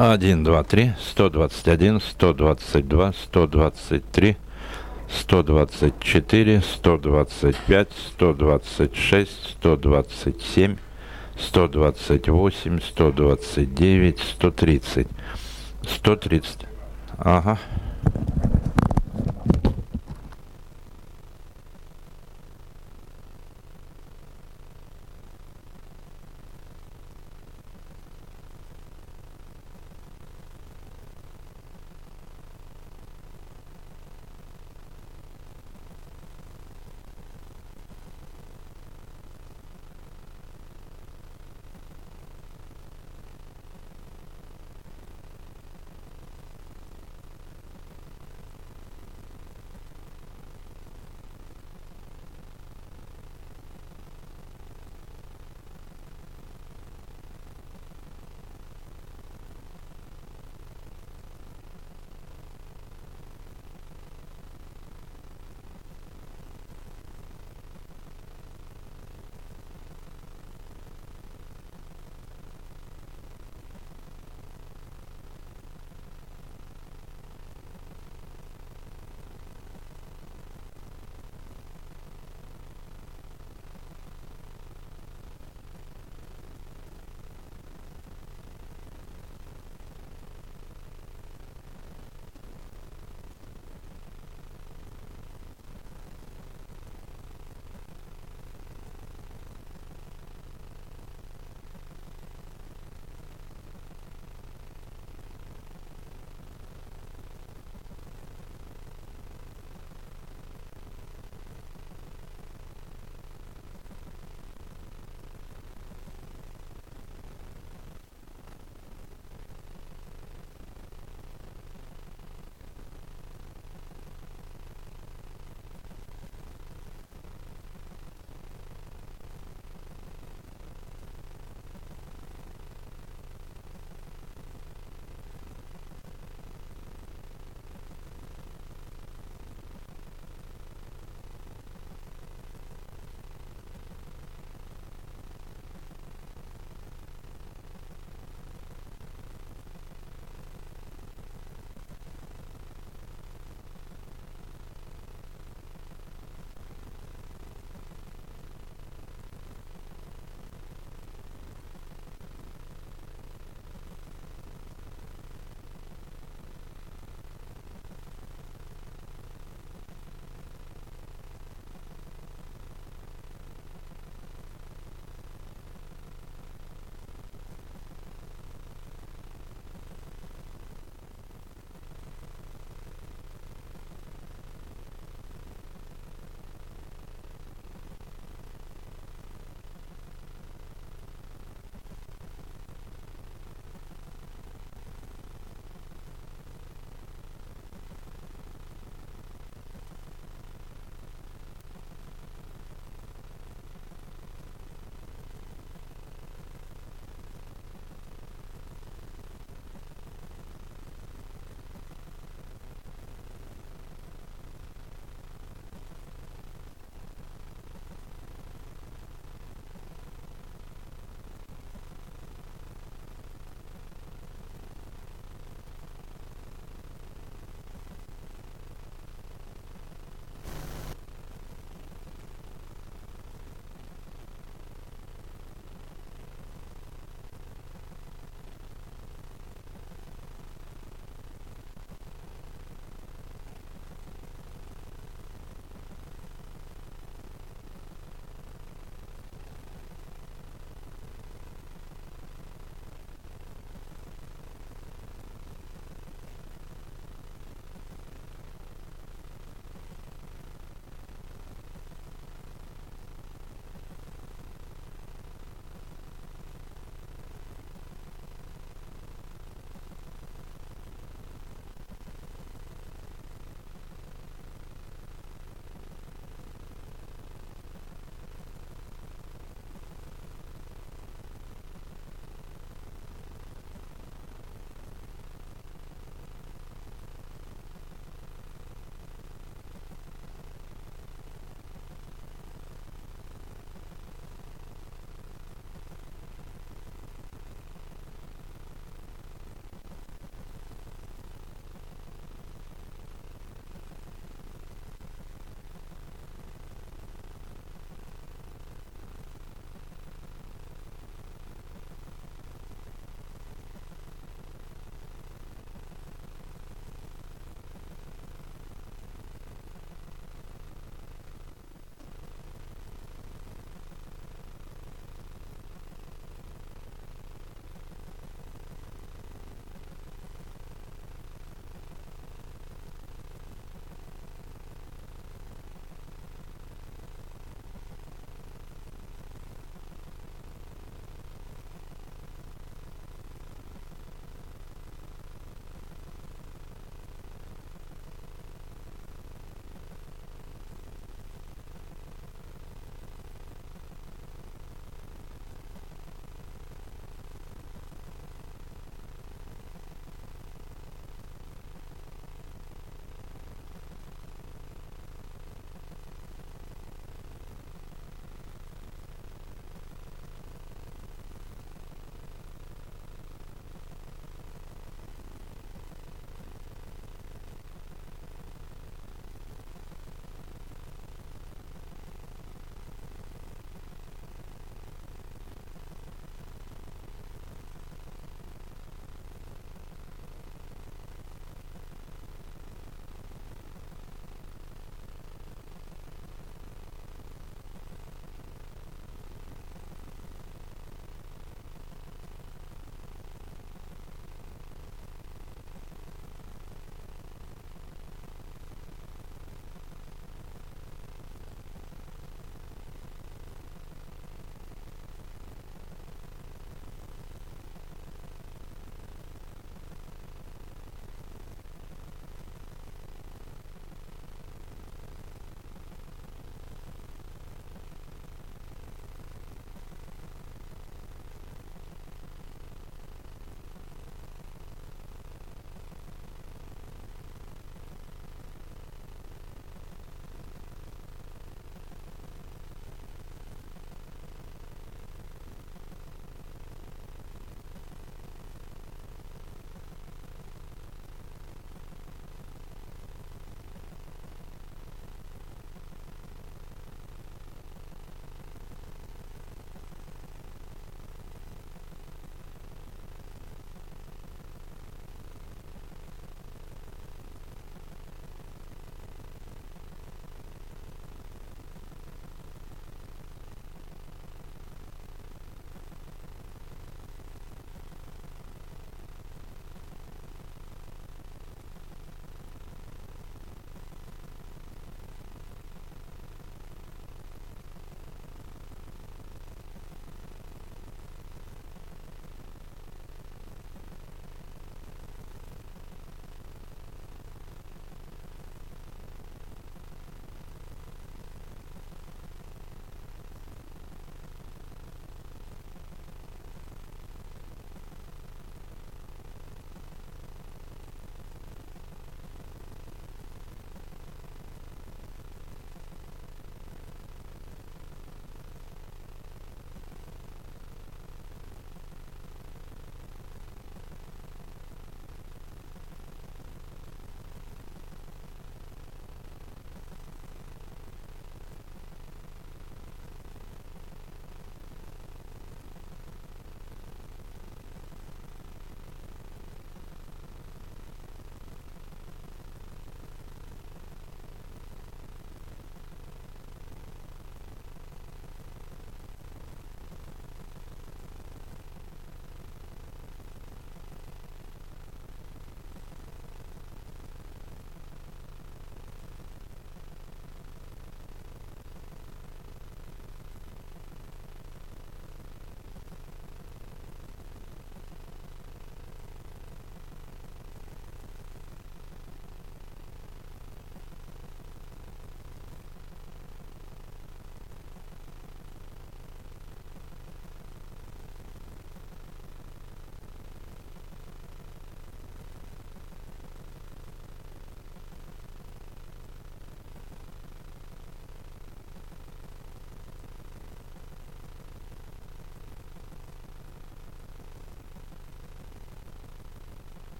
Один, два, три, 121, 122, 123, 124, 125, 126, 127, 128, 129, 130. 130. Ага.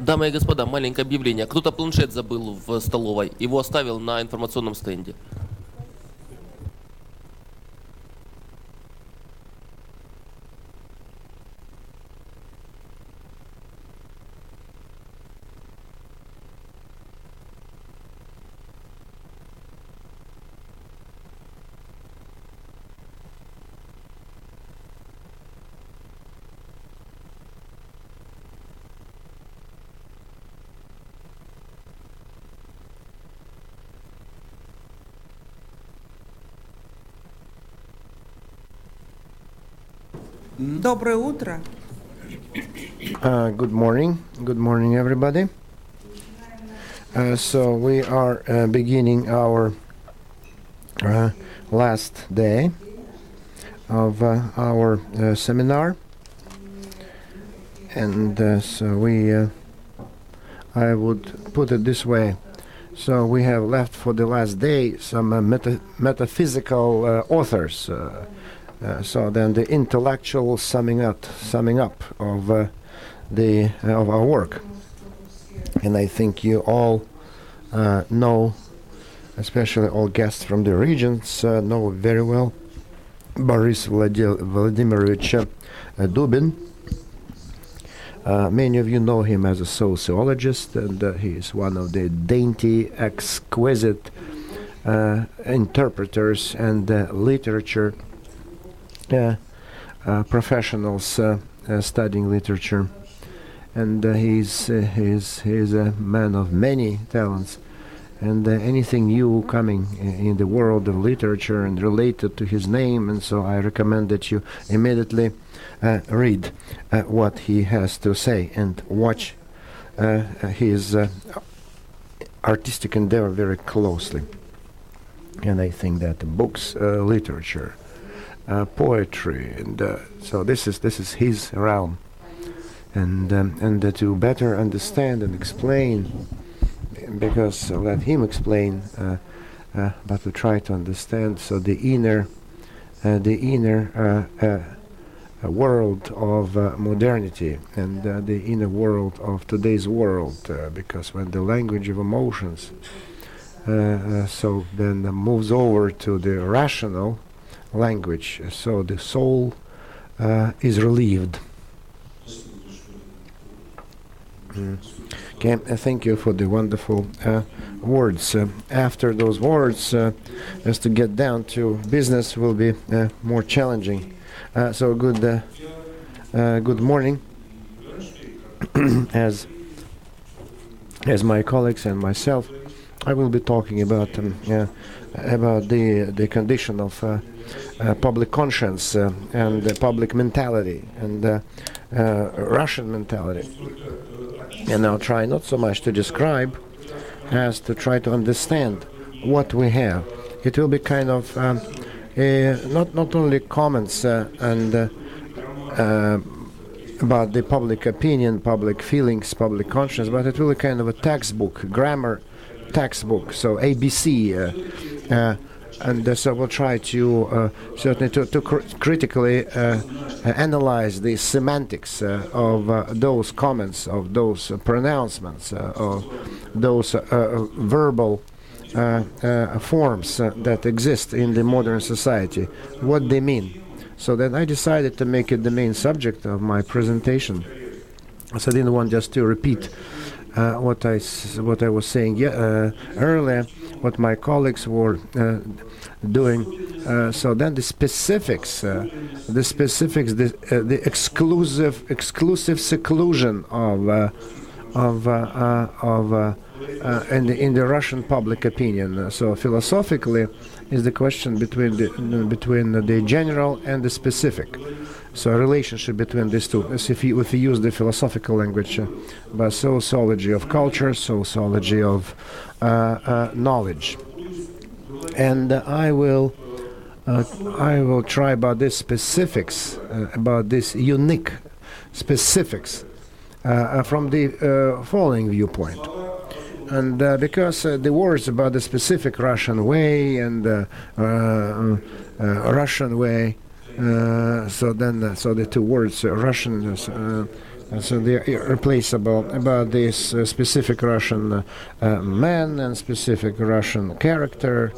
Дамы и господа, маленькое объявление. Кто-то планшет забыл в столовой, его оставил на информационном стенде. Доброе утро. Good morning, everybody. So we are beginning our last day of our seminar, and I would put it this way. So we have left for the last day some metaphysical authors. So then the intellectual summing up of of our work, and I think you all know, especially all guests from the regions, know very well Boris Vladimirovich Dubin. Many of you know him as a sociologist, and he is one of the dainty, exquisite interpreters and literature professionals studying literature, and he's a man of many talents, and anything new coming in the world of literature and related to his name, and so I recommend that you immediately read what he has to say and watch his artistic endeavor very closely. And I think that books, literature, poetry, and so this is his realm, and to better understand and explain, because let him explain, but to try to understand. So the inner world of modernity and the inner world of today's world, because when the language of emotions so then moves over to the rational language, so the soul is relieved. Okay, thank you for the wonderful words. After those words, just to get down to business will be more challenging. So good morning, as my colleagues and myself, I will be talking about the condition of public conscience and public mentality and Russian mentality. And I'll try not so much to describe as to try to understand what we have. It will be kind of not only comments and about the public opinion, public feelings, public conscience, but it will be kind of a textbook, grammar textbook, so ABC, and so we'll try to certainly to critically analyze the semantics of those comments, of those pronouncements, of those verbal forms that exist in the modern society, what they mean. So then I decided to make it the main subject of my presentation. So I didn't want just to repeat what I was saying earlier, what my colleagues were doing. So then the specifics, the exclusive seclusion of in the Russian public opinion. So philosophically, is the question between the general and the specific. So a relationship between these two. As if you use the philosophical language, but sociology of culture, sociology of knowledge, and I will try about these specifics, about this unique specifics from the following viewpoint. And because the words about the specific Russian way and Russian way, so the two words Russian So they're irreplaceable about this specific Russian man and specific Russian character,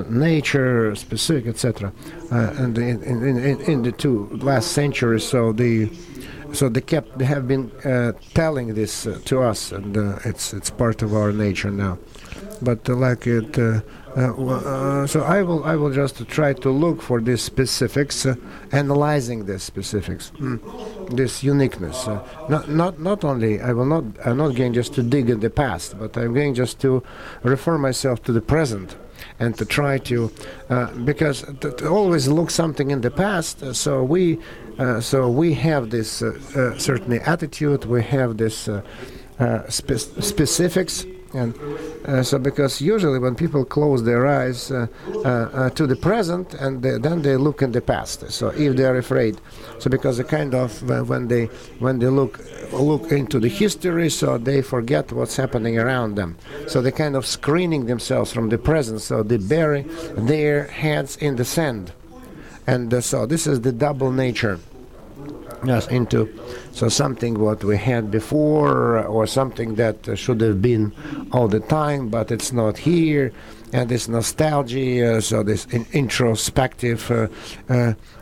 nature, specific, etc. And in the two last centuries, so they have been telling this to us, and it's part of our nature now. But so I will just try to look for these specifics, analyzing these specifics, this uniqueness. Not only I'm not going just to dig in the past, but I'm going just to refer myself to the present, and to try to because to always look something in the past. So we have this certain attitude. We have this specifics. And so because usually when people close their eyes to the present, and then they look in the past. So if they are afraid, so because the kind of when they look into the history, so they forget what's happening around them. So they kind of screening themselves from the present. So they bury their heads in the sand, and so this is the double nature. Yes, into so something what we had before, or something that should have been all the time, but it's not here, and this nostalgia, so this introspective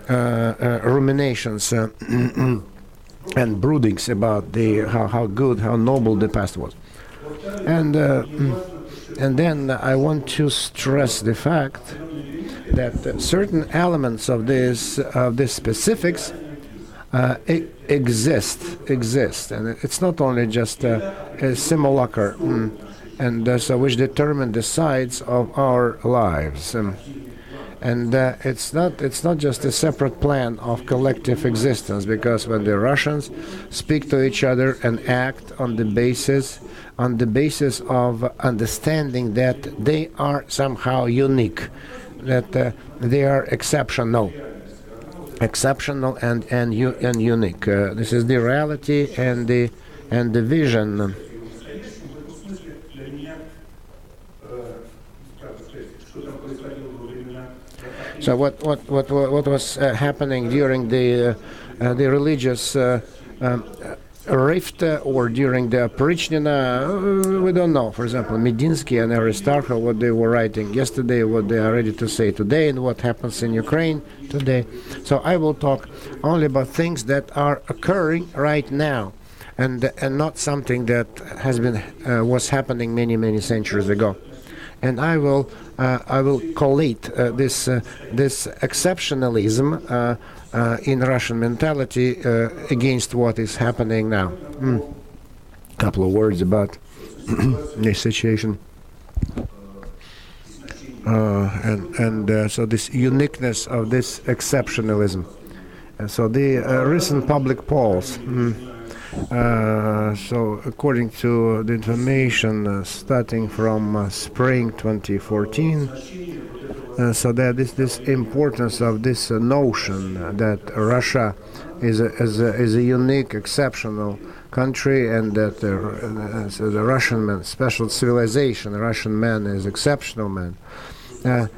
ruminations and broodings about how good, how noble the past was, and then I want to stress the fact that certain elements of this specifics exist, and it's not only just a simulacre, and so which determine the sides of our lives, and it's not just a separate plan of collective existence, because when the Russians speak to each other and act on the basis of understanding that they are somehow unique, that they are exceptional and unique. This is the reality and the vision. So what was happening during the religious rift, or during the Oprichnina, we don't know. For example, Medinsky and Aristarchov, what they were writing yesterday, what they are ready to say today, and what happens in Ukraine today. So I will talk only about things that are occurring right now, and not something that has been was happening many centuries ago. And I will collate this exceptionalism in Russian mentality against what is happening now. Couple of words about this situation, and so this uniqueness of this exceptionalism. So the recent public polls. So according to the information starting from spring 2014, so that is this importance of this notion that Russia is a unique, exceptional country, and that so the Russian man, special civilization, the Russian man is exceptional man. So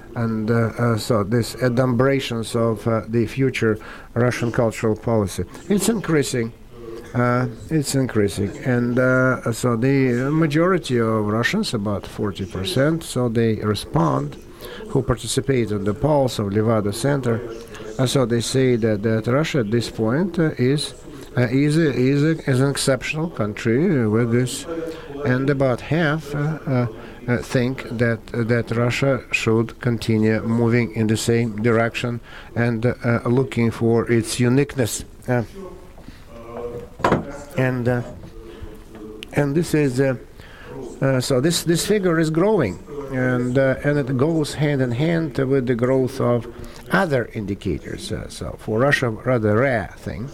this adumbrations of the future Russian cultural policy, it's increasing. And so the majority of Russians, about 40%, so they respond, who participate in the polls of Levada Center. So they say that Russia at this point is an exceptional country with this, and about half think that Russia should continue moving in the same direction and looking for its uniqueness. And this is so this figure is growing, and it goes hand in hand with the growth of other indicators. So for Russia, rather rare thing,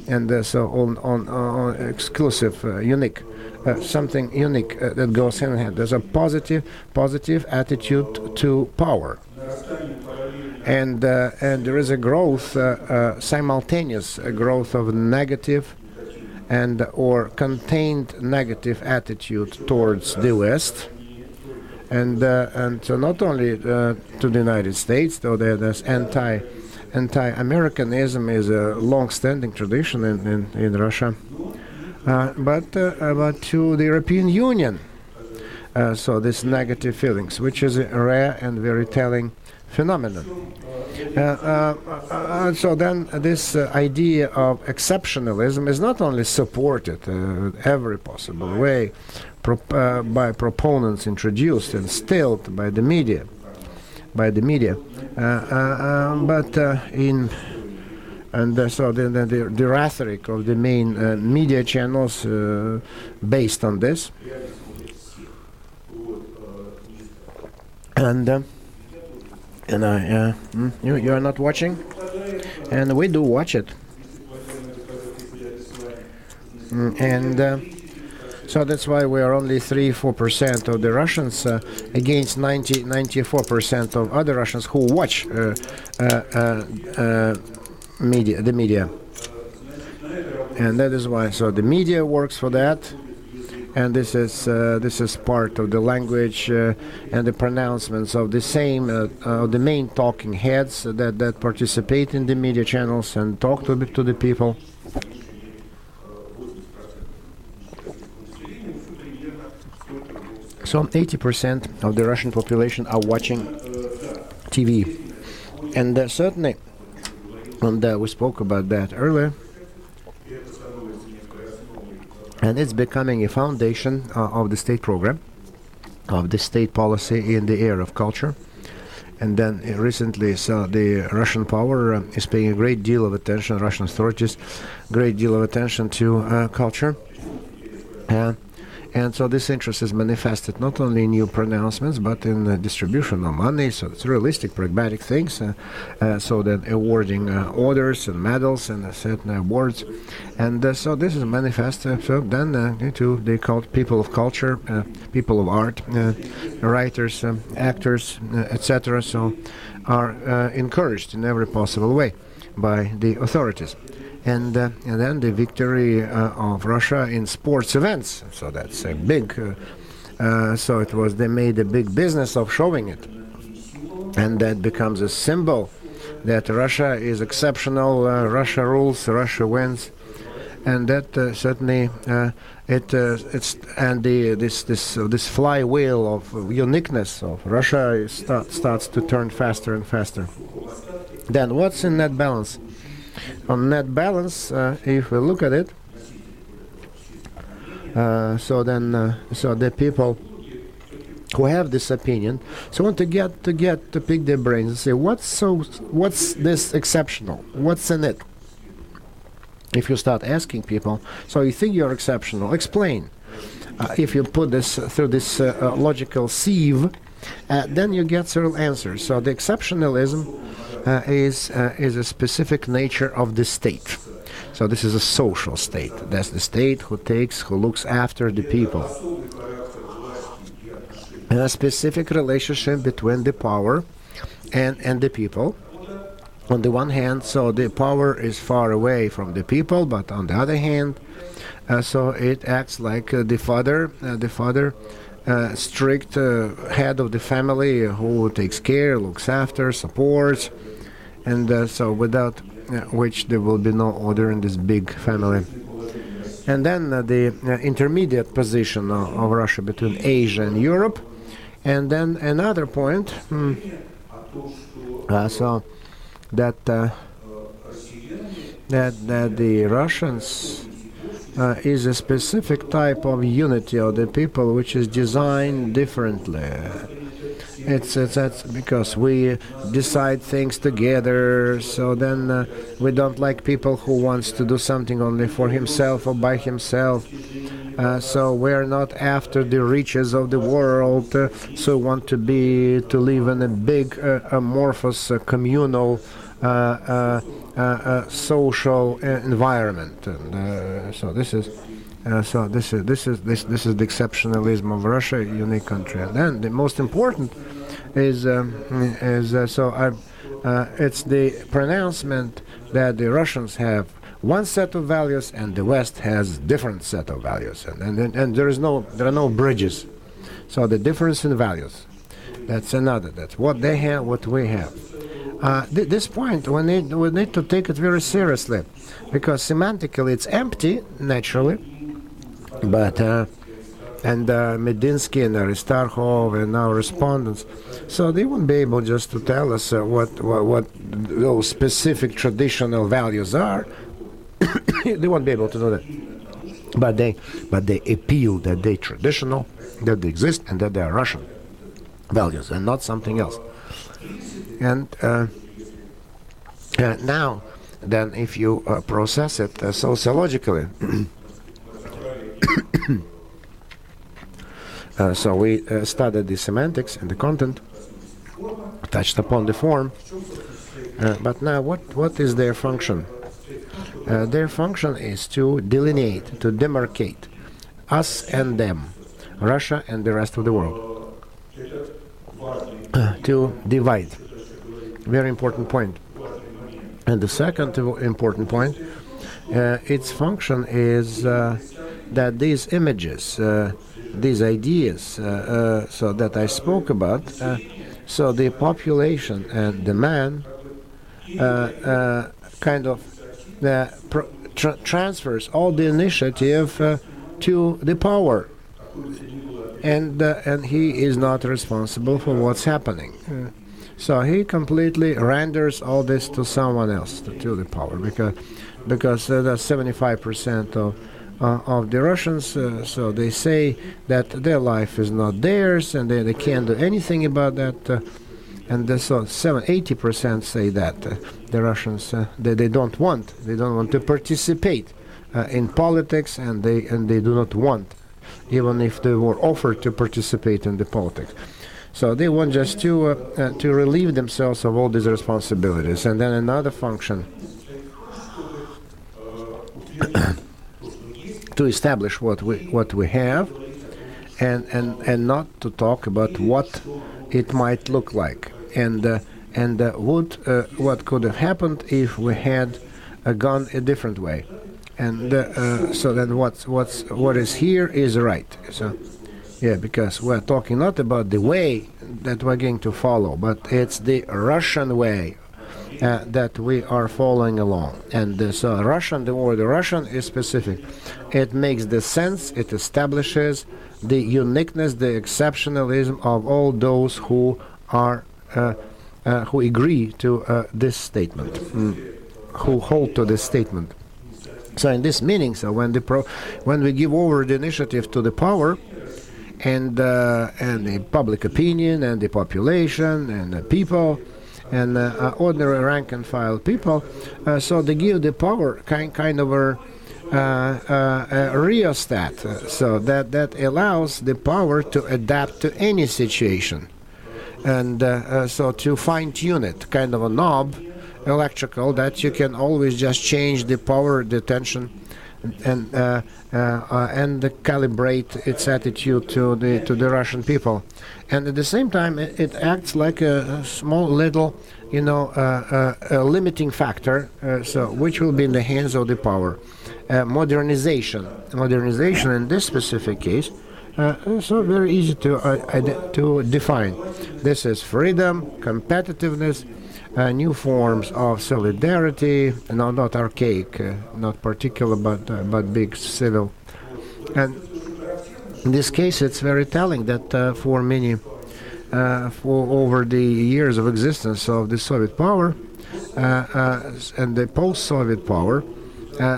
and so on exclusive, unique, something unique that goes hand in hand. There's a positive attitude to power, and there is a growth, simultaneous growth of negative and or contained negative attitude towards the West, and so not only to the United States, though there's anti-Americanism is a long-standing tradition in Russia, but to the European Union. So this negative feelings, which is a rare and very telling phenomenon. So then this idea of exceptionalism is not only supported every possible way by proponents introduced and stilled by the media, but so the rhetoric of the main media channels based on this, you are not watching, and we do watch it, so that's why we are only 3-4% of the Russians against 94% of other Russians who watch the media, and that is why. So the media works for that. And this is part of the language and the pronouncements of the same the main talking heads that participate in the media channels and talk to the people. So 80% of the Russian population are watching TV, and certainly, and we spoke about that earlier. And it's becoming a foundation of the state program, of the state policy in the area of culture. And then recently, so the Russian power is paying a great deal of attention, Russian authorities, great deal of attention to culture. And so this interest is manifested not only in new pronouncements, but in the distribution of money. So it's realistic, pragmatic things. So that awarding orders and medals and certain awards. And so this is manifest. So then they called people of culture, people of art, writers, actors, etc. So are encouraged in every possible way by the authorities. And then the victory of Russia in sports events. So that's a big. So it was. They made a big business of showing it, and that becomes a symbol that Russia is exceptional. Russia rules. Russia wins, and that certainly it's and this flywheel of uniqueness of Russia starts to turn faster and faster. Then what's in that balance? On net balance, if we look at it, so the people who have this opinion, so want to pick their brains and say, what's this exceptional? What's in it? If you start asking people, so you think you're exceptional, explain. If you put this through this logical sieve, then you get several answers. So the exceptionalism is a specific nature of the state. So this is a social state. That's the state who looks after the people. And a specific relationship between the power and the people. On the one hand, so the power is far away from the people, but on the other hand, so it acts like the father, strict head of the family who takes care, looks after, supports, and so without which there will be no order in this big family. And then the intermediate position of Russia between Asia and Europe. And then another point, so that the Russians is a specific type of unity of the people which is designed differently. That's because we decide things together, so then we don't like people who wants to do something only for himself or by himself. So we're not after the riches of the world, so want to live in a big amorphous communal social environment. And so this is the exceptionalism of Russia, a unique country. And then the most important is it's the pronouncement that the Russians have one set of values and the West has different set of values, and there are no bridges. So the difference in values, that's another. That's what they have, what we have. This point we need to take it very seriously, because semantically it's empty naturally, but and Medinsky and Aristarchov and our respondents, so they won't be able just to tell us what those specific traditional values are. They won't be able to do that. But they appeal that they traditional, that they exist, and that they are Russian values and not something else. And now, then, if you process it sociologically, so we studied the semantics and the content, touched upon the form, but now what is their function? Their function is to delineate, to demarcate us and them, Russia and the rest of the world, to divide. Very important point. And the second important point, its function is that these images, these ideas, so that I spoke about, so the population and the man kind of transfers all the initiative to the power, and he is not responsible for what's happening. So he completely renders all this to someone else, to the power, because that's 75% of the Russians. So they say that their life is not theirs, and they can't do anything about that. And so 80% say that the Russians they don't want to participate in politics, and they do not want, even if they were offered to participate in the politics. So they want just to relieve themselves of all these responsibilities. And then another function, to establish what we have, and not to talk about what it might look like, and what could have happened if we had gone a different way, and so then what is here is right. So yeah, because we're talking not about the way that we're going to follow, but it's the Russian way that we are following along. And so the word Russian is specific. It makes the sense, it establishes the uniqueness, the exceptionalism of all those who are who agree to this statement, who hold to this statement. So in this meaning, so when we give over the initiative to the power, and the public opinion, and the population, and the people, and ordinary rank and file people, so they give the power kind of a rheostat, so that allows the power to adapt to any situation, and so to fine-tune it, kind of a knob, electrical, that you can always just change the power, the tension, and calibrate its attitude to the Russian people, and at the same time it acts like a small little, a limiting factor, so which will be in the hands of the power. Modernization in this specific case, so very easy to define. This is freedom, competitiveness, new forms of solidarity, not archaic, not particular, but big, civil. And in this case, it's very telling that for many, for over the years of existence of the Soviet power and the post-Soviet power,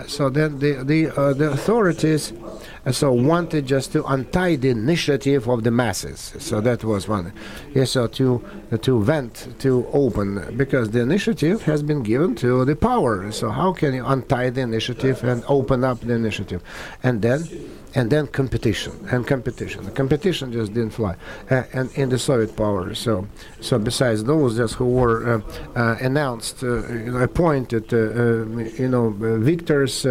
so then the authorities so wanted just to untie the initiative of the masses. So that was one. Yes, so to vent, to open, because the initiative has been given to the power. So how can you untie the initiative and open up the initiative? And then competition. The competition just didn't fly. And in the Soviet power, so besides those just who were announced, appointed, victors,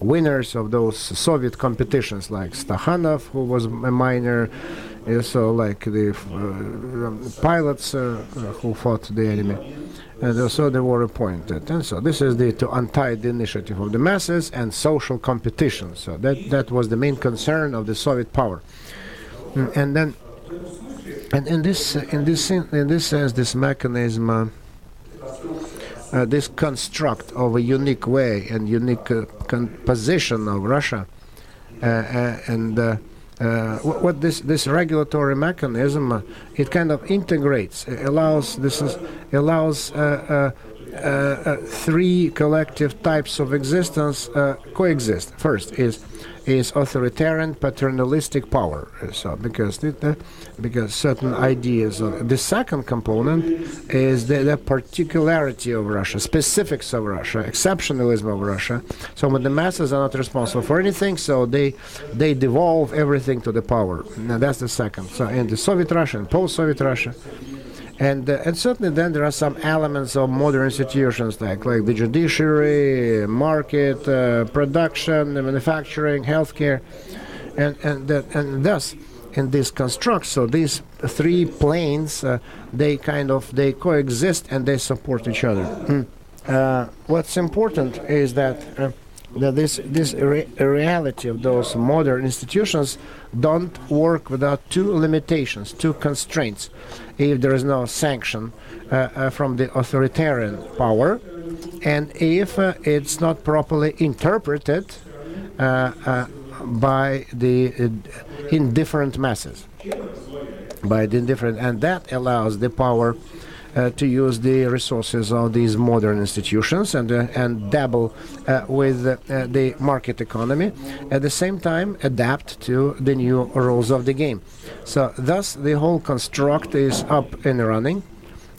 winners of those Soviet competitions, like Stakhanov, who was a minor, so like the pilots who fought the enemy. And so they were appointed. And so this is to untie the initiative of the masses and social competition. So that was the main concern of the Soviet power. And then, and in this sense, this mechanism this construct of a unique way and unique position of Russia, and what this regulatory mechanism it kind of integrates, allows three collective types of existence coexist. First is authoritarian paternalistic power. So because certain ideas. The second component is the particularity of Russia, specifics of Russia, exceptionalism of Russia. So when the masses are not responsible for anything, so they devolve everything to the power. Now that's the second. So in the Soviet Russia and post-Soviet Russia. And certainly then there are some elements of modern institutions like the judiciary, market, production, manufacturing, healthcare, and thus in this construct, so these three planes they coexist and they support each other. What's important is that this reality of those modern institutions don't work without two limitations, two constraints. If there is no sanction from the authoritarian power, and if it's not properly interpreted by the indifferent masses, and that allows the power to use the resources of these modern institutions and dabble with the market economy, at the same time adapt to the new rules of the game. So thus the whole construct is up and running,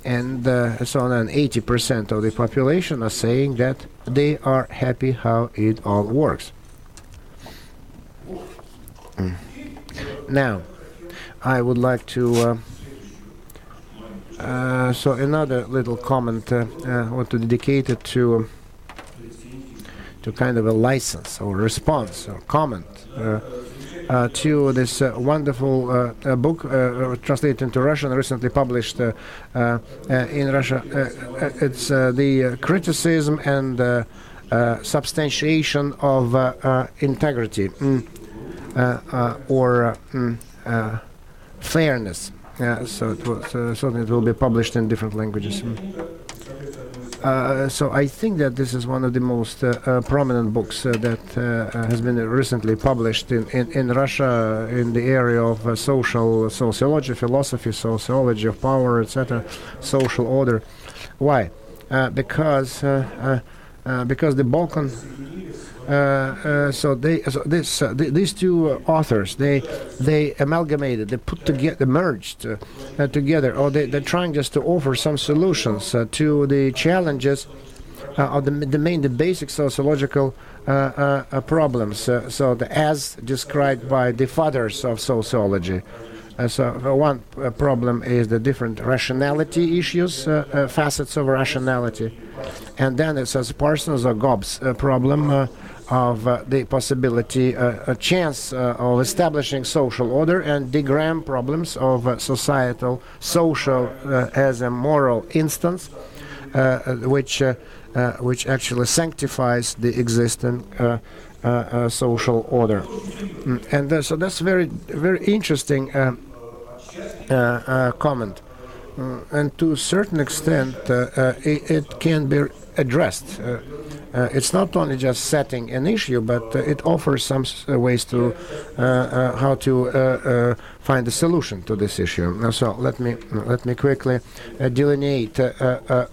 and so on 80% of the population are saying that they are happy how it all works. Now, I would like to so another little comment I want to dedicate it to kind of a license or response or comment to this wonderful book translated into Russian, recently published in Russia. It's the criticism and substantiation of integrity or fairness. So certainly it will be published in different languages. So I think that this is one of the most prominent books that has been recently published in Russia in the area of sociology, philosophy, sociology of power, etc., social order. Why? Because the Balkan. These two authors, they amalgamated, they put together, merged together, or they're trying just to offer some solutions to the challenges of the basic sociological problems. As described by the fathers of sociology. One problem is the different rationality issues, facets of rationality, and then it says Parsons or Gobb's problem of the possibility, a chance of establishing social order, and de Graham problems of societal, social as a moral instance, which actually sanctifies the existing social order. And so that's very, very interesting comment. And to a certain extent, it can be addressed. It's not only just setting an issue, but it offers some ways to how to find a solution to this issue. So let me quickly delineate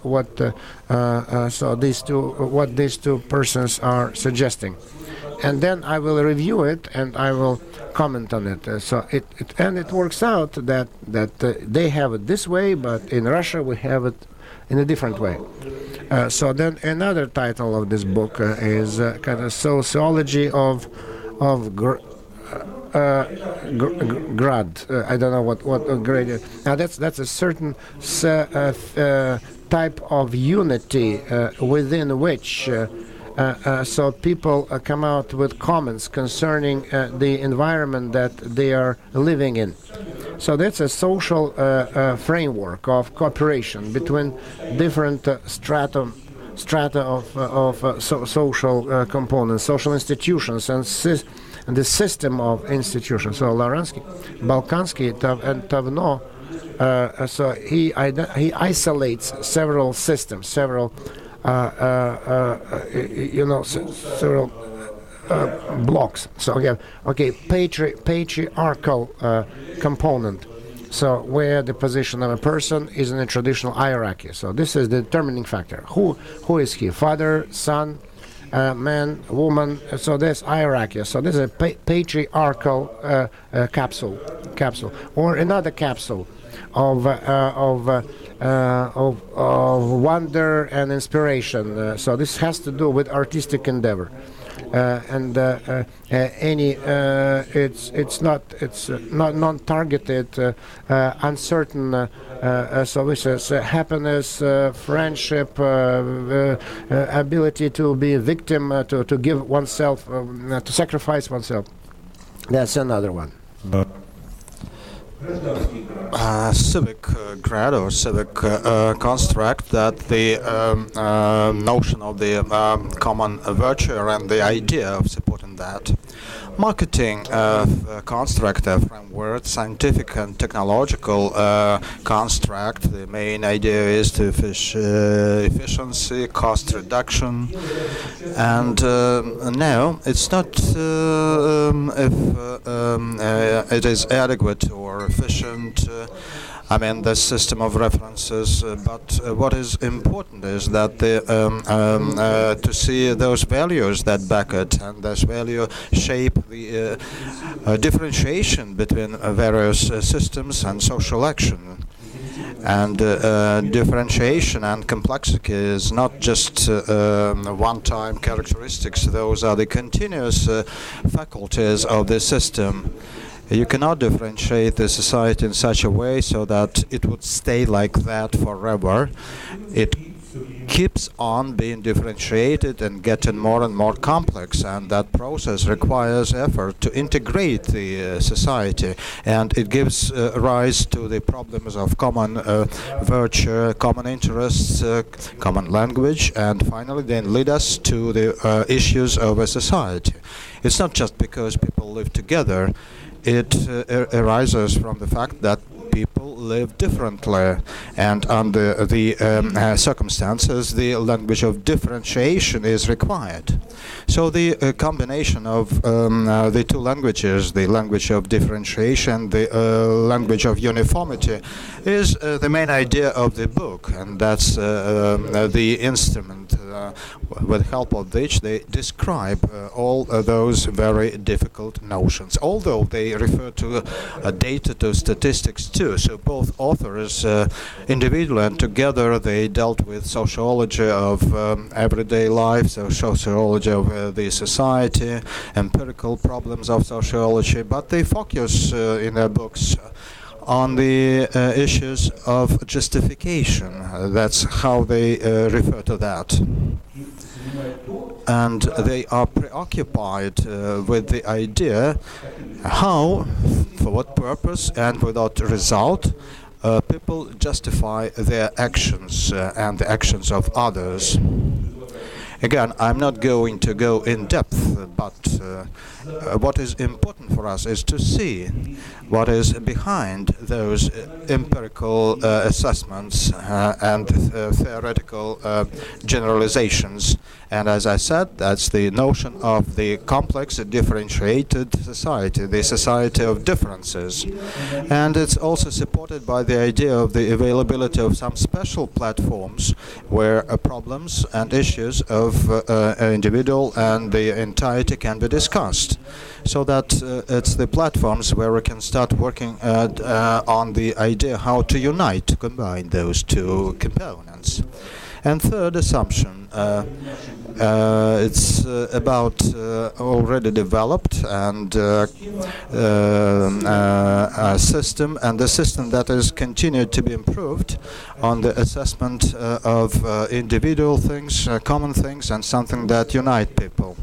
what these two persons are suggesting, and then I will review it and I will comment on it. So it works out that they have it this way, but in Russia we have it in a different way. So then another title of this book is kind of sociology of grad. I don't know what grade is. Now that's a certain type of unity within which so people come out with comments concerning the environment that they are living in. So that's a social framework of cooperation between different strata of social components, social institutions, and the system of institutions. So Balkansky and Tavno, so he isolates several systems, several several blocks. So again, patriarchal component. So where the position of a person is in a traditional hierarchy. So this is the determining factor. Who is he? Father, son, man, woman. So there's hierarchy. So this is a patriarchal capsule, or another capsule of wonder and inspiration. So this has to do with artistic endeavor. It's not non-targeted, uncertain. So this is happiness, friendship, ability to be a victim, to give oneself, to sacrifice oneself. That's another one. Civic grad or civic construct, that the notion of the common virtue and the idea of supporting that. Marketing construct, framework, scientific and technological construct. The main idea is to efficiency, cost reduction, and no, it's not if it is adequate or efficient. I mean, the system of references, but what is important is that to see those values that back it, and those values shape the differentiation between various systems and social action. And differentiation and complexity is not just one-time characteristics. Those are the continuous faculties of the system. You cannot differentiate the society in such a way so that it would stay like that forever. It keeps on being differentiated and getting more and more complex, and that process requires effort to integrate the society, and it gives rise to the problems of common virtue, common interests, common language, and finally then lead us to the issues of a society. It's not just because people live together. It arises from the fact that people live differently, and under the circumstances, the language of differentiation is required. So the combination of the two languages, the language of differentiation, the language of uniformity, is the main idea of the book, and that's the instrument with the help of which they describe all those very difficult notions, although they refer to data, to statistics too. So both authors, individually and together, they dealt with sociology of everyday life, so sociology of the society, empirical problems of sociology, but they focus in their books on the issues of justification. That's how they refer to that. And they are preoccupied with the idea how, for what purpose, and without result, people justify their actions and the actions of others. Again, I'm not going to go in depth, but what is important for us is to see what is behind those empirical assessments and theoretical generalizations. And as I said, that's the notion of the complex, differentiated society, the society of differences. And it's also supported by the idea of the availability of some special platforms where problems and issues of an individual and the entirety can be discussed. So that it's the platforms where we can start working on the idea how to unite, to combine those two components. And third assumption, it's about already developed and a system, and the system that is continued to be improved on the assessment of individual things, common things, and something that unite people.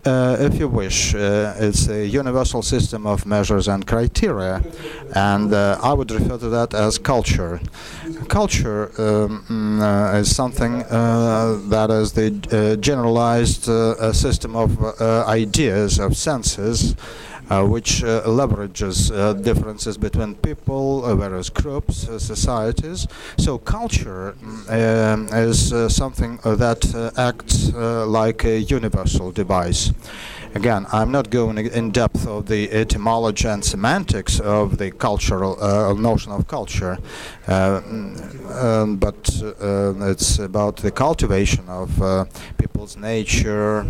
If you wish, it's a universal system of measures and criteria, and I would refer to that as culture. Culture is something that is the generalized system of ideas, of senses, which leverages differences between people, various groups, societies. So culture is something that acts like a universal device. Again, I'm not going in depth of the etymology and semantics of the cultural notion of culture, but it's about the cultivation of people's nature.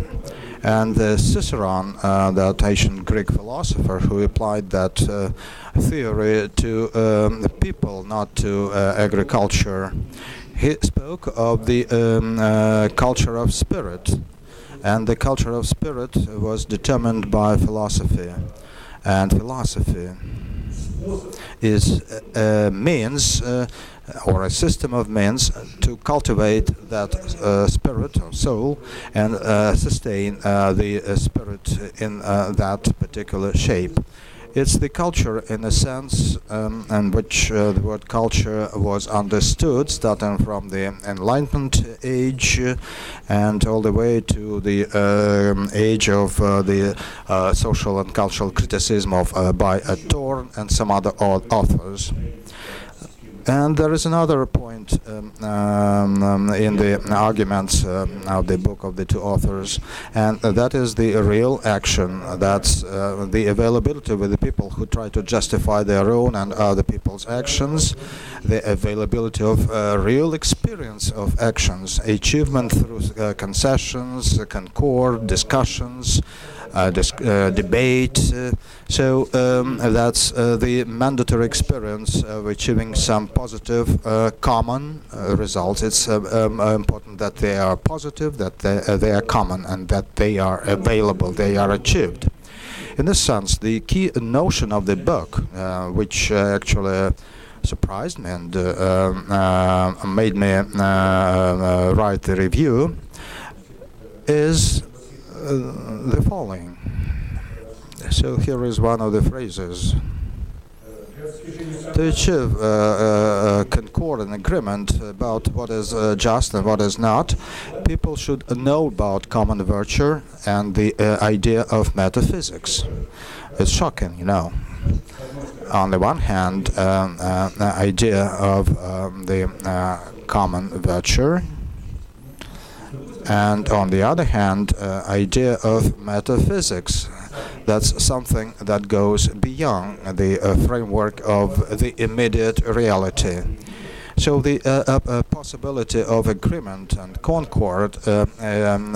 And Cicerone, that ancient Greek philosopher who applied that theory to the people, not to agriculture, he spoke of the culture of spirit. And the culture of spirit was determined by philosophy. And philosophy is a means or a system of means to cultivate that spirit or soul and sustain the spirit in that particular shape. It's the culture, in a sense, in which the word culture was understood, starting from the Enlightenment age and all the way to the age of the social and cultural criticism of by Thorne and some other authors. And there is another point in the arguments of the book of the two authors, and that is the real action. That's the availability with the people who try to justify their own and other people's actions, the availability of real experience of actions, achievement through concessions, concord, discussions, debate. So that's the mandatory experience of achieving some positive common results. It's important that they are positive, that they are common, and that they are available, they are achieved. In this sense, the key notion of the book, which actually surprised me and made me write the review, is the following. So here is one of the phrases. To achieve concord and agreement about what is just and what is not, people should know about common virtue and the idea of metaphysics. It's shocking, you know. On the one hand, the idea of the common virtue, and on the other hand, idea of metaphysics. That's something that goes beyond the framework of the immediate reality. So the possibility of agreement and concord, according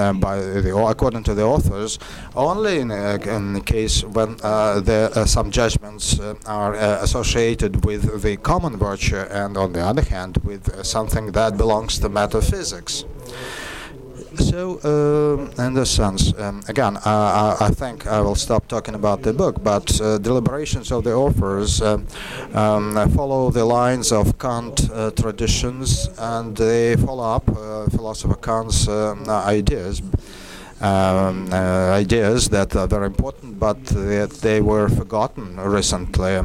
to the authors, only in the case when some judgments are associated with the common virtue, and on the other hand, with something that belongs to metaphysics. So, in this sense, again, I think I will stop talking about the book, but deliberations of the authors follow the lines of Kant traditions, and they follow up philosopher Kant's ideas. Ideas that are very important, but they were forgotten recently.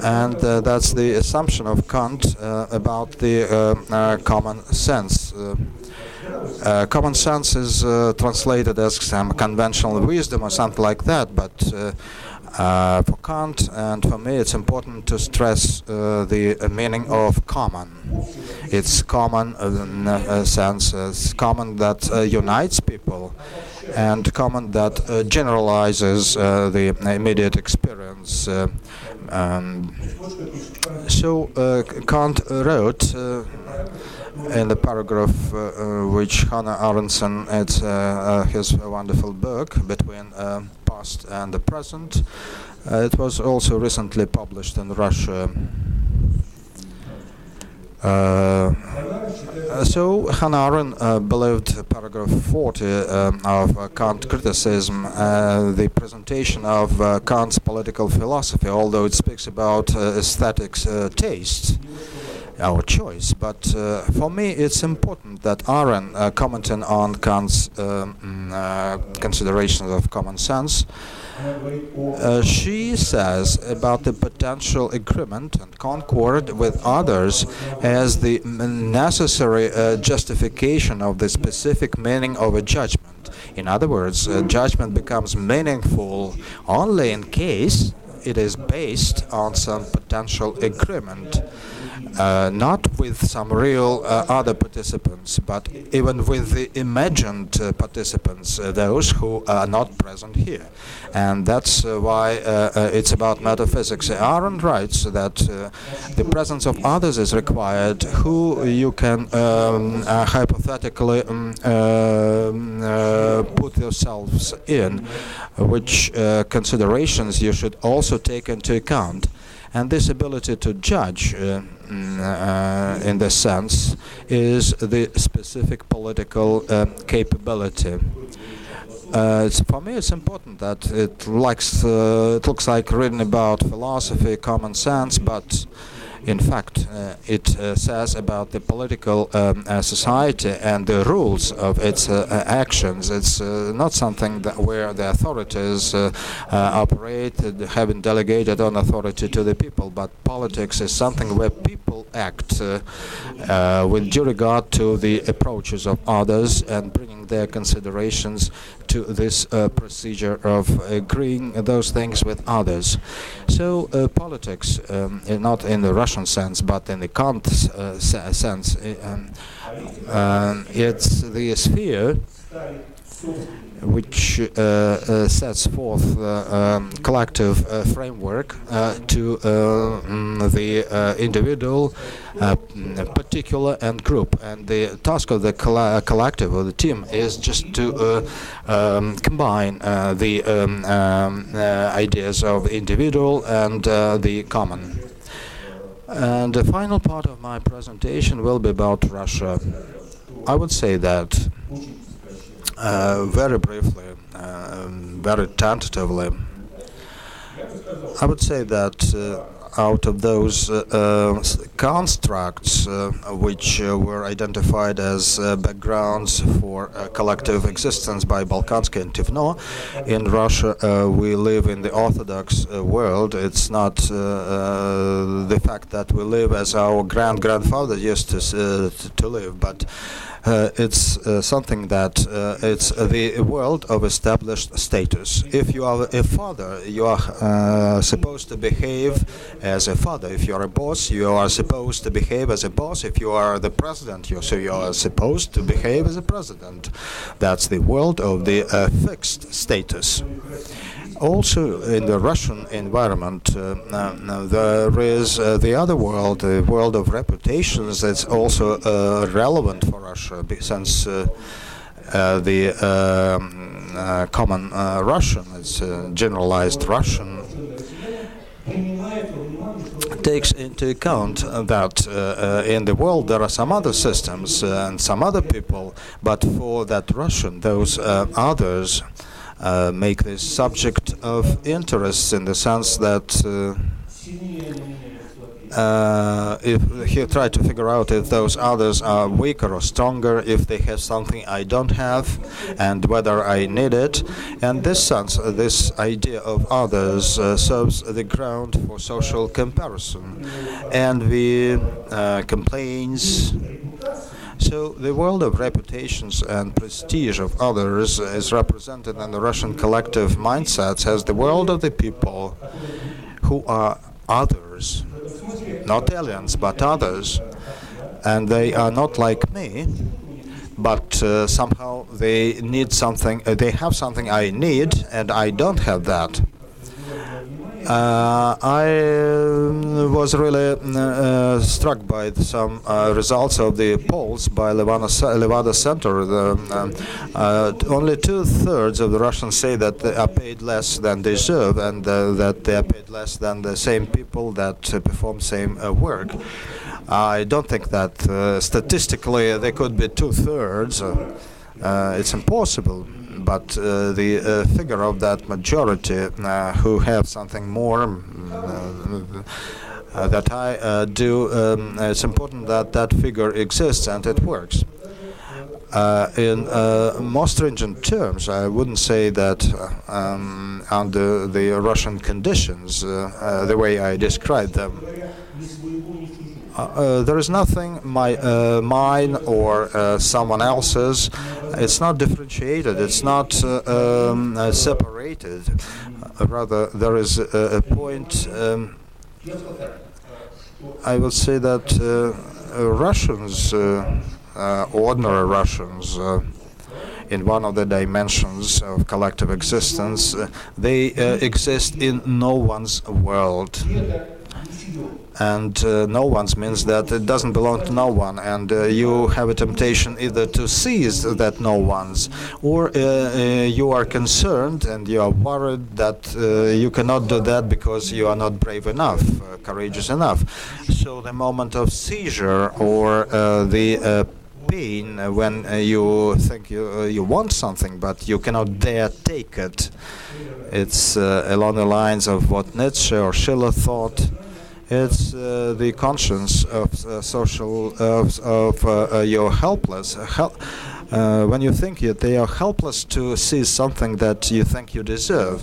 And that's the assumption of Kant about the common sense. Common sense is translated as some conventional wisdom or something like that, but for Kant and for me it's important to stress the meaning of common. It's common in a sense, it's common that unites people, and common that generalizes the immediate experience. So Kant wrote in the paragraph which Hannah Aronson, it's his wonderful book, Between Past and the Present. It was also recently published in Russia. So Hannah Arendt believed paragraph 40 of Kant criticism, the presentation of Kant's political philosophy, although it speaks about aesthetics taste. our choice. But for me, it's important that Aaron, commenting on Kant's considerations of common sense, she says about the potential agreement and concord with others as the necessary justification of the specific meaning of a judgment. In other words, judgment becomes meaningful only in case it is based on some potential agreement, not with some real other participants, but even with the imagined participants, those who are not present here. And that's why it's about metaphysics. Aaron writes that the presence of others is required, who you can hypothetically put yourselves in, which considerations you should also take into account. And this ability to judge, in this sense, is the specific political capability. For me, it's important that it looks like written about philosophy, common sense, but in fact, it says about the political society and the rules of its actions. It's not something where the authorities operate, having delegated on authority to the people, but politics is something where people act with due regard to the approaches of others and bringing their considerations to this procedure of agreeing those things with others. So politics, not in the Russian sense, but in the Kant sense, it's the sphere which sets forth collective framework to the individual, particular, and group. And the task of the collective or the team is just to combine the ideas of individual and the common. And the final part of my presentation will be about Russia. I would say that very briefly, very tentatively, I would say that out of those constructs which were identified as backgrounds for collective existence by Balkansky and Tivno, in Russia we live in the Orthodox world. It's not the fact that we live as our grandfather used to live, but it's something that it's the world of established status. If you are a father, you are supposed to behave as a father. If you are a boss, you are supposed to behave as a boss. If you are the president, you are supposed to behave as a president. That's the world of the fixed status. Also, in the Russian environment, there is the other world, the world of reputations, that's also relevant for Russia, since the common Russian, it's generalized Russian, takes into account that in the world there are some other systems and some other people, but for that Russian, those others make this subject of interest, in the sense that if he tried to figure out if those others are weaker or stronger, if they have something I don't have, and whether I need it. And this sense, this idea of others serves the ground for social comparison, envy, complaints. So the world of reputations and prestige of others is represented in the Russian collective mindsets as the world of the people who are others, not aliens, but others, and they are not like me, but somehow they need something, they have something I need, and I don't have that. I was really struck by some results of the polls by Levada Center. Only 2/3 of the Russians say that they are paid less than they deserve, and that they are paid less than the same people that perform same work. I don't think that statistically there could be 2/3. It's impossible. But the figure of that majority who have something more that I do, it's important that that figure exists and it works. In more stringent terms, I wouldn't say that under the Russian conditions, the way I described them, there is nothing mine or someone else's. It's not differentiated. It's not separated. Rather, there is a point. I would say that Russians, ordinary Russians, in one of the dimensions of collective existence, they exist in no one's world. And no one's means that it doesn't belong to no one, and you have a temptation either to seize that no one's, or you are concerned and you are worried that you cannot do that because you are not brave enough, courageous enough. So the moment of seizure or the pain when you think you want something but you cannot dare take it, it's along the lines of what Nietzsche or Schiller thought. It's the conscience of you're helpless. When you think they are helpless to see something that you think you deserve.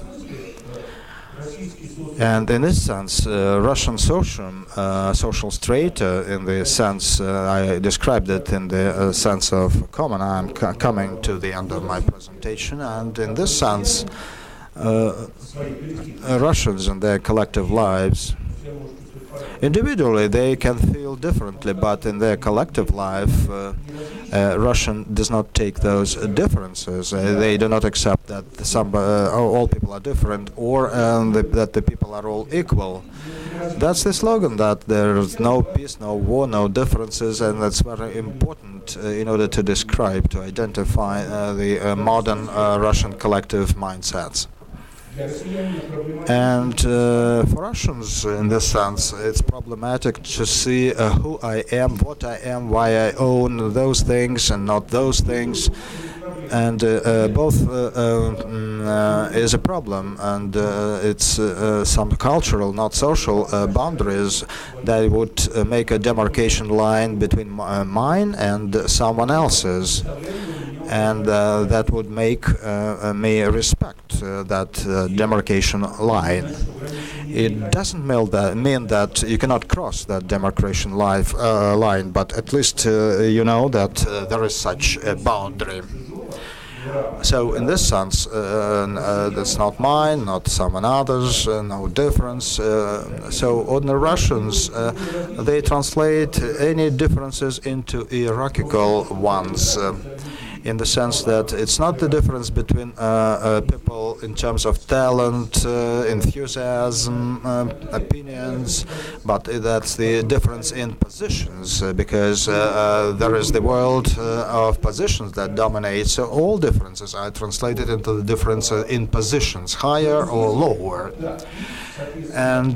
And in this sense, Russian social strata, in the sense I described it in the sense of common. I'm coming to the end of my presentation, and in this sense, Russians and their collective lives. Individually, they can feel differently, but in their collective life, Russian does not take those differences. They do not accept that all people are different, or that the people are all equal. That's the slogan, that there is no peace, no war, no differences, and that's very important in order to describe, to identify the modern Russian collective mindsets. And for Russians, in this sense, it's problematic to see who I am, what I am, why I own those things and not those things. And both is a problem, and it's some cultural, not social boundaries that would make a demarcation line between mine and someone else's. And that would make me respect that demarcation line. It doesn't mean that you cannot cross that demarcation line, but at least you know that there is such a boundary. So in this sense, that's not mine, not someone other's, no difference. So ordinary Russians, they translate any differences into hierarchical ones. In the sense that it's not the difference between people in terms of talent, enthusiasm, opinions, but that's the difference in positions, because there is the world of positions that dominates. So all differences are translated into the difference in positions, higher or lower. And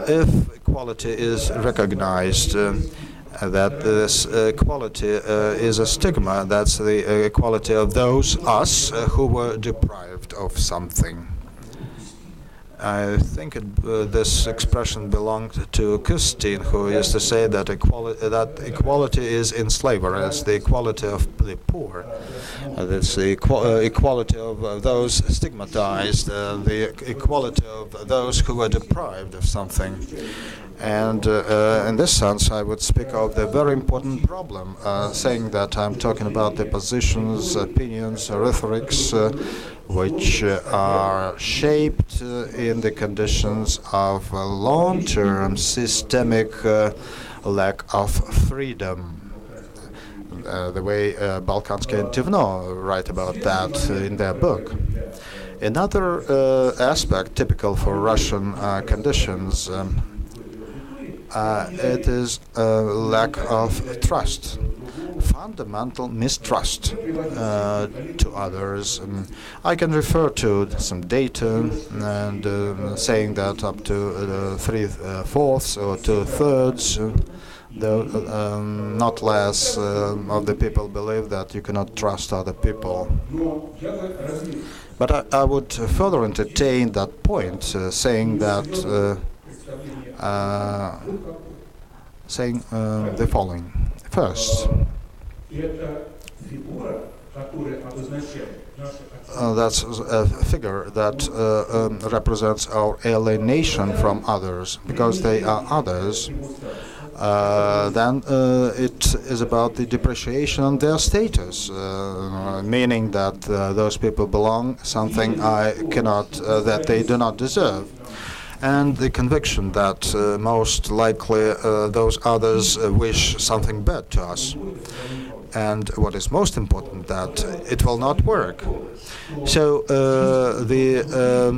if equality is recognized, that this equality is a stigma. That's the equality of those, us, who were deprived of something. I think this expression belonged to Custine, who used to say that equality is in slavery. It's the equality of the poor. That's the equality of those stigmatized, the equality of those who were deprived of something. And in this sense, I would speak of the very important problem, saying that I'm talking about the positions, opinions, rhetorics, which are shaped in the conditions of a long-term systemic lack of freedom. The way Balkansky and Tivno write about that in their book. Another aspect typical for Russian conditions, it is a lack of trust, fundamental mistrust to others. I can refer to some data and saying that up to 3/4 or 2/3, not less of the people believe that you cannot trust other people. But I would further entertain that point, saying that saying the following. First, that's a figure that represents our alienation from others. Because they are others, then it is about the depreciation on their status, meaning that those people belong something I cannot, that they do not deserve. And the conviction that most likely those others wish something bad to us. And what is most important, that it will not work. So the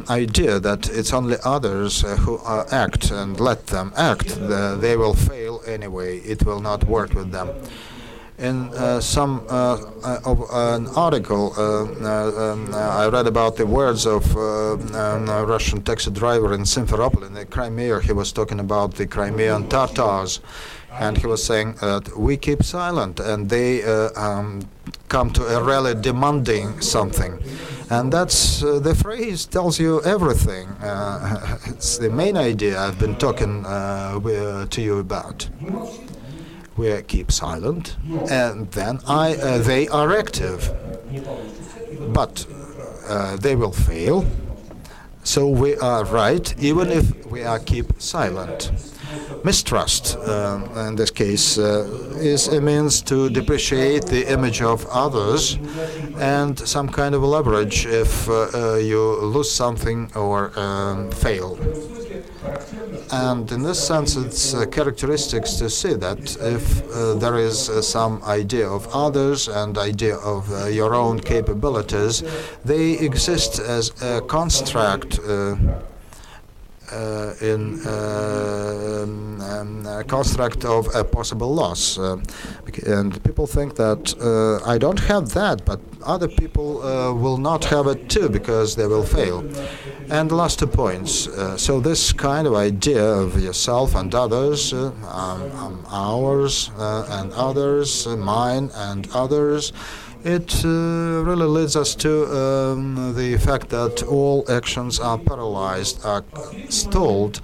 idea that it's only others who act and let them act, they will fail anyway, it will not work with them. In some of an article, I read about the words of a Russian taxi driver in Simferopol in the Crimea. He was talking about the Crimean Tatars, and he was saying that we keep silent, and they come to a rally demanding something. And that's the phrase tells you everything. It's the main idea I've been talking to you about. We keep silent, and then they are active. But they will fail, so we are right, even if we are keep silent. Mistrust, in this case, is a means to depreciate the image of others and some kind of leverage if you lose something or fail. And in this sense, it's characteristics to see that if there is some idea of others and idea of your own capabilities, they exist as a construct in a construct of a possible loss. And people think that I don't have that, but other people will not have it too because they will fail. And the last 2 points. So this kind of idea of yourself and others, ours and others, mine and others, it really leads us to the fact that all actions are paralyzed, are stalled.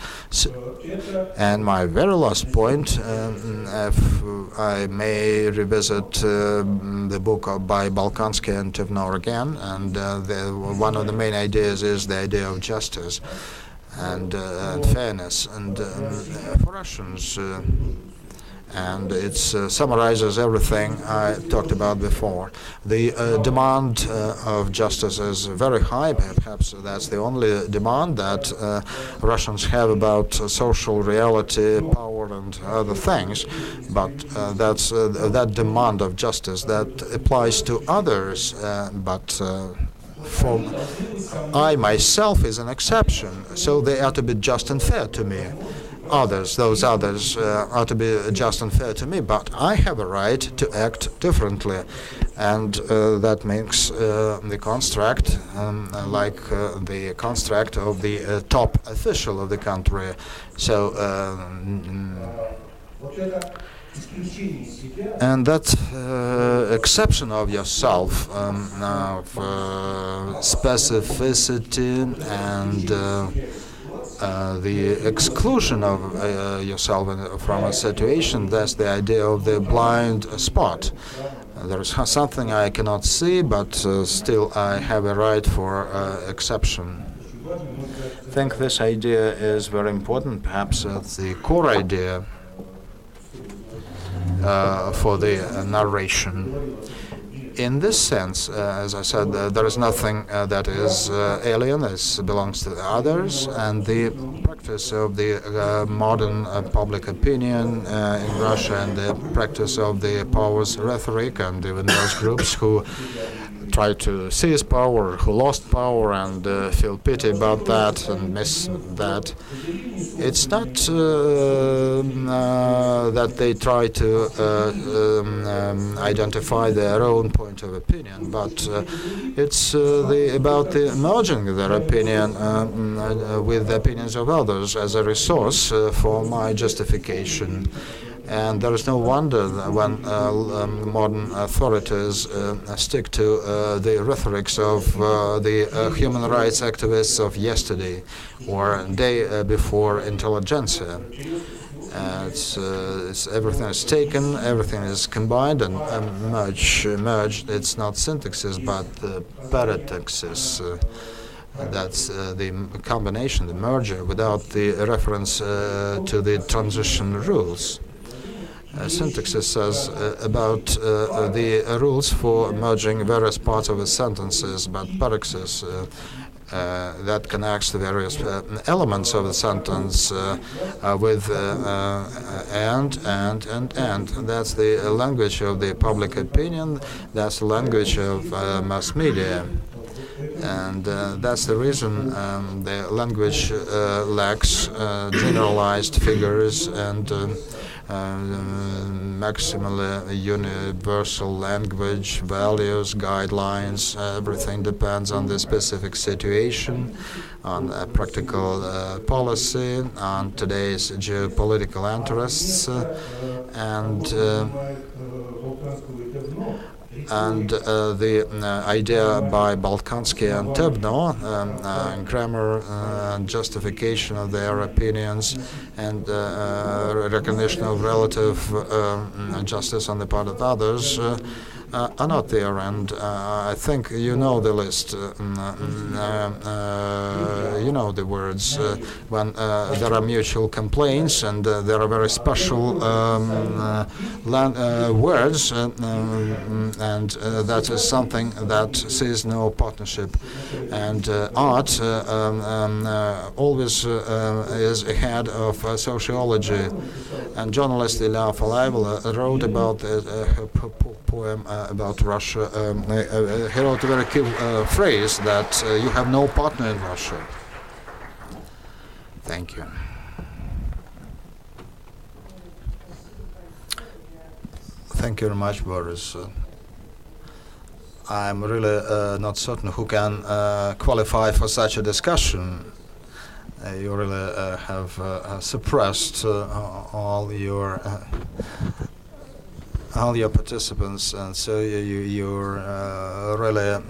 And my very last point, if I may revisit the book by Balkansky and Tevnor again, and one of the main ideas is the idea of justice and fairness. And for Russians, and it summarizes everything I talked about before. The demand of justice is very high. Perhaps that's the only demand that Russians have about social reality, power, and other things. But that's that demand of justice that applies to others. But for I myself is an exception, so they are to be just and fair to me. Those others are to be just and fair to me, but I have a right to act differently, and that makes the construct like the construct of the top official of the country. So, and that exception of yourself, of specificity and the exclusion of yourself from a situation, that's the idea of the blind spot. There is something I cannot see, but still I have a right for exception. I think this idea is very important, perhaps the core idea for the narration. In this sense, as I said, there is nothing that is alien, it belongs to the others, and the practice of the modern public opinion in Russia and the practice of the power's rhetoric and even those groups who try to seize power, who lost power and feel pity about that and miss that. It's not that they try to identify their own point of opinion, but it's about merging their opinion with the opinions of others as a resource for my justification. And there is no wonder that when modern authorities stick to the rhetorics of the human rights activists of yesterday or day before intelligentsia. Everything is taken, everything is combined and merged. It's not syntaxis, but paradoxis. That's the combination, the merger, without the reference to the transition rules. Syntaxis says about the rules for merging various parts of the sentences, but paradoxis that connects the various elements of the sentence with and. That's the language of the public opinion. That's the language of mass media. And that's the reason the language lacks generalized figures and maximally universal language, values, guidelines. Everything depends on the specific situation, on practical policy, on today's geopolitical interests, and the idea by Balkansky and Tebno, grammar and justification of their opinions and recognition of relative justice on the part of others are not there. And I think you know the list, you know the words when there are mutual complaints and there are very special words, and that is something that sees no partnership. And art always is ahead of sociology. And journalist Ilya Falaev wrote about a poem about Russia. He wrote a very key phrase that you have no partner in Russia. Thank you. Thank you very much, Boris. I'm really not certain who can qualify for such a discussion. You really have suppressed all your participants, and so you're really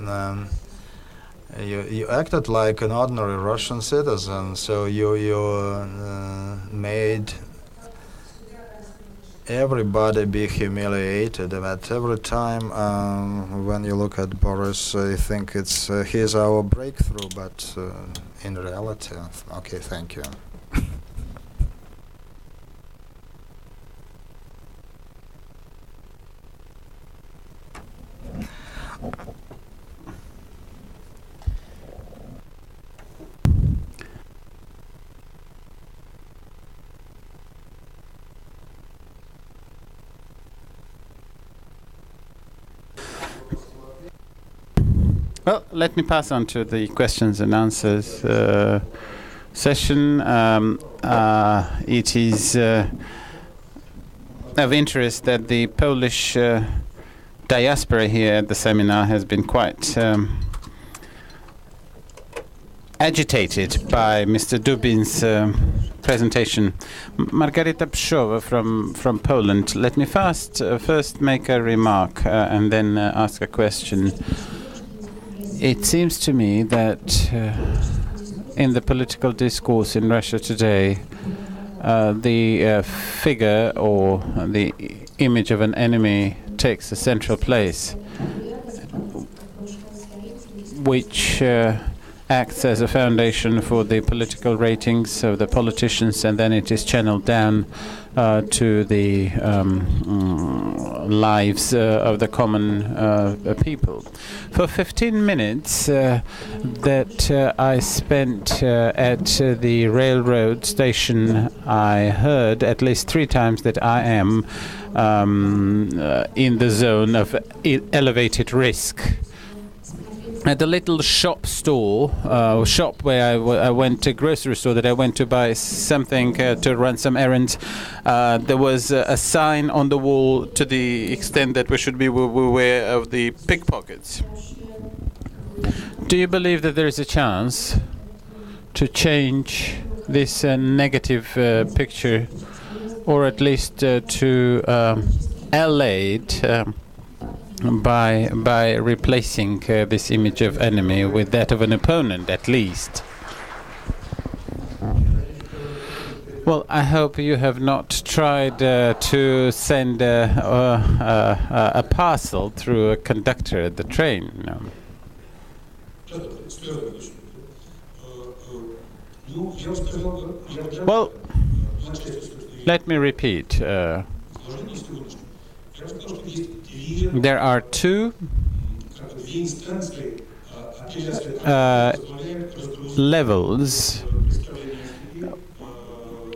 you acted like an ordinary Russian citizen. So you made everybody be humiliated. But every time when you look at Boris, you think it's he's our breakthrough. But in reality, okay, thank you. Well, let me pass on to the questions and answers session. It is of interest that the Polish diaspora here at the seminar has been quite agitated by Mr. Dubin's presentation. Margarita Pshowa from Poland. Let me first make a remark and then ask a question. It seems to me that in the political discourse in Russia today, the figure or the image of an enemy takes a central place, which acts as a foundation for the political ratings of the politicians, and then it is channeled down to the lives of the common people. For 15 minutes that I spent at the railroad station, I heard at least 3 times that I am in the zone of elevated risk. At the little shop where I went to grocery store that I went to buy something to run some errands, there was a sign on the wall to the extent that we should be aware of the pickpockets. Do you believe that there is a chance to change this negative picture or at least to allay by replacing this image of enemy with that of an opponent, at least. Well, I hope you have not tried to send a parcel through a conductor at the train. Well, let me repeat. There are two levels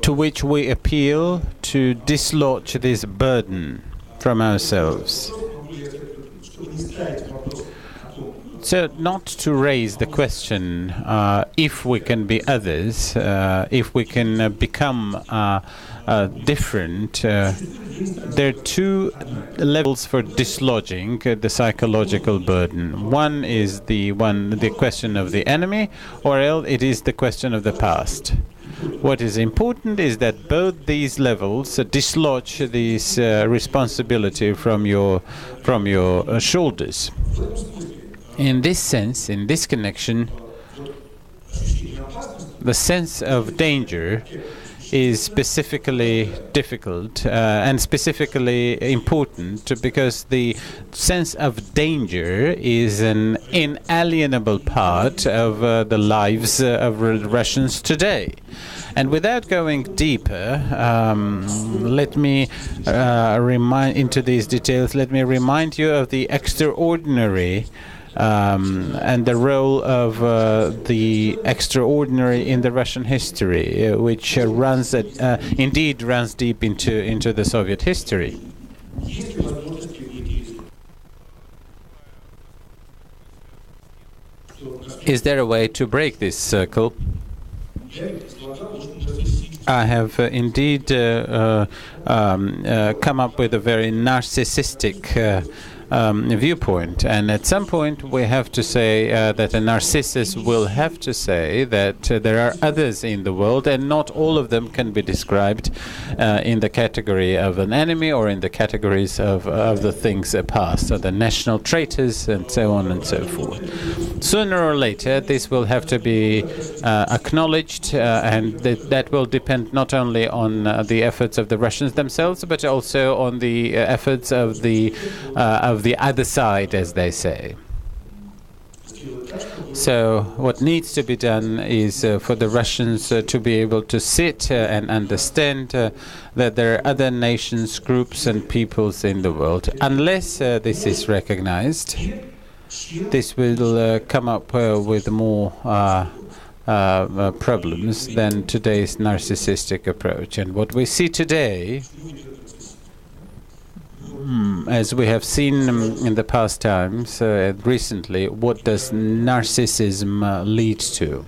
to which we appeal to dislodge this burden from ourselves. So not to raise the question if we can be others, if we can become different. There are two levels for dislodging the psychological burden. One is the question of the enemy, or else it is the question of the past. What is important is that both these levels dislodge this responsibility from your shoulders. In this sense, in this connection, the sense of danger is specifically difficult and specifically important because the sense of danger is an inalienable part of the lives of Russians today. And without going deeper, let me into these details. Let me remind you of the extraordinary and the role of the extraordinary in the Russian history, which indeed runs deep into the Soviet history. Is there a way to break this circle? I have indeed come up with a very narcissistic viewpoint, and at some point we have to say that a narcissist will have to say that there are others in the world, and not all of them can be described in the category of an enemy or in the categories of the things past, or the national traitors and so on and so forth. Sooner or later this will have to be acknowledged, and that will depend not only on the efforts of the Russians themselves, but also on the efforts of the other side, as they say. So what needs to be done is for the Russians to be able to sit and understand that there are other nations, groups and peoples in the world. Unless this is recognized, this will come up with more problems than today's narcissistic approach. And what we see today, as we have seen in the past times, recently, what does narcissism lead to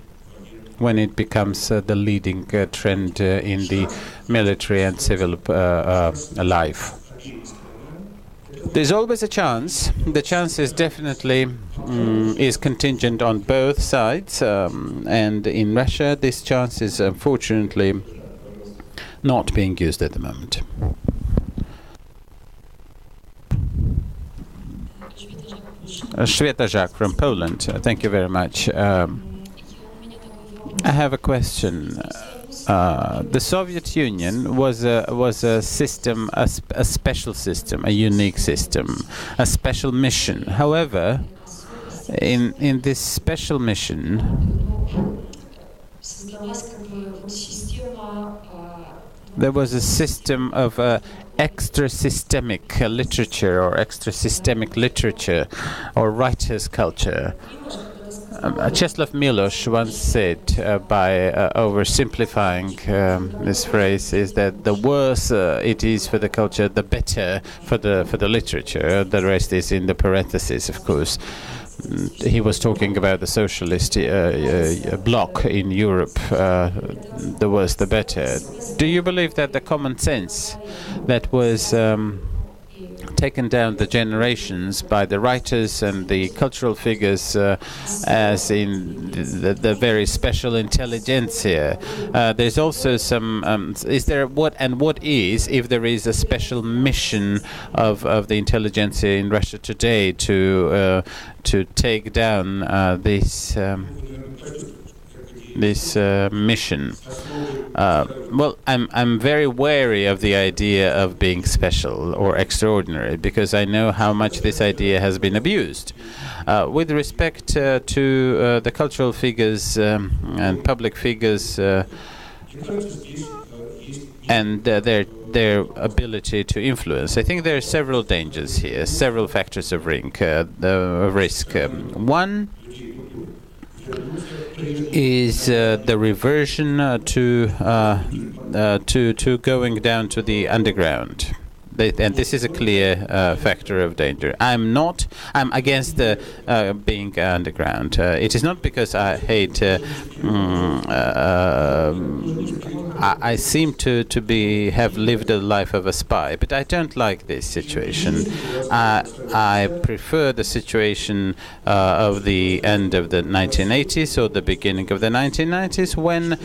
when it becomes the leading trend in the military and civil life? There's always a chance. The chance is definitely is contingent on both sides, and in Russia this chance is unfortunately not being used at the moment. Shweta Żak from Poland. Thank you very much. I have a question. The Soviet Union was a system, a special system, a unique system, a special mission. However, in this special mission, there was a system of extra-systemic literature or extra-systemic literature or writer's culture. Czeslaw Milosz once said, by oversimplifying this phrase, is that the worse it is for the culture, the better for the literature. The rest is in the parentheses, of course. He was talking about the socialist bloc in Europe. The worse, the better. Do you believe that the common sense that was taken down the generations by the writers and the cultural figures as in the very special intelligentsia. There's also some, is there what is, if there is a special mission of the intelligentsia in Russia today to take down this mission? Well, I'm very wary of the idea of being special or extraordinary, because I know how much this idea has been abused. With respect to the cultural figures and public figures and their ability to influence, I think there are several dangers here, several factors of risk. One is the reversion to going down to the underground. And this is a clear factor of danger. I'm against being underground. It is not because I hate. I seem to have lived a life of a spy, but I don't like this situation. I prefer the situation of the end of the 1980s or the beginning of the 1990s, when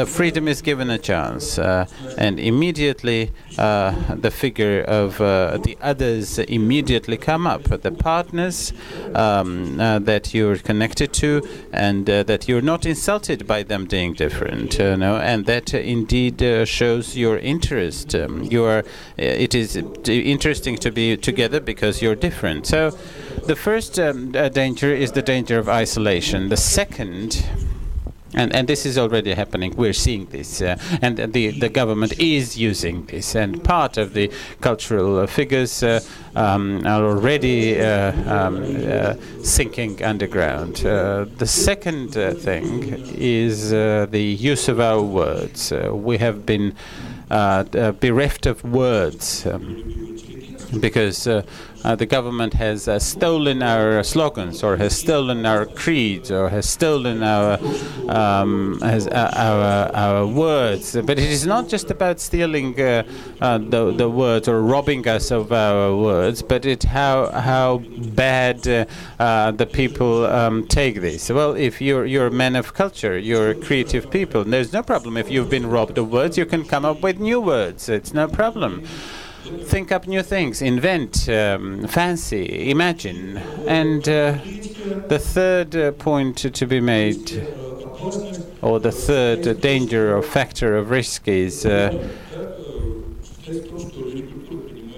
freedom is given a chance, and immediately the figure of the others immediately come up, the partners that you're connected to, and that you're not insulted by them being different, and that indeed shows your interest. It is interesting to be together because you're different. So the first danger is the danger of isolation. The second, and this is already happening, we're seeing this, and the government is using this, and part of the cultural figures are already sinking underground. The second thing is the use of our words. We have been bereft of words because the government has stolen our slogans, or has stolen our creeds, or has stolen our words. But it is not just about stealing the words or robbing us of our words, but how bad the people take this. Well, if you're men of culture, you're creative people, there's no problem. If you've been robbed of words, you can come up with new words. It's no problem. Think up new things, invent, fancy, imagine. And the third point to be made, or the third danger or factor of risk, is that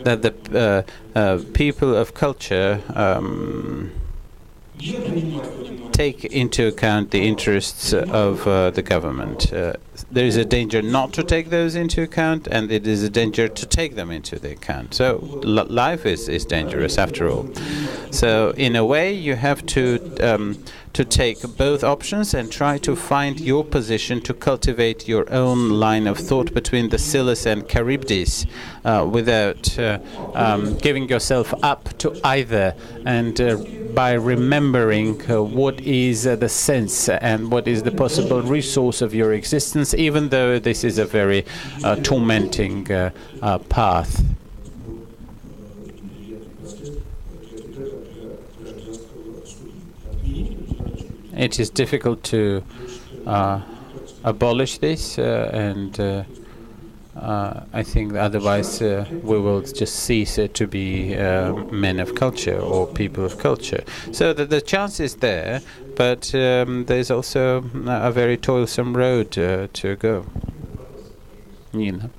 the people of culture take into account the interests of the government. There is a danger not to take those into account, and it is a danger to take them into the account. So life is dangerous after all. So in a way, you have to take both options and try to find your position, to cultivate your own line of thought between the Scillas and Charybdis, without giving yourself up to either, and by remembering what is the sense and what is the possible resource of your existence, even though this is a very tormenting path. It is difficult to abolish this, and I think otherwise we will just cease to be men of culture or people of culture. So the chance is there, but there's also a very toilsome road to go. Nina.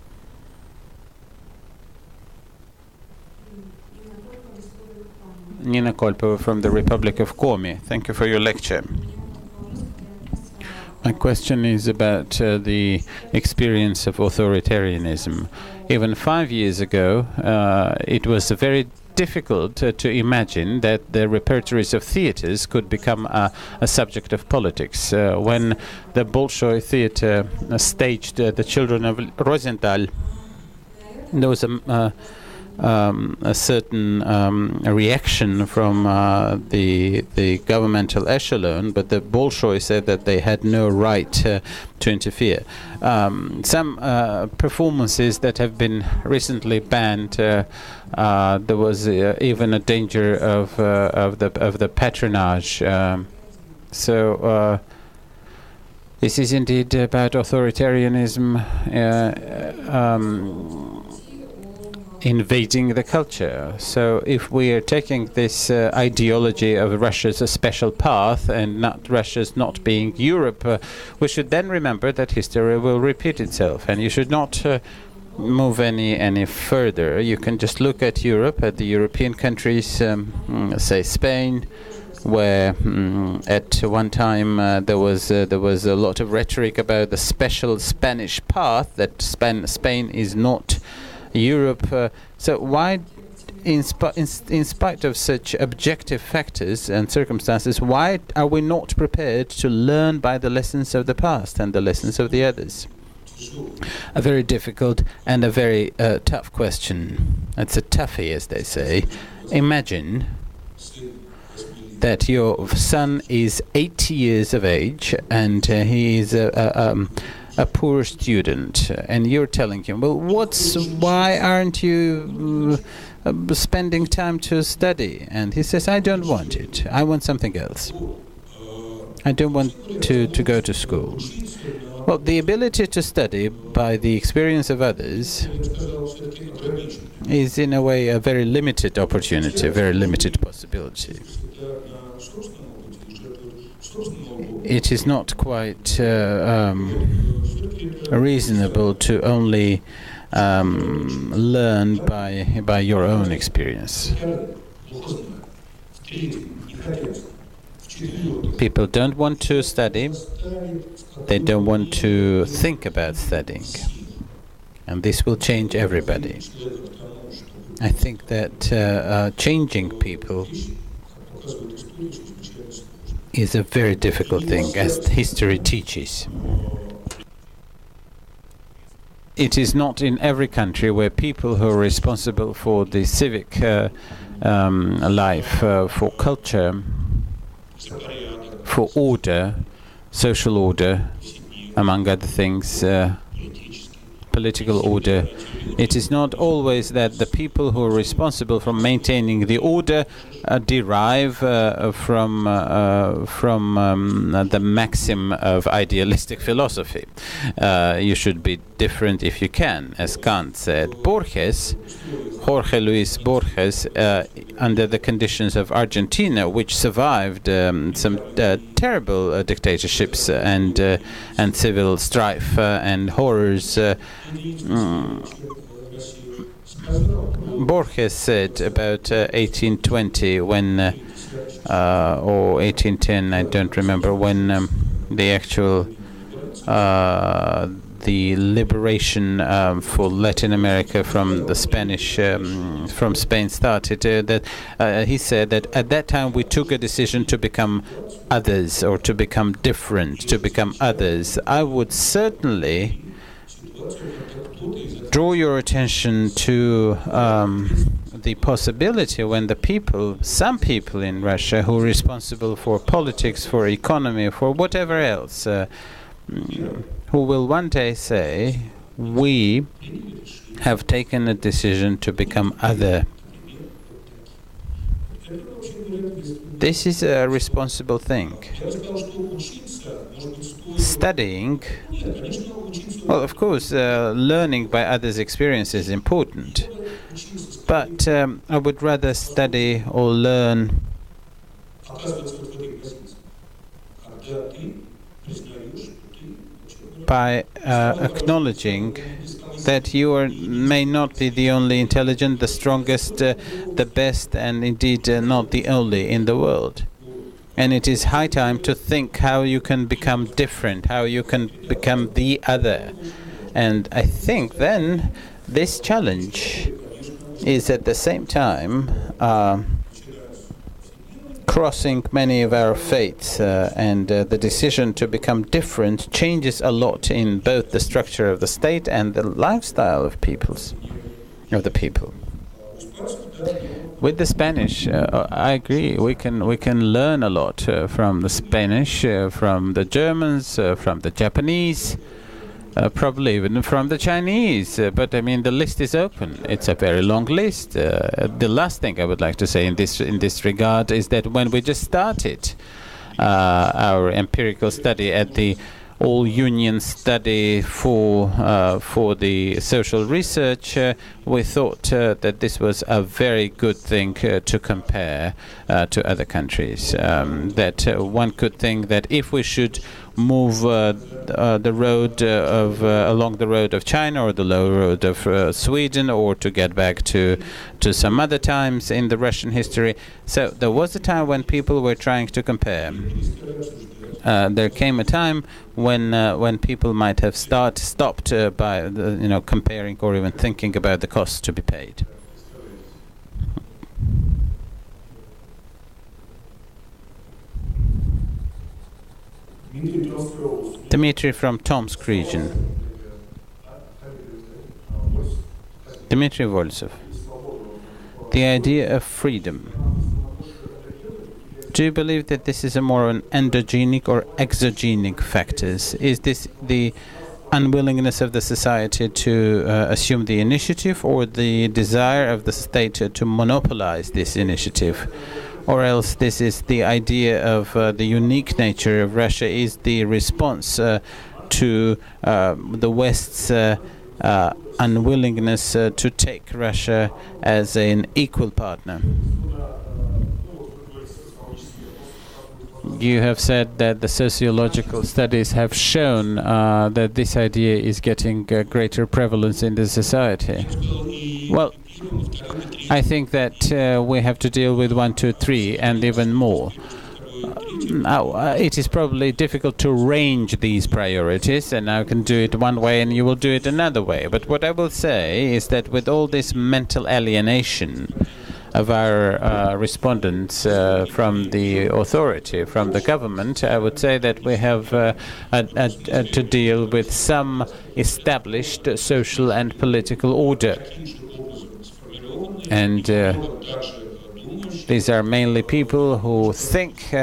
Nina Kolpova from the Republic of Komi. Thank you for your lecture. My question is about the experience of authoritarianism. Even 5 years ago, it was very difficult to imagine that the repertories of theatres could become a subject of politics. When the Bolshoi Theatre staged The Children of Rosenthal, there was a certain reaction from the governmental echelon, but the Bolshoi said that they had no right to interfere. Some performances that have been recently banned, there was even a danger of the patronage. So this is indeed about authoritarianism invading the culture. So if we are taking this ideology of Russia's a special path and not Russia's not being Europe, we should then remember that history will repeat itself, and you should not move any further. You can just look at Europe, at the European countries, say Spain, where at one time there was a lot of rhetoric about the special Spanish path, that Spain is not Europe. So why, in spite of such objective factors and circumstances, why are we not prepared to learn by the lessons of the past and the lessons of the others? A very difficult and a very tough question. It's a toughie, as they say. Imagine that your son is 80 years of age and he is a poor student, and you're telling him, well, why aren't you spending time to study? And he says, I don't want it. I want something else. I don't want to go to school. Well, the ability to study by the experience of others is in a way a very limited opportunity, a very limited possibility. It is not quite reasonable to only learn by your own experience. People don't want to study. They don't want to think about studying. And this will change everybody. I think that changing people is a very difficult thing, as history teaches. It is not in every country where people who are responsible for the civic life, for culture, for order, social order, among other things, political order, it is not always that the people who are responsible for maintaining the order derive from the maxim of idealistic philosophy. You should be different if you can, as Kant said. Jorge Luis Borges, under the conditions of Argentina, which survived some terrible dictatorships and civil strife and horrors, Borges said about 1820 when, or 1810, I don't remember, when the actual the liberation for Latin America from the Spanish, from Spain started, that he said that at that time we took a decision to become others, or to become different, to become others. I would certainly draw your attention to the possibility when the people, some people in Russia who are responsible for politics, for economy, for whatever else, who will one day say, we have taken a decision to become other. This is a responsible thing. Studying, well, of course, learning by others' experience is important, but I would rather study or learn by acknowledging that you may not be the only intelligent, the strongest, the best, and indeed not the only in the world. And it is high time to think how you can become different, how you can become the other. And I think then this challenge is at the same time crossing many of our faiths, and the decision to become different changes a lot in both the structure of the state and the lifestyle of the people. With the Spanish, I agree. We can learn a lot from the Spanish, from the Germans, from the Japanese, probably even from the Chinese. But I mean, the list is open. It's a very long list. The last thing I would like to say in this regard is that when we just started our empirical study at the all-union study for the social research, we thought that this was a very good thing to compare to other countries. That one could think that if we should move the road along the road of China or the low road of Sweden, or to get back to some other times in the Russian history. So there was a time when people were trying to compare. There came a time when people might have stopped by comparing or even thinking about the costs to be paid. Dmitry from Tomsk region. Dmitry Volsov. The idea of freedom. Do you believe that this is a more an endogenic or exogenic factors? Is this the unwillingness of the society to assume the initiative, or the desire of the state to monopolize this initiative? Or else this is the idea of the unique nature of Russia is the response to the West's unwillingness to take Russia as an equal partner? You have said that the sociological studies have shown that this idea is getting greater prevalence in the society. Well, I think that we have to deal with 1, 2, 3 and even more. Now, it is probably difficult to range these priorities, and I can do it one way and you will do it another way. But what I will say is that with all this mental alienation of our respondents from the authority, from the government, I would say that we have to deal with some established social and political order. And these are mainly people who think,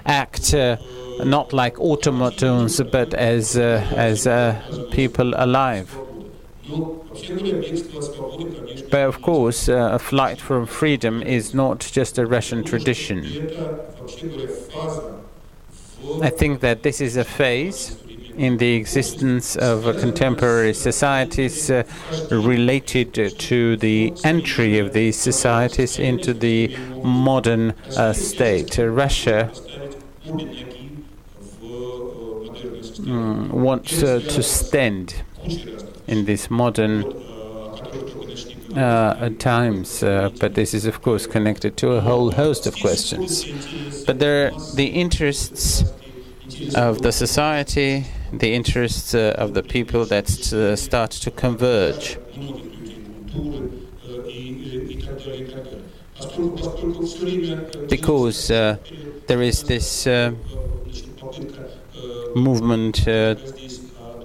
act not like automatons, but as people alive. But of course, a flight for freedom is not just a Russian tradition. I think that this is a phase in the existence of contemporary societies related to the entry of these societies into the modern state. Russia wants to stand in this modern times, but this is of course connected to a whole host of questions. But there are the interests of the society, the interests of the people that start to converge. Because there is this movement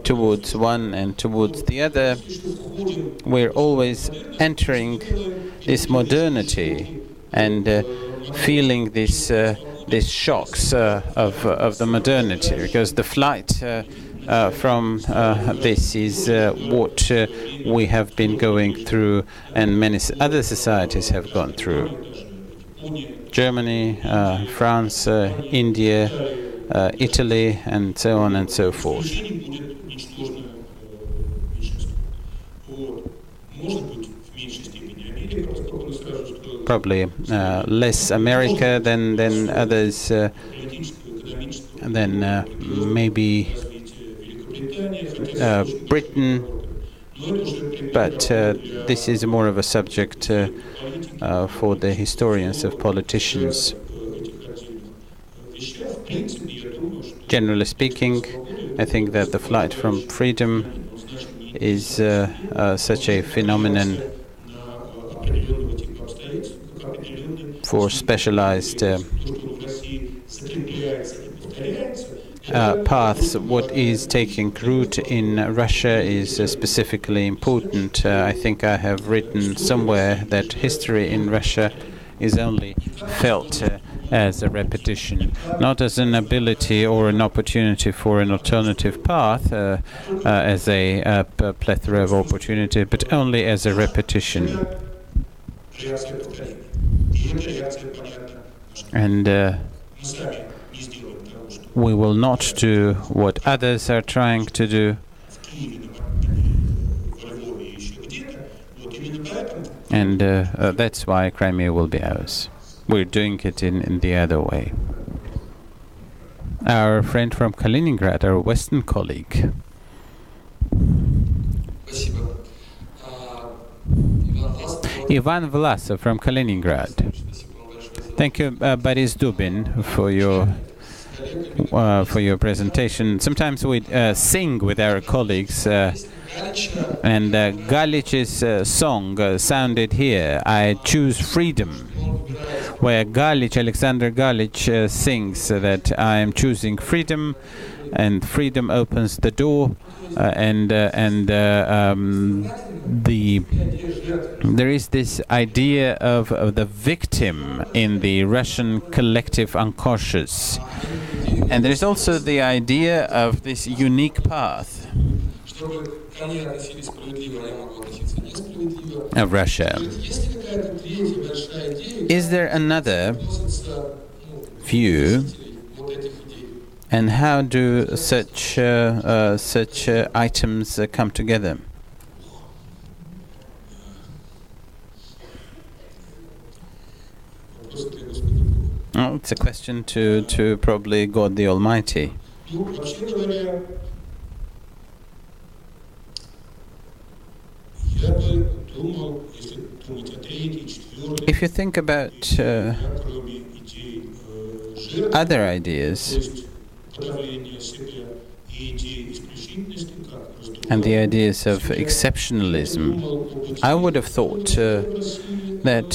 towards one and towards the other, we're always entering this modernity and feeling these shocks of the modernity, because the flight from this is what we have been going through and many other societies have gone through. Germany, France, India, Italy, and so on and so forth. Probably less America than others, than maybe Britain, but this is more of a subject for the historians of politicians. Generally speaking, I think that the flight from freedom is such a phenomenon for specialized paths. What is taking root in Russia is specifically important. I think I have written somewhere that history in Russia is only felt as a repetition, not as an ability or an opportunity for an alternative path, as a plethora of opportunity, but only as a repetition. And we will not do what others are trying to do. And that's why Crimea will be ours. We're doing it in the other way. Our friend from Kaliningrad, our Western colleague. Ivan Vlasov from Kaliningrad. Thank you, Boris Dubin, for your presentation. Sometimes we sing with our colleagues, and Galich's song sounded here, I Choose Freedom, where Alexander Galich sings that I am choosing freedom, and freedom opens the door, there is this idea of the victim in the Russian collective unconscious, and there is also the idea of this unique path of Russia. Is there another view, and how do such items come together? Oh, it's a question to probably God the Almighty. If you think about other ideas and the ideas of exceptionalism, I would have thought that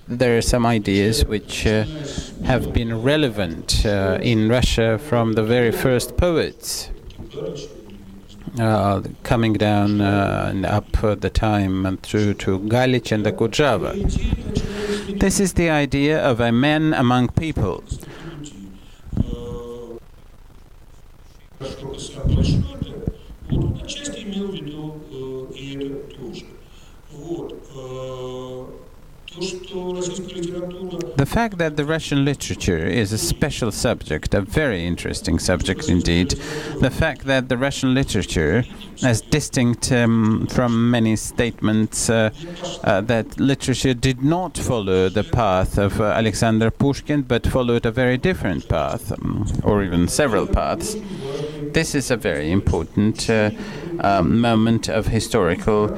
there are some ideas which have been relevant in Russia from the very first poets. Coming down and up the time and through to Galich and the Kujava. This is the idea of a man among people. The fact that the Russian literature is a special subject, a very interesting subject indeed, the fact that the Russian literature, as distinct from many statements that literature did not follow the path of Alexander Pushkin, but followed a very different path, or even several paths, this is a very important moment of historical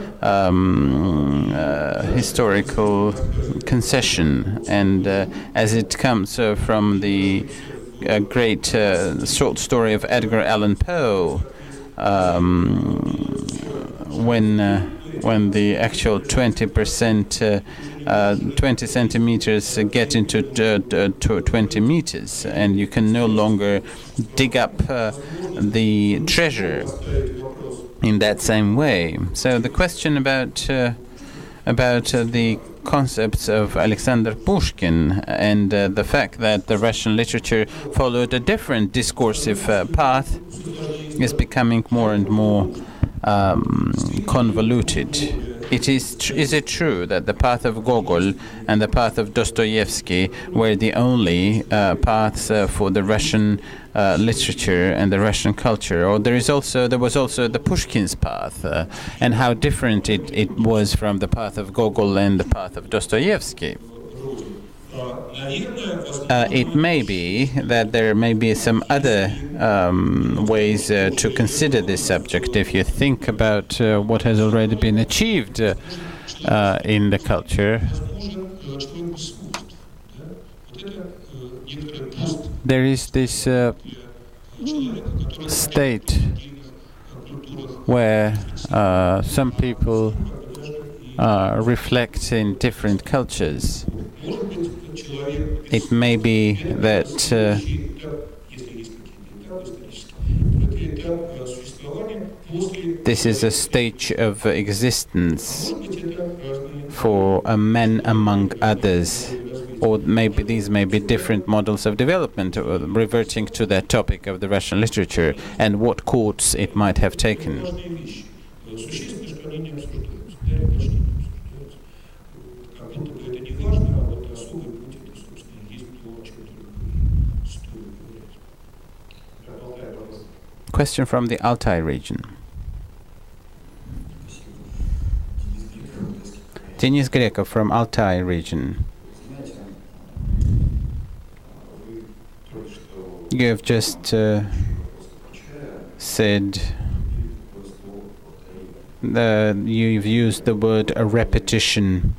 concession, and as it comes from the great short story of Edgar Allan Poe, when the actual 20%, 20 centimeters get into 20 meters, and you can no longer dig up the treasure in that same way. So the question about the concepts of Alexander Pushkin and the fact that the Russian literature followed a different discursive path is becoming more and more convoluted. Is it true that the path of Gogol and the path of Dostoevsky were the only paths for the Russian literature and the Russian culture, or there was also the Pushkin's path, and how different it was from the path of Gogol and the path of Dostoevsky? It may be that there may be some other ways to consider this subject if you think about what has already been achieved in the culture. There is this state where some people reflect in different cultures. It may be that this is a stage of existence for a man among others, or maybe these may be different models of development, reverting to that topic of the Russian literature and what courts it might have taken. Question from the Altai region. Denis Grekov from Altai region. You have just said that you've used the word a repetition.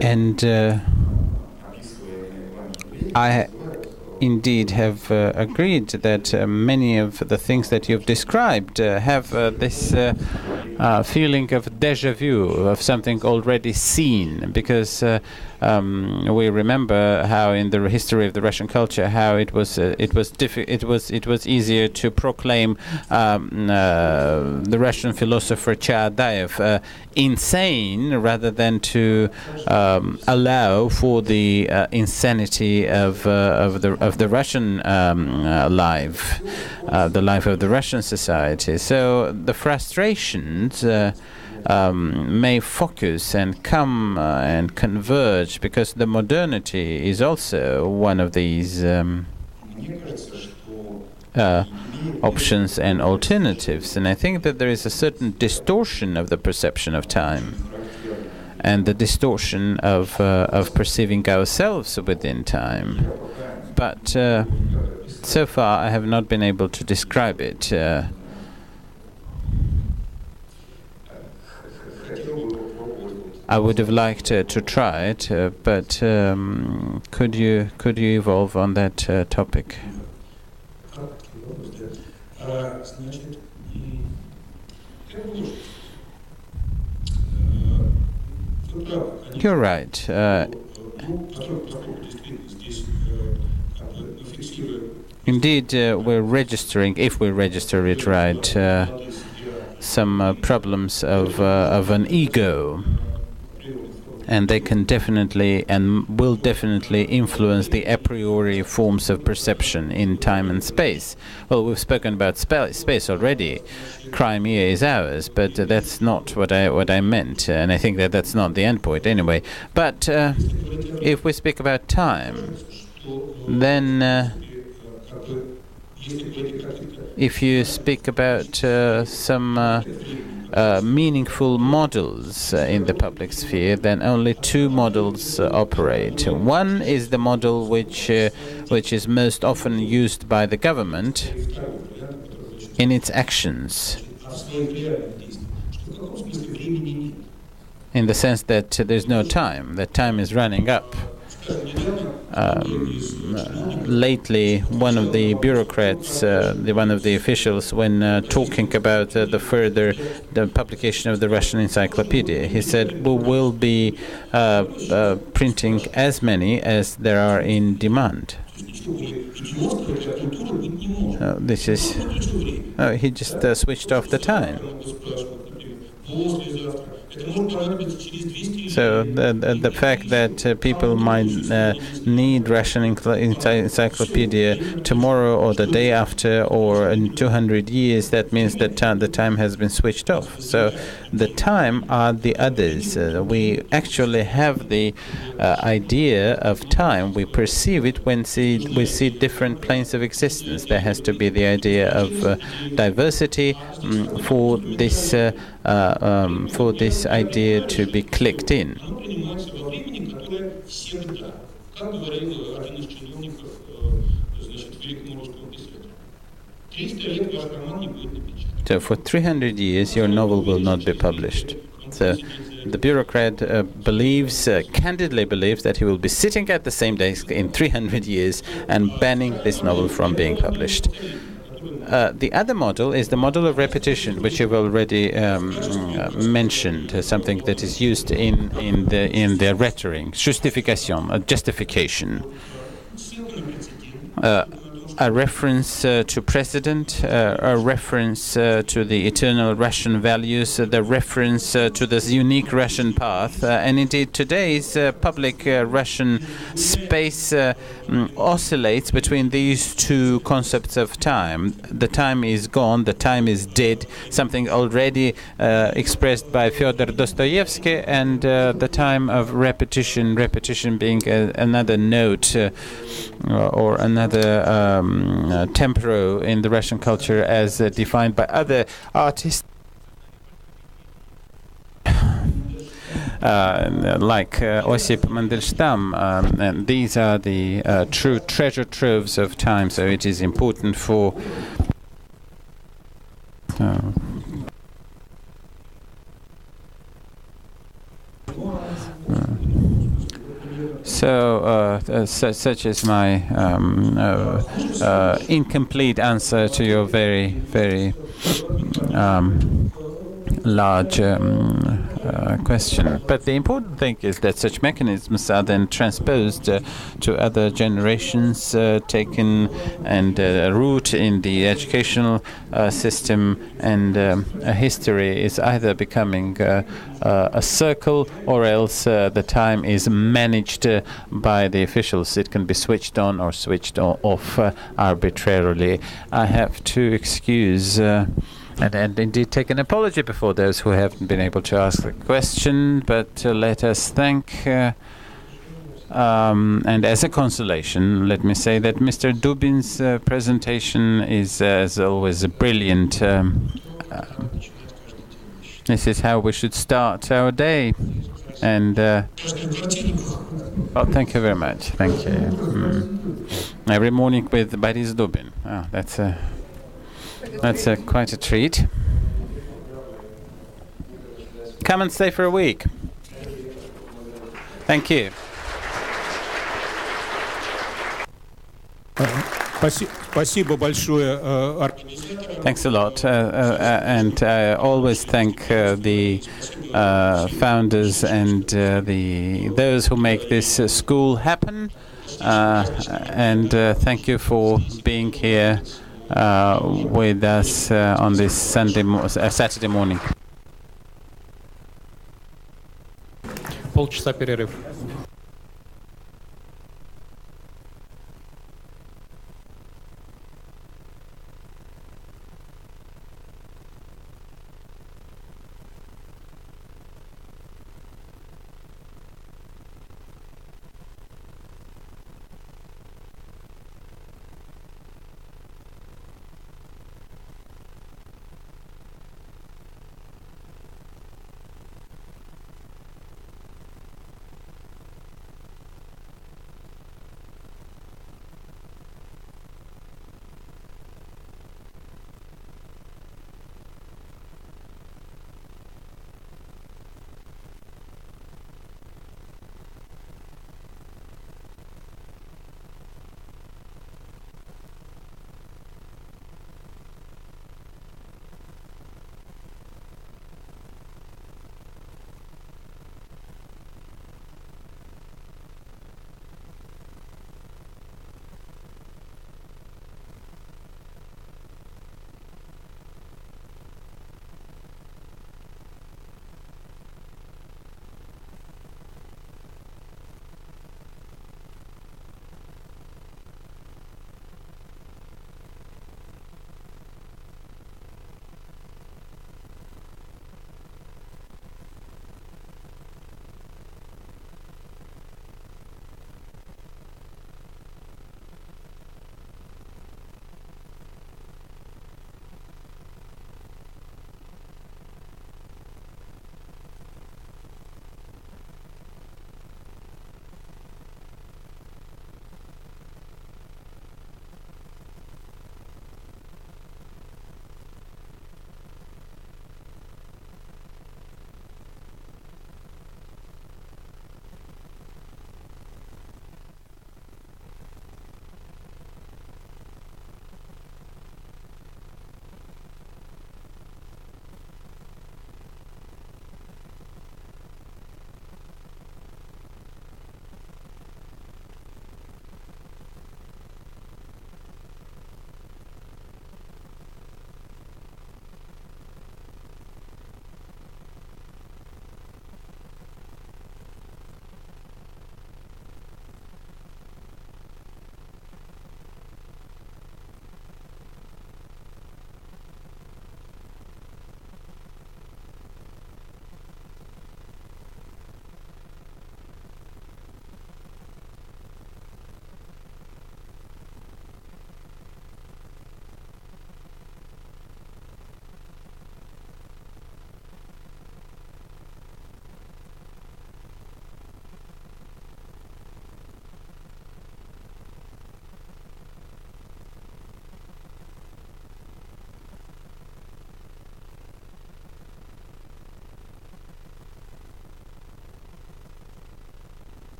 And I indeed have agreed that many of the things that you've described have this feeling of déjà vu, of something already seen, because we remember how in the history of the Russian culture how it was easier to proclaim the Russian philosopher Chadaev insane rather than to allow for the insanity of the Russian life, the life of the Russian society. So the frustrations may focus and come and converge, because the modernity is also one of these options and alternatives. And I think that there is a certain distortion of the perception of time, and the distortion of perceiving ourselves within time. But so far I have not been able to describe it. I would have liked to try it, but could you evolve on that topic? You're right. Indeed, we're registering, if we register it right, some problems of an ego. And they can definitely and will definitely influence the a priori forms of perception in time and space. Well, we've spoken about space already. Crimea is ours, but that's not what I meant, and I think that that's not the end point anyway. But if we speak about time, then if you speak about some meaningful models in the public sphere, then only two models operate. One is the model which is most often used by the government in its actions, in the sense that there's no time, that time is running up. Lately, one of the bureaucrats, one of the officials, when talking about the publication of the Russian encyclopedia, he said, we will be printing as many as there are in demand. This is... he just switched off the time. So the fact that people might need Russian encyclopedia tomorrow or the day after or in 200 years, that means that the time has been switched off. So the time are the others. We actually have the idea of time. We perceive it when we see different planes of existence. There has to be the idea of diversity for this idea to be clicked in. So for 300 years your novel will not be published. So the bureaucrat candidly believes that he will be sitting at the same desk in 300 years and banning this novel from being published. The other model is the model of repetition, which you've already mentioned, something that is used in the rhetoric, justification, justification. a reference to President, a reference to the eternal Russian values, the reference to this unique Russian path. And indeed, today's public Russian space oscillates between these two concepts of time. The time is gone, the time is dead, something already expressed by Fyodor Dostoevsky, and the time of repetition being another note or another tempo in the Russian culture as defined by other artists like Osip Mandelstam, and these are the true treasure troves of time, so it is important for such is my incomplete answer to your very, very large question. But the important thing is that such mechanisms are then transposed to other generations, taken and root in the educational system, and a history is either becoming a circle, or else the time is managed by the officials. It can be switched on or switched off arbitrarily. I have to excuse and indeed take an apology before those who haven't been able to ask the question, but let us thank and as a consolation, let me say that Mr. Dubin's presentation is, as always, brilliant. This is how we should start our day. And well, thank you very much. Thank you. Every morning with Boris Dubin. Oh, that's quite a treat. Come and stay for a week. Thank you. Спасибо большое. Thanks a lot, and I always thank the founders and those who make this school happen, and thank you for being here with us on this Saturday morning. Полчаса перерыв.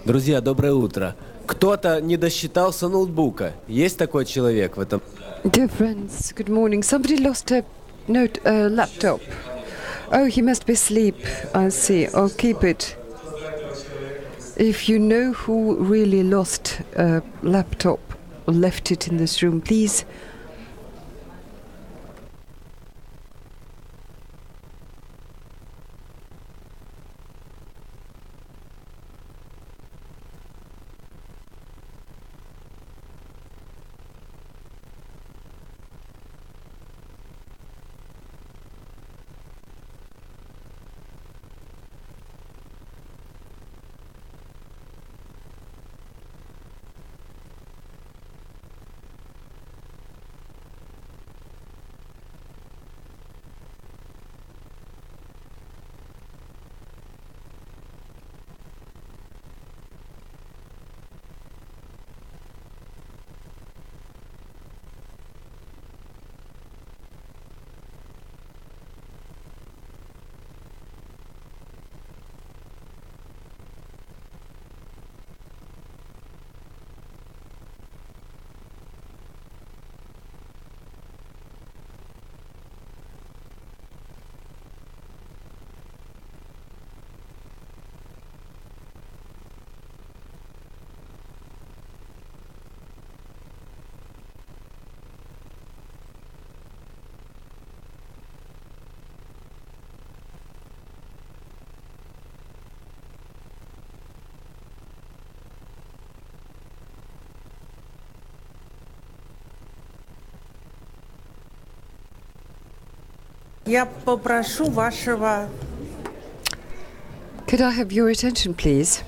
Друзья, доброе утро. Кто-то не досчитался ноутбука. Есть такой человек в этом? Dear friends, good morning. Somebody lost a laptop. Oh, he must be asleep. I see. I'll keep it. If you know who really lost a laptop or left it in this room, please. Я попрошу вашего... Could I have your attention, please?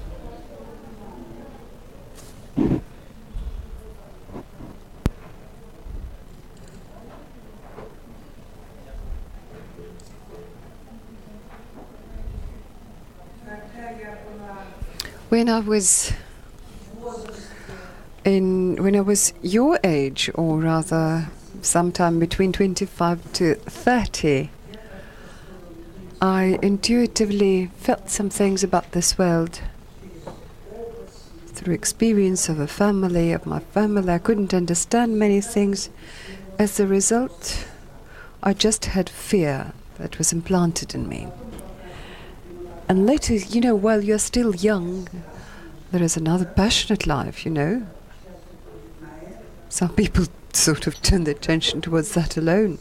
When I was your age, or rather sometime between 25 to 30, I intuitively felt some things about this world. Through experience of my family, I couldn't understand many things. As a result, I just had fear that was implanted in me. And later, while you're still young, there is another passionate life, Some people sort of turn their attention towards that alone.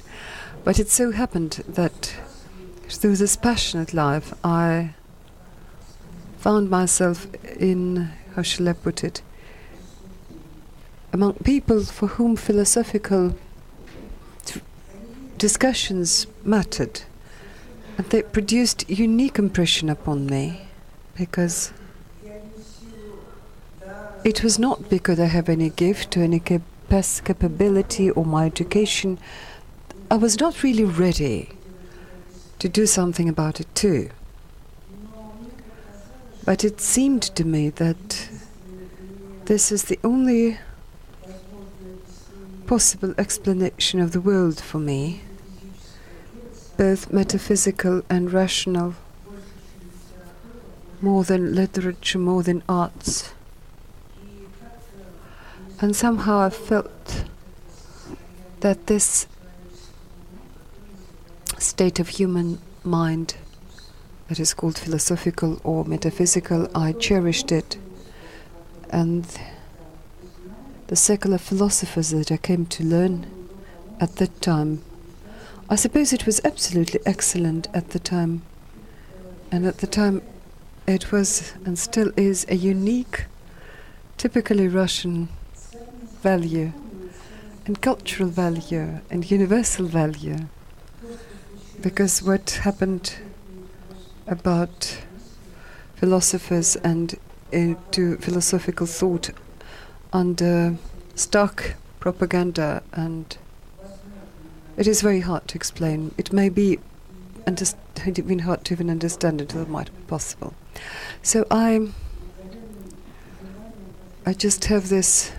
But it so happened that through this passionate life, I found myself in, how shall I put it, among people for whom philosophical discussions mattered. And they produced a unique impression upon me, because it was not because I have any gift or any capability or my education. I was not really ready to do something about it too. But it seemed to me that this is the only possible explanation of the world for me, both metaphysical and rational, more than literature, more than arts. And somehow I felt that this state of human mind that is called philosophical or metaphysical, I cherished it. And the secular philosophers that I came to learn at that time, I suppose it was absolutely excellent at the time. And at the time it was and still is a unique, typically Russian value and cultural value and universal value. Because what happened about philosophers and into philosophical thought under stark propaganda, and it is very hard to explain. It may be been hard to even understand until it might be possible. So I just have this,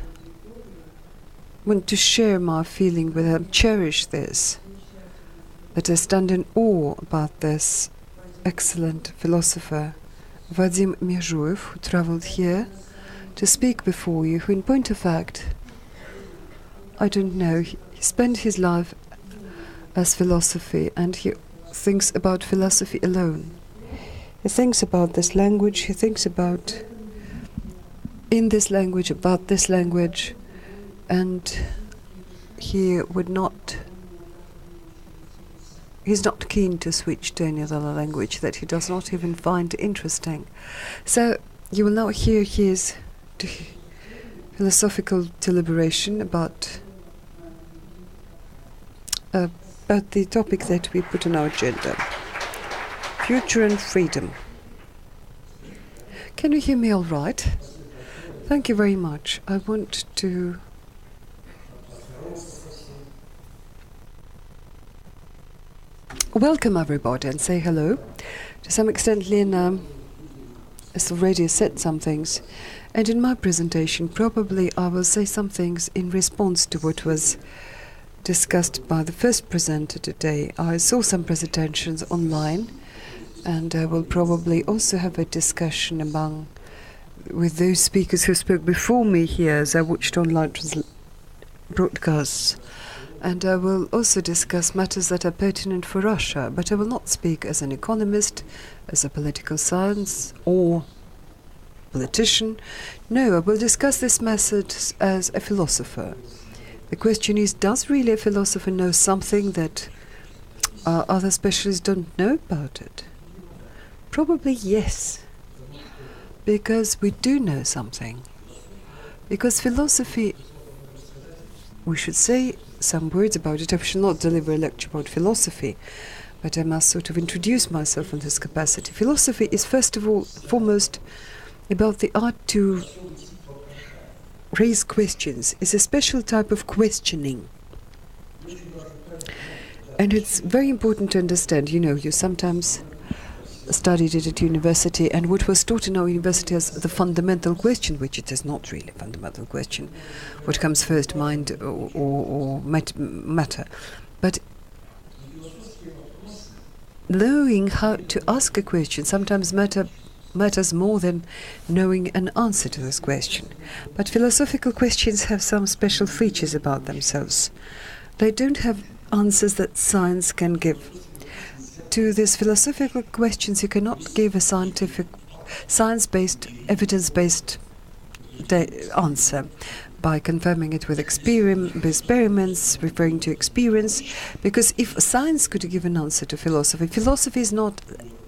want to share my feeling with them, cherish this, that I stand in awe about this excellent philosopher, Vadim Mezhuev, who traveled here to speak before you, who in point of fact, I don't know, he spent his life as philosophy, and he thinks about philosophy alone. He thinks about this language, he thinks about in this language, about this language, and he's not keen to switch to any other language that he does not even find interesting. So you will now hear his philosophical deliberation about the topic that we put on our agenda, future and freedom. Can you hear me all right? Thank you very much. I want to welcome everybody and say hello. To some extent, Lena has already said some things, and in my presentation probably I will say some things in response to what was discussed by the first presenter today. I saw some presentations online, and I will probably also have a discussion with those speakers who spoke before me here as I watched online broadcasts. And I will also discuss matters that are pertinent for Russia, but I will not speak as an economist, as a political science or politician. No, I will discuss this method as a philosopher. The question is, does really a philosopher know something that other specialists don't know about it? Probably yes, because we do know something. Because philosophy, we should say some words about it. I shall not deliver a lecture about philosophy, but I must sort of introduce myself in this capacity. Philosophy is foremost about the art to raise questions. It's a special type of questioning. And it's very important to understand, you sometimes studied it at university, and what was taught in our university as the fundamental question, which it is not really a fundamental question, what comes first, mind or matter. But knowing how to ask a question sometimes matters more than knowing an answer to this question. But philosophical questions have some special features about themselves. They don't have answers that science can give. To these philosophical questions, you cannot give a science-based, evidence-based answer by confirming it with experiments, referring to experience. Because if science could give an answer to philosophy, philosophy is not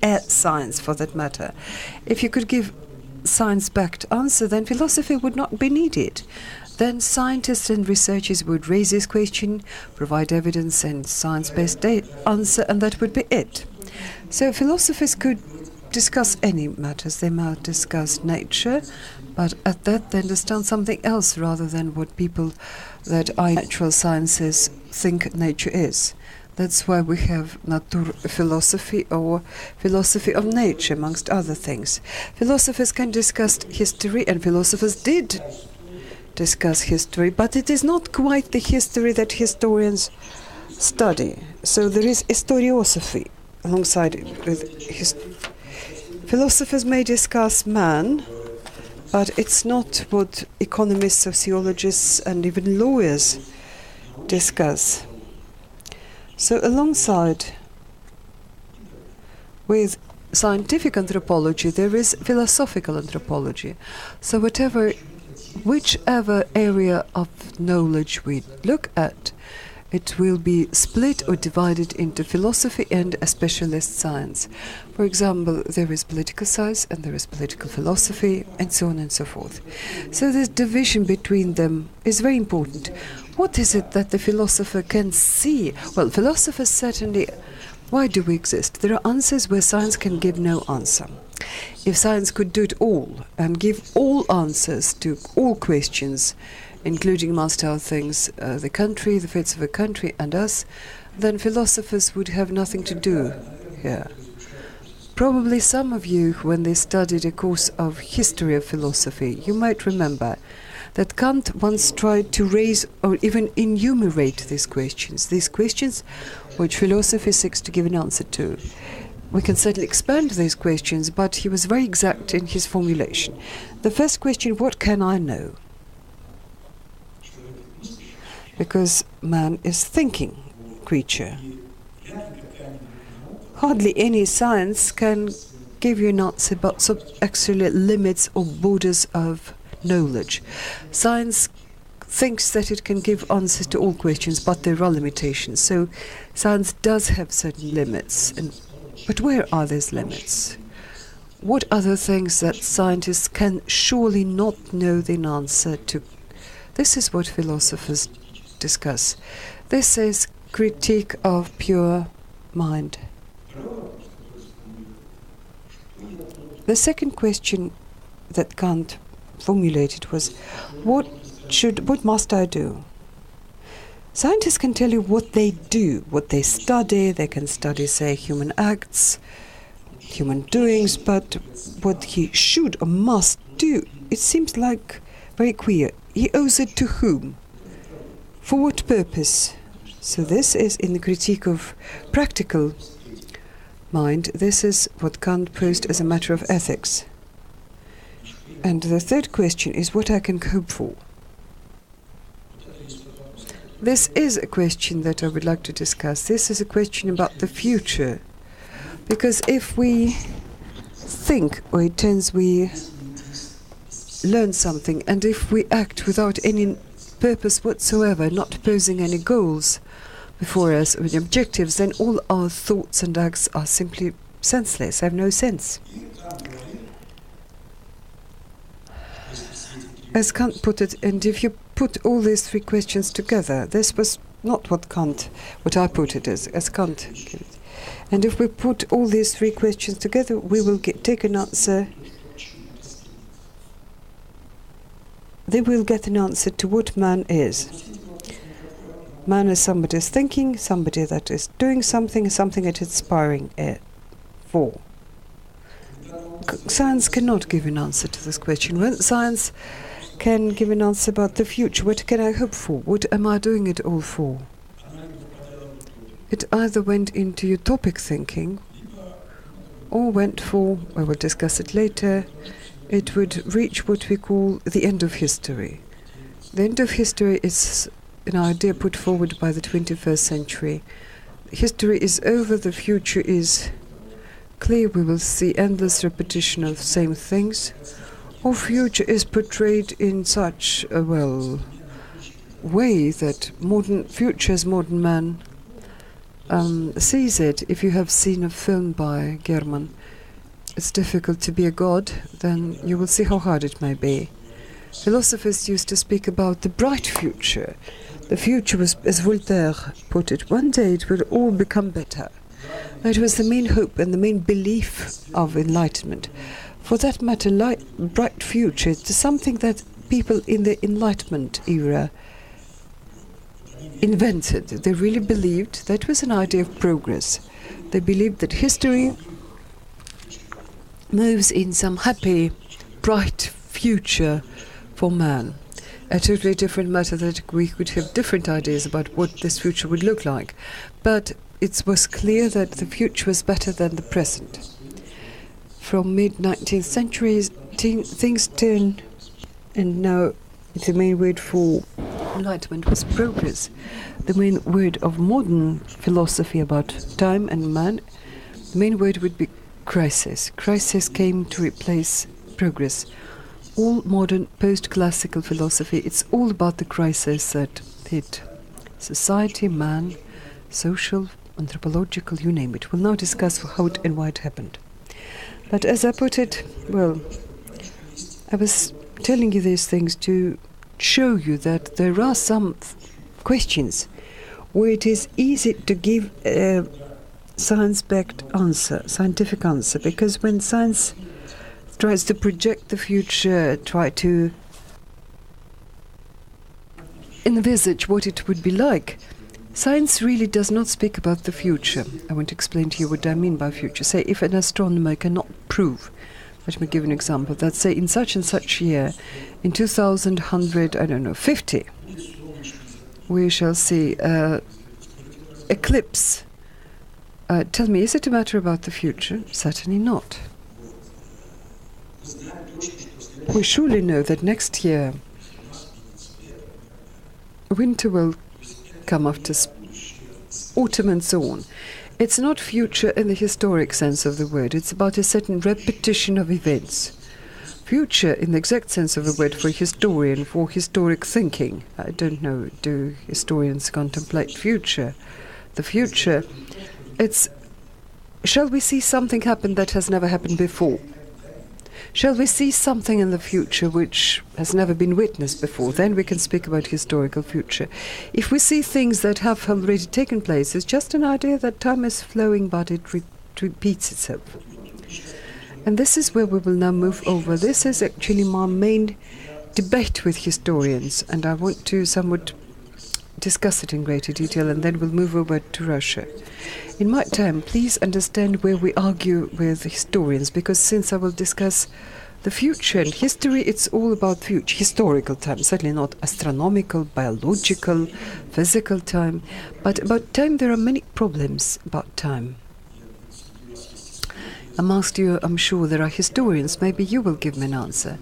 a science for that matter. If you could give science-backed answer, then philosophy would not be needed. Then scientists and researchers would raise this question, provide evidence and science-based answer, and that would be it. So philosophers could discuss any matters. They might discuss nature, but at that they understand something else rather than what people that are in natural sciences think nature is. That's why we have naturphilosophy or philosophy of nature, amongst other things. Philosophers can discuss history, and philosophers did discuss history, but it is not quite the history that historians study. So there is historiosophy alongside it with philosophers may discuss man, but it's not what economists, sociologists, and even lawyers discuss. So alongside with scientific anthropology, there is philosophical anthropology. So whichever area of knowledge we look at, it will be split or divided into philosophy and a specialist science. For example, there is political science and there is political philosophy, and so on and so forth. So this division between them is very important. What is it that the philosopher can see? Well, philosophers certainly, why do we exist? There are answers where science can give no answer. If science could do it all and give all answers to all questions, including, amongst other things, the country, the fates of a country, and us, then philosophers would have nothing to do here. Probably some of you, when they studied a course of history of philosophy, you might remember that Kant once tried to raise or even enumerate these questions which philosophy seeks to give an answer to. we can certainly expand these questions, but he was very exact in his formulation. The first question, what can I know? Because man is thinking creature. Hardly any science can give you an answer about some actual limits or borders of knowledge. Science thinks that it can give answers to all questions, but there are limitations. So science does have certain limits. But where are those limits? What are the things that scientists can surely not know the answer to? This is what philosophers discuss. This is critique of pure mind. The second question that Kant formulated was, what must I do? Scientists can tell you what they do, what they study. They can study, say, human acts, human doings, but what he should or must do, it seems like very queer. He owes it to whom? For what purpose? So this is in the critique of practical mind. This is what Kant posed as a matter of ethics. And the third question is what I can hope for. This is a question that I would like to discuss. This is a question about the future. Because if we think, or it turns we learn something, and if we act without any purpose whatsoever, not posing any goals before us or any objectives, then all our thoughts and acts are simply senseless, have no sense. As Kant put it, and if you put all these three questions together, this was not what I put it as Kant gave it. And if we put all these three questions together, we will take an answer. They will get an answer to what man is. Man is somebody who's thinking, somebody that is doing something, something that is aspiring for. Science cannot give an answer to this question. When science can give an answer about the future, what can I hope for? What am I doing it all for? It either went into utopic thinking or went for, I will discuss it later, it would reach what we call the end of history. The end of history is an idea put forward by the 21st century. History is over, the future is clear, we will see endless repetition of same things. Our future is portrayed in such a way that modern man sees it. If you have seen a film by German, It's Difficult to Be a God, then you will see how hard it may be. Philosophers used to speak about the bright future. The future was, as Voltaire put it, one day it will all become better. That was the main hope and the main belief of Enlightenment. For that matter, bright future is something that people in the Enlightenment era invented. They really believed that was an idea of progress. They believed that history moves in some happy, bright future for man. A totally different matter that we could have different ideas about what this future would look like. But it was clear that the future was better than the present. From mid-19th century, things turned, and now the main word for Enlightenment was progress. The main word of modern philosophy about time and man, the main word would be crisis. Crisis came to replace progress. All modern post-classical philosophy, it's all about the crisis that hit society, man, social, anthropological, you name it. We'll now discuss how it and why it happened. But as I put it, I was telling you these things to show you that there are some questions where it is easy to give a science-backed answer, scientific answer, because when science tries to project the future, try to envisage what it would be like, science really does not speak about the future. I want to explain to you what I mean by future. Say, if an astronomer cannot prove, let me give an example, that say in such and such year, in 2150, we shall see eclipse Tell me, is it a matter about the future? Certainly not. We surely know that next year winter will come after autumn and so on. It's not future in the historic sense of the word. It's about a certain repetition of events. Future in the exact sense of the word for a historian, for historic thinking. I don't know, do historians contemplate future? The future, it's, shall we see something happen that has never happened before? Shall we see something in the future which has never been witnessed before? Then we can speak about historical future. If we see things that have already taken place, it's just an idea that time is flowing, but it repeats itself. And this is where we will now move over. This is actually my main debate with historians, and I want to somewhat discuss it in greater detail, and then we'll move over to Russia. In my time, please understand where we argue with historians, because since I will discuss the future and history, it's all about future, historical time, certainly not astronomical, biological, physical time, but about time there are many problems about time. Amongst you, I'm sure there are historians, maybe you will give me an answer.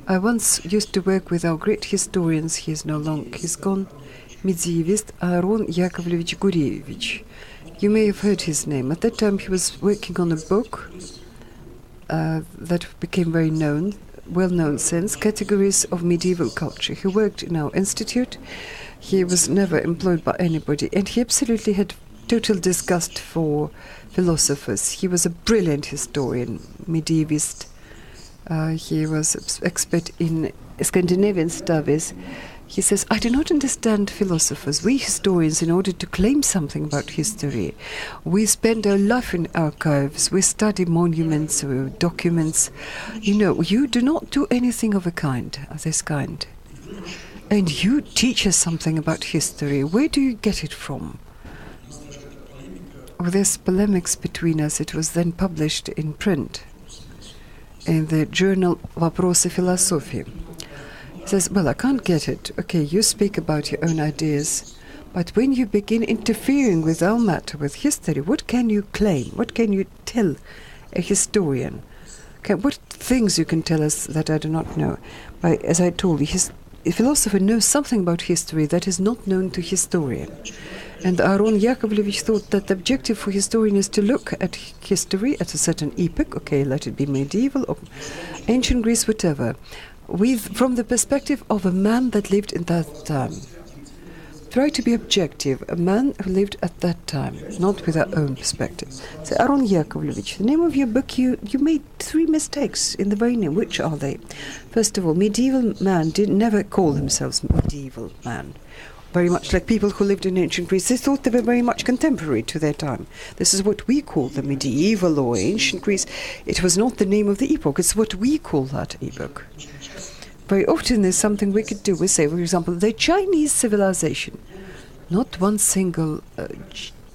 I once used to work with our great historians, he is no longer, he's gone, medievist Aaron Yakovlevich Gurevich. You may have heard his name. At that time he was working on a book that became very well-known since, Categories of Medieval Culture. He worked in our institute. He was never employed by anybody, and he absolutely had total disgust for philosophers. He was a brilliant historian, medievist. He was expert in Scandinavian studies. He says, I do not understand philosophers. We historians, in order to claim something about history, we spend our life in archives, we study monuments, documents. You know, you do not do anything of this kind. And you teach us something about history. Where do you get it from? Well, there's polemics between us. It was then published in print in the journal Vопросы философии. He says, well, I can't get it. Okay, you speak about your own ideas, but when you begin interfering with our matter, with history, what can you claim? What can you tell a historian? Okay, what things you can tell us that I do not know? As I told you, a philosopher knows something about history that is not known to historian. And Aaron Yakovlevich thought that the objective for historian is to look at history at a certain epoch, okay, let it be medieval or ancient Greece, whatever, from the perspective of a man that lived in that time. Try to be objective, a man who lived at that time, not with our own perspective. So, Aaron Yakovlevich, the name of your book, you made 3 mistakes in the very name. Which are they? First of all, medieval man never call themselves medieval man. Very much like people who lived in ancient Greece, they thought they were very much contemporary to their time. This is what we call the medieval or ancient Greece. It was not the name of the epoch, it's what we call that epoch. Very often there's something we could do. We say, for example, the Chinese civilization. Not one single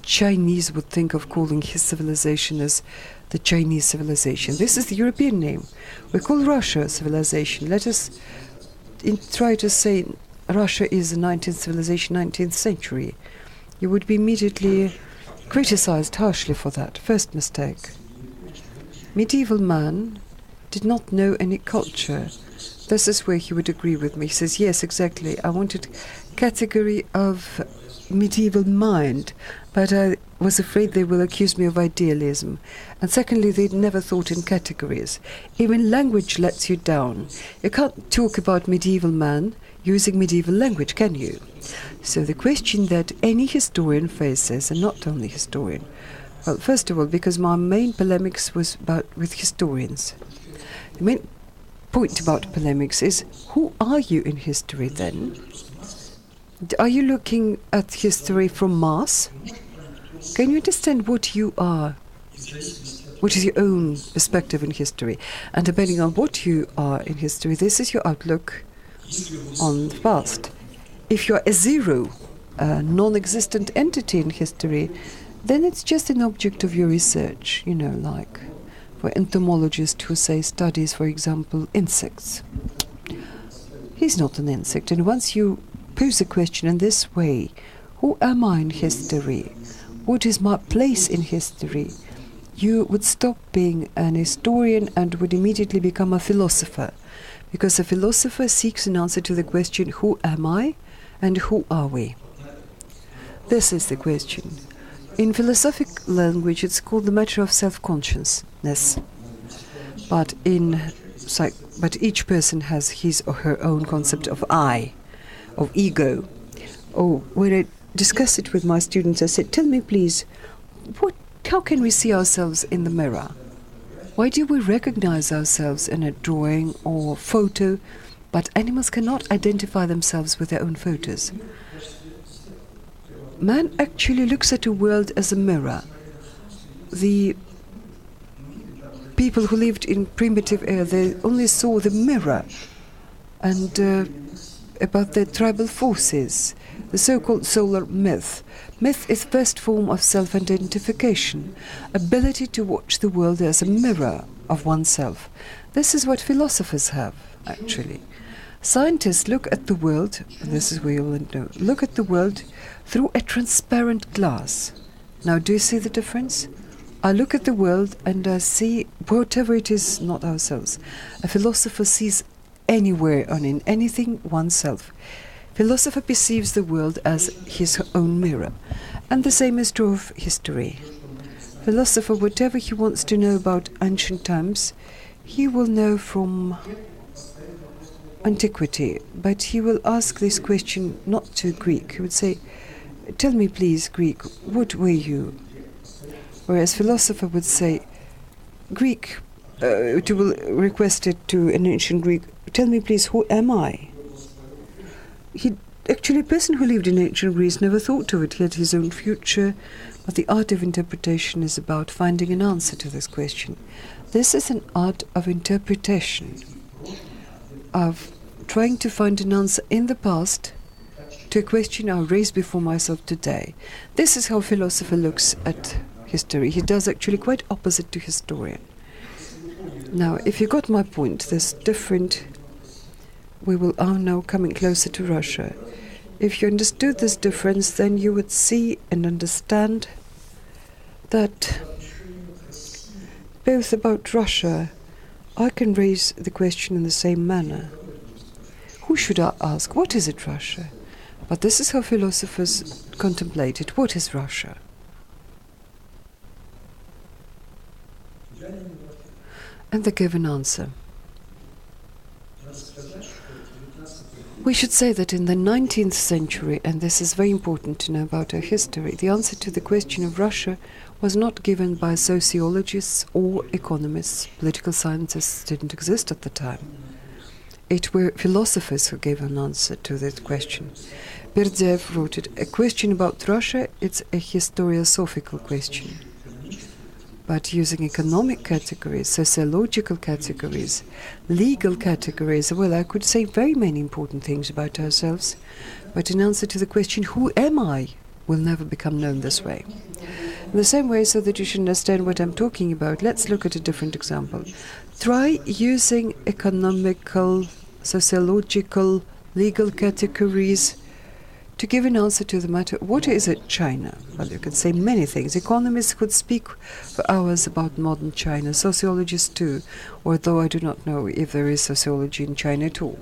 Chinese would think of calling his civilization as the Chinese civilization. This is the European name. We call Russia civilization. Let us try to say Russia is the 19th civilization, 19th century. You would be immediately criticized harshly for that. First mistake. Medieval man did not know any culture. This is where he would agree with me. He says, yes, exactly. I wanted category of medieval mind, but I was afraid they will accuse me of idealism. And secondly, they'd never thought in categories. Even language lets you down. You can't talk about medieval man using medieval language, can you? So the question that any historian faces, and not only historian, well, first of all, because my main polemics was with historians. The main point about polemics is, who are you in history then? Are you looking at history from mass? Can you understand what you are? What is your own perspective in history? And depending on what you are in history, this is your outlook on the past. If you are a zero, a non-existent entity in history, then it's just an object of your research, you know, like for entomologists who say studies, for example, insects. He's not an insect, and once you pose a question in this way, who am I in history? what is my place in history, you would stop being an historian and would immediately become a philosopher, because a philosopher seeks an answer to the question, who am I and who are we? This is the question. In philosophic language, it's called the matter of self-consciousness. But each person has his or her own concept of I, of ego. When I discussed it with my students, I said, tell me please, how can we see ourselves in the mirror? Why do we recognize ourselves in a drawing or photo, but animals cannot identify themselves with their own photos? Man actually looks at the world as a mirror. The people who lived in primitive era, they only saw the mirror and about their tribal forces, the so-called solar myth. Myth is the first form of self-identification, ability to watch the world as a mirror of oneself. This is what philosophers have, actually. Scientists look at the world, and this is where you will know, look at the world through a transparent glass. Now, do you see the difference? I look at the world and I see whatever it is, not ourselves. A philosopher sees anywhere and in anything oneself. Philosopher perceives the world as his own mirror. And the same is true of history. Philosopher, whatever he wants to know about ancient times, he will know from antiquity, but he will ask this question not to Greek. He would say, tell me please, Greek, what were you? Whereas philosopher would say, Greek, will request it to an ancient Greek, tell me please, who am I? Actually, a person who lived in ancient Greece never thought of it. He had his own future, but the art of interpretation is about finding an answer to this question. This is an art of interpretation, of trying to find an answer in the past to a question I raise before myself today. This is how a philosopher looks at history. He does actually quite opposite to historian. Now, if you got my point, there's different. We are now coming closer to Russia. If you understood this difference, then you would see and understand that both about Russia, I can raise the question in the same manner. Who should I ask? What is it, Russia? But this is how philosophers contemplate it. What is Russia? And they give an answer. We should say that in the 19th century, and this is very important to know about our history, the answer to the question of Russia was not given by sociologists or economists. Political scientists didn't exist at the time. It were philosophers who gave an answer to that question. Berdyaev wrote it, a question about Russia, it's a historiosophical question. But using economic categories, sociological categories, legal categories, well, I could say very many important things about ourselves, but in answer to the question, who am I, will never become known this way. In the same way, so that you should understand what I'm talking about, let's look at a different example. Try using economical, sociological, legal categories to give an answer to the matter, what is it, China? Well, you could say many things. Economists could speak for hours about modern China, sociologists too, although I do not know if there is sociology in China at all.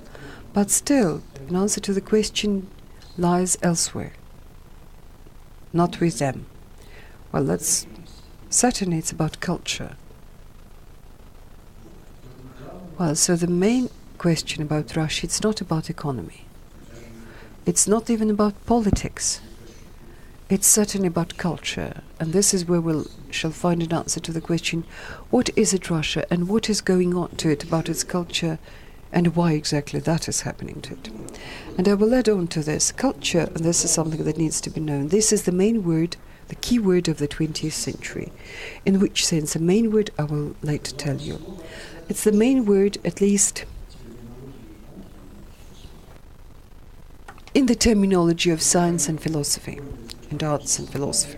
But still, an answer to the question lies elsewhere, not with them. Well, certainly it's about culture. Well, so the main question about Russia, it's not about economy. It's not even about politics. It's certainly about culture. And this is where we shall find an answer to the question, what is it, Russia, and what is going on to it about its culture, and why exactly that is happening to it. And I will add on to this. Culture, and this is something that needs to be known, this is the main word, the key word of the 20th century. In which sense? The main word I will later tell you. It's the main word, at least in the terminology of science and philosophy, and arts and philosophy.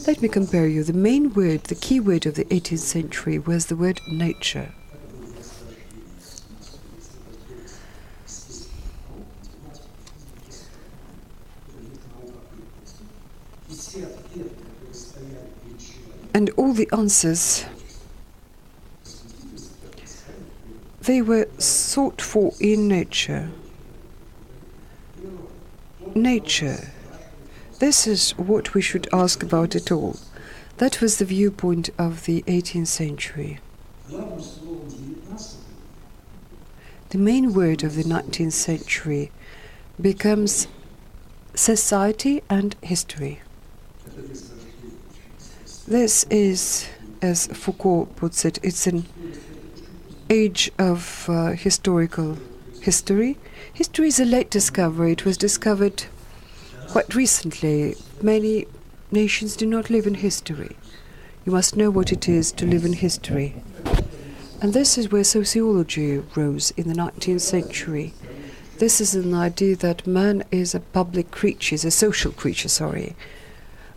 Let me compare you. The main word, the key word of the 18th century was the word nature. the answers, they were sought for in nature. Nature. This is what we should ask about it all. That was the viewpoint of the 18th century. The main word of the 19th century becomes society and history. This is, as Foucault puts it, it's an age of historical history. History is a late discovery. It was discovered quite recently. Many nations do not live in history. You must know what it is to live in history. And this is where sociology rose in the 19th century. This is an idea that man is a public creature, is a social creature, sorry.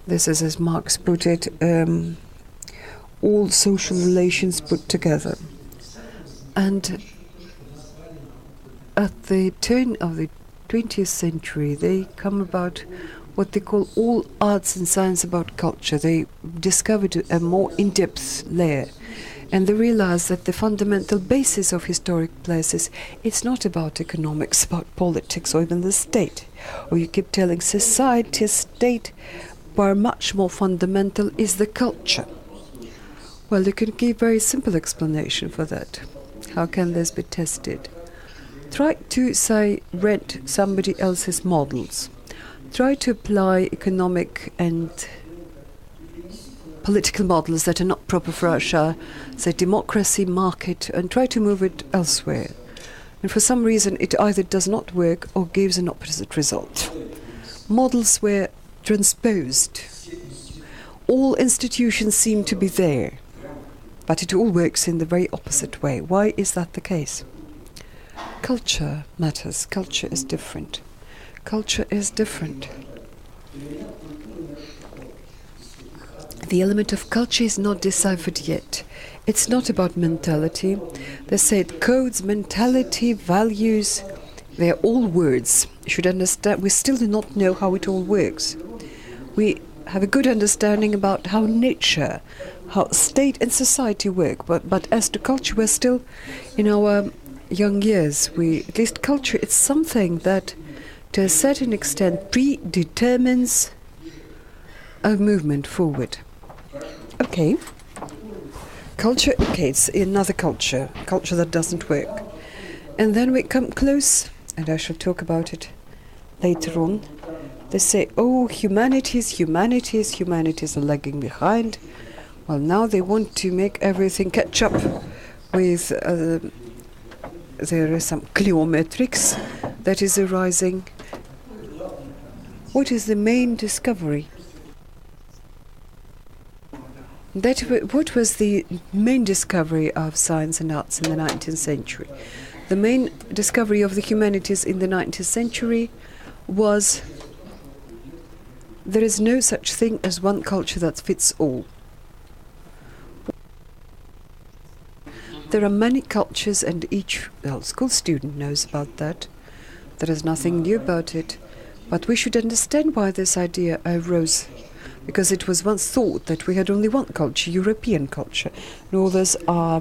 This is, as Marx put it, all social relations put together. And at the turn of the 20th century, they come about what they call all arts and science about culture. They discovered a more in-depth layer. And they realized that the fundamental basis of historic places, it's not about economics, about politics, or even the state. Or you keep telling society, state, but much more fundamental is the culture. Well, you can give very simple explanation for that. How can this be tested? Try to, say, rent somebody else's models. Try to apply economic and political models that are not proper for Russia, say democracy, market, and try to move it elsewhere. And for some reason it either does not work or gives an opposite result. Models were transposed. All institutions seem to be there, but it all works in the very opposite way. Why is that the case? Culture matters. Culture is different. Culture is different. The element of culture is not deciphered yet. It's not about mentality. They said codes, mentality, values, they're all words. You should understand, we still do not know how it all works. We have a good understanding about how nature, how state and society work, but as to culture, we're still in our young years. At least culture, it's something that to a certain extent predetermines a movement forward. Okay. Culture, okay, it's another culture that doesn't work. And then we come close, and I shall talk about it later on. They say, oh, humanities are lagging behind. Well, now they want to make everything catch up with, there is some cliometrics that is arising. What is the main discovery? What was the main discovery of science and arts in the 19th century? The main discovery of the humanities in the 19th century was there is no such thing as one culture that fits all. There are many cultures and each school student knows about that. There is nothing new about it. But we should understand why this idea arose. Because it was once thought that we had only one culture, European culture, and others are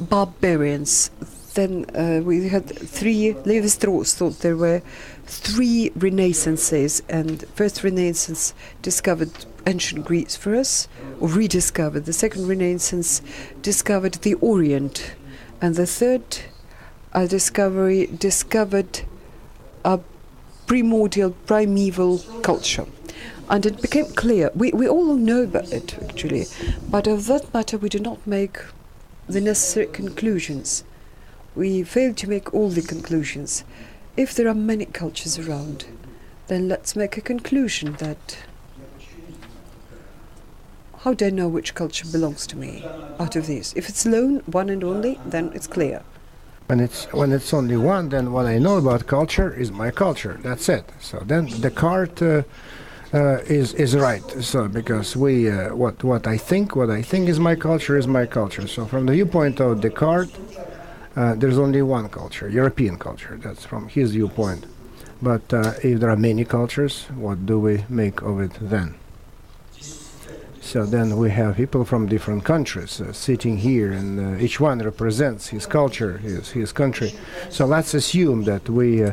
barbarians. Then we had Lévi-Strauss thought there were three renaissances, and first renaissance discovered ancient Greece for us, or rediscovered. The second renaissance discovered the Orient, and the third discovery discovered a primeval culture. And it became clear, we all know about it actually, but of that matter we do not make the necessary conclusions. We fail to make all the conclusions. If there are many cultures around, then let's make a conclusion that how do I know which culture belongs to me out of these? If it's lone, one and only, then it's clear. When it's only one, then what I know about culture is my culture. That's it. So then Descartes is right. So because what I think is my culture is my culture. So from the viewpoint of Descartes, there's only one culture, European culture. That's from his viewpoint. But if there are many cultures, what do we make of it then? So then we have people from different countries sitting here, and each one represents his culture, his country. So let's assume that we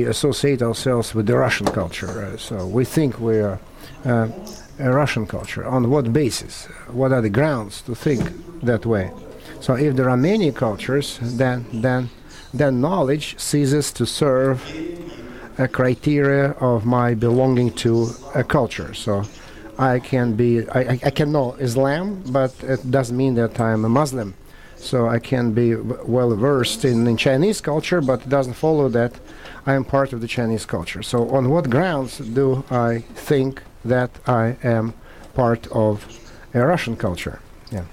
associate ourselves with the Russian culture. So we think we are a Russian culture. On what basis? What are the grounds to think that way? So if there are many cultures, then knowledge ceases to serve a criteria of my belonging to a culture. So I can know Islam, but it doesn't mean that I'm a Muslim. So I can be well versed in Chinese culture, but it doesn't follow that I am part of the Chinese culture. So on what grounds do I think that I am part of a Russian culture? Yeah,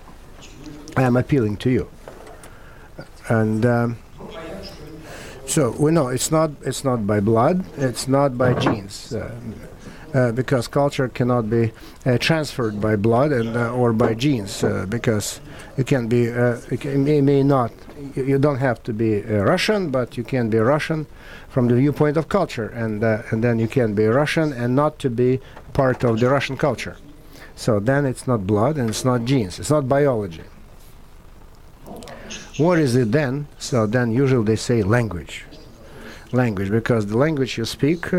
I am appealing to you, and so we know it's not by blood, it's not by genes. Because culture cannot be transferred by blood and or by genes, because it can be, may not. You don't have to be Russian, but you can be Russian from the viewpoint of culture, and then you can be Russian and not to be part of the Russian culture. So then it's not blood and it's not genes. It's not biology. What is it then? So then usually they say language, because the language you speak.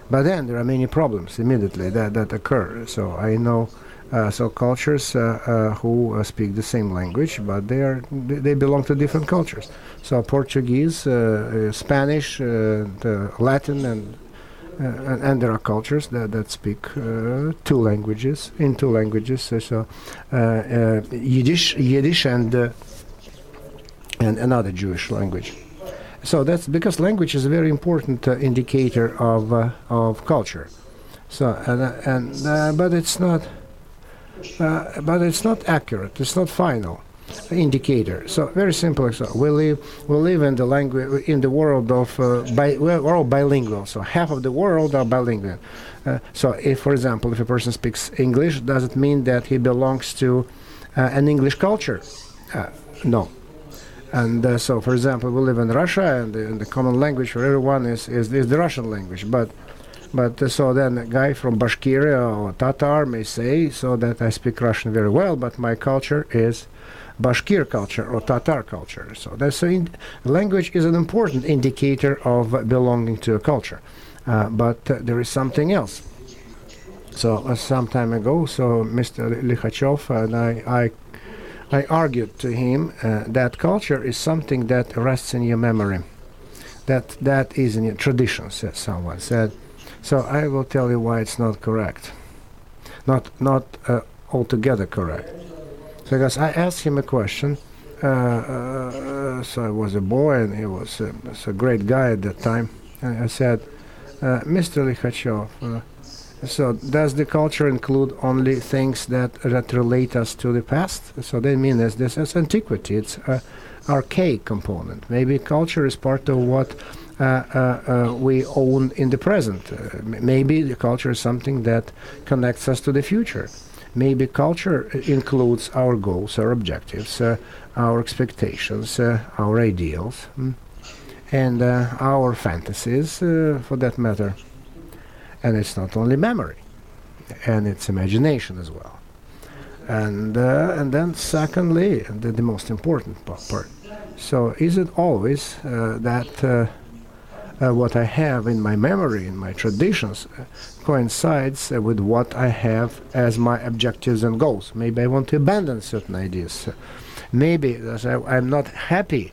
But then there are many problems immediately that occur. So I know cultures who speak the same language, but they belong to different cultures. So Portuguese, Spanish, Latin, and there are cultures that speak two languages. So Yiddish and another Jewish language. So that's because language is a very important indicator of culture. So but it's not accurate. It's not final indicator. So very simple. So we live in the world of we're all bilingual. So half of the world are bilingual. So if, for example, if a person speaks English, does it mean that he belongs to an English culture? No. And so, for example, we live in Russia, and the common language for everyone is the Russian language. But so then a guy from Bashkiria or Tatar may say, so that I speak Russian very well, but my culture is Bashkir culture or Tatar culture. So that's language is an important indicator of belonging to a culture. But there is something else. So some time ago, so Mr. Likhachev and I argued to him that culture is something that rests in your memory, that is in your traditions, as someone said. So I will tell you why it's not correct, not altogether correct. So because I asked him a question, so I was a boy and he was a great guy at that time, and I said, Mr. Likhachev, so does the culture include only things that relate us to the past? So they mean this as antiquity. It's an archaic component. Maybe culture is part of what we own in the present. Maybe the culture is something that connects us to the future. Maybe culture includes our goals, our objectives, our expectations, our ideals, and our fantasies, for that matter. And it's not only memory, and it's imagination as well. And then secondly, the most important part. So is it always that what I have in my memory, in my traditions, coincides with what I have as my objectives and goals? Maybe I want to abandon certain ideas. Maybe I'm not happy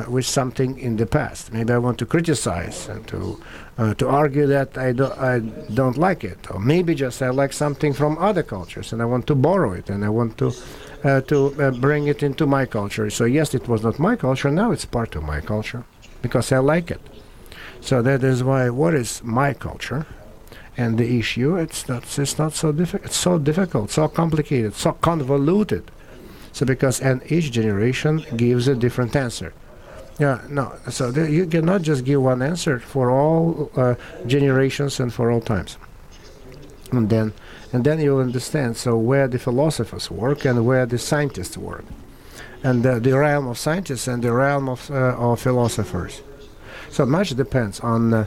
with something in the past. Maybe I want to criticize and to argue that I don't like it, or maybe just I like something from other cultures and I want to borrow it and I want to bring it into my culture. So yes, it was not my culture. Now it's part of my culture because I like it. So that is why what is my culture, and the issue it's not so difficult. It's so difficult, so complicated, so convoluted. So because each generation gives a different answer. Yeah, no. So you cannot just give one answer for all generations and for all times. And then you'll understand. So where the philosophers work and where the scientists work, and the realm of scientists and the realm of philosophers. So much depends on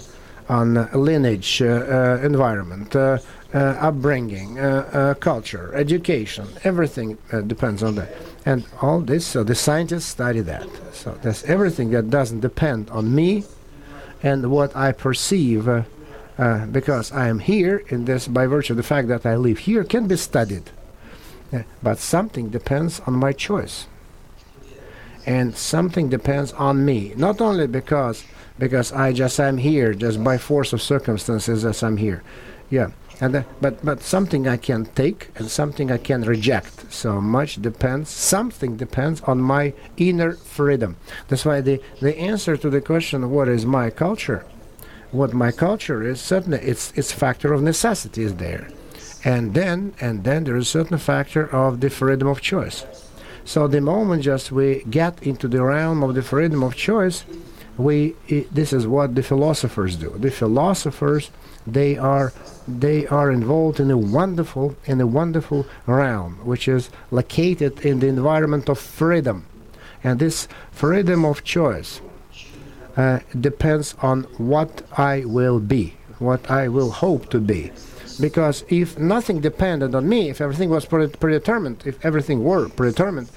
lineage, environment, upbringing, culture, education. Everything depends on that. And all this, so the scientists study that. So that's everything that doesn't depend on me and what I perceive, because I am here in this, by virtue of the fact that I live here, can be studied. But something depends on my choice. And something depends on me. Not only because I just am here, just by force of circumstances as I'm here. Yeah. And but something I can take and something I can reject. So much depends, something depends on my inner freedom. That's why the answer to the question, what is my culture? What my culture is, certainly it's factor of necessity is there. And then there is a certain factor of the freedom of choice. So the moment just we get into the realm of the freedom of choice, this is what the philosophers do. The philosophers, they are involved in a wonderful realm, which is located in the environment of freedom. And this freedom of choice depends on what I will be, what I will hope to be. Because if nothing depended on me, if everything was predetermined, if everything were predetermined,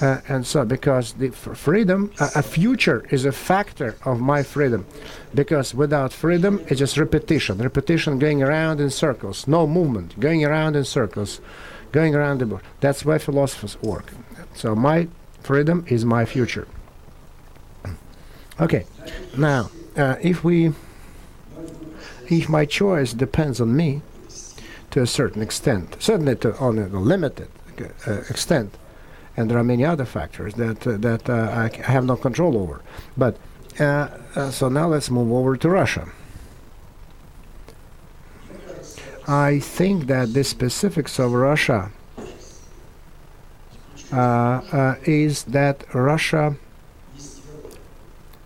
and so because the freedom, a future is a factor of my freedom. Because without freedom, it's just repetition going around in circles, no movement, going around in circles, going around the board. That's why philosophers work. So my freedom is my future. Okay, now if my choice depends on me to a certain extent, certainly on a limited extent, and there are many other factors that I have no control over. But so now let's move over to Russia. I think that the specifics of Russia is that Russia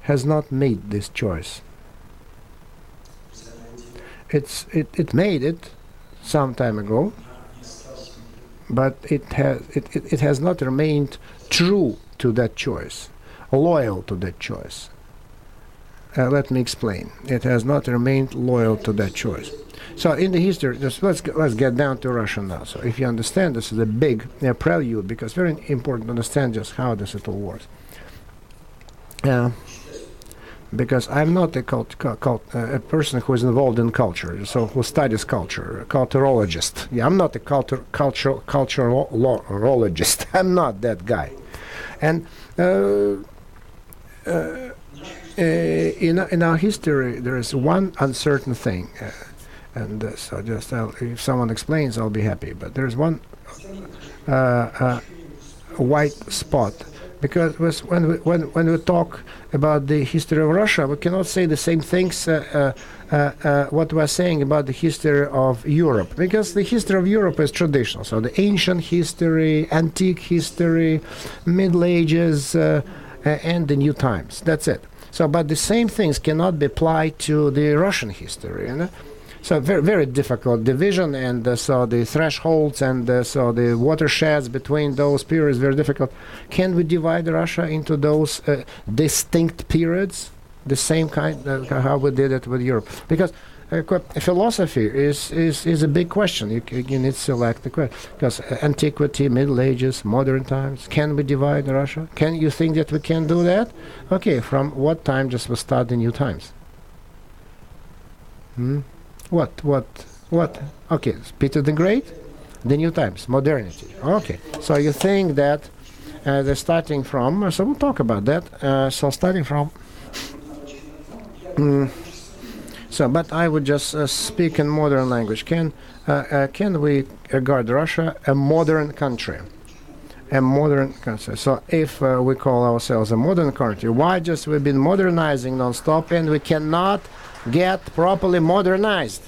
has not made this choice. It made it some time ago, but it has not remained true to that choice, loyal to that choice. Let me explain. It has not remained loyal to that choice. So in the history, let's get down to Russia now. So if you understand, this is a big prelude, because very important to understand just how this all works. Because I'm not a person who is involved in culture, so who studies culture, culturologist. Yeah, I'm not a culturologist. I'm not that guy. And in our history, there is one uncertain thing, so just if someone explains, I'll be happy. But there's one white spot. Because when we talk about the history of Russia, we cannot say the same things what we're saying about the history of Europe. Because the history of Europe is traditional. So the ancient history, antique history, Middle Ages, and the new times. That's it. So, but the same things cannot be applied to the Russian history. You know? So very, very difficult division, and so the thresholds and so the watersheds between those periods very difficult. Can we divide Russia into those distinct periods, the same kind how we did it with Europe? Because philosophy is a big question. You need to select the question. Because antiquity, Middle Ages, modern times. Can we divide Russia? Can you think that we can do that? Okay, from what time just we start the new times? What? Okay, Peter the Great, the new times, modernity. Okay, so you think that they're starting from, so we'll talk about that. So starting from, but I would just speak in modern language. Can we regard Russia a modern country? A modern country. So if we call ourselves a modern country, why just we've been modernizing non-stop and we cannot get properly modernized?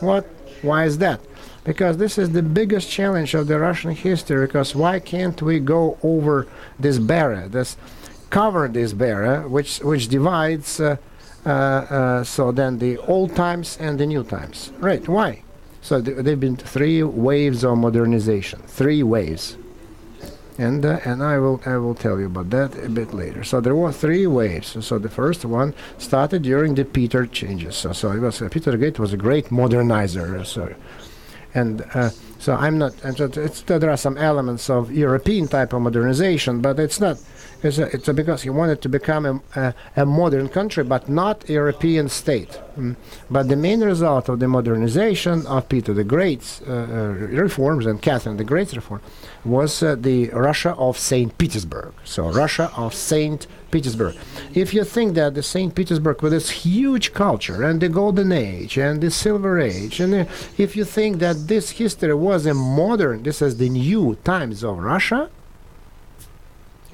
What? Why is that? Because this is the biggest challenge of the Russian history. Because why can't we go over this barrier, cover this barrier, which divides so then the old times and the new times? Right? Why? So there've been 3 waves of modernization. 3 waves. And I will tell you about that a bit later. So there were 3 waves. So the first one started during the Peter changes. So it was Peter the Great was a great modernizer. So I'm not. And so there are some elements of European type of modernization, but it's not. It's because he wanted to become a modern country, but not a European state. But the main result of the modernization of Peter the Great's reforms and Catherine the Great's reform was the Russia of St. Petersburg. So Russia of St. Petersburg. If you think that the St. Petersburg with its huge culture and the Golden Age and the Silver Age, and if you think that this history was a modern, this is the new times of Russia,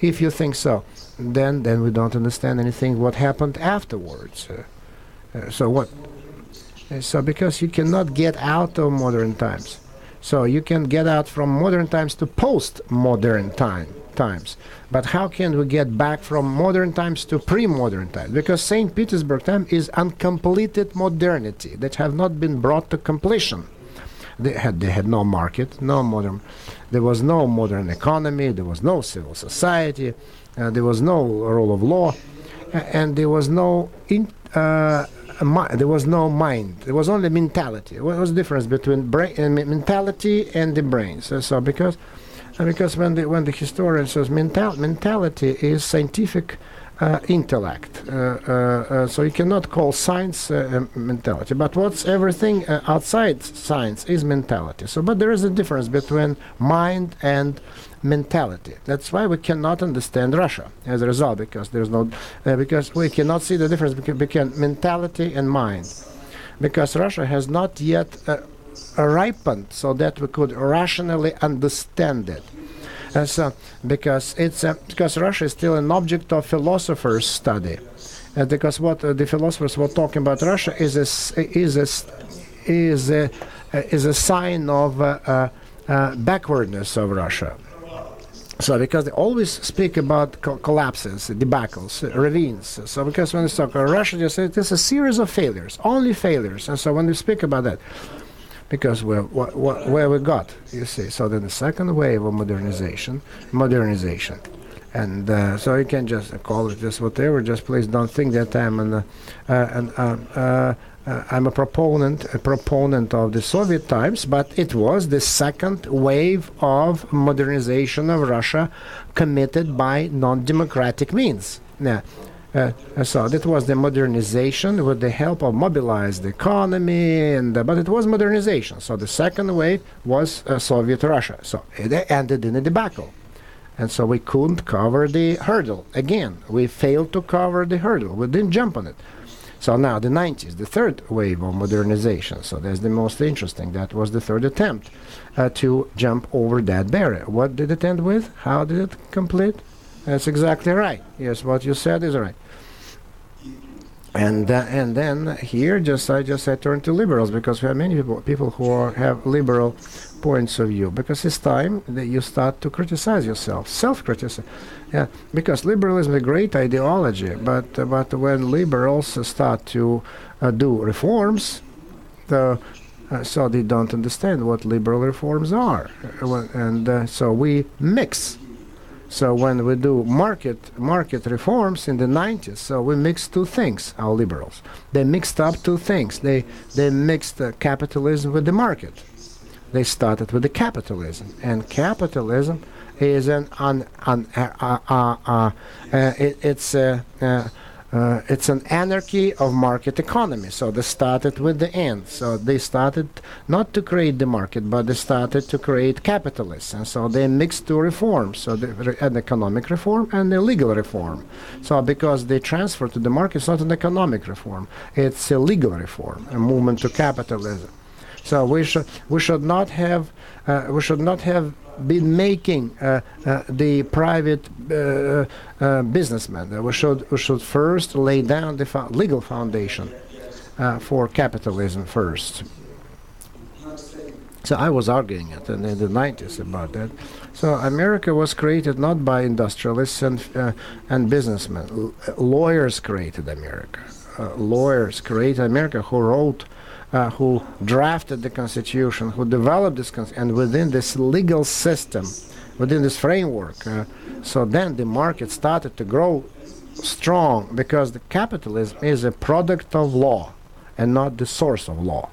if you think so, then we don't understand anything what happened afterwards. So because you cannot get out of modern times. So you can get out from modern times to post-modern times. But how can we get back from modern times to pre-modern times? Because St. Petersburg time is uncompleted modernity that have not been brought to completion. They had no market, no modern. There was no modern economy. There was no civil society. There was no rule of law, and there was no there was no mind. There was only mentality. What was the difference between mentality and the brains? So because when the historian says mentality is scientific intellect, so you cannot call science mentality. But what's everything outside science is mentality. So, but there is a difference between mind and mentality. That's why we cannot understand Russia as a result, because there's no because we cannot see the difference between mentality and mind, because Russia has not yet ripened so that we could rationally understand it. So, because Russia is still an object of philosophers' study, because what the philosophers were talking about Russia is a sign of backwardness of Russia. So, because they always speak about collapses, debacles, ravines. So, because when they talk about Russia, they say it's a series of failures, only failures. And so, when they speak about that, because where we got, you see. So then the second wave of modernization, and so you can just call it just whatever. Just please don't think that I'm a proponent of the Soviet times, but it was the second wave of modernization of Russia committed by non-democratic means. Now, so that was the modernization with the help of mobilized economy, but it was modernization. So the second wave was Soviet Russia. So it ended in a debacle. And so we couldn't cover the hurdle. Again, we failed to cover the hurdle. We didn't jump on it. So now the 90s, the third wave of modernization. So that's the most interesting. That was the third attempt to jump over that barrier. What did it end with? How did it complete? That's exactly right. Yes, what you said is right. And then here, I turn to liberals, because we have many people who have liberal points of view. Because it's time that you start to criticize yourself, self-criticize. Yeah, because liberalism is a great ideology, but when liberals start to do reforms, so they don't understand what liberal reforms are, and so we mix. So when we do market reforms in the 90s, so we mixed two things, our liberals. They mixed up two things. They mixed capitalism with the market. They started with the capitalism, and capitalism is it's an anarchy of market economy. So they started with the end. So they started not to create the market, but they started to create capitalists. And so they mixed two reforms, so an economic reform and a legal reform. So because they transfer to the market, it's not an economic reform, it's a legal reform, a movement to capitalism. So we should not have been making the private businessmen. We should first lay down the legal foundation for capitalism first. So I was arguing it in the 90s about that. So America was created not by industrialists and businessmen. Lawyers created America. Lawyers created America who wrote. Who drafted the Constitution, who developed this Constitution, and within this legal system, within this framework. So then the market started to grow strong because the capitalism is a product of law and not the source of law.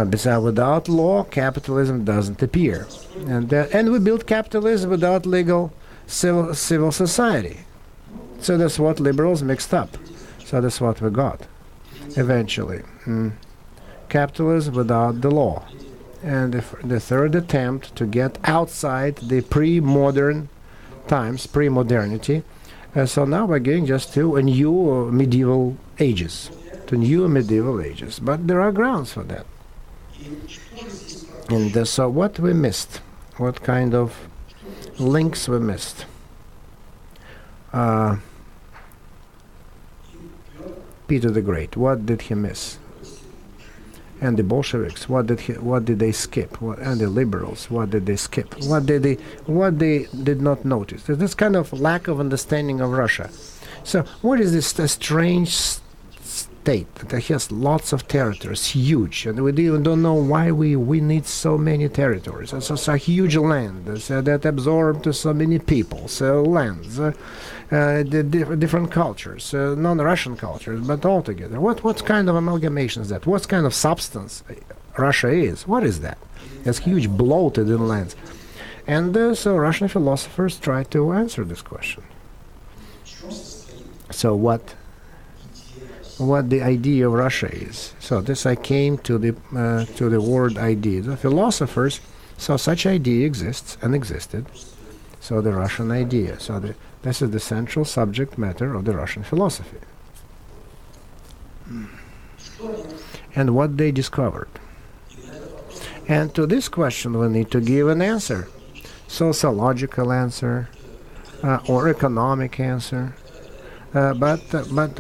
Besides, without law, capitalism doesn't appear. And we built capitalism without legal civil society. So that's what liberals mixed up. So that's what we got eventually. Capitalism without the law. And the third attempt to get outside the pre-modern times, pre-modernity. So now we're getting just to a new medieval ages. But there are grounds for that. And so what we missed? What kind of links we missed? Peter the Great, what did he miss? And the Bolsheviks, what did they skip? And the liberals, what did they skip? What they did not notice? There's this kind of lack of understanding of Russia. So what is this strange state that has lots of territories, huge, and we even don't know why we need so many territories. It's a huge land that absorbed so many people, so lands, different cultures, non-Russian cultures, but altogether. What kind of amalgamation is that? What kind of substance Russia is? What is that? It's huge, bloated in lands. And so Russian philosophers try to answer this question. So what the idea of Russia is. So this I came to the word idea. The philosophers saw such idea exists and existed. So the Russian idea. So this is the central subject matter of the Russian philosophy. And what they discovered. And to this question we need to give an answer. Sociological answer or economic answer. But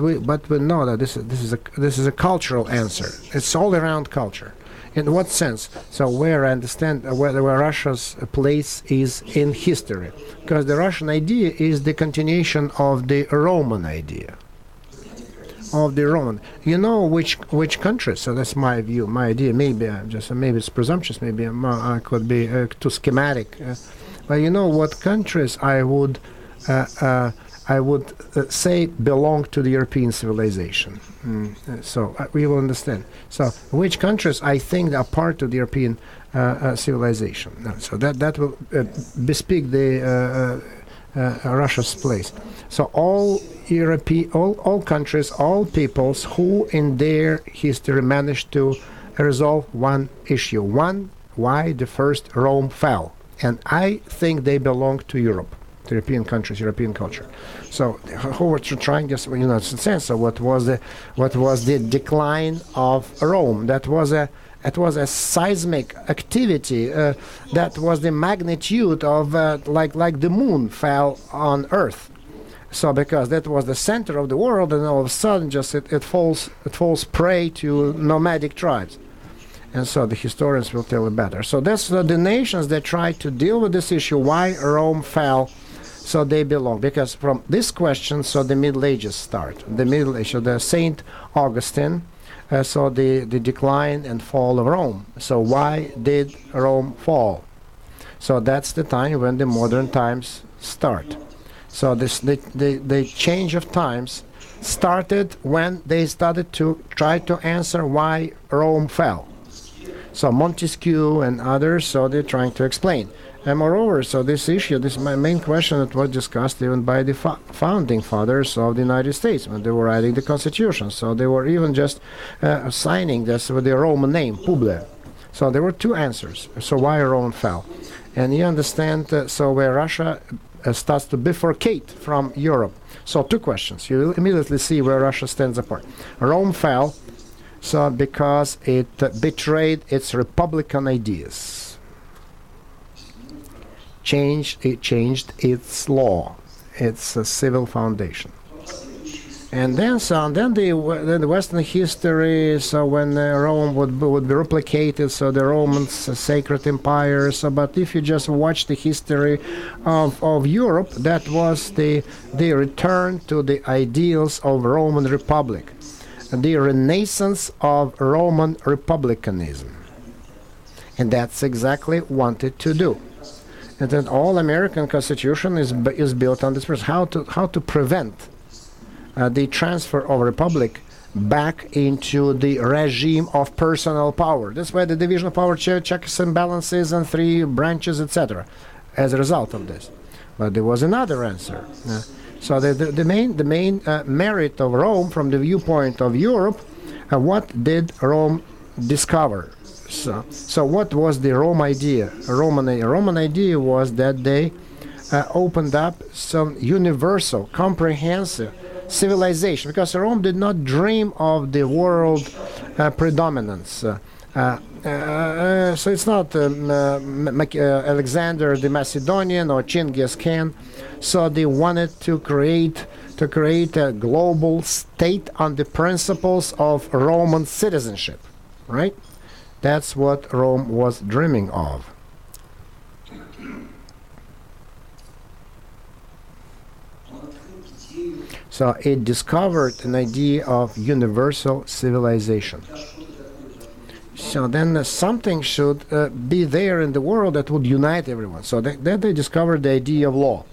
we know that this is a cultural answer. It's all around culture. In what sense? So where I understand where Russia's place is in history, because the Russian idea is the continuation of the Roman idea. Of the Roman, you know which countries? So that's my view, my idea. Maybe maybe it's presumptuous. Maybe I could be too schematic. But you know what countries I would say belong to the European civilization. So we will understand. So which countries I think are part of the European civilization. So that will bespeak the Russia's place. So all countries, all peoples who in their history managed to resolve one issue. One, why the first Rome fell. And I think they belong to Europe. To European countries, European culture. So who were trying just in sense. So what was the decline of Rome? That was a seismic activity. That was the magnitude of like the moon fell on Earth. So because that was the center of the world, and all of a sudden just it falls prey to nomadic tribes. And so the historians will tell it better. So that's the nations that try to deal with this issue, why Rome fell. So they belong, because from this question, so the Middle Ages start. The Middle Ages, the Saint Augustine, so the decline and fall of Rome. So why did Rome fall? So that's the time when the modern times start. So the change of times started when they started to try to answer why Rome fell. So Montesquieu and others, so they're trying to explain. And moreover, so this issue, this main question that was discussed even by the founding fathers of the United States when they were writing the Constitution. So they were even just signing this with the Roman name, Publi. So there were two answers. So why Rome fell? And you understand, so where Russia starts to bifurcate from Europe. So two questions. You will immediately see where Russia stands apart. Rome fell, so because it betrayed its republican ideas. It changed its law, its civil foundation. And then the Western history, so when Rome would be replicated, so the Romans, sacred empire. So, but if you just watch the history of Europe, that was the return to the ideals of Roman Republic, the renaissance of Roman republicanism. And that's exactly wanted to do. And then all American Constitution is built on this principle. How to prevent the transfer of republic back into the regime of personal power. That's why the division of power, checks and balances, and three branches, etc. As a result of this. But there was another answer. So the main merit of Rome, from the viewpoint of Europe, what did Rome discover? So what was the Rome idea? Roman idea was that they opened up some universal, comprehensive civilization, because Rome did not dream of the world predominance. So it's not Alexander the Macedonian or Genghis Khan. So they wanted to create a global state on the principles of Roman citizenship, right? That's what Rome was dreaming of. So it discovered an idea of universal civilization. So then something should be there in the world that would unite everyone. So then they discovered the idea of law.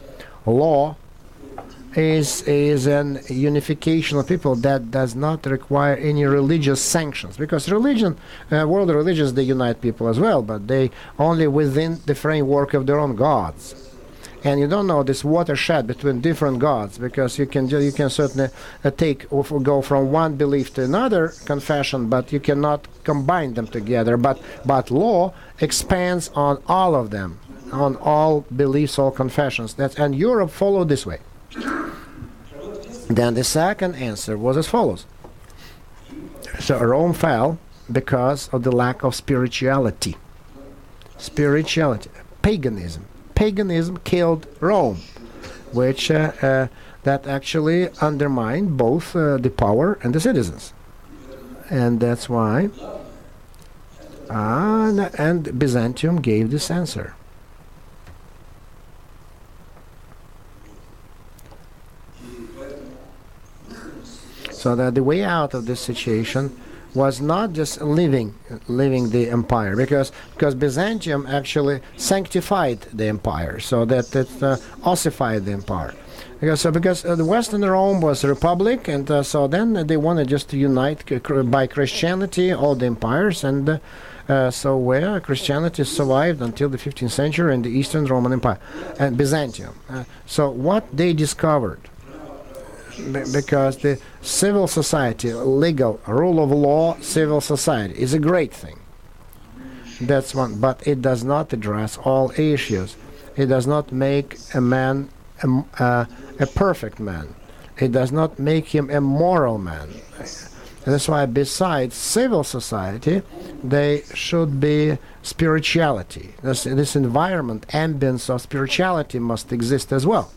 Law is an unification of people that does not require any religious sanctions, because religion, world religions, they unite people as well, but they only within the framework of their own gods. And you don't know this watershed between different gods, because you can certainly go from one belief to another confession, but you cannot combine them together. But law expands on all of them, on all beliefs, all confessions. And Europe followed this way. Then the second answer was as follows. So Rome fell because of the lack of spirituality. Paganism. Paganism killed Rome, which that actually undermined both the power and the citizens. And that's why and Byzantium gave this answer. So that the way out of this situation was not just leaving the empire, because Byzantium actually sanctified the empire, so that it ossified the empire. Because the Western Rome was a republic, and so then they wanted just to unite by Christianity all the empires, and so where Christianity survived until the 15th century in the Eastern Roman Empire and Byzantium. So what they discovered, because the civil society, legal, rule of law, civil society is a great thing. That's one, but it does not address all issues. It does not make a man a perfect man. It does not make him a moral man. And that's why besides civil society, there should be spirituality. This environment, ambience of spirituality must exist as well.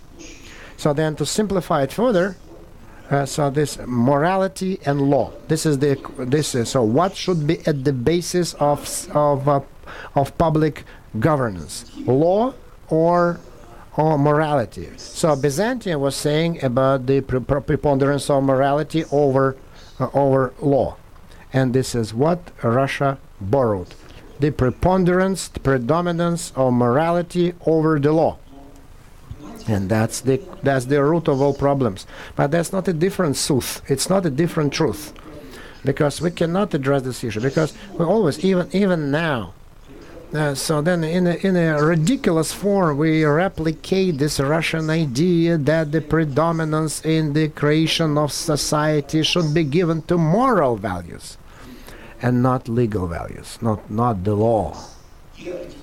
So then to simplify it further, so this morality and law. So what should be at the basis of public governance? Law or morality? So Byzantium was saying about the preponderance of morality over law, and this is what Russia borrowed: the predominance of morality over the law. And that's the root of all problems. But that's not a different truth. It's not a different truth, because we cannot address this issue, because we always, even now. So then, in a ridiculous form, we replicate this Russian idea that the predominance in the creation of society should be given to moral values, and not legal values, not the law.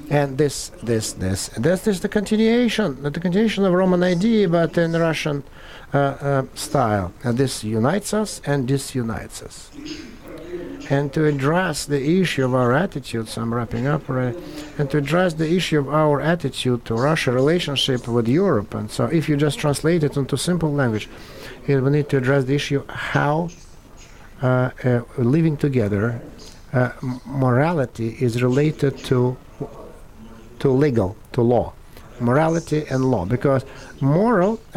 And this is the continuation of Roman idea, but in Russian style. And this unites us and disunites us. And to address the issue of our attitudes, I'm wrapping up, and to address the issue of our attitude to Russia relationship with Europe, and so if you just translate it into simple language, we need to address the issue how living together, morality is related to law, morality and law, because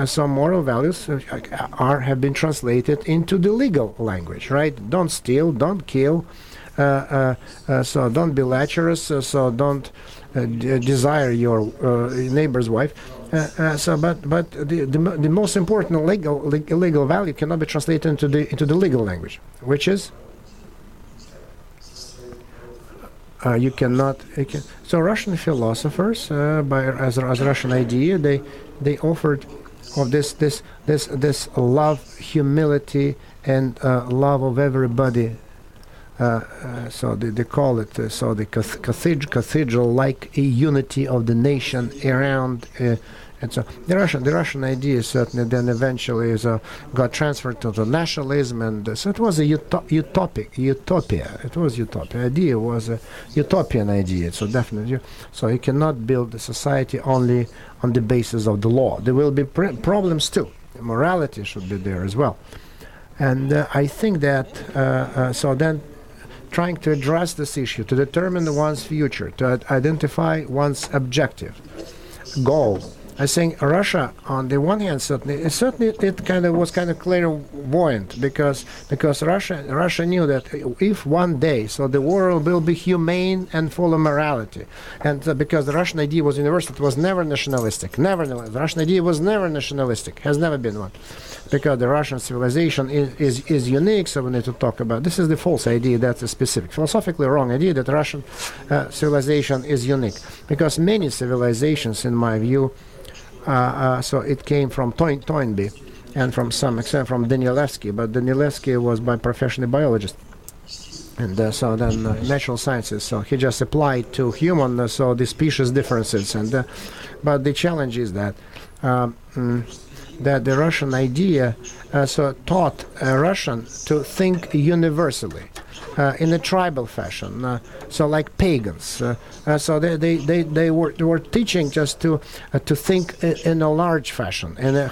some moral values have been translated into the legal language, right? Don't steal, don't kill, So don't be lecherous. So don't desire your neighbor's wife. But the most important legal value cannot be translated into the legal language, which is you cannot. So Russian philosophers, as a Russian idea, they offered of this love, humility, and love of everybody. So they call it the cathedral, like a unity of the nation around. And so the Russian idea certainly then eventually got transferred to the nationalism, and so it was a utopia. It was utopia. The idea was a utopian idea. So definitely, so you cannot build a society only on the basis of the law. There will be problems too. Morality should be there as well. And I think that so then, trying to address this issue, to determine one's future, to identify one's objective, goal. I think Russia, on the one hand, certainly it kind of was clairvoyant because Russia knew that if one day, so the world will be humane and full of morality, and because the Russian idea was universal, it was never nationalistic. The Russian idea was never nationalistic, has never been one, because the Russian civilization is unique. So we need to talk about this. Is the false idea, that's a specific, philosophically wrong idea that Russian civilization is unique, because many civilizations, in my view. So it came from Toynbee and from some extent from Danilevsky, but Danilevsky was by profession a biologist. And so then natural sciences, so he just applied to human, so the species differences. And but the challenge is that that the Russian idea so taught Russian to think universally. In a tribal fashion, so like pagans. So they were teaching just to think in a large fashion, in a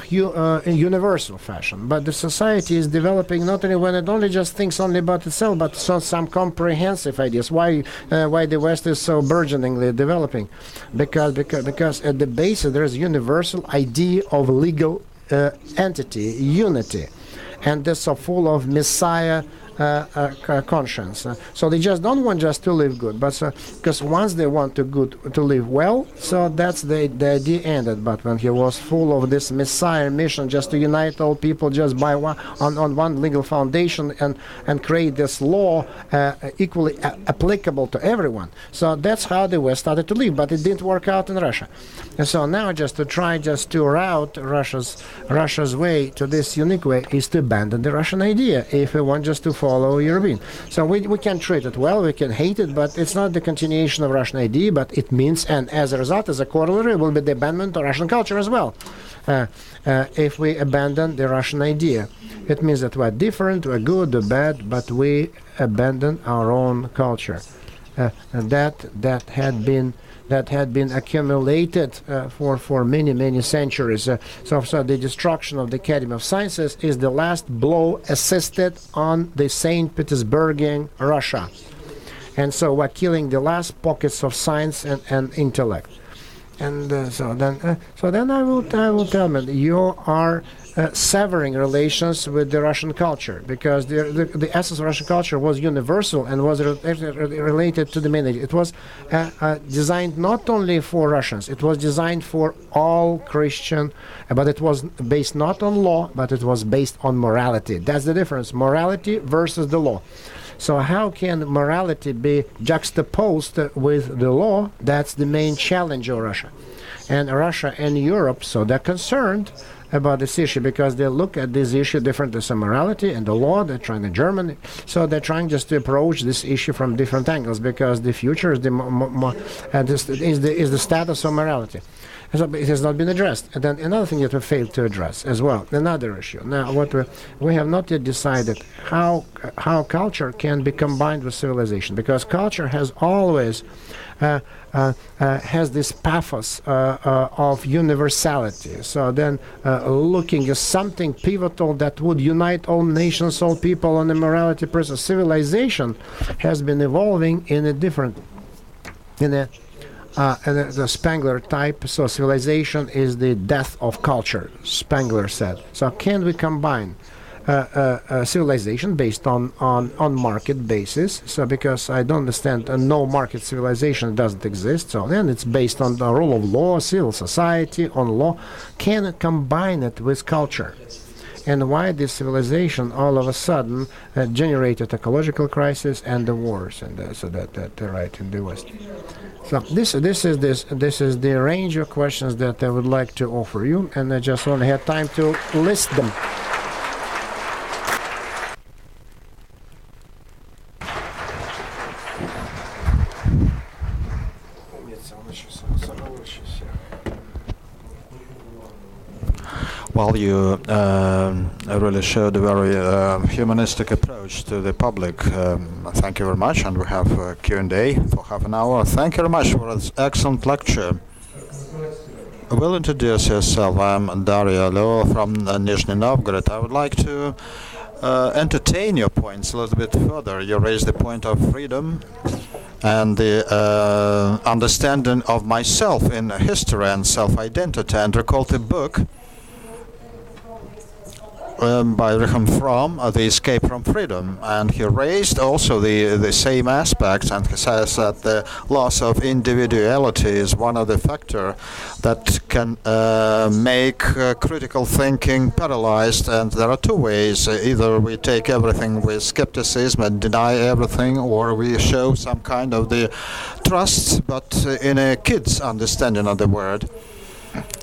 universal fashion. But the society is developing not only when it only just thinks only about itself, but so some comprehensive ideas. Why the West is so burgeoningly developing? Because at the base there is a universal idea of legal entity, unity, and they're so full of Messiah. Conscience. So they just don't want just to live good, but because once they want to live well, so that's the idea ended. But when he was full of this Messiah mission, just to unite all people just by on one legal foundation and create this law equally applicable to everyone. So that's how the West started to live, but it didn't work out in Russia. And so now just to route Russia's way to this unique way is to abandon the Russian idea if we want just to follow European. So we can treat it well, we can hate it, but it's not the continuation of Russian idea, but it means, and as a result, as a corollary, will be the abandonment of Russian culture as well. If we abandon the Russian idea, it means that we're different, we're good, we're bad, but we abandon our own culture. And that had been accumulated for many centuries. So the destruction of the Academy of Sciences is the last blow assisted on the St. Petersburgian Russia. And so we're killing the last pockets of science and intellect. And so then I will tell them, you are severing relations with the Russian culture, because the essence of Russian culture was universal and was related to the main idea. It was designed not only for Russians, it was designed for all Christian, but it was based not on law, but it was based on morality. That's the difference, morality versus the law. So how can morality be juxtaposed with the law? That's the main challenge of Russia. And Russia and Europe, so they're concerned about this issue because they look at this issue differently. So morality and the law, they're trying in Germany. So they're trying just to approach this issue from different angles, because the future is the status of morality. So it has not been addressed. And then another thing that we failed to address as well, another issue. Now, what we have not yet decided how culture can be combined with civilization, because culture has always has this pathos of universality. So then looking at something pivotal that would unite all nations, all people on a morality principle. Civilization has been evolving in a different, the Spengler type. So civilization is the death of culture, Spengler said. So can we combine civilization based on market basis. So because I don't understand, no market civilization doesn't exist. So then it's based on the rule of law, civil society, on law. Can combine it with culture. And why this civilization all of a sudden generated ecological crisis and the wars, and so that right in the West. So this is the range of questions that I would like to offer you, and I just only had time to list them. Well, you really showed a very humanistic approach to the public. Thank you very much, and we have a Q&A for half an hour. Thank you very much for this excellent lecture. Will introduce yourself. I'm Daria Leo from Nizhny Novgorod. I would like to entertain your points a little bit further. You raised the point of freedom and the understanding of myself in history and self-identity, and recall the book by Richard Fromm, The Escape from Freedom, and he raised also the same aspects, and he says that the loss of individuality is one of the factors that can make critical thinking paralyzed, and there are two ways. Either we take everything with skepticism and deny everything, or we show some kind of the trust, but in a kid's understanding of the word.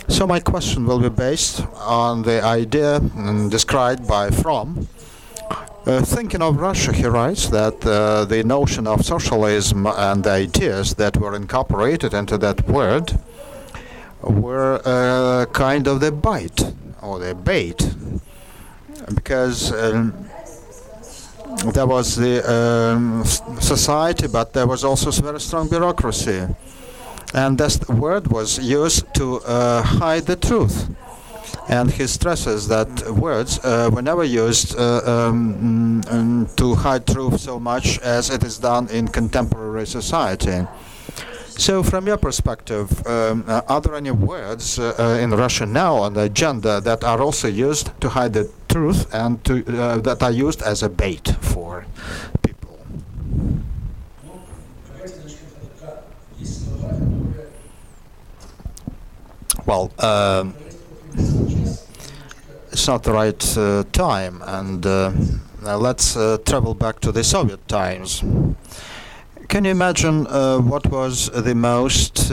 So my question will be based on the idea described by Fromm. Thinking of Russia, he writes that the notion of socialism and the ideas that were incorporated into that word were kind of the bite or the bait, because there was the society, but there was also very strong bureaucracy. And this word was used to hide the truth. And he stresses that words were never used to hide truth so much as it is done in contemporary society. So from your perspective, are there any words in Russia now on the agenda that are also used to hide the truth and that are used as a bait for people? Well, it's not the right time, and let's travel back to the Soviet times. Can you imagine what was the most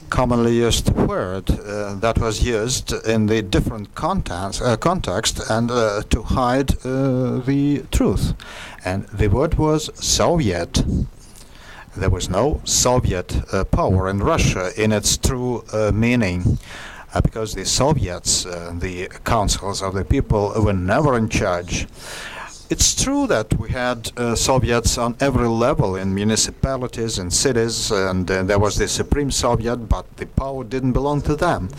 commonly used word that was used in the different context and to hide the truth? And the word was Soviet. There was no Soviet power in Russia in its true meaning, because the Soviets, the councils of the people, were never in charge. It's true that we had Soviets on every level, in municipalities and cities, and there was the Supreme Soviet, but the power didn't belong to them.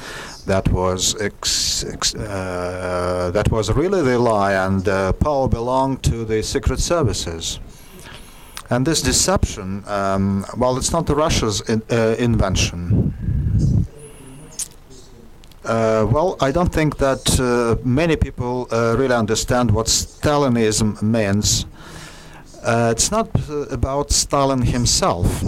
That was really the lie, and power belonged to the secret services. And this deception, well, it's not Russia's invention. Well, I don't think that many people really understand what Stalinism means. It's not about Stalin himself,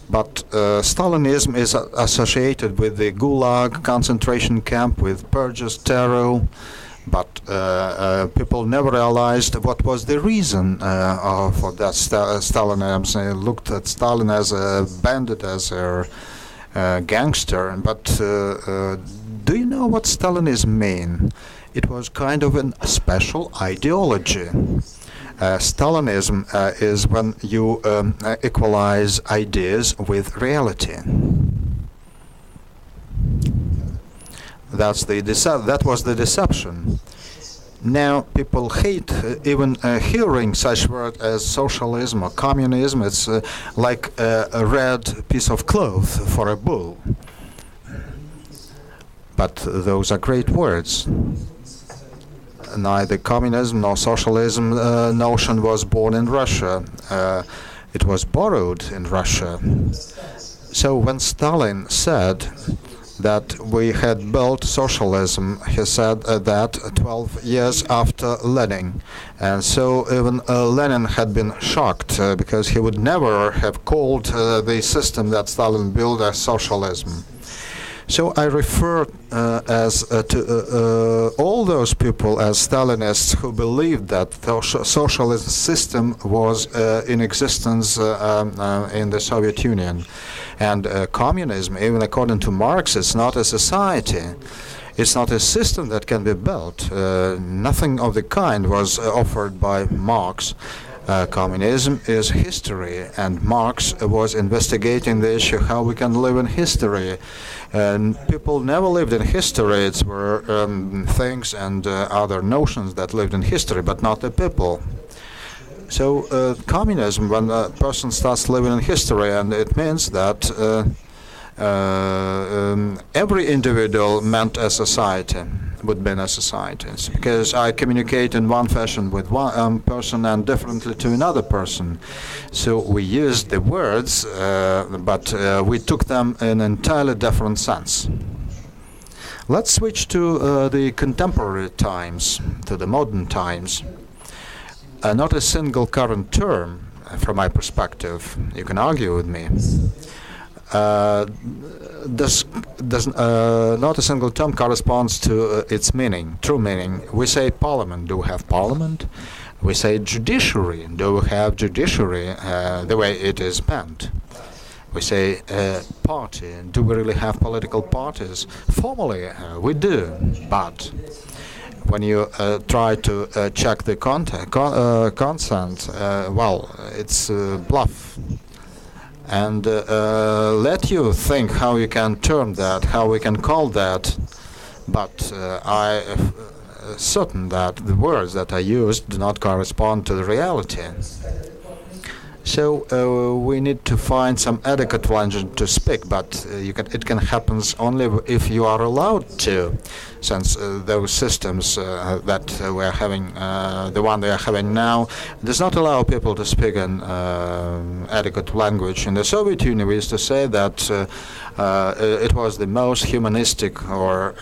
but Stalinism is associated with the Gulag concentration camp, with purges, terror, but people never realized what was the reason for that Stalinism. They looked at Stalin as a bandit, as a gangster, but do you know what Stalinism means? It was kind of a special ideology. Stalinism is when you equalize ideas with reality. That was the deception. Now people hate even hearing such words as socialism or communism. It's like a red piece of cloth for a bull. But those are great words. Neither communism nor socialism notion was born in Russia. It was borrowed in Russia. So when Stalin said that we had built socialism. He said that 12 years after Lenin. And so even Lenin had been shocked because he would never have called the system that Stalin built as socialism. So I refer to all those people as Stalinists who believed that the socialist system was in existence in the Soviet Union. And communism, even according to Marx, is not a society. It's not a system that can be built. Nothing of the kind was offered by Marx. Communism is history, and Marx was investigating the issue how we can live in history. And people never lived in history. It were things and other notions that lived in history, but not the people. So communism, when a person starts living in history, and it means that every individual meant a society, would be in a society. It's because I communicate in one fashion with one person and differently to another person. So we used the words, but we took them in an entirely different sense. Let's switch to the contemporary times, to the modern times. Not a single current term, from my perspective, you can argue with me, not a single term corresponds to its meaning, true meaning. We say parliament. Do we have parliament? We say judiciary. Do we have judiciary the way it is meant? We say party. Do we really have political parties? Formally, we do, but when you try to check the consent, well, it's bluff. And let you think how you can term that, how we can call that, but I am certain that the words that I used do not correspond to the reality. So we need to find some adequate language to speak, but it can happen only if you are allowed to, since those systems that we are having, the one they are having now, does not allow people to speak in adequate language. In the Soviet Union, we used to say that it was the most humanistic or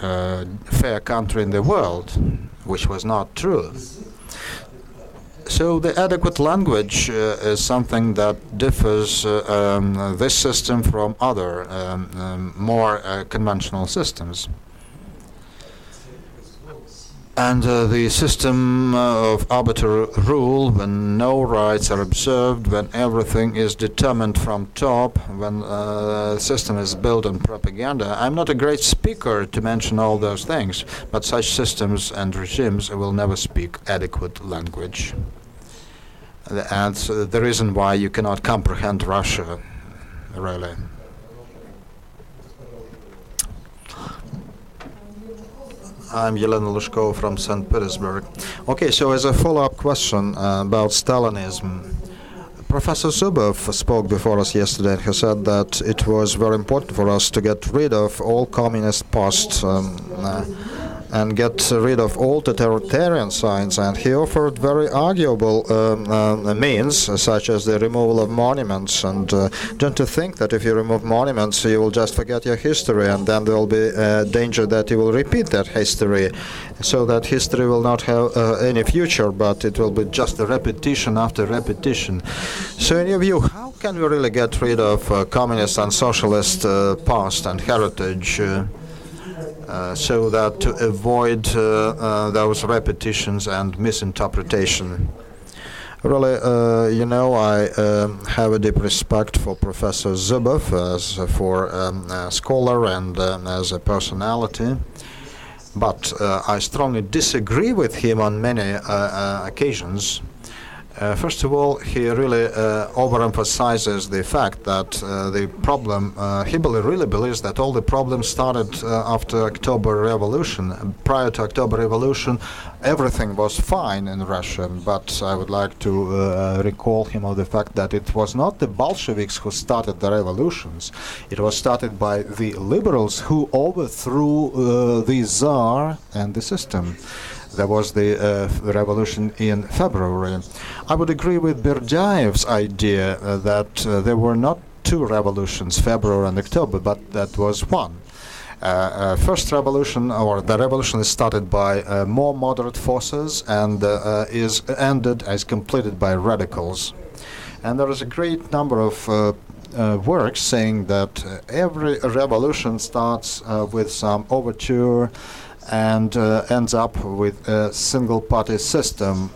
fair country in the world, which was not true. So the adequate language is something that differs this system from other more conventional systems. And the system of arbitrary rule, when no rights are observed, when everything is determined from top, when the system is built on propaganda. I'm not a great speaker to mention all those things, but such systems and regimes will never speak adequate language. And the reason why you cannot comprehend Russia, really. I'm Yelena Lushkova from St. Petersburg. Okay, so as a follow-up question about Stalinism, Professor Zubov spoke before us yesterday and he said that it was very important for us to get rid of all communist past and get rid of all totalitarian signs, and he offered very arguable means, such as the removal of monuments. And don't you think that if you remove monuments, you will just forget your history, and then there will be a danger that you will repeat that history, so that history will not have any future, but it will be just a repetition after repetition. So in your view, how can we really get rid of communist and socialist past and heritage? So that to avoid those repetitions and misinterpretation. Really, I have a deep respect for Professor Zubov as for a scholar and as a personality, but I strongly disagree with him on many occasions. First of all, he really overemphasizes the fact that the problem, he really believes that all the problems started after October Revolution. Prior to October Revolution, everything was fine in Russia, but I would like to recall him of the fact that it was not the Bolsheviks who started the revolutions. It was started by the liberals who overthrew the Tsar and the system. There was the revolution in February. I would agree with Berdyaev's idea that there were not two revolutions, February and October, but that was one. First revolution, or the revolution, is started by more moderate forces and is completed by radicals. And there is a great number of works saying that every revolution starts with some overture and ends up with a single-party system.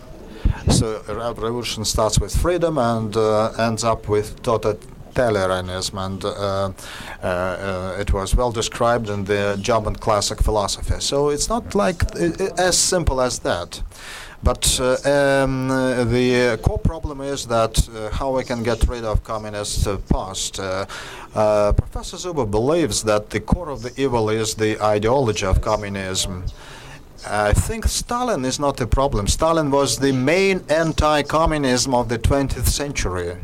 So a revolution starts with freedom and ends up with totalitarianism, and it was well described in the German classic philosophy. So it's not like as simple as that. But the core problem is that how we can get rid of communist past. Professor Zuboff believes that the core of the evil is the ideology of communism. I think Stalin is not the problem. Stalin was the main anti-communism of the 20th century.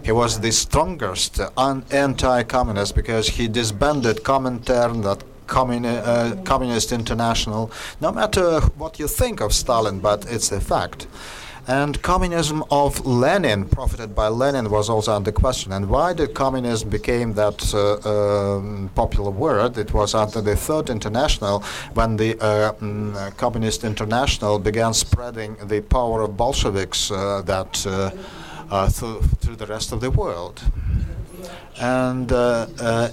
He was the strongest anti-communist because he disbanded Comintern, that Communist International. No matter what you think of Stalin, but it's a fact. And communism of Lenin, profited by Lenin, was also under question. And why did communism became that popular word? It was after the Third International, when the Communist International began spreading the power of Bolsheviks through the rest of the world. And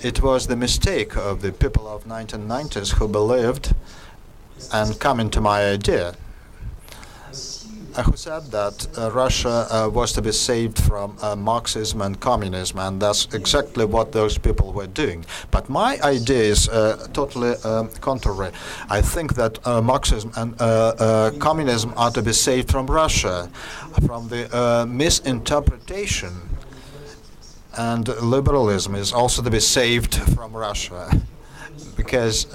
it was the mistake of the people of 1990s who believed and come into my idea, who said that Russia was to be saved from Marxism and communism, and that's exactly what those people were doing. But my idea is totally contrary. I think that Marxism and communism are to be saved from Russia, from the misinterpretation, and liberalism is also to be saved from Russia. Because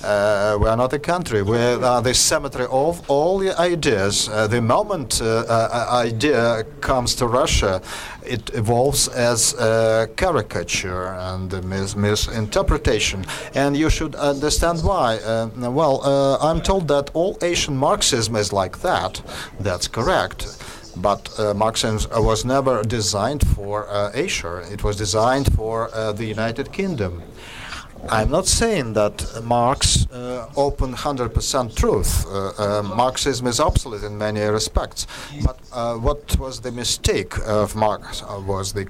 we are not a country. We are the cemetery of all the ideas. The moment idea comes to Russia, it evolves as a caricature and a misinterpretation. And you should understand why. I'm told that all Asian Marxism is like that. That's correct. But Marxism was never designed for Asia. It was designed for the United Kingdom. I'm not saying that Marx opened 100% truth. Marxism is obsolete in many respects. But what was the mistake of Marx was the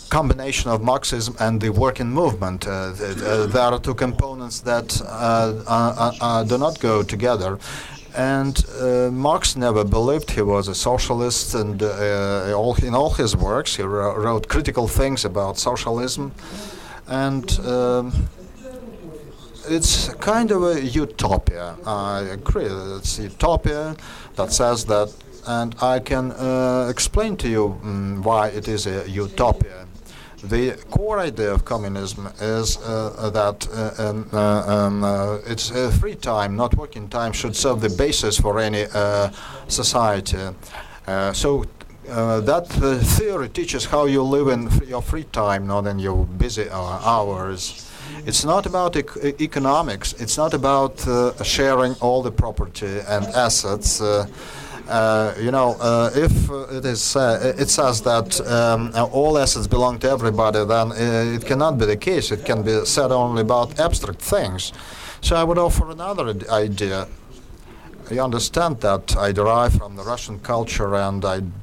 combination of Marxism and the working movement. There are two components that do not go together. And Marx never believed he was a socialist, and in all his works he wrote critical things about socialism. And it's kind of a utopia. I agree, it's a utopia that says that, and I can explain to you why it is a utopia. The core idea of communism is that it's free time, not working time, should serve the basis for any society. So that theory teaches how you live in your free time, not in your busy hours. It's not about economics. It's not about sharing all the property and assets. If it says that all assets belong to everybody, then it cannot be the case. It can be said only about abstract things. So I would offer another idea. You understand that I derive from the Russian culture, and I'm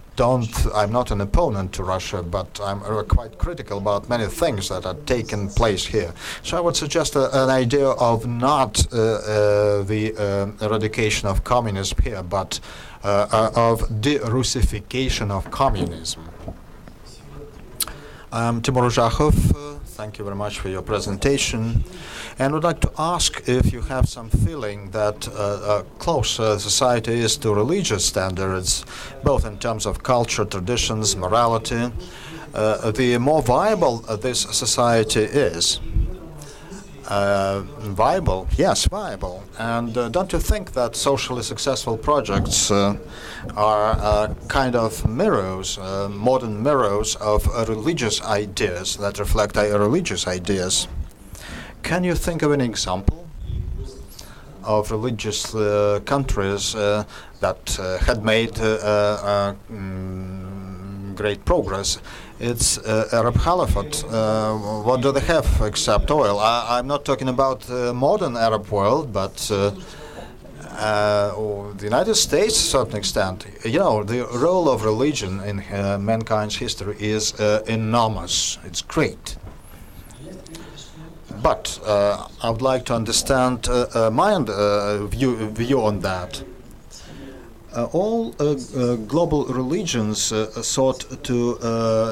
not an opponent to Russia, but I'm quite critical about many things that are taking place here. So I would suggest an idea of not the eradication of communism here, but of de-Russification of communism. I'm Timur Zhakhov. Thank you very much for your presentation. And would like to ask if you have some feeling that close society is to religious standards, both in terms of culture, traditions, morality. The more viable this society is. Viable? Yes, viable. And don't you think that socially successful projects are kind of mirrors, modern mirrors of religious ideas that reflect religious ideas? Can you think of an example of religious countries that had made great progress. It's Arab Caliphate. What do they have except oil? I'm not talking about modern Arab world, but or the United States to a certain extent. You know, the role of religion in mankind's history is enormous. It's great. But I would like to understand my view on that. All global religions sought to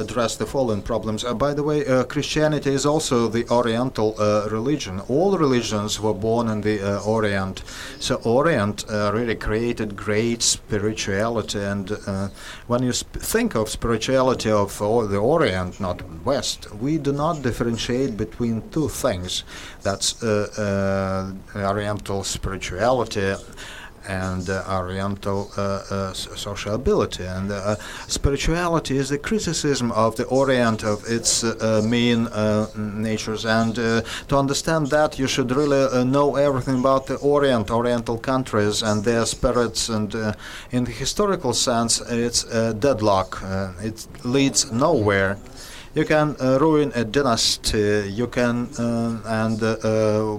address the following problems. By the way, Christianity is also the Oriental religion. All religions were born in the Orient. So Orient really created great spirituality. And when you think of spirituality of the Orient, not West, we do not differentiate between two things. That's Oriental spirituality and Oriental sociability. And spirituality is the criticism of the Orient, of its mean natures. And to understand that, you should really know everything about the Oriental countries and their spirits. And in the historical sense, it's a deadlock. It leads nowhere. You can ruin a dynasty, you can, and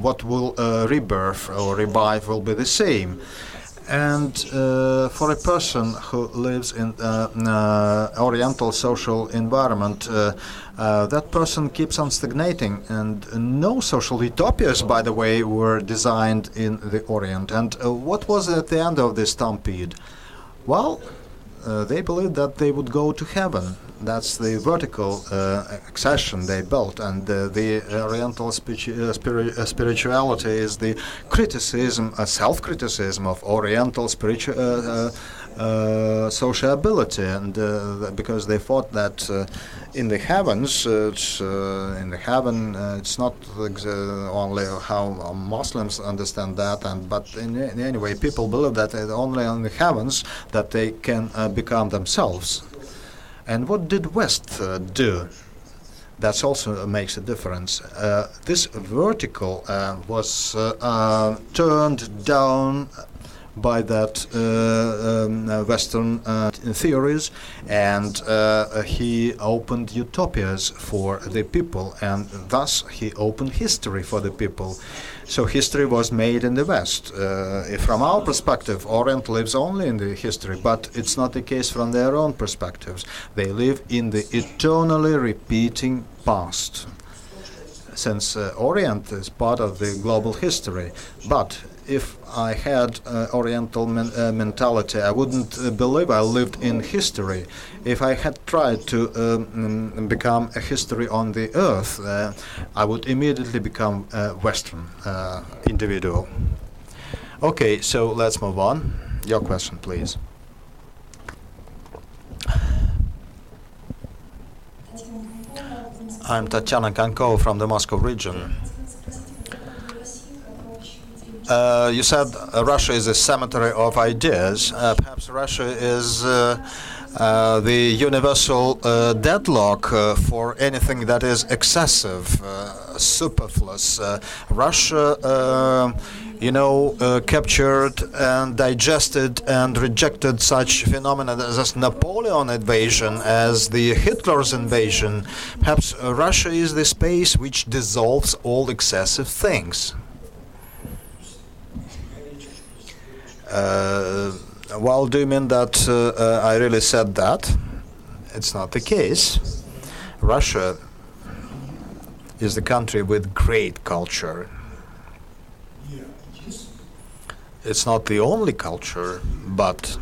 what will rebirth or revive will be the same. And for a person who lives in Oriental social environment, that person keeps on stagnating. And no social utopias, by the way, were designed in the Orient. And what was at the end of this stampede? Well, they believed that they would go to heaven. That's the vertical accession they built, and the Oriental spirituality is the criticism, self-criticism of Oriental sociability, and because they thought that in the heavens, it's not only how Muslims understand that, but in any way, people believe that only in the heavens that they can become themselves. And what did West do? That also makes a difference. This vertical was turned down by that Western theories, and he opened utopias for the people, and thus he opened history for the people. So history was made in the West. From our perspective, Orient lives only in the history, but it's not the case from their own perspectives. They live in the eternally repeating past, since Orient is part of the global history. But if I had Oriental mentality, I wouldn't believe I lived in history. If I had tried to become a history on the earth, I would immediately become a Western individual. Okay, so let's move on. Your question, please. I'm Tatiana Kanko from the Moscow region. You said Russia is a cemetery of ideas. Perhaps Russia is the universal deadlock for anything that is excessive, superfluous. Russia, captured and digested and rejected such phenomena as Napoleon invasion, as the Hitler's invasion. Perhaps Russia is the space which dissolves all excessive things. Well, do you mean that I really said that? It's not the case. Russia is the country with great culture. It's not the only culture, but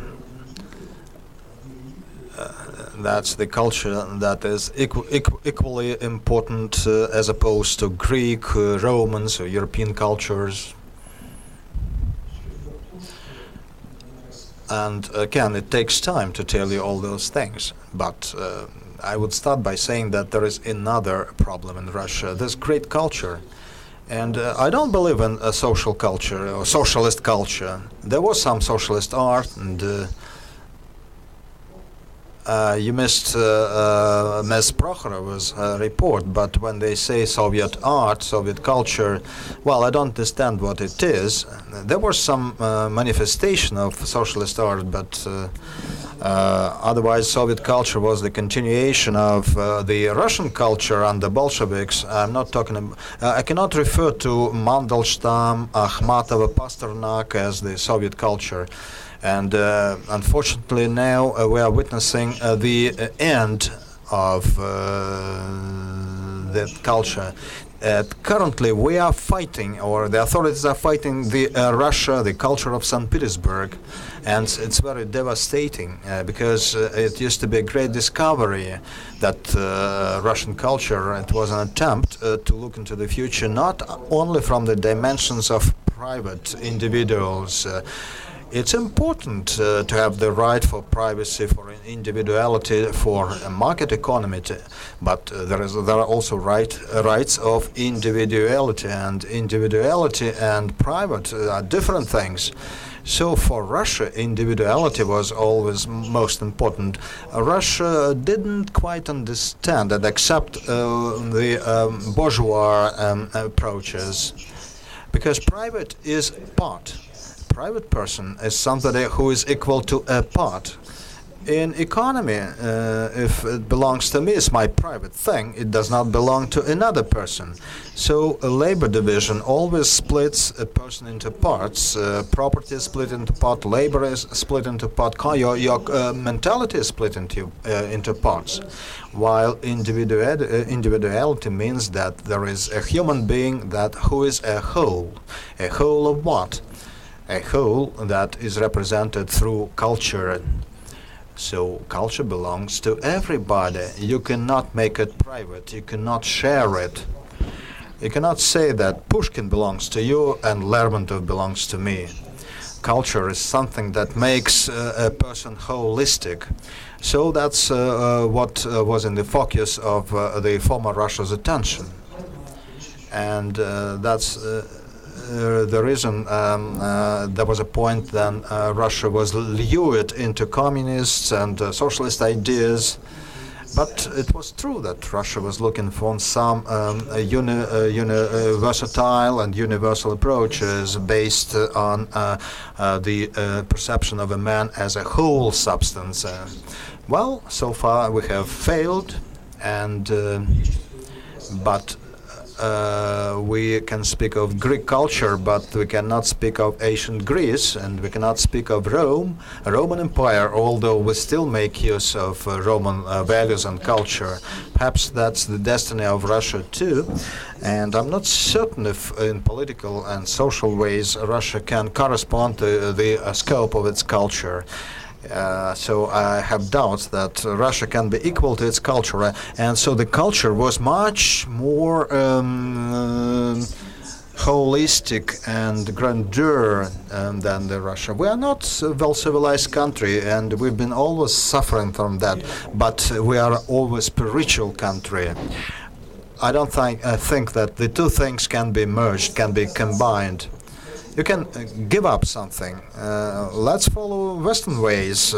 that's the culture that is equally important as opposed to Greek, Romans, or European cultures. And again, it takes time to tell you all those things. But I would start by saying that there is another problem in Russia. There's great culture. And I don't believe in a social culture or socialist culture. There was some socialist art, and You missed Ms. Prokhorov's report, but when they say Soviet art, Soviet culture, well, I don't understand what it is. There was some manifestation of socialist art, but otherwise Soviet culture was the continuation of the Russian culture under Bolsheviks. I'm not talking I cannot refer to Mandelstam, Akhmatova, Pasternak as the Soviet culture. And unfortunately now we are witnessing the end of that culture. Currently we are fighting, or the authorities are fighting the Russia, the culture of St. Petersburg, and it's very devastating because it used to be a great discovery that Russian culture. It was an attempt to look into the future not only from the dimensions of private individuals. It's important to have the right for privacy, for individuality, for a market economy, but there are also rights of individuality, and individuality and private are different things. So for Russia, individuality was always most important. Russia didn't quite understand and accept the bourgeois approaches, because private is part. Private person is somebody who is equal to a part. In economy, if it belongs to me, it's my private thing. It does not belong to another person. So a labor division always splits a person into parts. Property is split into part. Labor is split into part. Your mentality is split into parts. While individuality means that there is a human being who is a whole. A whole of what? A whole that is represented through culture. So culture belongs to everybody. You cannot make it private. You cannot share it. You cannot say that Pushkin belongs to you and Lermontov belongs to me. Culture is something that makes a person holistic. So that's what was in the focus of the former Russia's attention. And that's the reason there was a point then Russia was lured into communists and socialist ideas, but it was true that Russia was looking for some versatile and universal approaches based on the perception of a man as a whole substance. Well, so far we have failed, and but we can speak of Greek culture, but we cannot speak of ancient Greece, and we cannot speak of Rome, Roman Empire, although we still make use of Roman values and culture. Perhaps that's the destiny of Russia too, and I'm not certain if in political and social ways Russia can correspond to the scope of its culture. So I have doubts that Russia can be equal to its culture, and so the culture was much more holistic and grandeur than the Russia. We are not a well-civilized country, and we've been always suffering from that, but we are always spiritual country. I don't think that the two things can be merged, can be combined. You can give up something. Let's follow Western ways.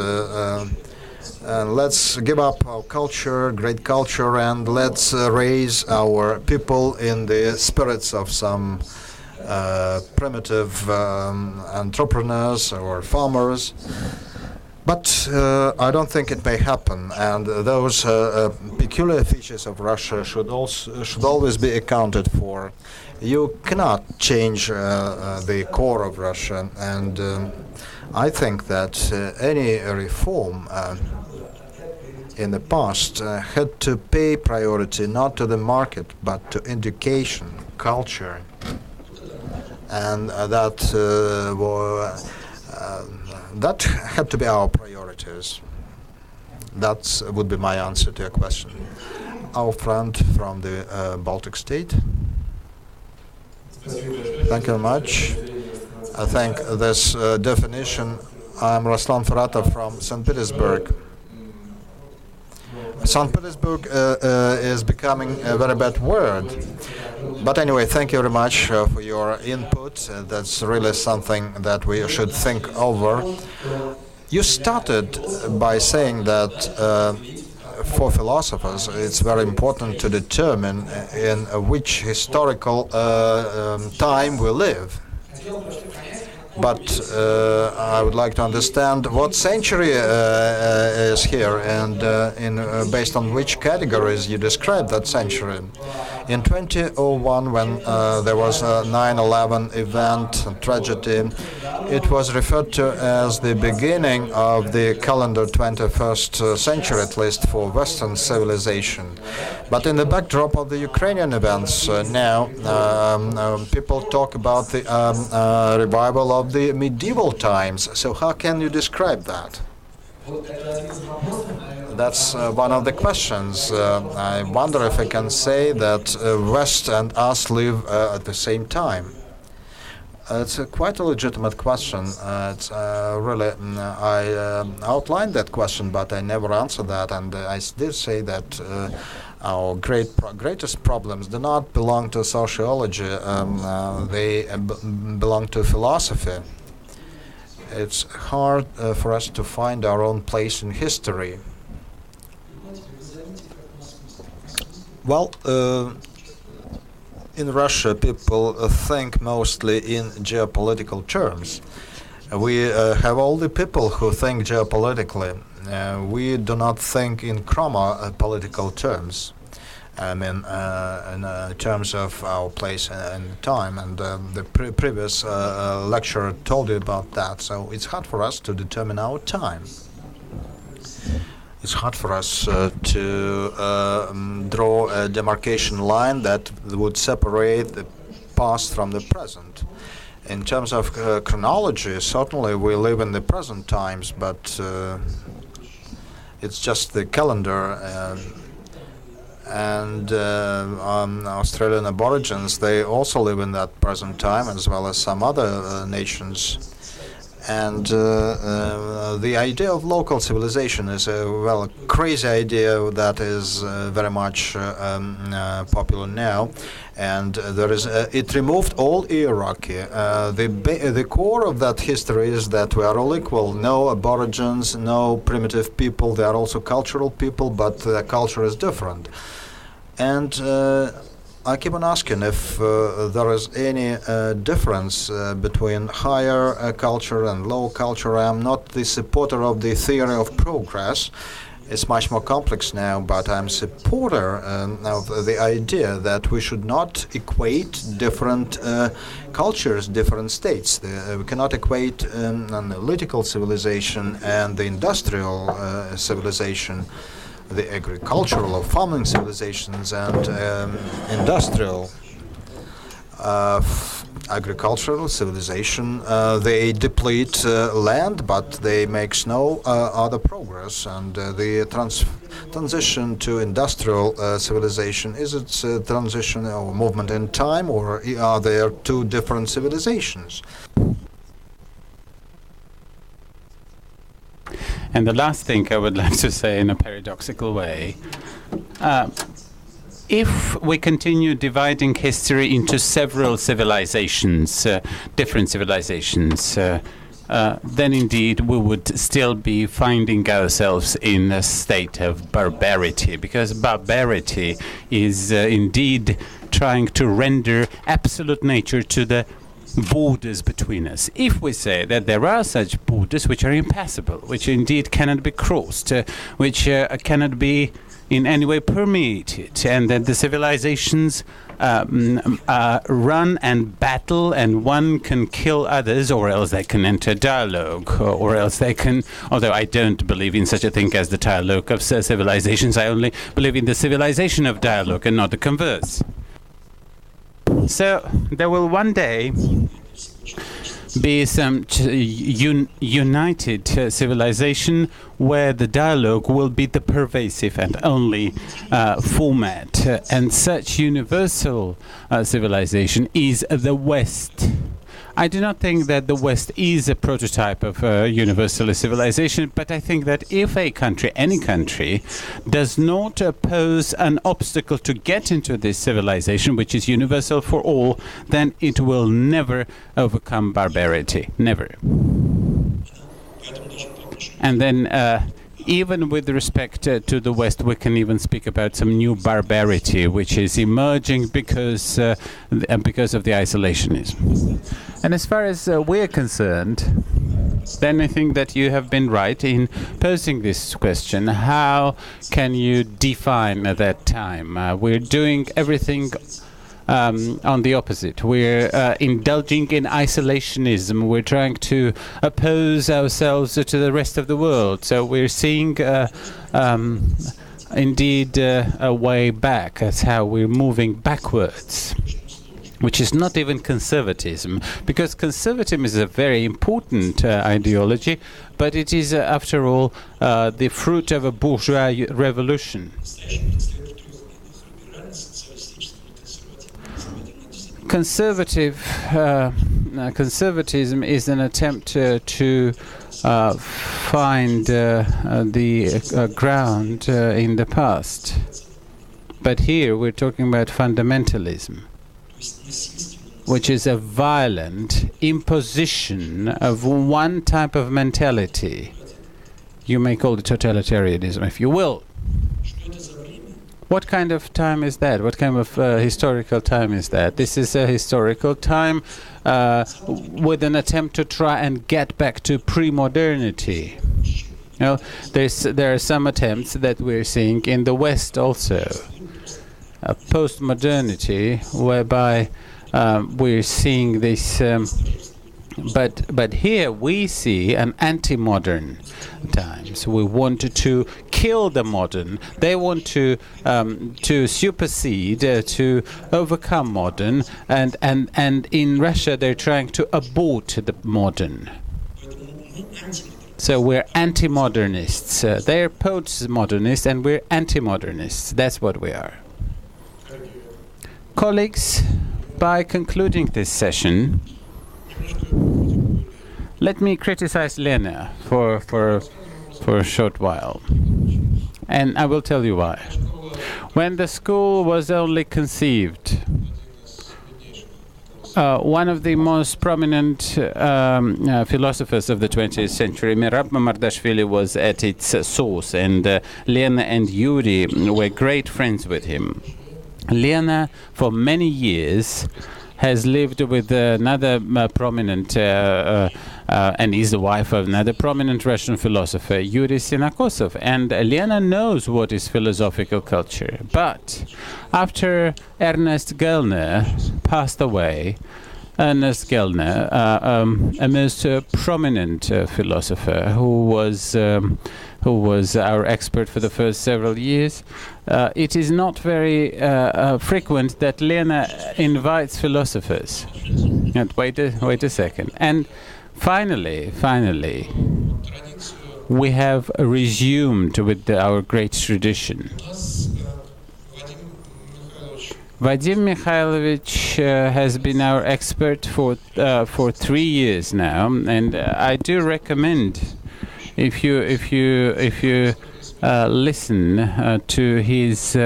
Let's give up our culture, great culture, and let's raise our people in the spirits of some primitive entrepreneurs or farmers. But I don't think it may happen, and those peculiar features of Russia should always be accounted for. You cannot change the core of Russia, and I think that any reform in the past had to pay priority not to the market but to education, culture, and that had to be our priorities. That would be my answer to your question. Our friend from the Baltic state. Thank you very much. I think this definition. I'm Ruslan Feratov from St. Petersburg. St. Petersburg is becoming a very bad word. But anyway, thank you very much for your input. That's really something that we should think over. You started by saying that for philosophers it's very important to determine in which historical time we live. But I would like to understand what century is here and based on which categories you describe that century. In 2001, when there was a 9/11 event, tragedy, it was referred to as the beginning of the calendar 21st century, at least for Western civilization. But in the backdrop of the Ukrainian events now, people talk about the revival of the medieval times. So how can you describe that? That's one of the questions. I wonder if I can say that West and us live at the same time. It's quite a legitimate question. Really, I outlined that question, but I never answered that, and I did say that our greatest problems do not belong to sociology. They belong to philosophy. It's hard for us to find our own place in history. Well, in Russia, people think mostly in geopolitical terms. We have all the people who think geopolitically. We do not think in political terms. I mean, in terms of our place and time, and the previous lecturer told you about that. So it's hard for us to determine our time. It's hard for us to draw a demarcation line that would separate the past from the present. In terms of chronology, certainly we live in the present times, but it's just the calendar. And Australian Aborigines, they also live in that present time, as well as some other nations. And the idea of local civilization is a crazy idea that is very much popular now. And there is it removed all hierarchy. The core of that history is that we are all equal. No aborigines, no primitive people. They are also cultural people, but their culture is different. And I keep on asking if there is any difference between higher culture and low culture. I am not the supporter of the theory of progress. It's much more complex now, but I'm a supporter of the idea that we should not equate different cultures, different states. We cannot equate an analytical civilization and the industrial civilization, the agricultural or farming civilizations and industrial agricultural civilization. They deplete land, but they make no other progress. And the transition to industrial civilization, is it a transition or movement in time, or are there two different civilizations? And the last thing I would like to say in a paradoxical way, if we continue dividing history into several civilizations, different civilizations, then indeed we would still be finding ourselves in a state of barbarity, because barbarity is indeed trying to render absolute nature to the borders between us. If we say that there are such borders which are impassable, which indeed cannot be crossed, which cannot be in any way permeated, and that the civilizations run and battle, and one can kill others, or else they can enter dialogue, or else they can, although I don't believe in such a thing as the dialogue of civilizations, I only believe in the civilization of dialogue and not the converse. So there will one day be some united civilization where the dialogue will be the pervasive and only format. And such universal civilization is the West. I do not think that the West is a prototype of universal civilization, but I think that if a country, any country, does not pose an obstacle to get into this civilization, which is universal for all, then it will never overcome barbarity. Never. And then even with respect to the West, we can even speak about some new barbarity which is emerging because of the isolationism. And as far as we're concerned, then I think that you have been right in posing this question. How can you define that time? We're doing everything on the opposite. We're indulging in isolationism. We're trying to oppose ourselves to the rest of the world. So we're seeing indeed a way back. That's how we're moving backwards, which is not even conservatism, because conservatism is a very important ideology, but it is, after all, the fruit of a bourgeois revolution. Conservatism is an attempt to find the ground in the past. But here we're talking about fundamentalism, which is a violent imposition of one type of mentality. You may call it totalitarianism, if you will. What kind of time is that? What kind of historical time is that? This is a historical time with an attempt to try and get back to pre-modernity. You know, there are some attempts that we're seeing in the West also. Post-modernity, whereby we're seeing this, but here we see an anti-modern times. We want to kill the modern. They want to supersede, to overcome modern, and in Russia they're trying to abort the modern. So we're anti-modernists. They're post-modernists and we're anti-modernists. That's what we are. Colleagues, by concluding this session, let me criticize Lena for a short while. And I will tell you why. When the school was only conceived, one of the most prominent philosophers of the 20th century, Merab Mamardashvili, was at its source, and Lena and Yuri were great friends with him. Lena, for many years, has lived with another prominent, and is the wife of another prominent Russian philosopher, Yuri Sinakosov. And Lena knows what is philosophical culture. But after Ernest Gellner passed away, Ernest Gellner, a most prominent philosopher who was our expert for the first several years, it is not very frequent that Lena invites philosophers. And wait a second. And finally, we have resumed with our great tradition. Vadim Mikhailovich has been our expert for 3 years now, and I do recommend, if you listen to his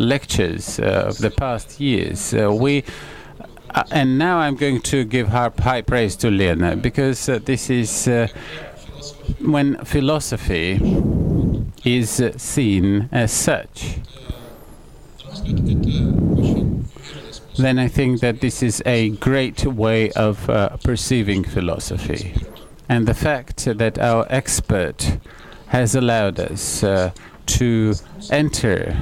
lectures of the past years, and now I'm going to give high praise to Lena, because this is when philosophy is seen as such. Then I think that this is a great way of perceiving philosophy. And the fact that our expert has allowed us to enter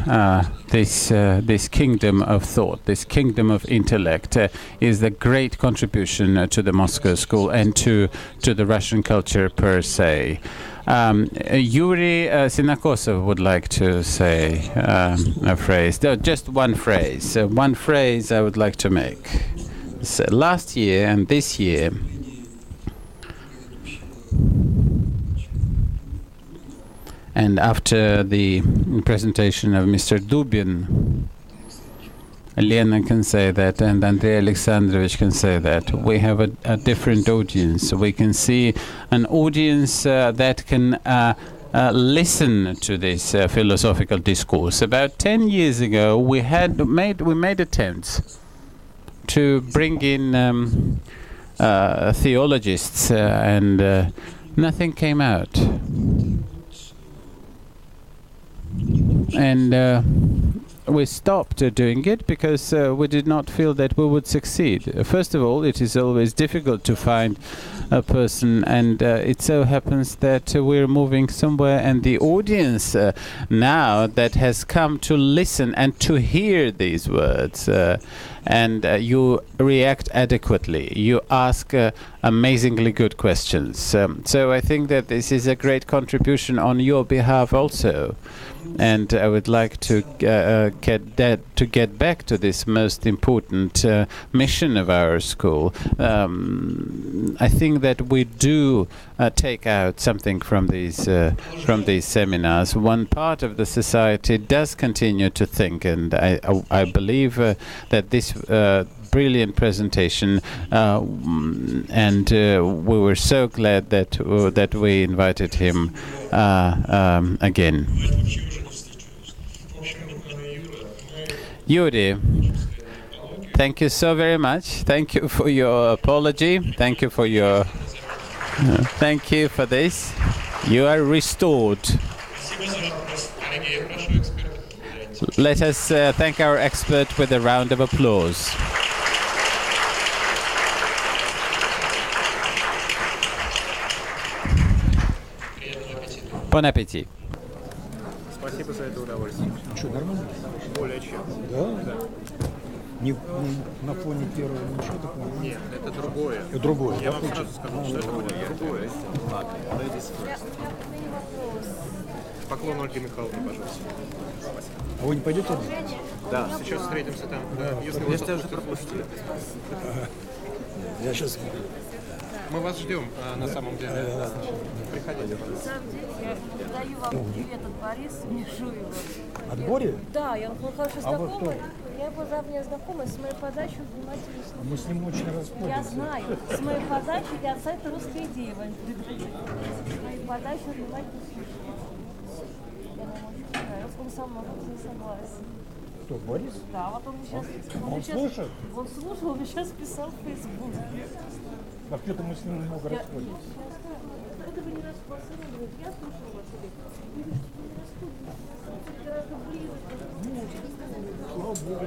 this kingdom of thought, this kingdom of intellect, is a great contribution to the Moscow School and to the Russian culture per se. Yuri Sinakosov would like to say a phrase. Just one phrase. One phrase I would like to make. So last year and this year, and after the presentation of Mr. Dubin, Lena can say that, and Andrei Alexandrovich can say that. We have a different audience. We can see an audience that can listen to this philosophical discourse. About 10 years ago, we made attempts to bring in theologists and nothing came out. And we stopped doing it because we did not feel that we would succeed. First of all, it is always difficult to find a person, and it so happens that we're moving somewhere, and the audience now that has come to listen and to hear these words, and you react adequately. You ask amazingly good questions. So I think that this is a great contribution on your behalf also. And I would like to get back to this most important mission of our school. I think that we do take out something from these seminars. One part of the society does continue to think, and I believe that this brilliant presentation, and we were so glad that we invited him again. Yuri, thank you so very much. Thank you for your apology. Thank you for your. Thank you for this. You are restored. Let us thank our expert with a round of applause. Bon appétit. Спасибо за это удовольствие. Что, нормально? Более чем. Да? Да. Не на фоне первого ничего такого? Нет, это другое. Это другое. Я вам сразу сказал, что это будет другое. Ладно, ladies first. Поклон Ольге Михайловне, пожалуйста. Спасибо. А вы не пойдете один? Да, сейчас встретимся там. Да, если вы тебя уже пропустили. Я сейчас... Мы вас ждем, на самом деле. Приходите. На самом деле, я даю вам привет от Бориса Мишуева. От Бори? Да, он хороший знакомый. Я его давняя знакомая, с моей подачи внимательно слушаю. Мы с ним очень расходимся. Я знаю. С моей подачи я от сайта «Русская идея» вам предложила. С моей подачи внимательно слушаю. Я вам очень понравилась. Он со мной не согласен. Кто, Борис? Да, вот он сейчас... Он слушает? Он слушал, он сейчас писал в Фейсбуке. А где-то мы с ним много расходимся. Это вы не расходитесь. Я слушаю вас. Вы не расходитесь. Гораздо ближе. Слава Богу.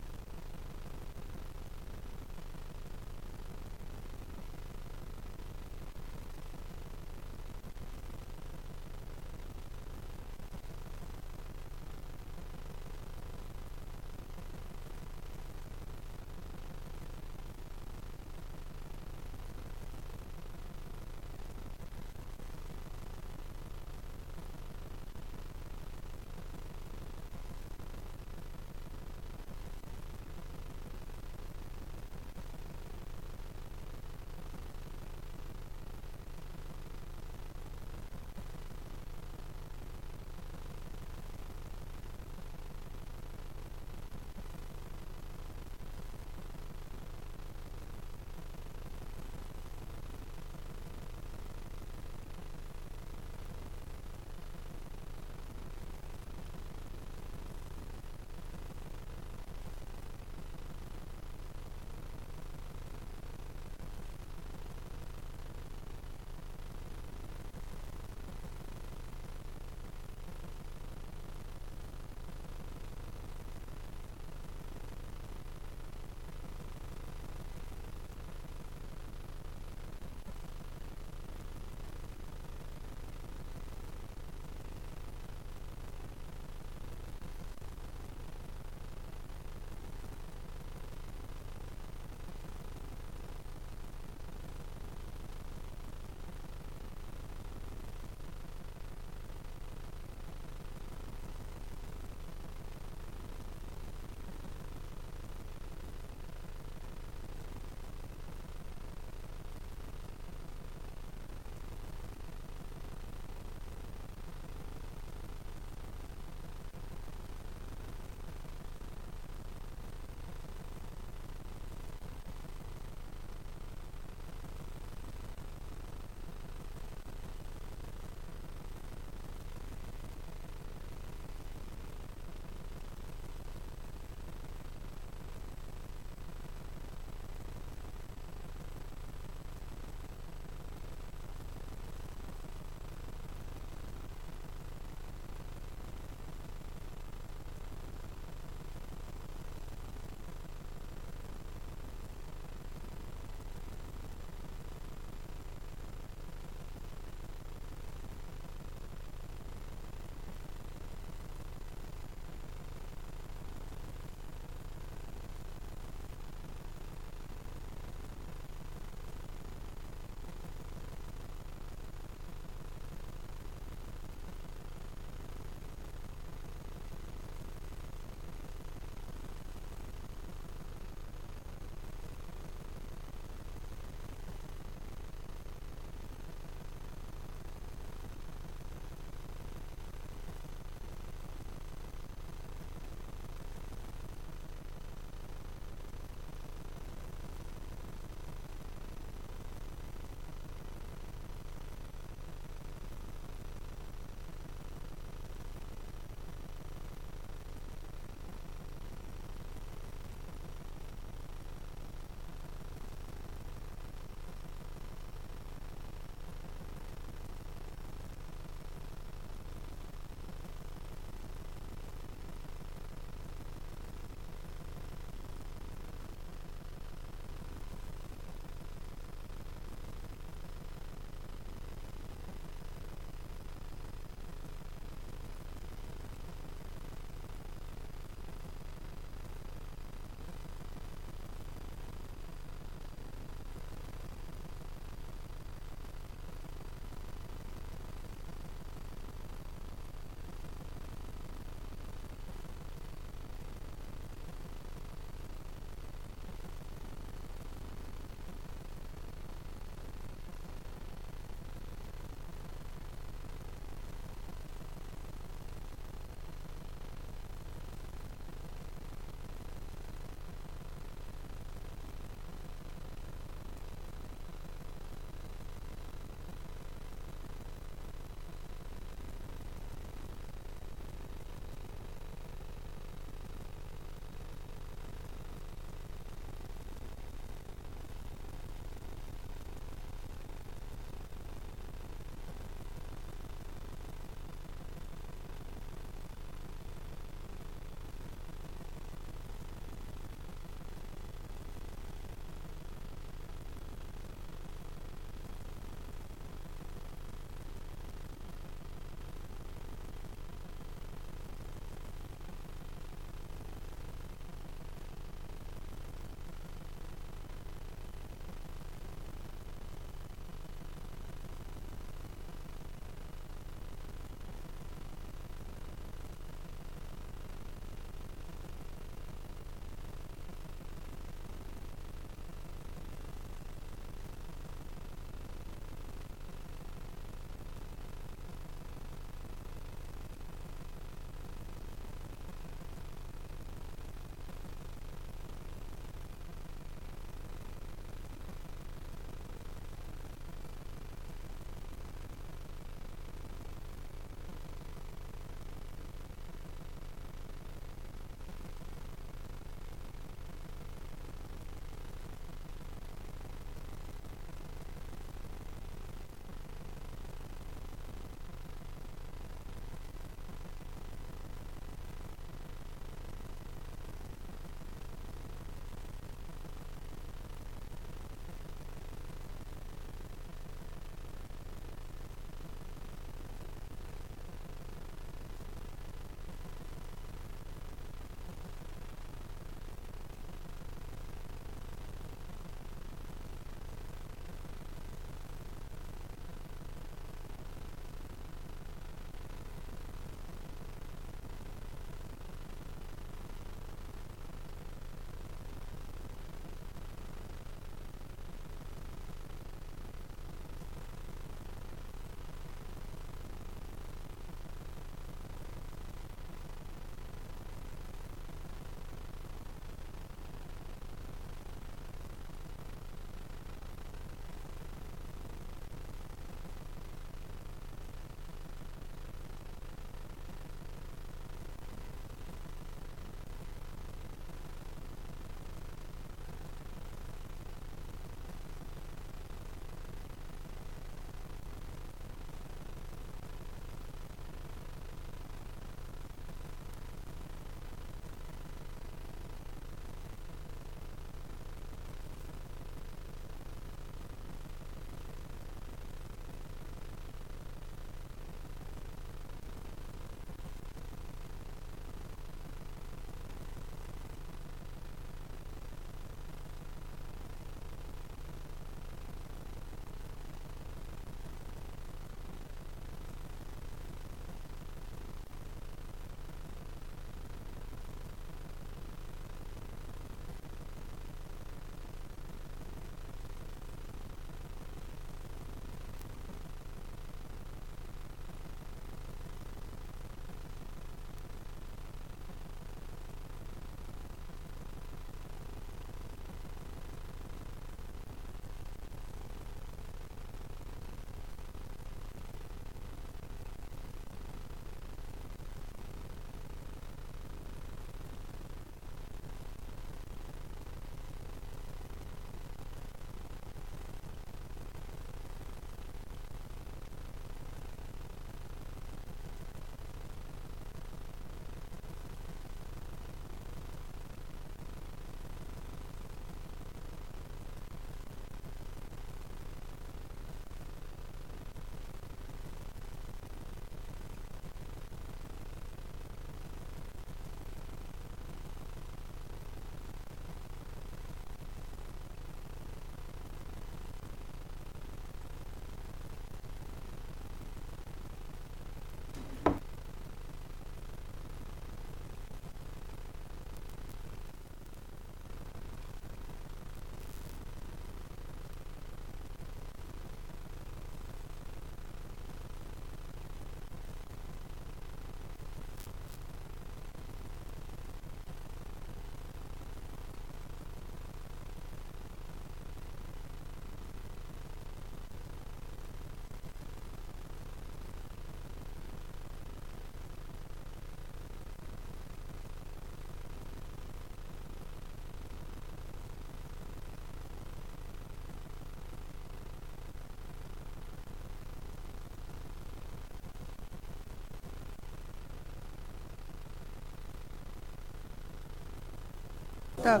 Так.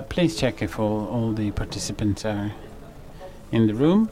Please check if all the participants are in the room.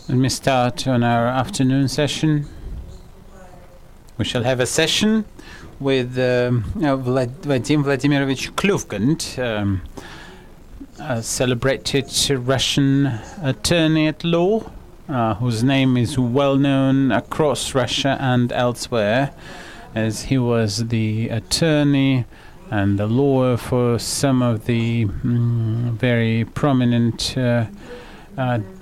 Let me start on our afternoon session. We shall have a session with Vadim Vladimirovich Kluvgand, a celebrated Russian attorney at law, whose name is well known across Russia and elsewhere, as he was the attorney and the lawyer for some of the very prominent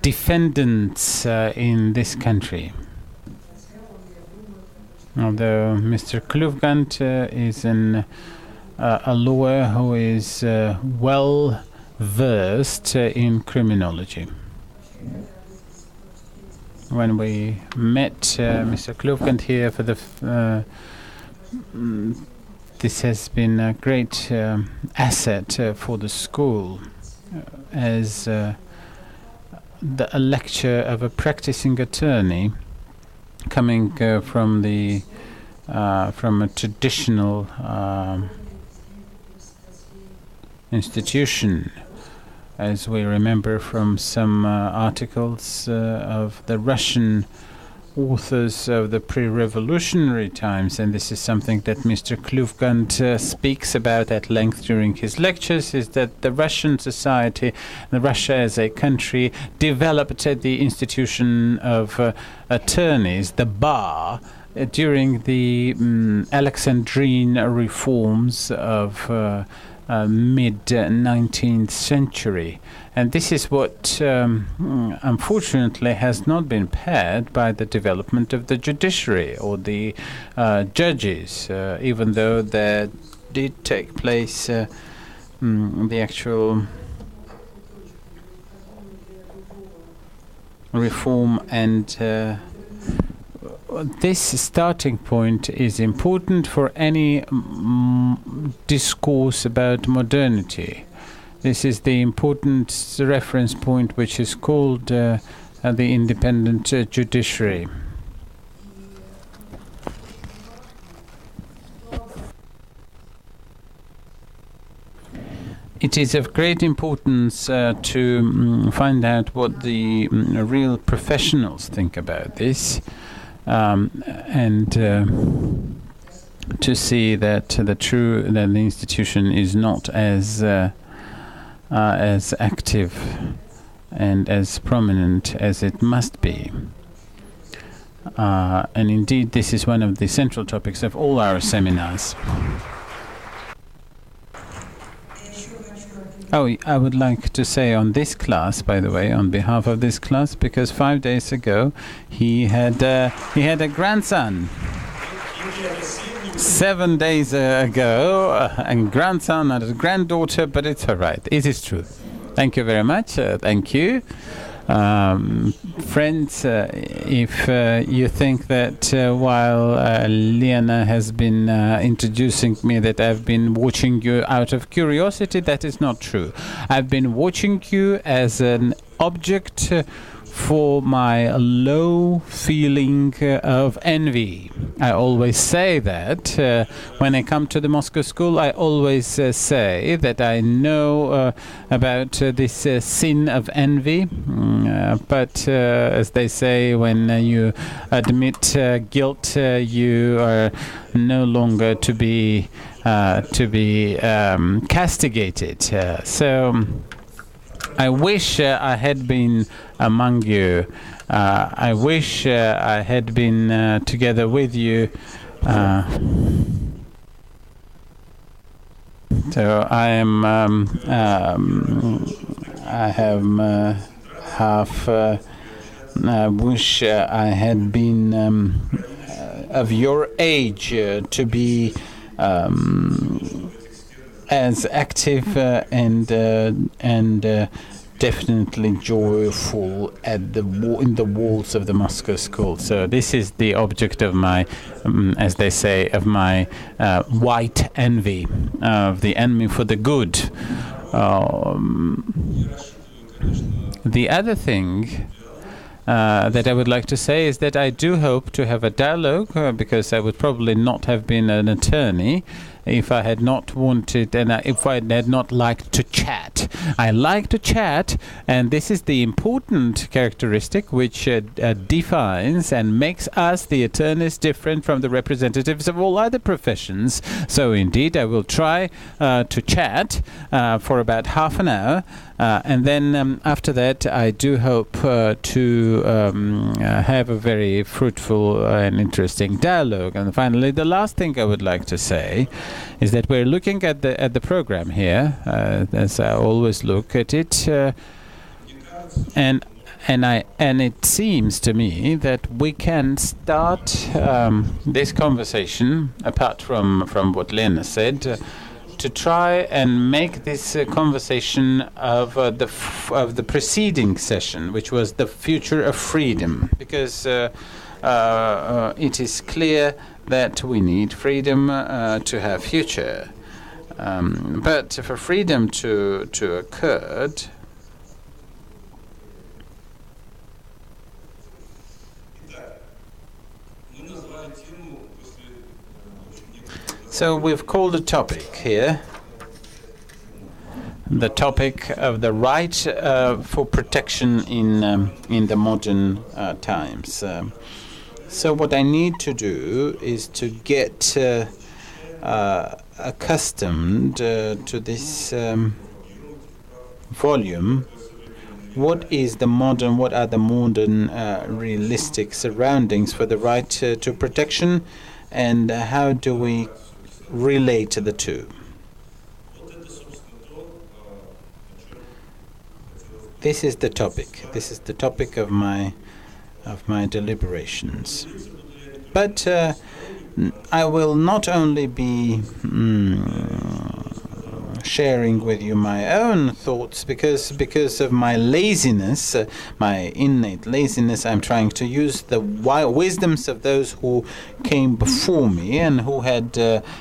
defendants in this country. Although Mr. Kluvgand is a lawyer who is well versed in criminology. When we met Mr. Kluvgand here for the this has been a great asset for the school as a lecture of a practicing attorney coming from a traditional institution, as we remember from some articles of the Russian authors of the pre-revolutionary times, and this is something that Mr. Kluvgand speaks about at length during his lectures, is that the Russian society, Russia as a country, developed the institution of attorneys, the bar, during the Alexandrine reforms of mid-19th century. And this is what unfortunately has not been paired by the development of the judiciary or the judges, even though there did take place the actual reform, and this starting point is important for any discourse about modernity. This is the important reference point, which is called the independent judiciary. It is of great importance to find out what the real professionals think about this, and to see that the institution is not as active and as prominent as it must be. And indeed, this is one of the central topics of all our seminars. Oh, I would like to say on this class, by the way, on behalf of this class, because 5 days ago he had a grandson. 7 days ago, a grandson and a granddaughter, but it's all right. It is true. Thank you very much. Thank you. Friends, if you think that while Lena has been introducing me that I've been watching you out of curiosity, that is not true. I've been watching you as an object for my low feeling of envy. I always say that when I come to the Moscow school, I always say that I know about this sin of envy, but as they say, when you admit guilt, you are no longer to be castigated. So I wish I had been among you. I wish I had been together with you. So I I have wish I had been of your age to be as active and definitely joyful at in the walls of the Moscow School. So this is the object of my, as they say, of my white envy, of the envy for the good. The other thing that I would like to say is that I do hope to have a dialogue, because I would probably not have been an attorney if I had not wanted, and if I had not liked to chat. I like to chat, and this is the important characteristic which defines and makes us, the attorneys, different from the representatives of all other professions. So indeed, I will try to chat for about half an hour, and then after that, I do hope to have a very fruitful and interesting dialogue. And finally, the last thing I would like to say is that we're looking at the program here, as I always look at it, and it seems to me that we can start this conversation, apart from what Lena said, to try and make this conversation of the preceding session, which was the future of freedom, because it is clear that we need freedom to have future, but for freedom to occur, so we've called a topic here, the topic of the right for protection in the modern times. So what I need to do is to get accustomed to this volume. What are the modern realistic surroundings for the right to protection, and how do we relate the two? This is the topic. This is the topic of my deliberations. But I will not only be sharing with you my own thoughts, because of my laziness, my innate laziness. I'm trying to use the wisdoms of those who came before me and who had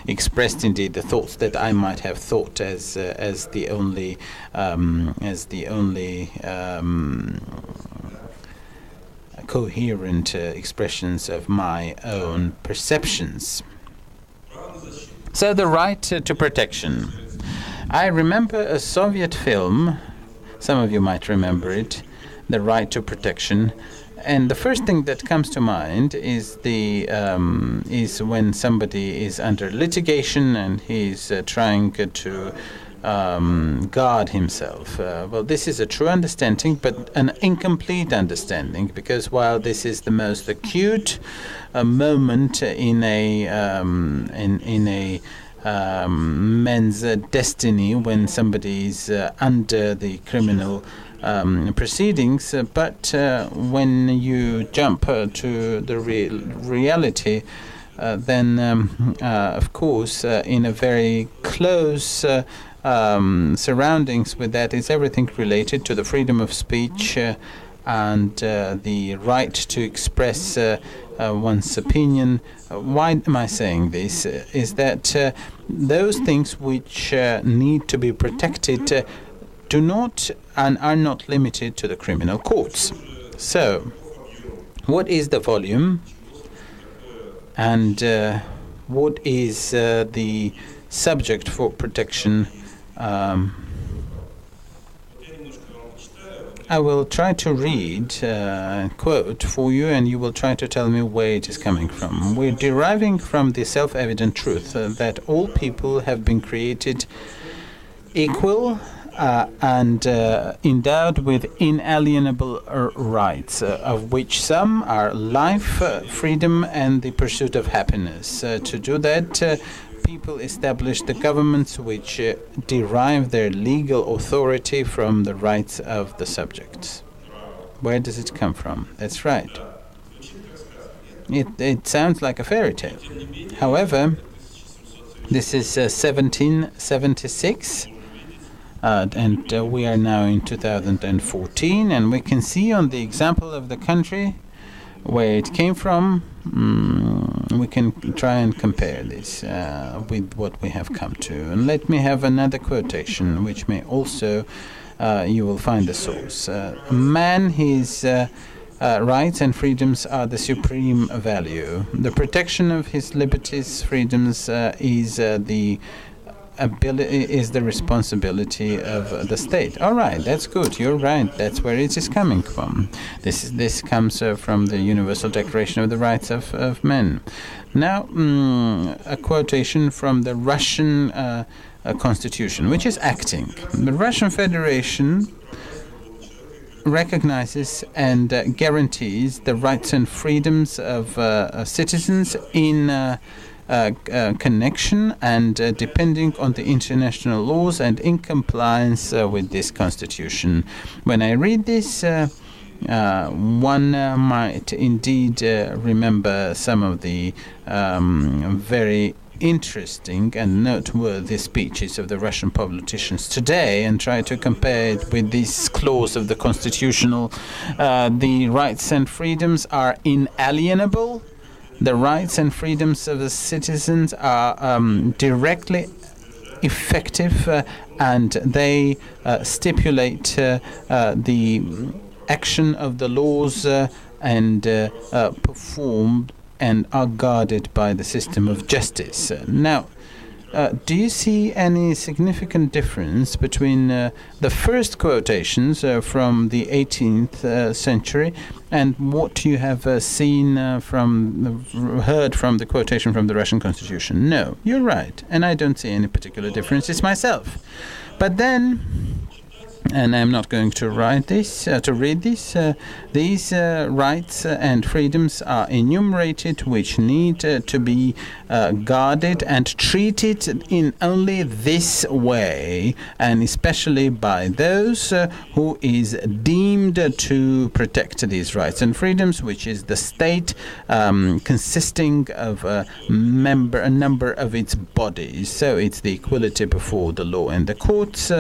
expressed indeed the thoughts that I might have thought as the only coherent expressions of my own perceptions. So the right to protection. I remember a Soviet film, some of you might remember it, The Right to Protection, and the first thing that comes to mind is is when somebody is under litigation and he's trying to guard himself. Well, this is a true understanding, but an incomplete understanding, because while this is the most acute moment in a man's destiny when somebody is under the criminal proceedings, but when you jump to the reality, then of course in a very close surroundings with that is everything related to the freedom of speech and the right to express one's opinion. Why am I saying this? Is that those things which need to be protected do not and are not limited to the criminal courts. So, what is the volume, and what is the subject for protection? I will try to read a quote for you, and you will try to tell me where it is coming from. We're deriving from the self-evident truth that all people have been created equal and endowed with inalienable rights, of which some are life, freedom, and the pursuit of happiness. To do that, people establish the governments which derive their legal authority from the rights of the subjects. Where does it come from? That's right. It sounds like a fairy tale. However, this is 1776, and we are now in 2014, and we can see on the example of the country where it came from, we can try and compare this with what we have come to. And let me have another quotation, which may also, you will find the source. Man, his rights and freedoms are the supreme value. The protection of his liberties, freedoms is the responsibility of the state. All right, that's good. You're right. That's where it is coming from. This comes from the Universal Declaration of the Rights of Men. Now, a quotation from the Russian Constitution, which is acting. The Russian Federation recognizes and guarantees the rights and freedoms of citizens in connection and depending on the international laws and in compliance with this constitution. When I read this, one might indeed remember some of the very interesting and noteworthy speeches of the Russian politicians today and try to compare it with this clause of the constitutional. The rights and freedoms are inalienable. The rights and freedoms of the citizens are directly effective and they stipulate the action of the laws and performed and are guarded by the system of justice. Now, do you see any significant difference between the first quotations from the 18th century and what you have heard from the quotation from the Russian Constitution? No, you're right, and I don't see any particular differences myself. But then, and I'm not going to read this. These rights and freedoms are enumerated, which need to be guarded and treated in only this way, and especially by those who is deemed to protect these rights and freedoms, which is the state, consisting of a number of its bodies. So it's the equality before the law and the courts.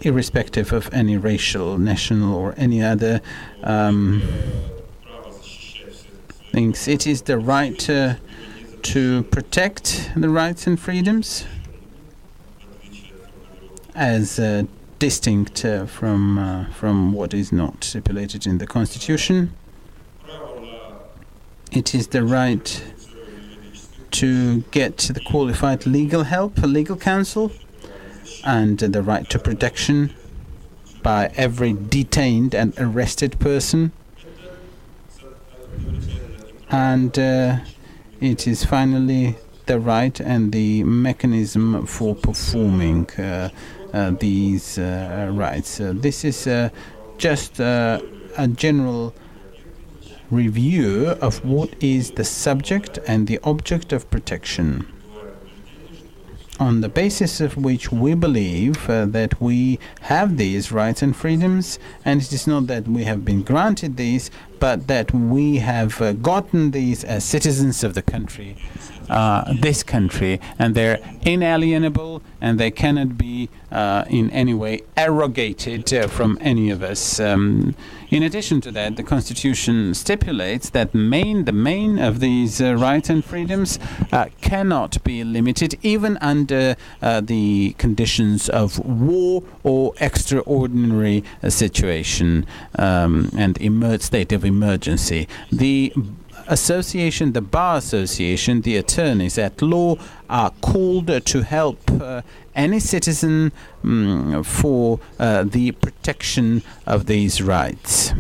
Irrespective of any racial, national, or any other things. It is the right to protect the rights and freedoms as distinct from what is not stipulated in the Constitution. It is the right to get the qualified legal help, legal counsel, and the right to protection by every detained and arrested person. And it is finally the right and the mechanism for performing these rights. This is just a general review of what is the subject and the object of protection, on the basis of which we believe that we have these rights and freedoms, and it is not that we have been granted these, but that we have gotten these as citizens of the country, this country, and they're inalienable, and they cannot be in any way arrogated from any of us. In addition to that, the Constitution stipulates that the main of these rights and freedoms cannot be limited even under the conditions of war or extraordinary situation and state of emergency. The association, the Bar Association, the attorneys at law are called to help any citizen for the protection of these rights.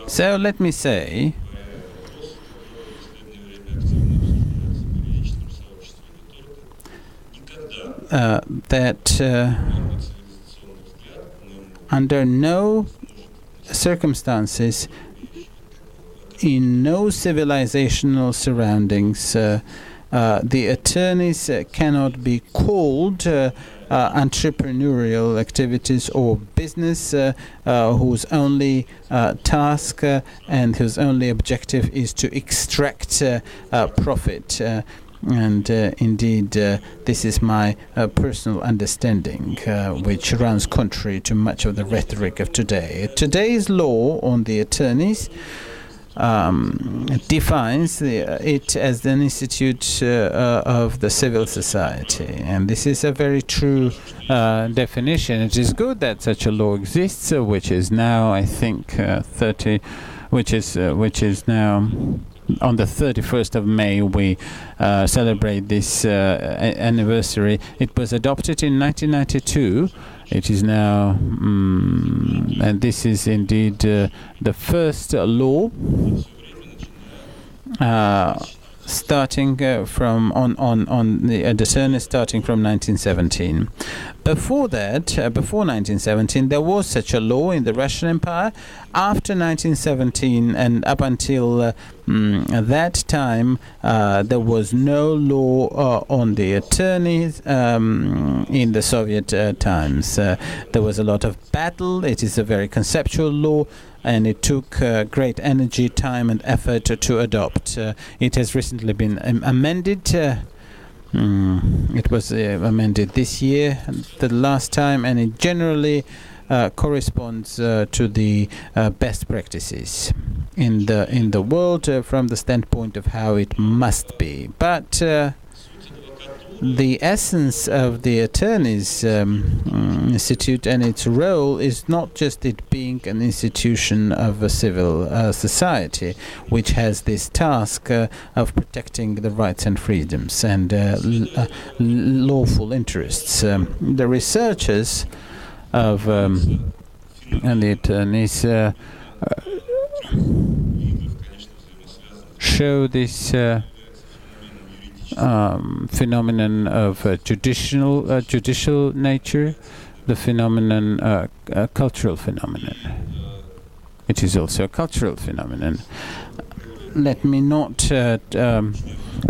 So let me say that under no circumstances in no civilizational surroundings, the attorneys cannot be called entrepreneurial activities or business whose only task and whose only objective is to extract profit. And indeed, this is my personal understanding, which runs contrary to much of the rhetoric of today. Today's law on the attorneys defines it as an institute of the civil society, and this is a very true definition. It is good that such a law exists, which is now, I think, which is now. On the 31st of May, we celebrate this anniversary. It was adopted in 1992. It is now, and this is indeed the first law starting from on the attorney starting from 1917. Before that, before 1917, there was such a law in the Russian Empire. After 1917 and up until that time, there was no law on the attorneys in the Soviet times. There was a lot of battle. It is a very conceptual law, and it took great energy, time and effort to adopt. It has recently been amended. It was amended this year, the last time, and it generally corresponds to the best practices in the world from the standpoint of how it must be. But the essence of the attorneys institute and its role is not just it being an institution of a civil society, which has this task of protecting the rights and freedoms and lawful interests. The researchers of and the attorneys show this phenomenon of judicial nature, the phenomenon, cultural phenomenon. It is also a cultural phenomenon. Let me not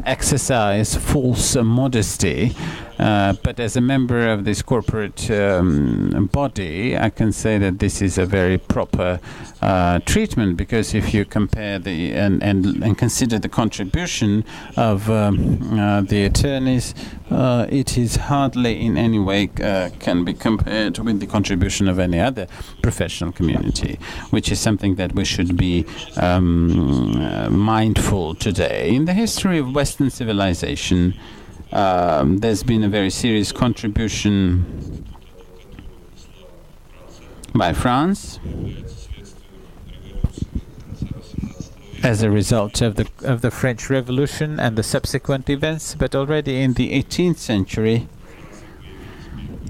exercise false modesty, but as a member of this corporate body, I can say that this is a very proper treatment, because if you compare and consider the contribution of the attorneys, it is hardly in any way can be compared with the contribution of any other professional community, which is something that we should be mindful today. In the history of Western civilization, there's been a very serious contribution by France as a result of the French Revolution and the subsequent events. But already in the 18th century,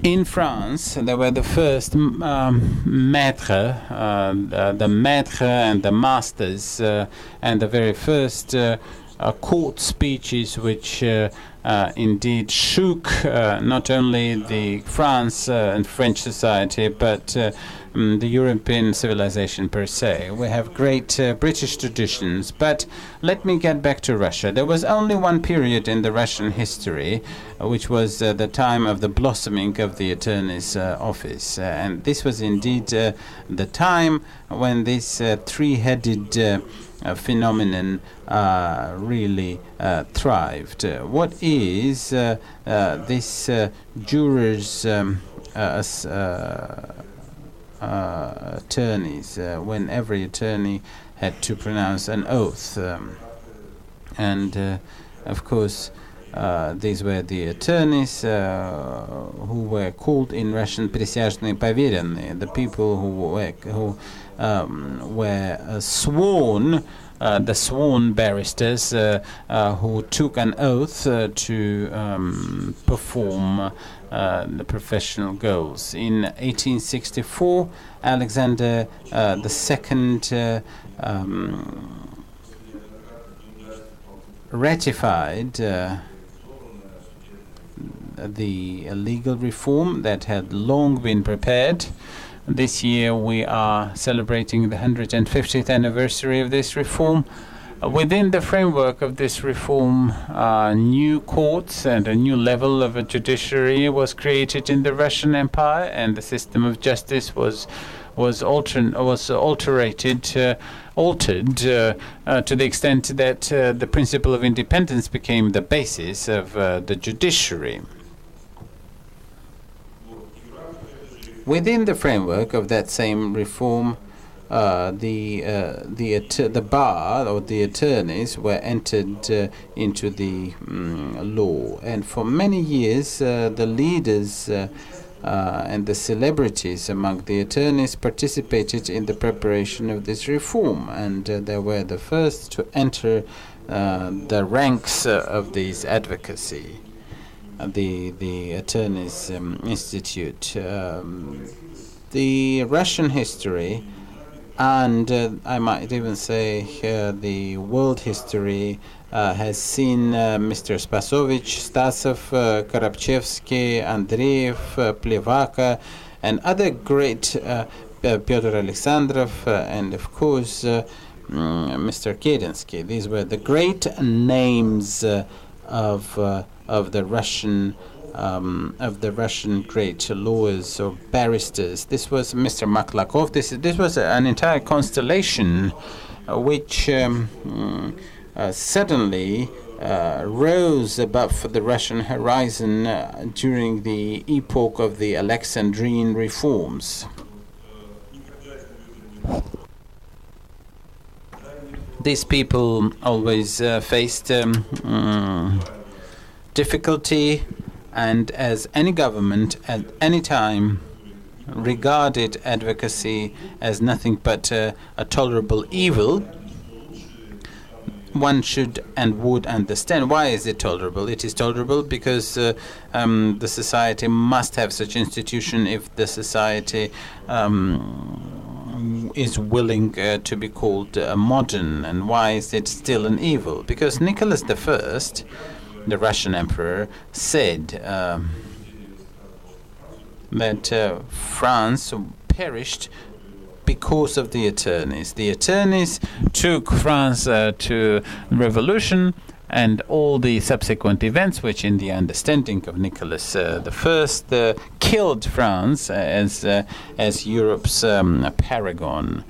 in France, there were the first maîtres, the maîtres and the masters, and the very first court speeches, which indeed shook not only the France and French society, but the European civilization per se. We have great British traditions, but let me get back to Russia. There was only one period in the Russian history, which was the time of the blossoming of the attorney's office, and this was indeed the time when this three-headed phenomenon really thrived. What is this jurors' attorneys, when every attorney had to pronounce an oath, and of course these were the attorneys who were called in Russian присяжные поверенные, the people who were sworn, the sworn barristers who took an oath to perform the professional goals. In 1864, Alexander II ratified the legal reform that had long been prepared This year we are celebrating the 150th anniversary of this reform. Within the framework of this reform, new courts and a new level of a judiciary was created in the Russian Empire, and the system of justice was altered to the extent that the principle of independence became the basis of the judiciary. Within the framework of that same reform, the bar or the attorneys were entered into the law, and for many years the leaders and the celebrities among the attorneys participated in the preparation of this reform, and they were the first to enter the ranks of this advocacy. The Attorneys Institute. The Russian history, and I might even say the world history, has seen Mr. Spasovich, Stasov, Karabchevsky, Andreev, Plevaka, and other great Pyotr Alexandrov, and of course Mr. Kerensky. These were the great names of the Russian great lawyers or barristers. This was Mr. Maklakov. This was an entire constellation which suddenly rose above the Russian horizon during the epoch of the Alexandrine reforms. These people always faced difficulty, and as any government at any time regarded advocacy as nothing but a tolerable evil, one should and would understand why is it tolerable. It is tolerable because the society must have such institution if the society is willing to be called modern. And why is it still an evil? Because Nicholas I, the Russian emperor, said that France perished because of the attorneys. The attorneys took France to revolution, and all the subsequent events, which in the understanding of Nicholas I killed France as Europe's paragon.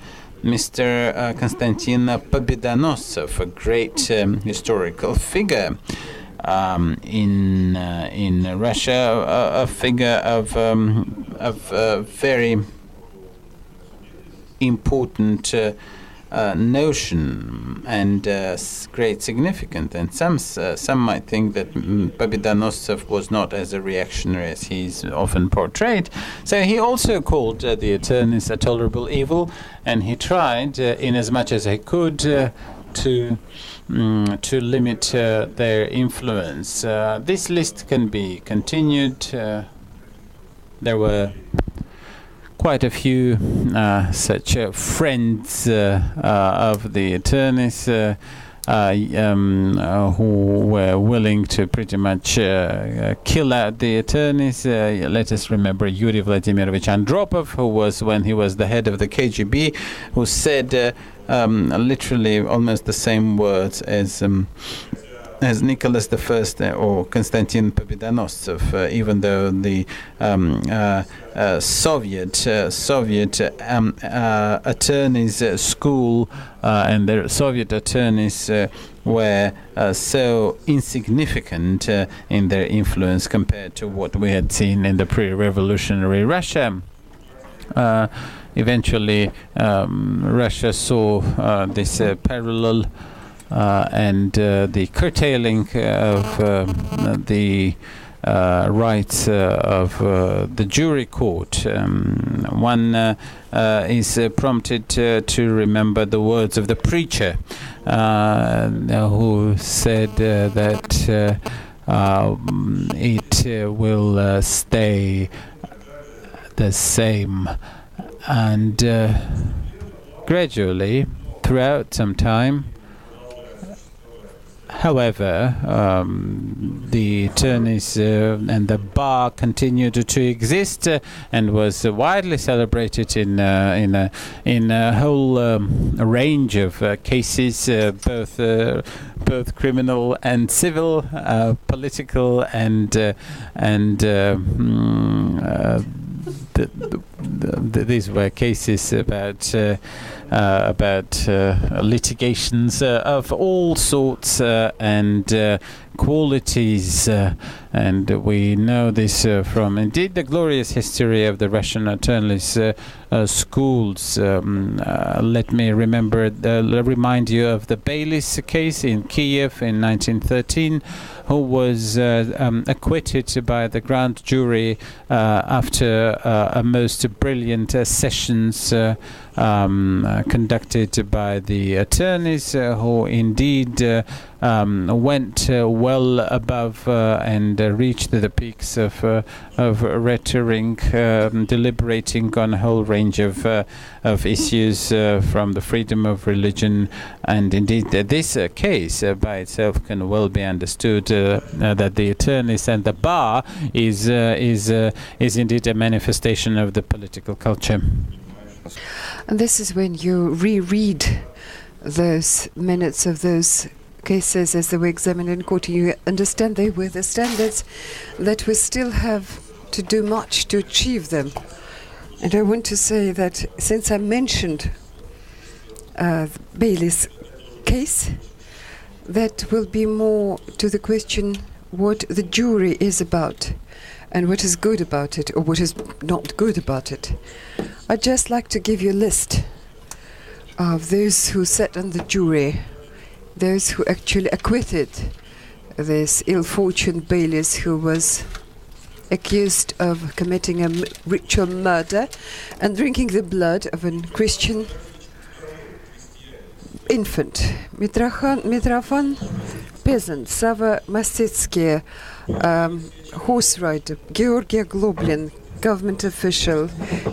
Mr. Konstantin Pobedonosov, a great historical figure in Russia, a figure of very important notion and great significance. And some might think that Pobedonosov was not as a reactionary as he's often portrayed. So he also called the attorneys a tolerable evil, and he tried, in as much as he could, to limit their influence. This list can be continued. There were quite a few such friends of the attorneys who were willing to pretty much kill out the attorneys. Let us remember Yuri Vladimirovich Andropov, who was, when he was the head of the KGB, who said literally almost the same words as Nicholas I or Konstantin Pobedonosov, even though the Soviet attorneys school and the Soviet attorneys were so insignificant in their influence compared to what we had seen in the pre-revolutionary Russia. Eventually, Russia saw this parallel and the curtailing of the rights of the jury court. One is prompted to remember the words of the preacher who said that it will stay the same. And gradually, throughout some time, However, the attorneys and the bar continued to exist and was widely celebrated in a whole range of cases, both criminal and civil, political, and these were cases about litigations of all sorts and qualities, and we know this from indeed the glorious history of the Russian attorneys schools. Let me remind you of the Baylis case in Kiev in 1913, who was acquitted by the grand jury after a most brilliant sessions conducted by the attorneys, who indeed went well above and reached the peaks of rhetoric, deliberating on a whole range of issues from the freedom of religion. And indeed, this case by itself can well be understood that the attorneys and the bar is indeed a manifestation of the political culture. And this is when you reread those minutes of those cases as they were examined in court, you understand they were the standards that we still have to do much to achieve them. And I want to say that since I mentioned Baylis' case, that will be more to the question what the jury is about and what is good about it or what is not good about it. I'd just like to give you a list of those who sat on the jury, those who actually acquitted this ill-fortunate Baylis, who was accused of committing a ritual murder and drinking the blood of a Christian infant. Mitrofan, peasant, Sava Masitsky, horse rider, Georgia Globlin, government official,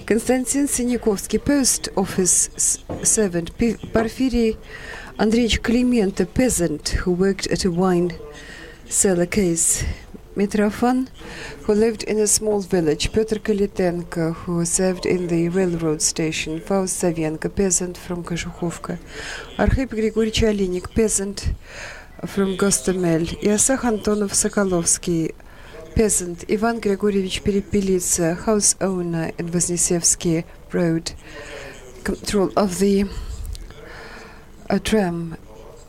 Konstantin Sinikovsky, post office servant, Porfiry Andreevich Klemenko, peasant who worked at a wine cellar case, Mitrofan, who lived in a small village, Pyotr Kalitenko, who served in the railroad station, Faust Savenko, peasant from Kazhukhovka, Arkhip Grigorich Alinik, peasant from Gostomel, Iosakh Antonov Sokolovsky, peasant, Ivan Grigorievich Perepelitsa, house owner in Voznesevsky Road, control of the tram,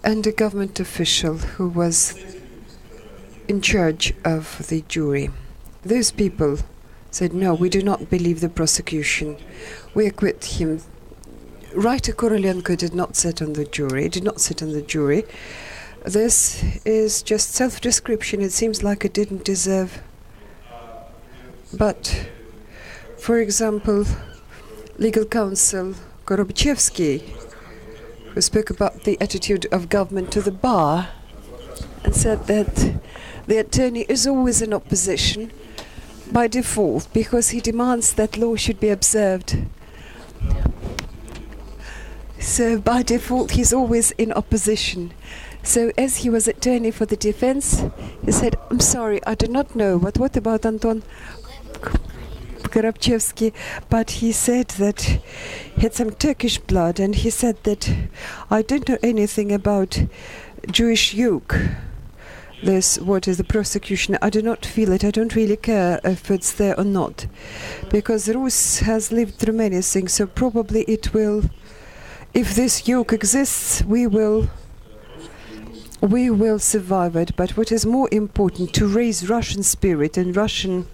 and a government official who was in charge of the jury. Those people said, no, we do not believe the prosecution. We acquit him. Writer Korolenko did not sit on the jury. This is just self-description. It seems like it didn't deserve. But, for example, legal counsel Gorobchevsky, who spoke about the attitude of government to the bar, and said that the attorney is always in opposition by default because he demands that law should be observed. So by default he's always in opposition. So as he was attorney for the defense, he said, I'm sorry, I do not know, but what about Anton Gorobchevsky? But he said that he had some Turkish blood, and he said that I don't know anything about Jewish yoke. This, what is the prosecution? I do not feel it. I don't really care if it's there or not, because Rus has lived through many things. So probably it will, if this yoke exists, we will survive it. But what is more important, to raise Russian spirit and Russian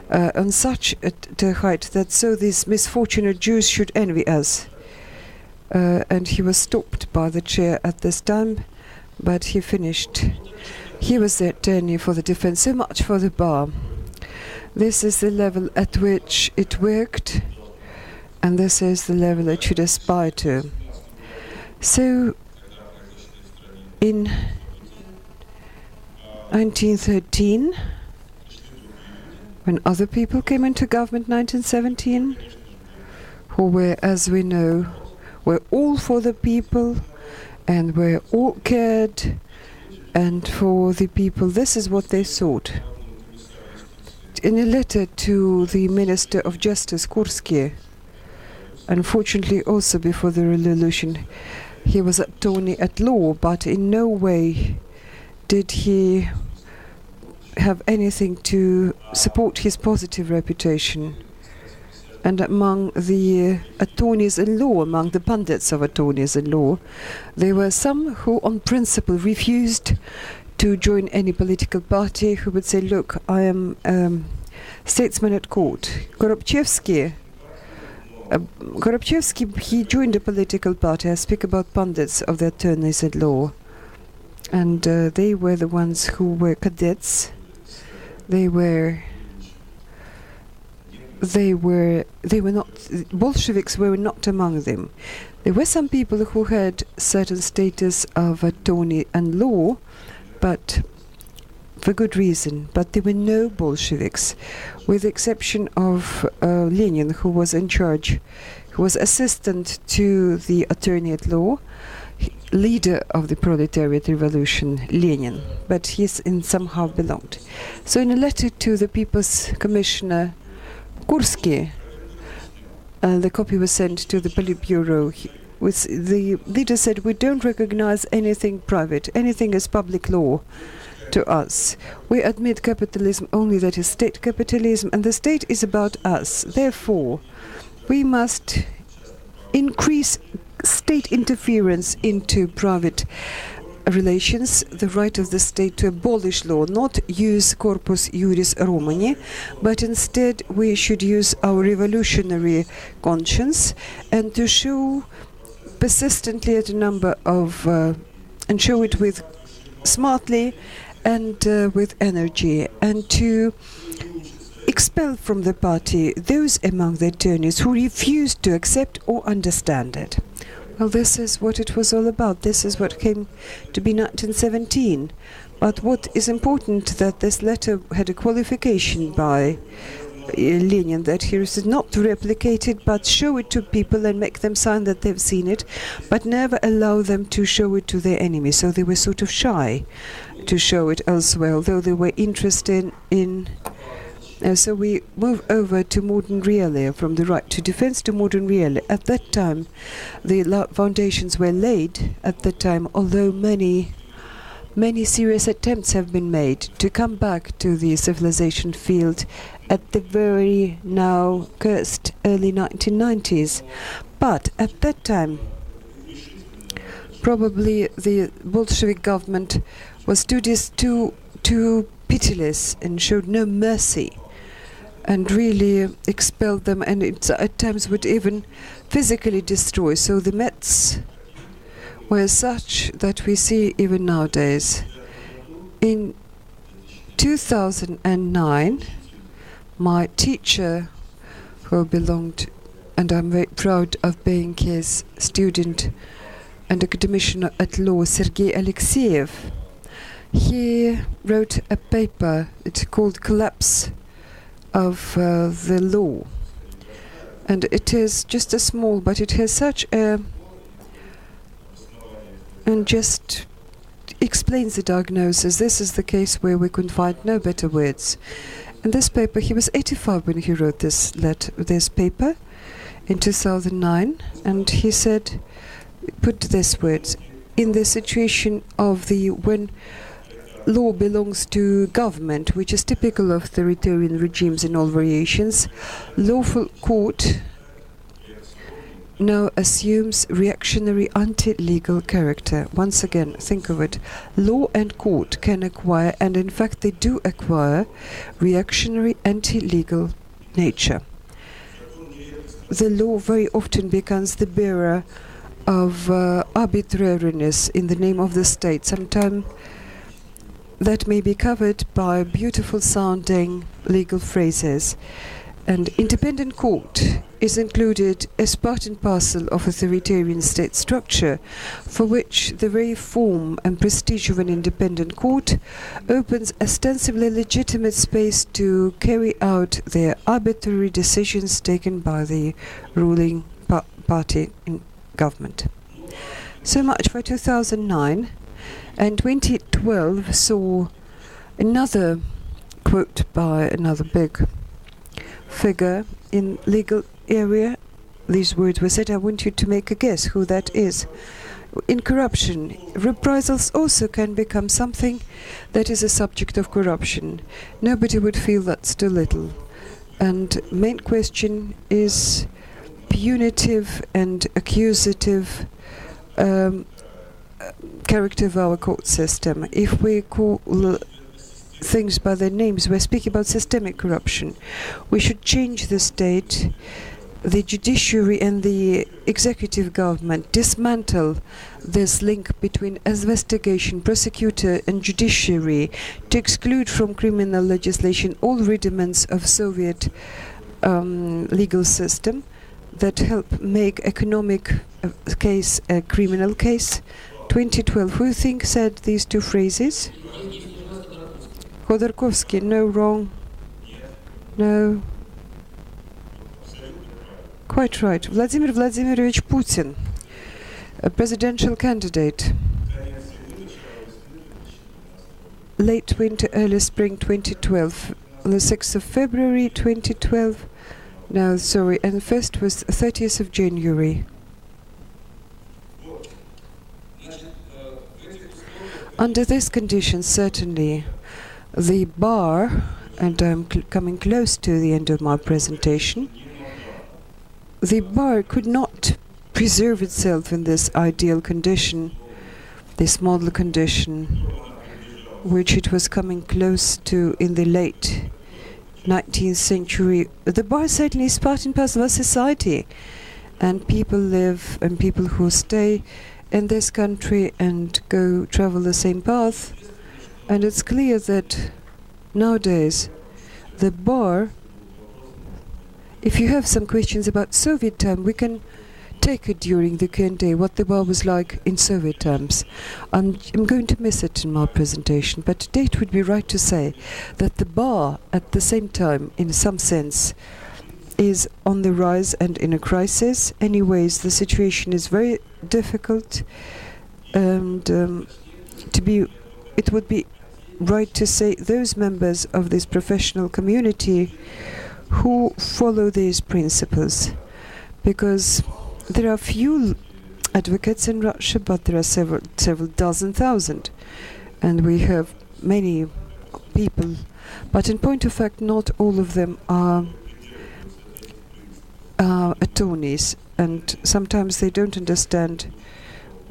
on such a height that so these misfortunate Jews should envy us. And he was stopped by the chair at this time, but he finished. He was the attorney for the defense. So much for the bar. This is the level at which it worked, and this is the level it should aspire to. So, in 1913, when other people came into government, 1917, who were, as we know, were all for the people and were all cared And for the people, this is what they thought. In a letter to the Minister of Justice, Kursky, unfortunately also before the revolution, he was attorney at law, but in no way did he have anything to support his positive reputation. And among the attorneys in law, among the pundits of attorneys in law, there were some who on principle refused to join any political party, who would say, look, I am statesman at court. Gorobchevsky, he joined a political party. I speak about pundits of the attorneys at law. And they were the ones who were cadets. They were not, Bolsheviks were not among them. There were some people who had certain status of attorney and law, but for good reason. But there were no Bolsheviks, with the exception of Lenin, who was in charge, who was assistant to the attorney at law, leader of the proletariat revolution, Lenin, but he somehow belonged. So in a letter to the People's Commissioner Kursky, the copy was sent to the Politburo. The leader said, we don't recognize anything private, anything as public law to us. We admit capitalism only, that is state capitalism, and the state is about us. Therefore, we must increase state interference into private relations, the right of the state to abolish law, not use corpus juris Romani, but instead we should use our revolutionary conscience and to show persistently at a number of, and show it with smartly and with energy, and to expel from the party those among the attorneys who refused to accept or understand it. Well, this is what it was all about. This is what came to be 1917. But what is important, that this letter had a qualification by Lenin, that he is not to replicate it, but show it to people and make them sign that they've seen it, but never allow them to show it to their enemies. So they were sort of shy to show it elsewhere, although they were interested in... so we move over to modern realia, from the right to defense to modern realia. At that time, the foundations were laid at that time, although many serious attempts have been made to come back to the civilization field at the very now cursed early 1990s. But at that time, probably the Bolshevik government was too pitiless and showed no mercy, and really expelled them, and at times would even physically destroy. So the Mets were such that we see even nowadays. In 2009, my teacher, who belonged, and I'm very proud of being his student and academician at law, Sergei Alexeyev, he wrote a paper, it's called Collapse of the Law. And it is just a small, but it has such a... and just explains the diagnosis. This is the case where we can find no better words. In this paper, he was 85 when he wrote this paper in 2009, and he said, put these words, in the situation of when law belongs to government, which is typical of authoritarian regimes in all variations, lawful court now assumes reactionary anti-legal character. Once again, think of it. Law and court can acquire, and in fact they do acquire, reactionary anti-legal nature. The law very often becomes the bearer of arbitrariness in the name of the state. Sometimes that may be covered by beautiful sounding legal phrases. And independent court is included as part and parcel of authoritarian state structure, for which the very form and prestige of an independent court opens ostensibly legitimate space to carry out their arbitrary decisions taken by the ruling party in government. So much for 2009. And 2012 saw another quote by another big figure in legal area. These words were said. I want you to make a guess who that is. In corruption, reprisals also can become something that is a subject of corruption. Nobody would feel that's too little. And main question is punitive and accusative character of our court system. If we call things by their names, we're speaking about systemic corruption. We should change the state, the judiciary and the executive government, dismantle this link between investigation, prosecutor and judiciary, to exclude from criminal legislation all rudiments of Soviet legal system that help make economic case a criminal case. 2012, who you think said these two phrases? Khodorkovsky, no, wrong. No. Quite right. Vladimir Vladimirovich Putin, a presidential candidate. Late winter, early spring 2012. On the 6th of February 2012. No, sorry, and the first was 30th of January. Under these conditions, certainly, the bar, and I'm coming close to the end of my presentation, the bar could not preserve itself in this ideal condition, this model condition, which it was coming close to in the late 19th century. The bar certainly is part and parcel of society, and people live, and people who stay in this country and go travel the same path. And it's clear that nowadays the bar, if you have some questions about Soviet time, we can take it during the Q&A, what the bar was like in Soviet times. I'm going to miss it in my presentation, but today it would be right to say that the bar, at the same time, in some sense, is on the rise and in a crisis. Anyways, the situation is very difficult, and it would be right to say those members of this professional community who follow these principles, because there are few advocates in Russia, but there are several dozen thousand, and we have many people. But in point of fact, not all of them are attorneys, and sometimes they don't understand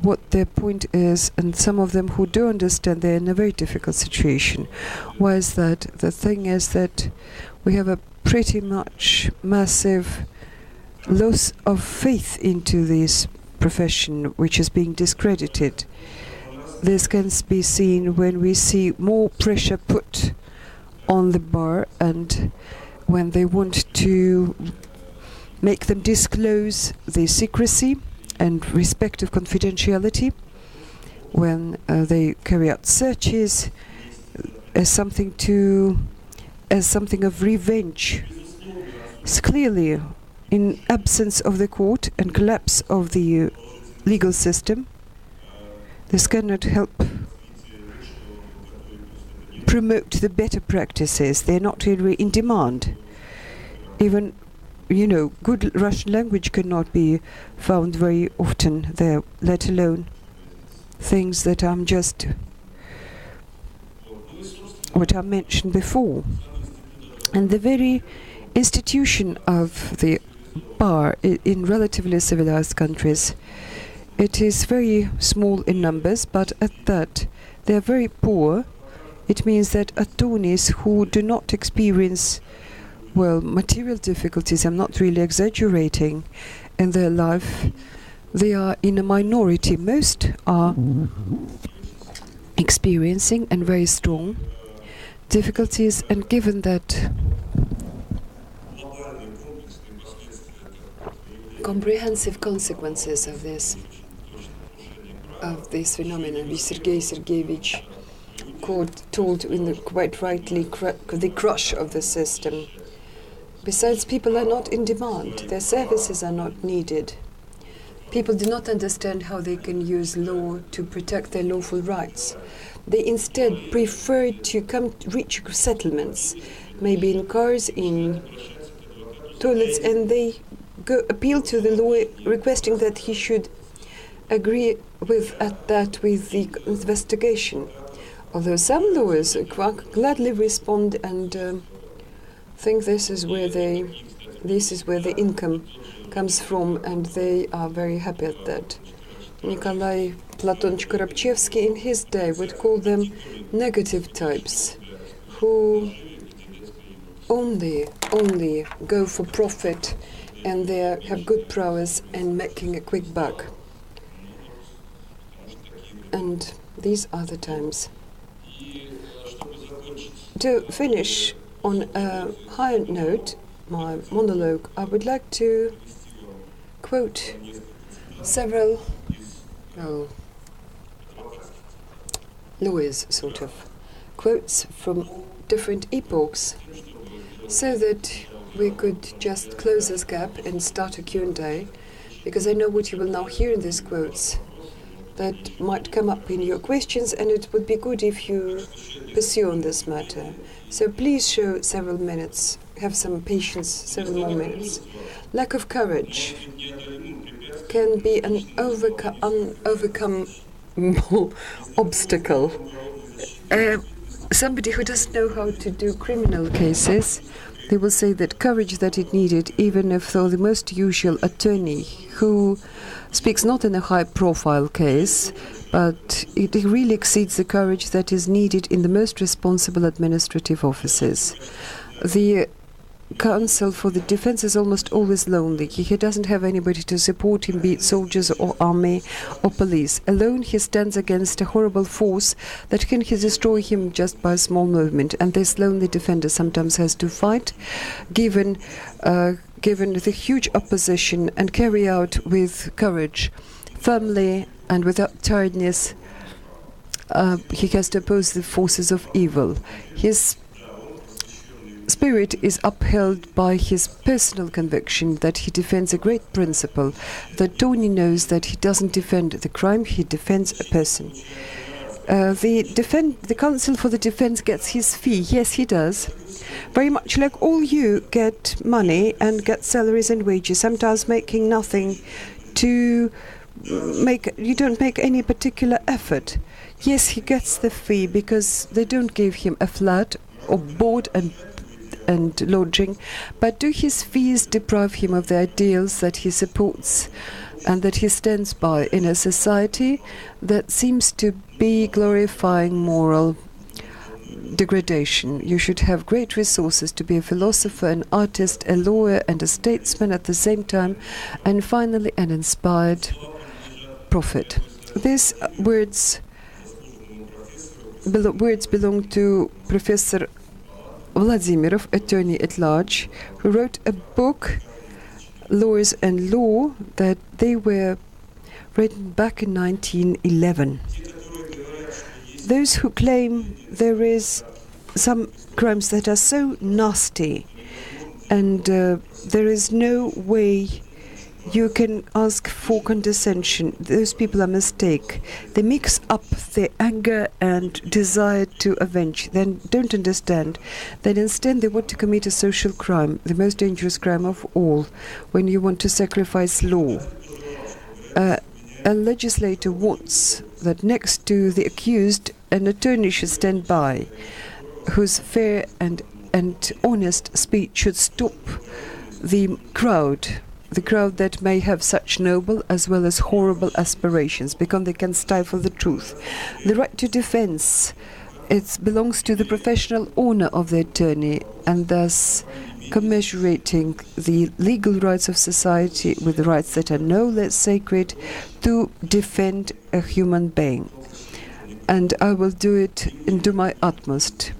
what their point is, and some of them who do understand, they're in a very difficult situation. Why is that? The thing is that we have a pretty much massive loss of faith into this profession, which is being discredited. This can be seen when we see more pressure put on the bar, and when they want to make them disclose the secrecy and respect of confidentiality, when they carry out searches as something of revenge. It's clearly, in absence of the court and collapse of the legal system, this cannot help promote the better practices. They're not really in demand. Even, good Russian language cannot be found very often there, let alone things that what I mentioned before. And the very institution of the bar in relatively civilized countries, it is very small in numbers, but at that they are very poor. It means that attorneys who do not experience, material difficulties, I'm not really exaggerating, in their life, they are in a minority. Most are experiencing, and very strong, difficulties, and given that comprehensive consequences of this phenomenon, which Sergei Sergeyevich told quite rightly, the crush of the system. Besides, people are not in demand. Their services are not needed. people do not understand how they can use law to protect their lawful rights. They instead prefer to reach settlements, maybe in cars, in toilets, and they appeal to the lawyer requesting that he should agree with the investigation. Although some lawyers gladly respond and think this is where the income comes from, and they are very happy at that. Nikolai Platonovich Koropchevsky in his day would call them negative types, who only go for profit, and they have good prowess in making a quick buck. And these are the times. To finish on a higher note, my monologue, I would like to quote several lawyers, sort of, quotes from different epochs, so that we could just close this gap and start a Q&A, because I know what you will now hear in these quotes that might come up in your questions, and it would be good if you pursue on this matter. So please show several minutes, have some patience, several more minutes. Lack of courage can be an unovercome obstacle. Somebody who doesn't know how to do criminal cases, they will say that courage that it needed, even if though the most usual attorney who speaks not in a high-profile case, but it really exceeds the courage that is needed in the most responsible administrative offices. The counsel for the defense is almost always lonely. He doesn't have anybody to support him, be it soldiers or army or police. Alone he stands against a horrible force that can destroy him just by a small movement, and this lonely defender sometimes has to fight, given the huge opposition, and carry out with courage, firmly and without tiredness. He has to oppose the forces of evil. His spirit is upheld by his personal conviction that he defends a great principle, that Tony knows that he doesn't defend the crime, he defends a person. The counsel for the defense gets his fee. Yes, he does. Very much like all you get money and get salaries and wages, sometimes making nothing to you don't make any particular effort. Yes, he gets the fee because they don't give him a flat or board and lodging, but do his fees deprive him of the ideals that he supports and that he stands by in a society that seems to be glorifying moral degradation? You should have great resources to be a philosopher, an artist, a lawyer, and a statesman at the same time, and finally an inspired prophet. These words belong to Professor Vladimirov, attorney at large, who wrote a book, Lawyers and Law, that they were written back in 1911. Those who claim there is some crimes that are so nasty and there is no way you can ask for condescension, those people are mistaken. They mix up their anger and desire to avenge, then don't understand that instead they want to commit a social crime, the most dangerous crime of all, when you want to sacrifice law. A legislator wants that next to the accused, an attorney should stand by, whose fair and honest speech should stop the crowd that may have such noble as well as horrible aspirations, because they can stifle the truth. The right to defense, it belongs to the professional honor of the attorney, and thus commiserating the legal rights of society with the rights that are no less sacred to defend a human being. And I will do it and do my utmost.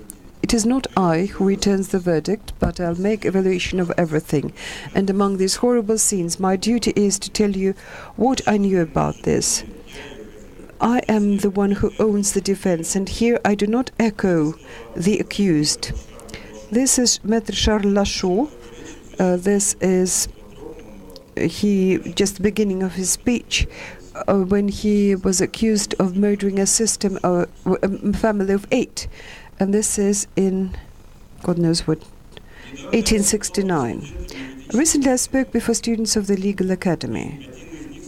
It is not I who returns the verdict, but I'll make evaluation of everything. And among these horrible scenes, my duty is to tell you what I knew about this. I am the one who owns the defense, and here I do not echo the accused. This is Maître Charles Lachaud. This is just the beginning of his speech, when he was accused of murdering a family of 8. And this is in, God knows what, 1869. Recently I spoke before students of the Legal Academy,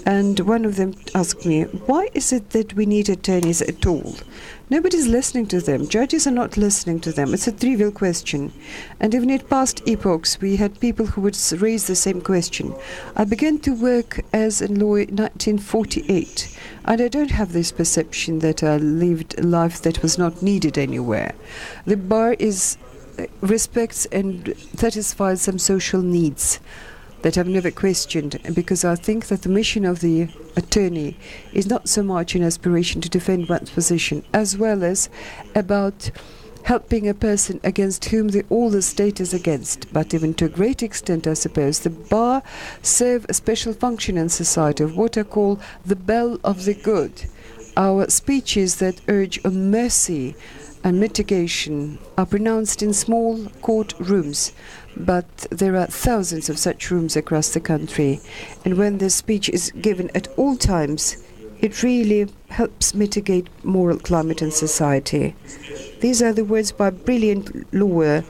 and one of them asked me, why is it that we need attorneys at all? Nobody's listening to them. Judges are not listening to them. It's a trivial question. And even in past epochs, we had people who would raise the same question. I began to work as a lawyer in 1948, and I don't have this perception that I lived a life that was not needed anywhere. The bar respects and satisfies some social needs that I've never questioned, because I think that the mission of the attorney is not so much an aspiration to defend one's position, as well as about helping a person against whom all the state is against. But even to a great extent, I suppose, the bar serve a special function in society of what I call the bell of the good. Our speeches that urge on mercy and mitigation are pronounced in small court rooms, but there are thousands of such rooms across the country, and when this speech is given at all times, it really helps mitigate moral climate in society. These are the words by a brilliant lawyer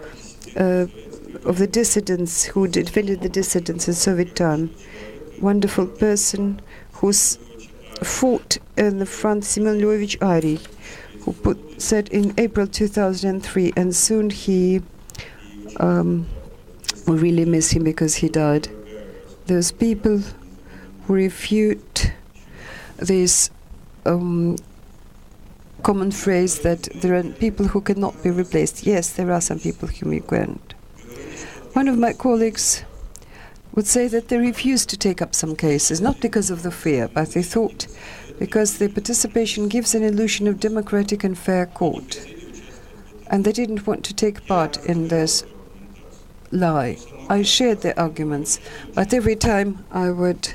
of the dissidents who defended the dissidents in Soviet time. Wonderful person who's fought in the front, Semyon Lvovich Ary, who said in April 2003, and soon we really miss him because he died. Those people who refute this common phrase that there are people who cannot be replaced. Yes, there are some people whom you can't. One of my colleagues would say that they refused to take up some cases, not because of the fear, but they thought because the participation gives an illusion of democratic and fair court. And they didn't want to take part in this lie. I shared their arguments, but every time I would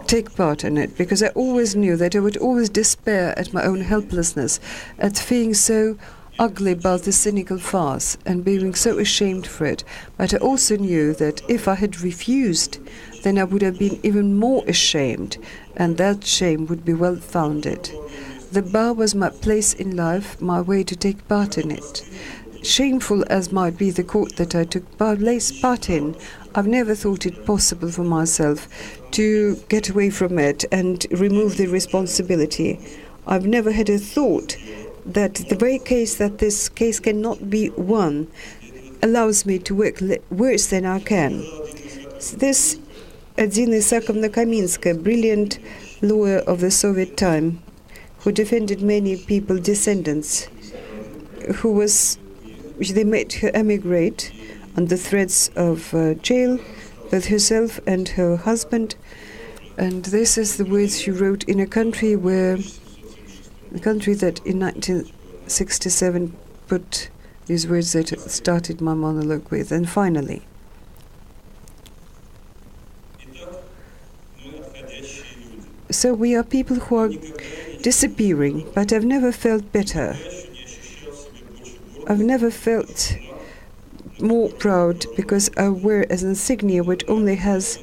take part in it, because I always knew that I would always despair at my own helplessness, at being so ugly about the cynical farce and being so ashamed for it. But I also knew that if I had refused, then I would have been even more ashamed, and that shame would be well founded. The bar was my place in life, my way to take part in it. Shameful as might be the court that I took part in, I've never thought it possible for myself to get away from it and remove the responsibility. I've never had a thought that the very case that this case cannot be won allows me to work worse than I can. This Adina Isakovna Kaminska, brilliant lawyer of the Soviet time, who defended many people, descendants, they made her emigrate under threats of jail, both herself and her husband. And this is the words she wrote in a country that in 1967 put these words that started my monologue with. And finally, so we are people who are disappearing, but I've never felt better. I've never felt more proud, because I wear as insignia what only has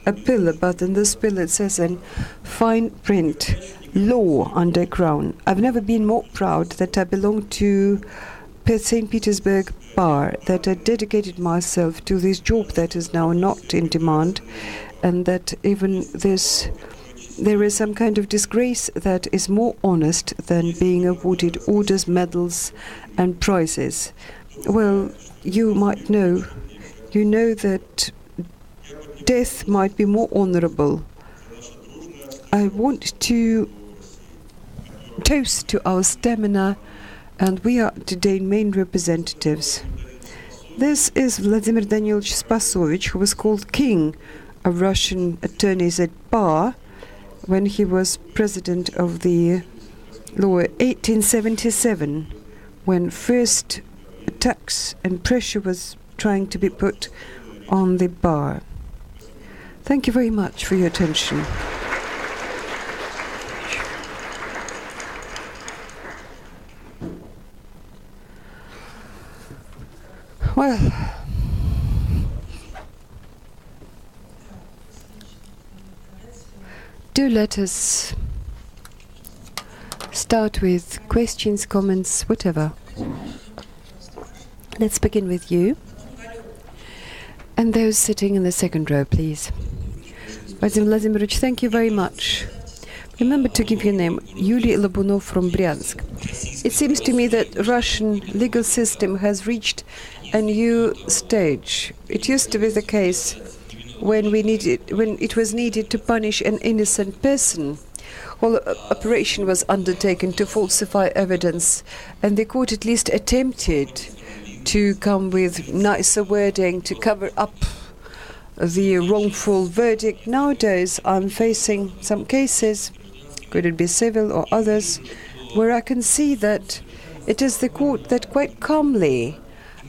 a pillar, but in this pillar it says in fine print, law under crown. I've never been more proud that I belong to St. Petersburg Bar, that I dedicated myself to this job that is now not in demand, and that even there is some kind of disgrace that is more honest than being awarded orders, medals, and prizes. Well, you know that death might be more honorable. I want to toast to our stamina, and we are today main representatives. This is Vladimir Danilovich Spasovich, who was called king of Russian attorneys at bar when he was president of the law 1877, when first attacks and pressure was trying to be put on the bar. Thank you very much for your attention. Well, Do let us start with questions, comments, whatever. Let's begin with you. And those sitting in the second row, please. Vadim Vladimirovich, thank you very much. Remember to give your name, Yuliy Labunov from Bryansk. It seems to me that Russian legal system has reached a new stage. It used to be the case when it was needed to punish an innocent person. Whole operation was undertaken to falsify evidence, and the court at least attempted to come with nicer wording to cover up the wrongful verdict. Nowadays, I'm facing some cases, could it be civil or others, where I can see that it is the court that quite calmly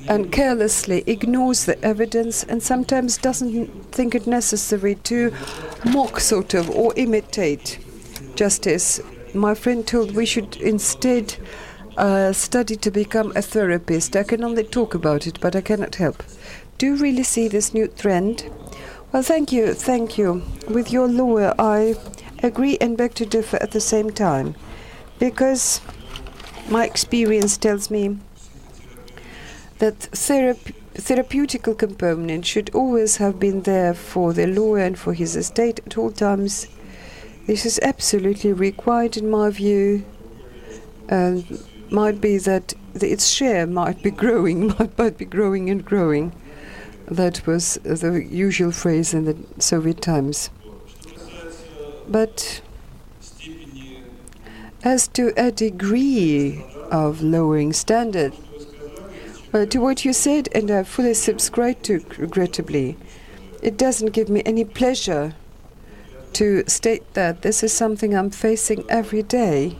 and carelessly ignores the evidence and sometimes doesn't think it necessary to mock sort of or imitate justice. My friend told we should instead study to become a therapist. I can only talk about it, but I cannot help. Do you really see this new trend? Well, thank you, thank you. With your lawyer, I agree and beg to differ at the same time, because my experience tells me that therapeutical component should always have been there for the lawyer and for his estate at all times. This is absolutely required in my view, and might be that its share might be growing, might be growing and growing. That was the usual phrase in the Soviet times. But as to a degree of lowering standard, to what you said, and I fully subscribe to, regrettably, it doesn't give me any pleasure to state that this is something I'm facing every day.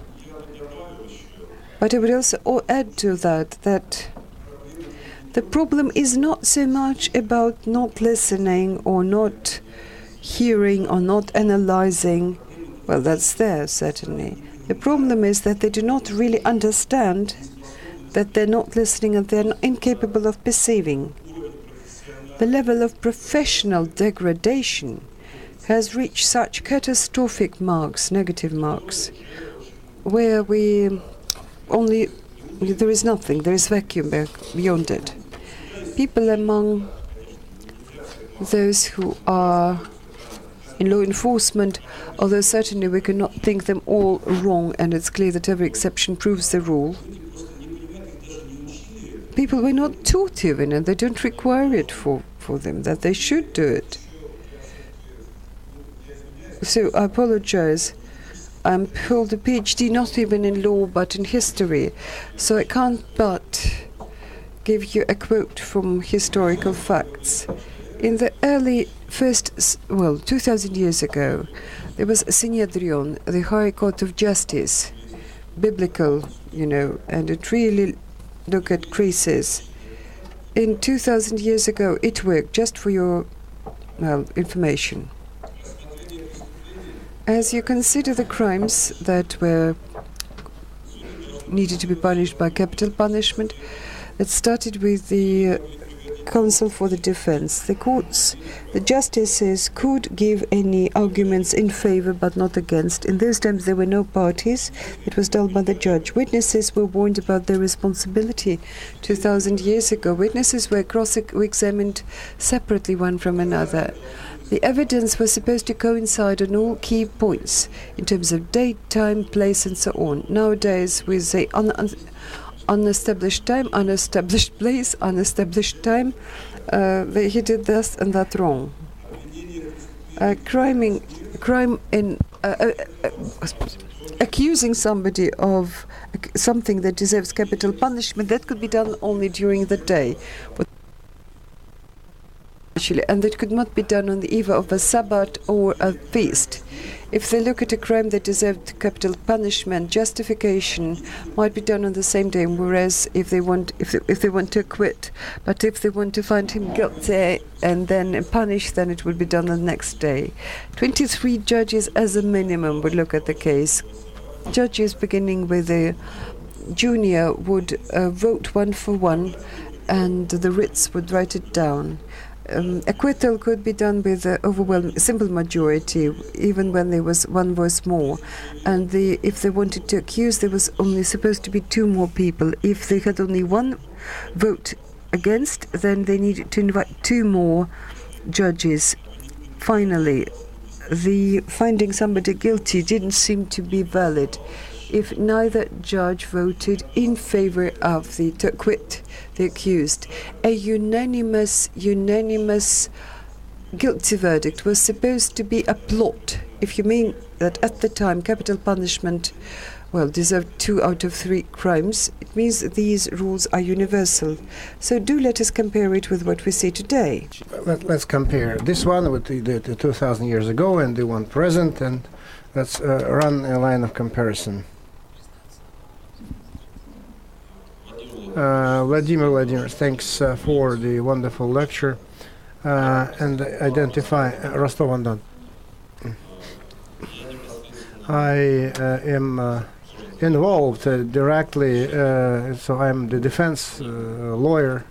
But I would also add to that the problem is not so much about not listening or not hearing or not analyzing. Well, that's there, certainly. The problem is that they do not really understand that they're not listening and they're incapable of perceiving. The level of professional degradation has reached such catastrophic marks, negative marks, where there is nothing, there is vacuum beyond it. People among those who are in law enforcement, although certainly we cannot think them all wrong, and it's clear that every exception proves the rule. People were not taught even, and they don't require it for them, that they should do it. So I apologize. I'm hold a PhD not even in law but in history, so I can't but give you a quote from historical facts. In the early 2000 years ago, there was Synhedrion, the High Court of Justice, biblical, and it really looked at cases. In 2000 years ago, it worked, just for your information. As you consider the crimes that were needed to be punished by capital punishment, it started with the counsel for the defense. The justices could give any arguments in favor but not against. In those times there were no parties. It was done by the judge. Witnesses were warned about their responsibility. 2000 years ago, witnesses were cross-examined separately one from another. The evidence was supposed to coincide on all key points in terms of date, time, place, and so on. Nowadays, with the unestablished time, unestablished place, unestablished time, he did this and that wrong. Accusing somebody of something that deserves capital punishment, that could be done only during the day. And that could not be done on the eve of a Sabbath or a feast. If they look at a crime that deserved capital punishment, justification might be done on the same day. Whereas if they want to acquit, but if they want to find him guilty and then punish, then it would be done the next day. 23 judges as a minimum would look at the case. Judges beginning with a junior would vote one for one, and the writs would write it down. acquittal could be done with an overwhelming simple majority, even when there was one voice more. And if they wanted to accuse, there was only supposed to be 2 more people. If they had only 1 vote against, then they needed to invite 2 more judges. Finally, the finding somebody guilty didn't seem to be valid if neither judge voted in favor of to acquit the accused. A unanimous guilty verdict was supposed to be a plot. If you mean that at the time capital punishment, deserved 2 out of 3 crimes, it means that these rules are universal. So do let us compare it with what we see today. Let's compare this one with the 2,000 years ago and the one present, and let's run a line of comparison. Vladimir, thanks for the wonderful lecture, and identify Rostov-on-Don. I am involved directly, so I'm the defense lawyer,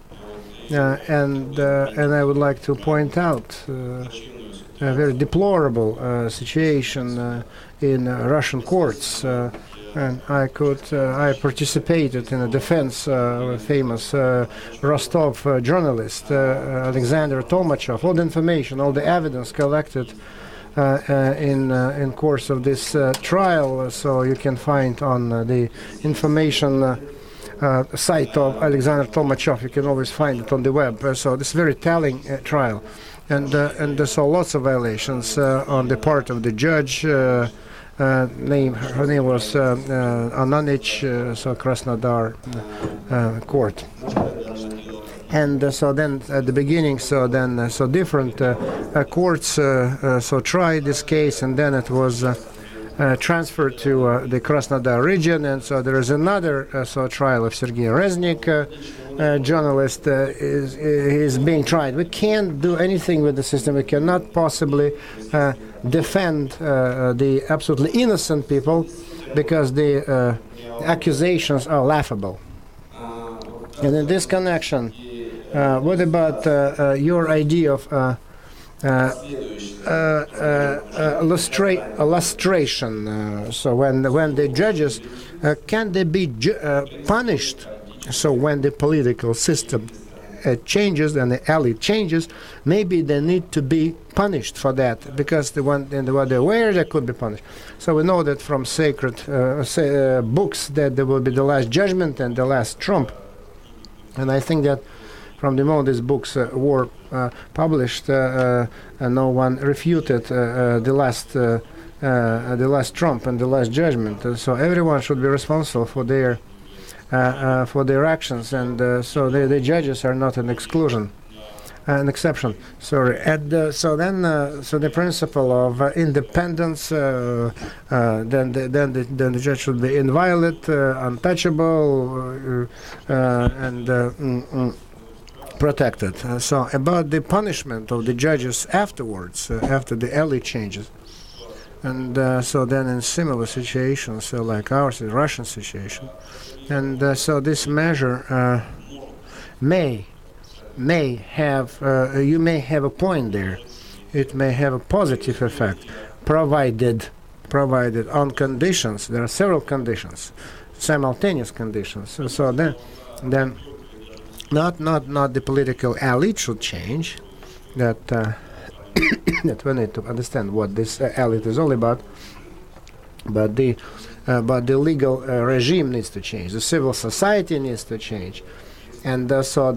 and I would like to point out a very deplorable situation in Russian courts. And I participated in a defense of a famous Rostov journalist, Alexander Tolmachov. All the information, all the evidence collected in course of this trial, so you can find on the information site of Alexander Tolmachov. You can always find it on the web. So this is a very telling trial, and so lots of violations on the part of the judge. Her name was Ananich, so Krasnodar court. And so then at the beginning, so different courts so tried this case, and then it was transferred to the Krasnodar region, and so there is another trial of Sergei Reznik, journalist is being tried. We can't do anything with the system. We cannot possibly defend the absolutely innocent people because the accusations are laughable. And in this connection, what about your idea of lustration? So when the judges can they be punished? So when the political system changes and the elite changes, maybe they need to be punished for that, because the one they're aware they could be punished. So we know that from sacred books that there will be the last judgment and the last trump. And I think that from the moment these books were published, no one refuted the last trump and the last judgment. So everyone should be responsible for their actions, and so the judges are not an exception. Sorry. And so the principle of independence, then the judge should be inviolate, untouchable, and protected. So about the punishment of the judges afterwards, after the elite changes. And so then in similar situations, like ours, the Russian situation, and so this measure may have, you may have a point there. It may have a positive effect, provided on conditions. There are several conditions, simultaneous conditions. So then not the political elite should change. That that we need to understand what this elite is all about. But the legal regime needs to change. The civil society needs to change, and so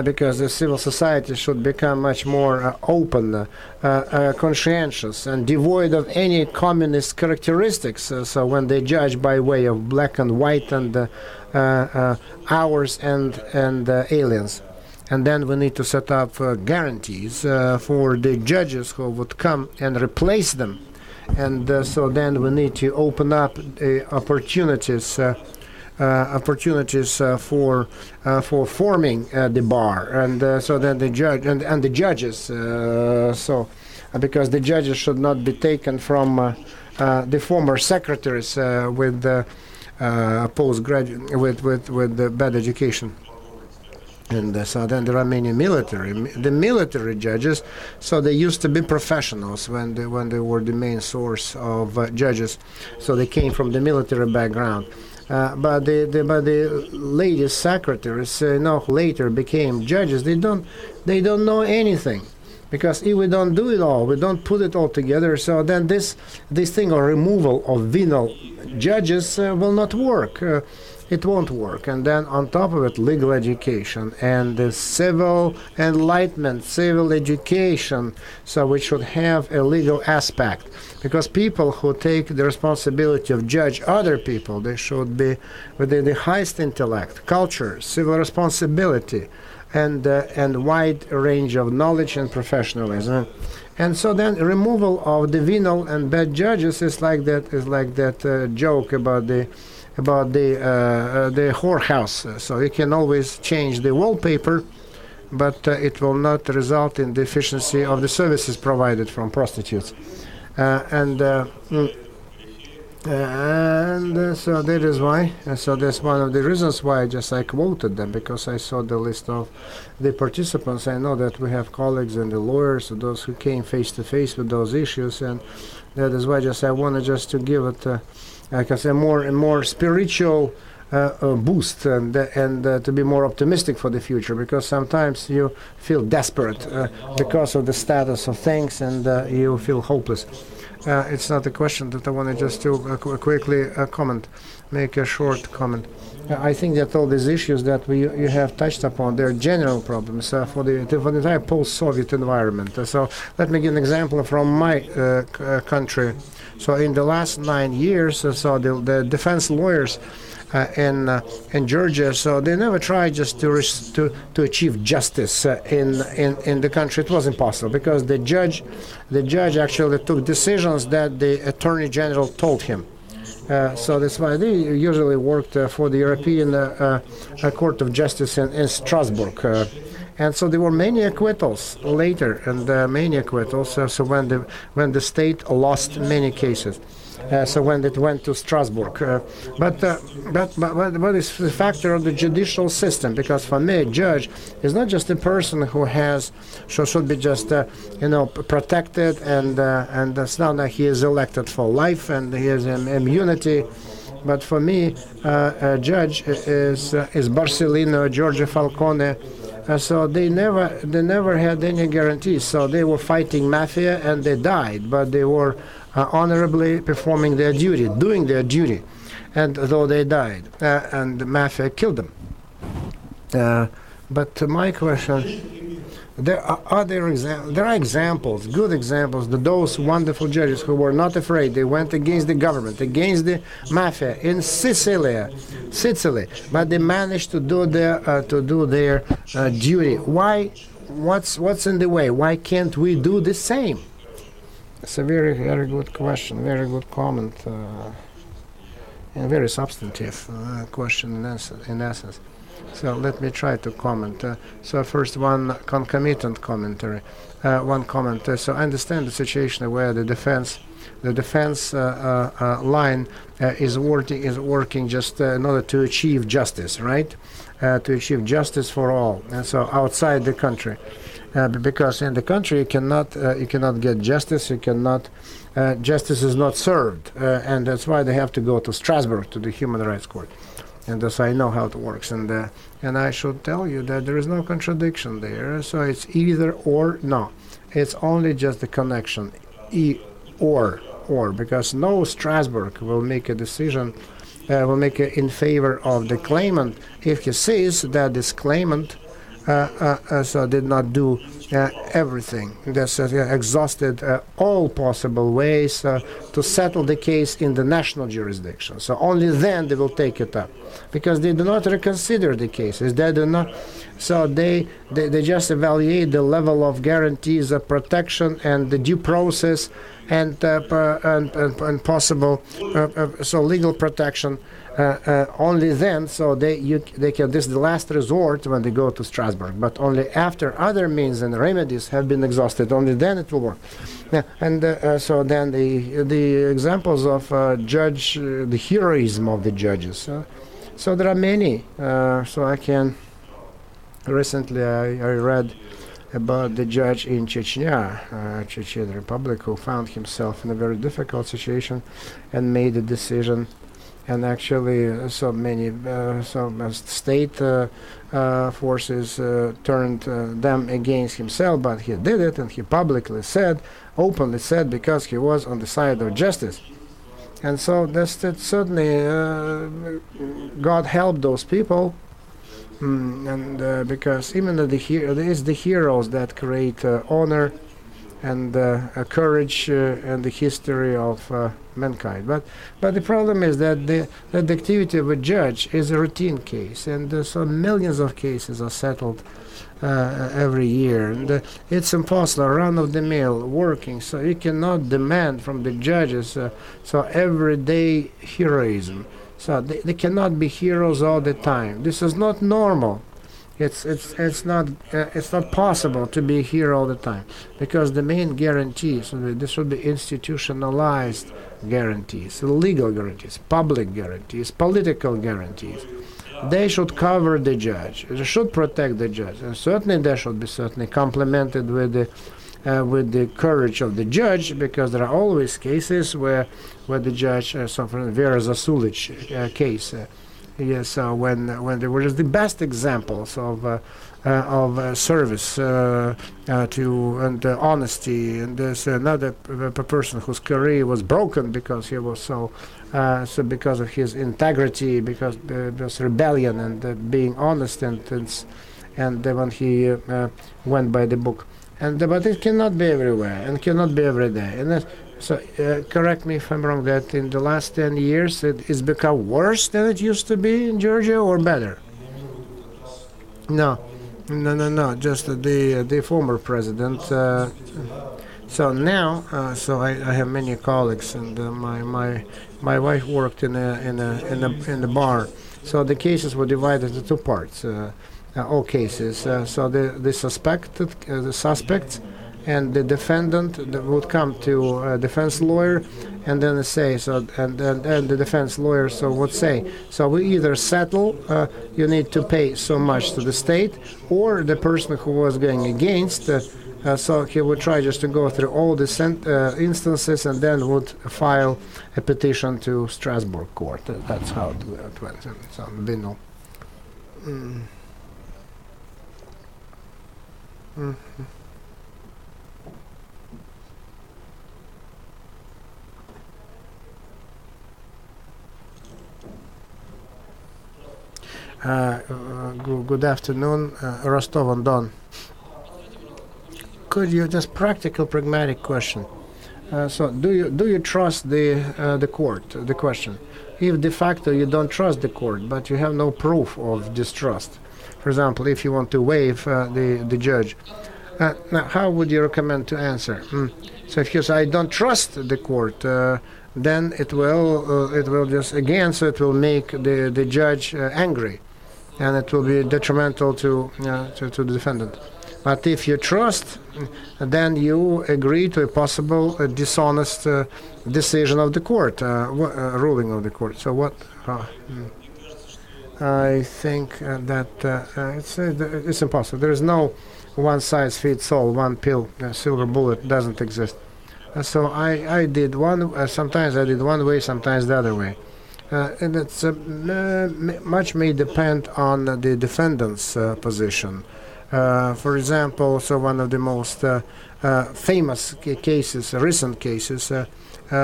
because the civil society should become much more open, conscientious, and devoid of any communist characteristics. So when they judge by way of black and white and ours and aliens. And then we need to set up guarantees for the judges who would come and replace them. And so then we need to open up opportunities for forming the bar. And so then the judge and the judges. So because the judges should not be taken from the former secretaries with postgraduate with bad education. And so then there are many the military judges. So they used to be professionals when they were the main source of judges. So they came from the military background. But the lady secretaries, who later became judges, they don't know anything, because if we don't do it all, we don't put it all together. So then this thing of removal of venal judges will not work. It won't work. And then on top of it, legal education and the civil enlightenment, civil education, so we should have a legal aspect. Because people who take the responsibility of judge other people, they should be with the highest intellect, culture, civil responsibility, and wide range of knowledge and professionalism. And so then removal of the venal and bad judges is like that joke about the whorehouse. So you can always change the wallpaper, but it will not result in the efficiency of the services provided from prostitutes. So that is why. So that's one of the reasons why I quoted them, because I saw the list of the participants. I know that we have colleagues and the lawyers, those who came face to face with those issues, and that is why I wanted to give it a more spiritual boost and to be more optimistic for the future, because sometimes you feel desperate because of the status of things, and you feel hopeless. It's not a question that I wanted just to quickly make a short comment. I think that all these issues that you have touched upon, they're general problems for the entire post-Soviet environment. So let me give an example from my country. So in the last 9 years, so the defense lawyers in Georgia, so they never tried just to achieve justice in the country. It was impossible, because the judge actually took decisions that the Attorney General told him. So that's why they usually worked for the European Court of Justice in Strasbourg. And so there were many acquittals later, and many acquittals. So when the state lost many cases. So when it went to Strasbourg, but what is the factor of the judicial system? Because for me, a judge is not just a person who should be just protected, and it's not that he is elected for life and he has immunity. But for me, a judge is Borsellino, Giorgio Falcone. So they never had any guarantees. So they were fighting mafia and they died, but they were honorably performing their duty, doing their duty, and though they died, and the mafia killed them. But to my question, there are examples, good examples, those wonderful judges who were not afraid. They went against the government, against the mafia in Sicily, but they managed to do their duty. Why? What's in the way? Why can't we do the same? It's a very, very good question, very good comment, and very substantive question in essence. So let me try to comment. So first, one concomitant commentary. One comment. So I understand the situation where the defense line is working just in order to achieve justice, right? To achieve justice for all, and so outside the country. Because in the country you cannot get justice. Justice is not served, and that's why they have to go to Strasbourg, to the Human Rights Court, and thus I know how it works. And I should tell you that there is no contradiction there. So it's either or. No, it's only just the connection, or, because no Strasbourg will make a decision, will make it in favor of the claimant if he says that this claimant so did not do everything. That's exhausted all possible ways to settle the case in the national jurisdiction. So only then they will take it up, because they do not reconsider the cases. They do not. So they just evaluate the level of guarantees of protection and the due process and possible so legal protection. Only then, so they can. This is the last resort when they go to Strasbourg, but only after other means and remedies have been exhausted. Only then it will work. And so then the examples of judge, the heroism of the judges. So there are many. So I can Recently, I read about the judge in Chechnya, Chechen Republic, who found himself in a very difficult situation and made a decision. And actually, so many state forces turned them against himself, but he did it, and he publicly said, openly said, because he was on the side of justice. And so that certainly God helped those people. And because even the heroes that create honor and courage and the history of mankind. But the problem is that the activity of a judge is a routine case, and so millions of cases are settled every year, and it's impossible, run-of-the-mill working. So you cannot demand from the judges everyday heroism. So they cannot be heroes all the time. This is not normal. It's not possible to be a hero all the time, because the main guarantees, this should be institutionalized guarantees, legal guarantees, public guarantees, political guarantees. They should cover the judge. They should protect the judge, and certainly they should be complemented with the courage of the judge, because there are always cases where the judge, so for Vera Zasulich case, yes, when there were the best examples of service to and honesty, and there's another person whose career was broken because he was so because of his integrity, because there's rebellion and being honest, and when he went by the book. But it cannot be everywhere and cannot be every day. And so, correct me if I'm wrong, that in the last 10 years it's become worse than it used to be in Georgia, or better? No, just the former president. So now, so I have many colleagues, and my wife worked in a bar. So the cases were divided into two parts. All cases. So the suspects and the defendant would come to a defense lawyer, and then they say and the defense lawyer would say, so we either settle, you need to pay so much to the state, or the person who was going against, so he would try just to go through all the instances, and then would file a petition to Strasbourg court. That's how it went. So Bino. Mm-hmm. Good afternoon, Rostov-on-Don. Could you just pragmatic question? So do you trust the court? The question, if de facto you don't trust the court, but you have no proof of distrust. For example, if you want to waive the judge, now how would you recommend to answer? So if you say I don't trust the court, then it will just again. So it will make the judge angry, and it will be detrimental to the defendant. But if you trust, then you agree to a possible dishonest decision of the court, ruling of the court. So what? I think that it's impossible. There is no one size fits all, one pill, silver bullet doesn't exist. So I did one. Sometimes I did one way, sometimes the other way, and it's much may depend on the defendant's position. For example, so one of the most famous cases, recent cases.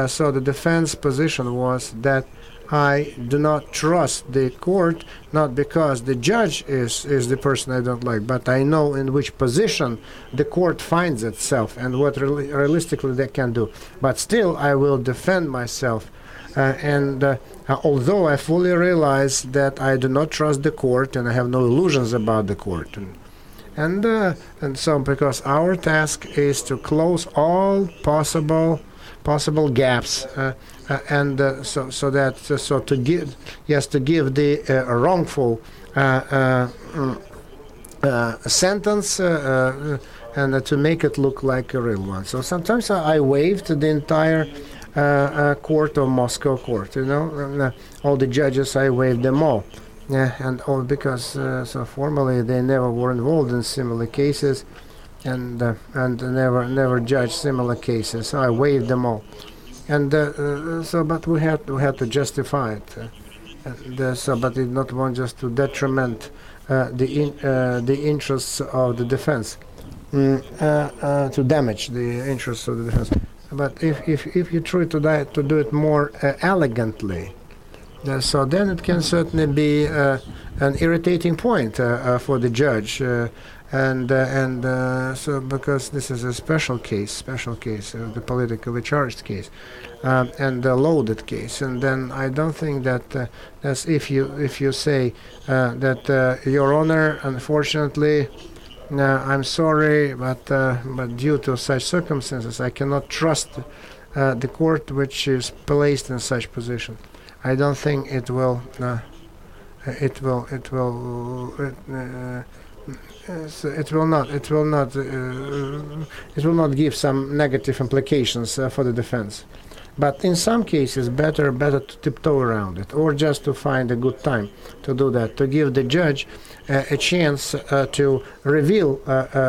So the defense position was that I do not trust the court, not because the judge is the person I don't like, but I know in which position the court finds itself and what realistically they can do. But still, I will defend myself. Although I fully realize that I do not trust the court and I have no illusions about the court. And so because our task is to close all possible gaps, to give the wrongful sentence and to make it look like a real one. So sometimes I waived the entire court of Moscow court. All the judges, I waived them all. and all because so formally they never were involved in similar cases, and never judged similar cases. So I waived them all, and so but we had to justify it, but it not want just to detriment the interests of the defense, to damage the interests of the defense. But if you try to do it more elegantly, so then it can certainly be an irritating point for the judge, so because this is a special case, the politically charged case, and a loaded case, and then I don't think that as if you say that Your Honor, unfortunately, I'm sorry, but due to such circumstances, I cannot trust the court which is placed in such position. I don't think it will not give some negative implications for the defense. But in some cases, better to tiptoe around it, or just to find a good time to do that, to give the judge a chance to reveal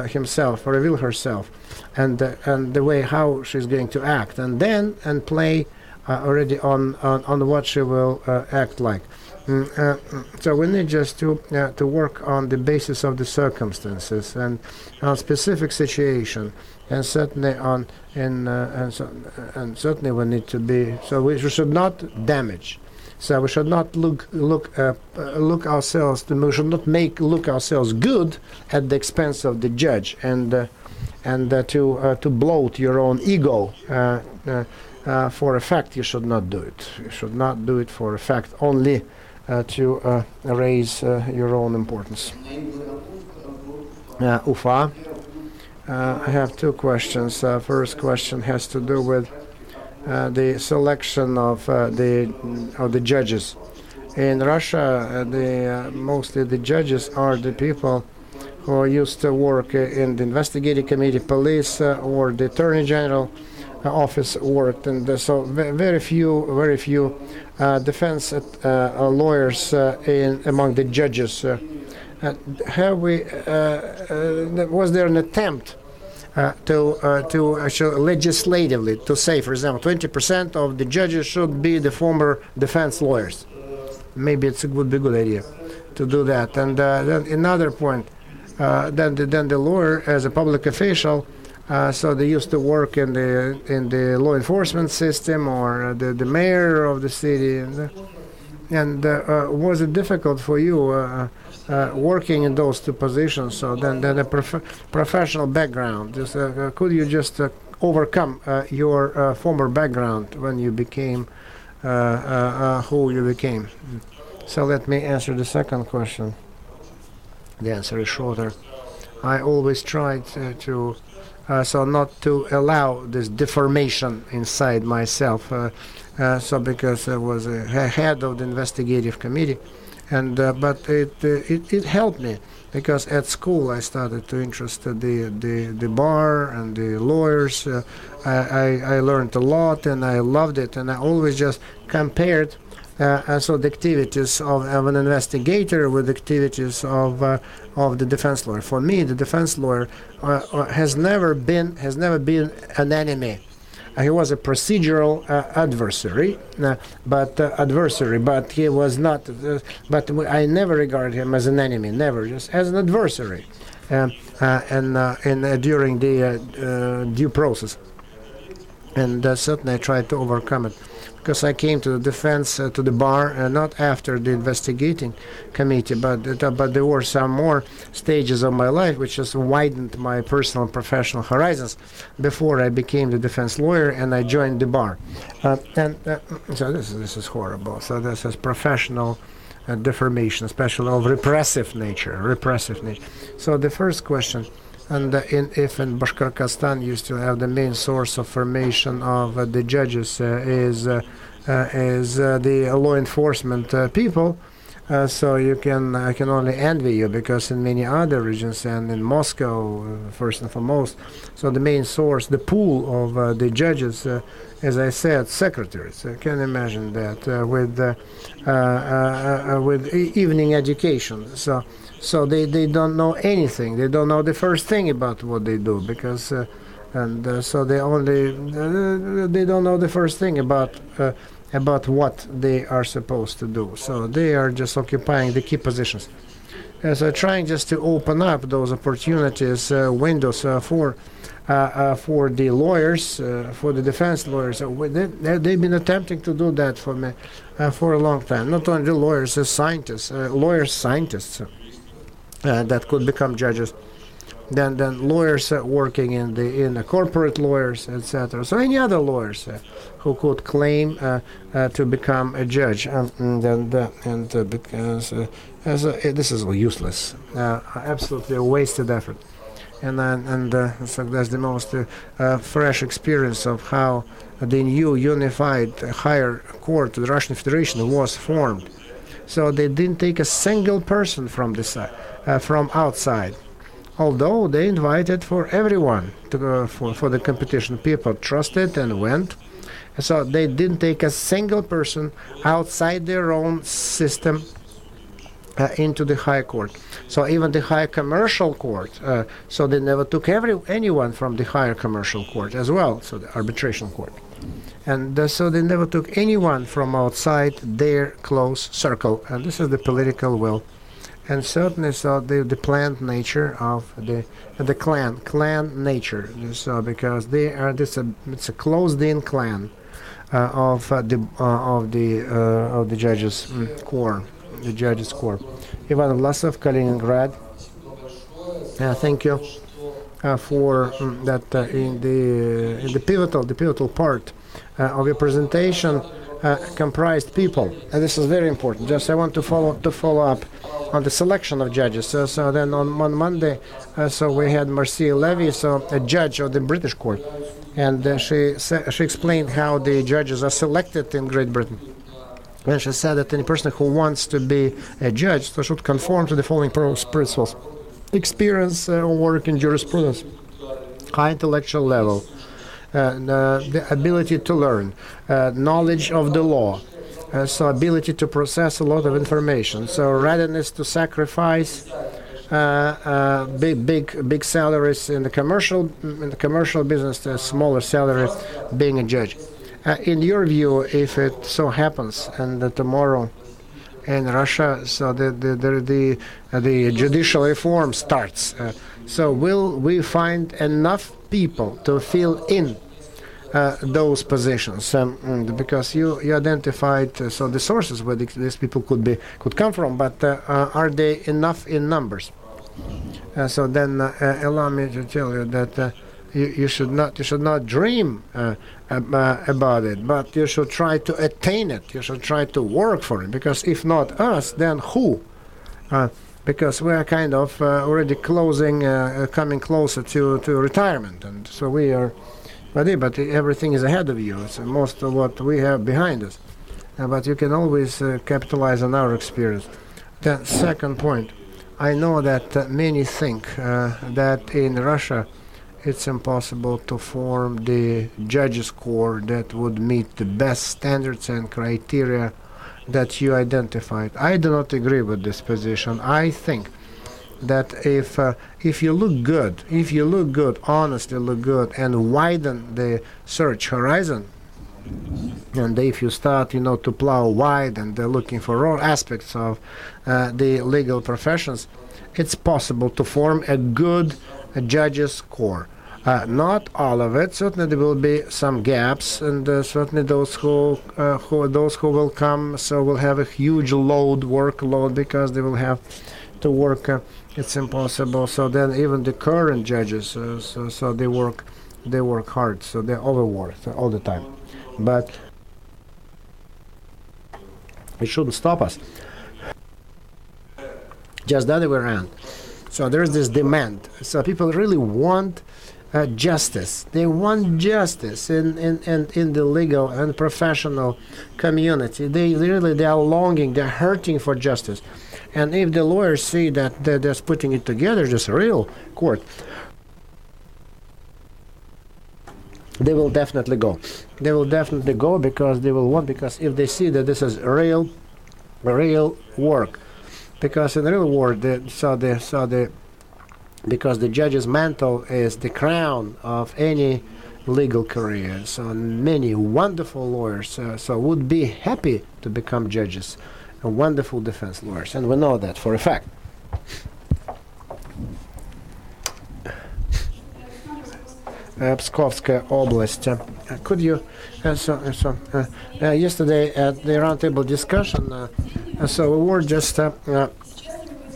himself or reveal herself, and the way how she's going to act, and play already on what she will act like. So we need just to work on the basis of the circumstances and on specific situation, and certainly and certainly we need to be. So we should not damage. So we should not look ourselves. We should not look ourselves good at the expense of the judge, and to bloat your own ego. For effect, you should not do it. You should not do it for effect only to raise your own importance. Ufa. I have two questions. First question has to do with the selection of the judges. In Russia, mostly the judges are the people who used to work in the investigative committee, police, or the attorney general office worked, and so very few defense lawyers among the judges. Was there an attempt to actually legislatively to say, for example, 20% of the judges should be the former defense lawyers? Maybe it would be a good idea to do that. And then another point, then the lawyer as a public official. So they used to work in the law enforcement system, or the mayor of the city, and was it difficult for you working in those two positions? So then a professional background. Could you just overcome your former background when you became who you became? So let me answer the second question. The answer is shorter. I always tried to. So not to allow this deformation inside myself. So because I was a head of the investigative committee, and but it helped me, because at school I started to interest the bar and the lawyers. I learned a lot, and I loved it, and I always just compared. So the activities of an investigator with the activities of the defense lawyer. For me, the defense lawyer has never been an enemy. He was a procedural adversary, but he was not. But I never regarded him as an enemy. Never, just as an adversary, and during the due process. And certainly I tried to overcome it, because I came to the defense, to the bar, not after the investigating committee, but there were some more stages of my life which just widened my personal and professional horizons before I became the defense lawyer and I joined the bar. So this is horrible. So this is professional deformation, especially of repressive nature. So the first question. And if in Bashkortostan used to have the main source of formation of the judges is the law enforcement people, So I can only envy you, because in many other regions and in Moscow, first and foremost, so the main source, the pool of the judges, as I said, secretaries. I can imagine that with evening education. So they don't know anything. They don't know the first thing about what they do, because so they don't know the first thing about what they are supposed to do. So they are just occupying the key positions. So trying just to open up those opportunities, windows for the lawyers, for the defense lawyers. They've been attempting to do that for a long time. Not only lawyers, scientists, scientists that could become judges. Then lawyers working in the corporate lawyers, etc. So any other lawyers who could claim to become a judge, because this is useless, absolutely a wasted effort, and so that's the most fresh experience of how the new unified higher court of the Russian Federation was formed. So they didn't take a single person from the side, from outside. Although they invited for everyone to for the competition, people trusted and went. So they didn't take a single person outside their own system into the high court. So even the high commercial court, so they never took anyone from the higher commercial court as well, so the arbitration court. And so they never took anyone from outside their close circle. And this is the political will. And certainly, so the planned nature of the clan nature. So because they are it's a closed-in clan of the judges' corps, the judges' corps. Ivan Vlasov, Kaliningrad. Thank you for that in the pivotal part of your presentation. Comprised people, and this is very important. Just I want to follow up on the selection of judges. So then on Monday, so we had Marcia Levy, so a judge of the British court, and she explained how the judges are selected in Great Britain. And she said that any person who wants to be a judge so should conform to the following principles: experience or work in jurisprudence, high intellectual level, the ability to learn, knowledge of the law, so ability to process a lot of information, so readiness to sacrifice big salaries in the commercial business, the smaller salary being a judge. In your view, if it so happens and tomorrow in Russia, so the judicial reform starts, so will we find enough people to fill in those positions? Because you identified so the sources where these people could come from, but are they enough in numbers? So then allow me to tell you that you should not dream about it, but you should try to attain it. You should try to work for it, because if not us, then who? Because we are kind of already coming closer to retirement, and so we are. But everything is ahead of you. It's most of what we have behind us. But you can always capitalize on our experience. The second point, I know that many think that in Russia it's impossible to form the judges' corps that would meet the best standards and criteria that you identified. I do not agree with this position. I think that if you look good, honestly look good, and widen the search horizon, and if you start, to plow wide and looking for all aspects of the legal professions, it's possible to form a good judges' corps. Not all of it. Certainly there will be some gaps, and certainly those who will come, so will have a huge workload, because they will have to work. It's impossible. So then even the current judges, so they work hard. So they're overworked all the time. But it shouldn't stop us. Just the other way around. So there's this demand. So people really want justice. They want justice in the legal and professional community. They are longing, they're hurting for justice. And if the lawyers see that they're just putting it together, just a real court, they will definitely go. They will definitely go because they will want, because if they see that this is real work, because in real work, because the judge's mantle is the crown of any legal career. So many wonderful lawyers would be happy to become judges and wonderful defense lawyers, and we know that for a fact. Pskovskaya Oblast. Could you, yesterday at the roundtable discussion, so we were just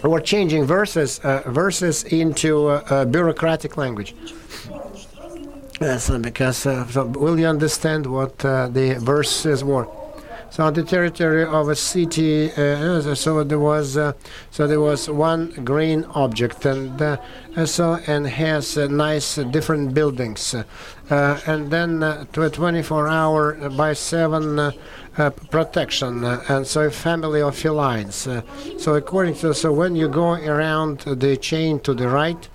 we're changing verses into bureaucratic language. So will you understand what the verses were? So on the territory of a city, so there was one green object, and has nice different buildings, and then to a 24-hour by 7 protection, and so a family of felines. So according to when you go around the chain to the right.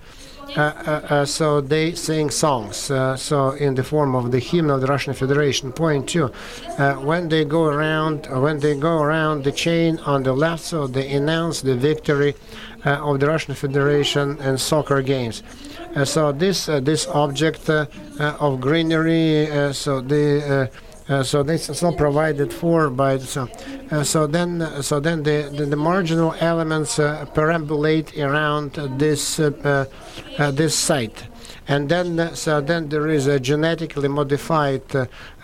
So they sing songs, so in the form of the hymn of the Russian Federation. Point 2, when they go around the chain on the left, so they announce the victory of the Russian Federation in soccer games. So this object of greenery, so this is not provided for by then the marginal elements perambulate around this this site, and then there is a genetically modified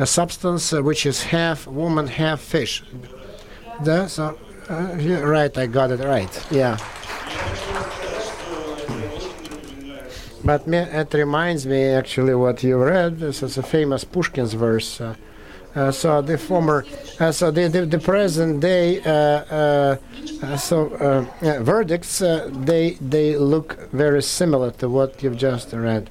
substance which is half woman, half fish. Right, I got it right. Yeah. But it reminds me actually what you read. This is a famous Pushkin's verse. So the former, the present day, verdicts, they look very similar to what you've just read.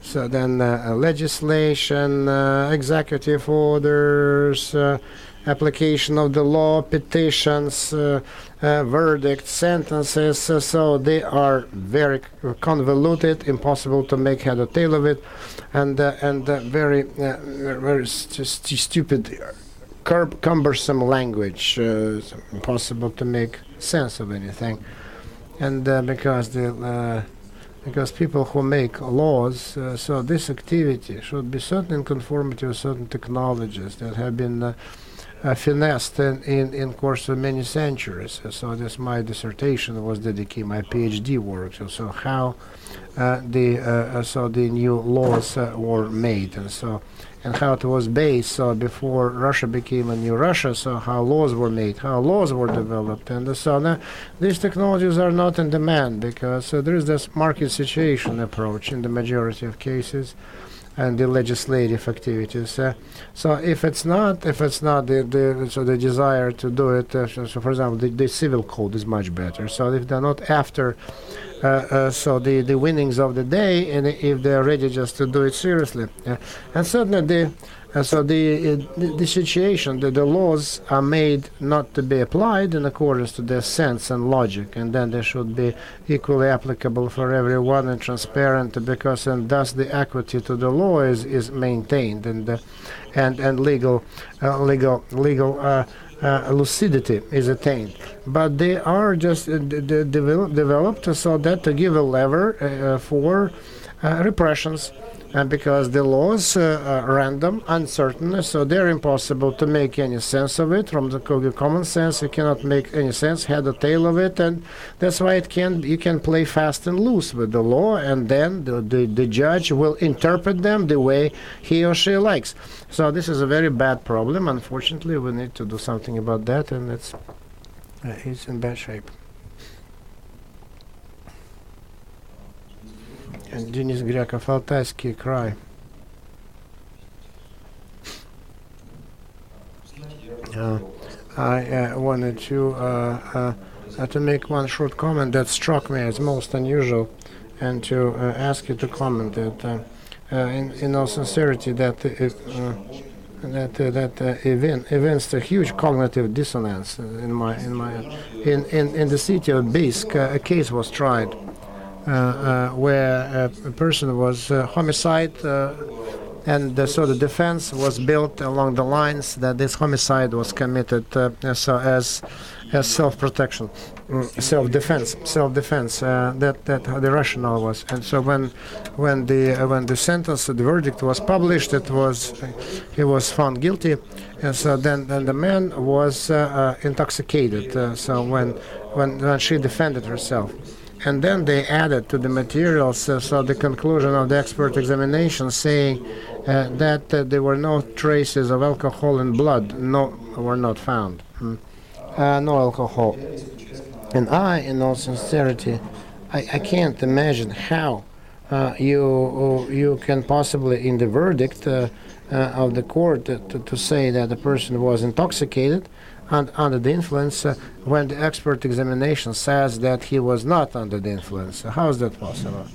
So then legislation, executive orders, application of the law, petitions, verdicts, sentences, so they are very convoluted, impossible to make head or tail of it, and very stupid, cumbersome language, impossible to make sense of anything, and because people who make laws, so this activity should be certainly in conformity with certain technologies that have been finessed in course of many centuries. So this my dissertation was dedicated, my PhD work. So how the new laws were made, and how it was based. So before Russia became a new Russia, so how laws were made, how laws were developed, and so now these technologies are not in demand because there is this market situation approach in the majority of cases, and the legislative activities. So if it's not the desire to do it, so for example, the civil code is much better. So if they're not after the winnings of the day, and if they're ready just to do it seriously, and certainly the situation that the laws are made not to be applied in accordance to their sense and logic, and then they should be equally applicable for everyone and transparent, because and thus the equity to the law is maintained, and legal lucidity is attained. But they are just developed so that to give a lever for repressions. And because the laws are random, uncertain, so they're impossible to make any sense of it. From the common sense, you cannot make any sense, head or tail of it, and that's why you can play fast and loose with the law, and then the judge will interpret them the way he or she likes. So this is a very bad problem. Unfortunately, we need to do something about that, and it's in bad shape. And Denis Grekov, Altaiский край. I wanted to make one short comment that struck me as most unusual, and to ask you to comment that, in all sincerity, that events a huge cognitive dissonance in the city of Bisk. A case was tried where a person was homicide, and so the defense was built along the lines that this homicide was committed as self-protection, self-defense. That the rationale was, and so when the sentence, the verdict was published, he was found guilty, and so then the man was intoxicated. So when she defended herself. And then they added to the materials, so the conclusion of the expert examination saying that there were no traces of alcohol in blood, were not found. No alcohol. And in all sincerity, I can't imagine how you can possibly, in the verdict of the court, to say that the person was intoxicated and under the influence when the expert examination says that he was not under the influence. How is that possible?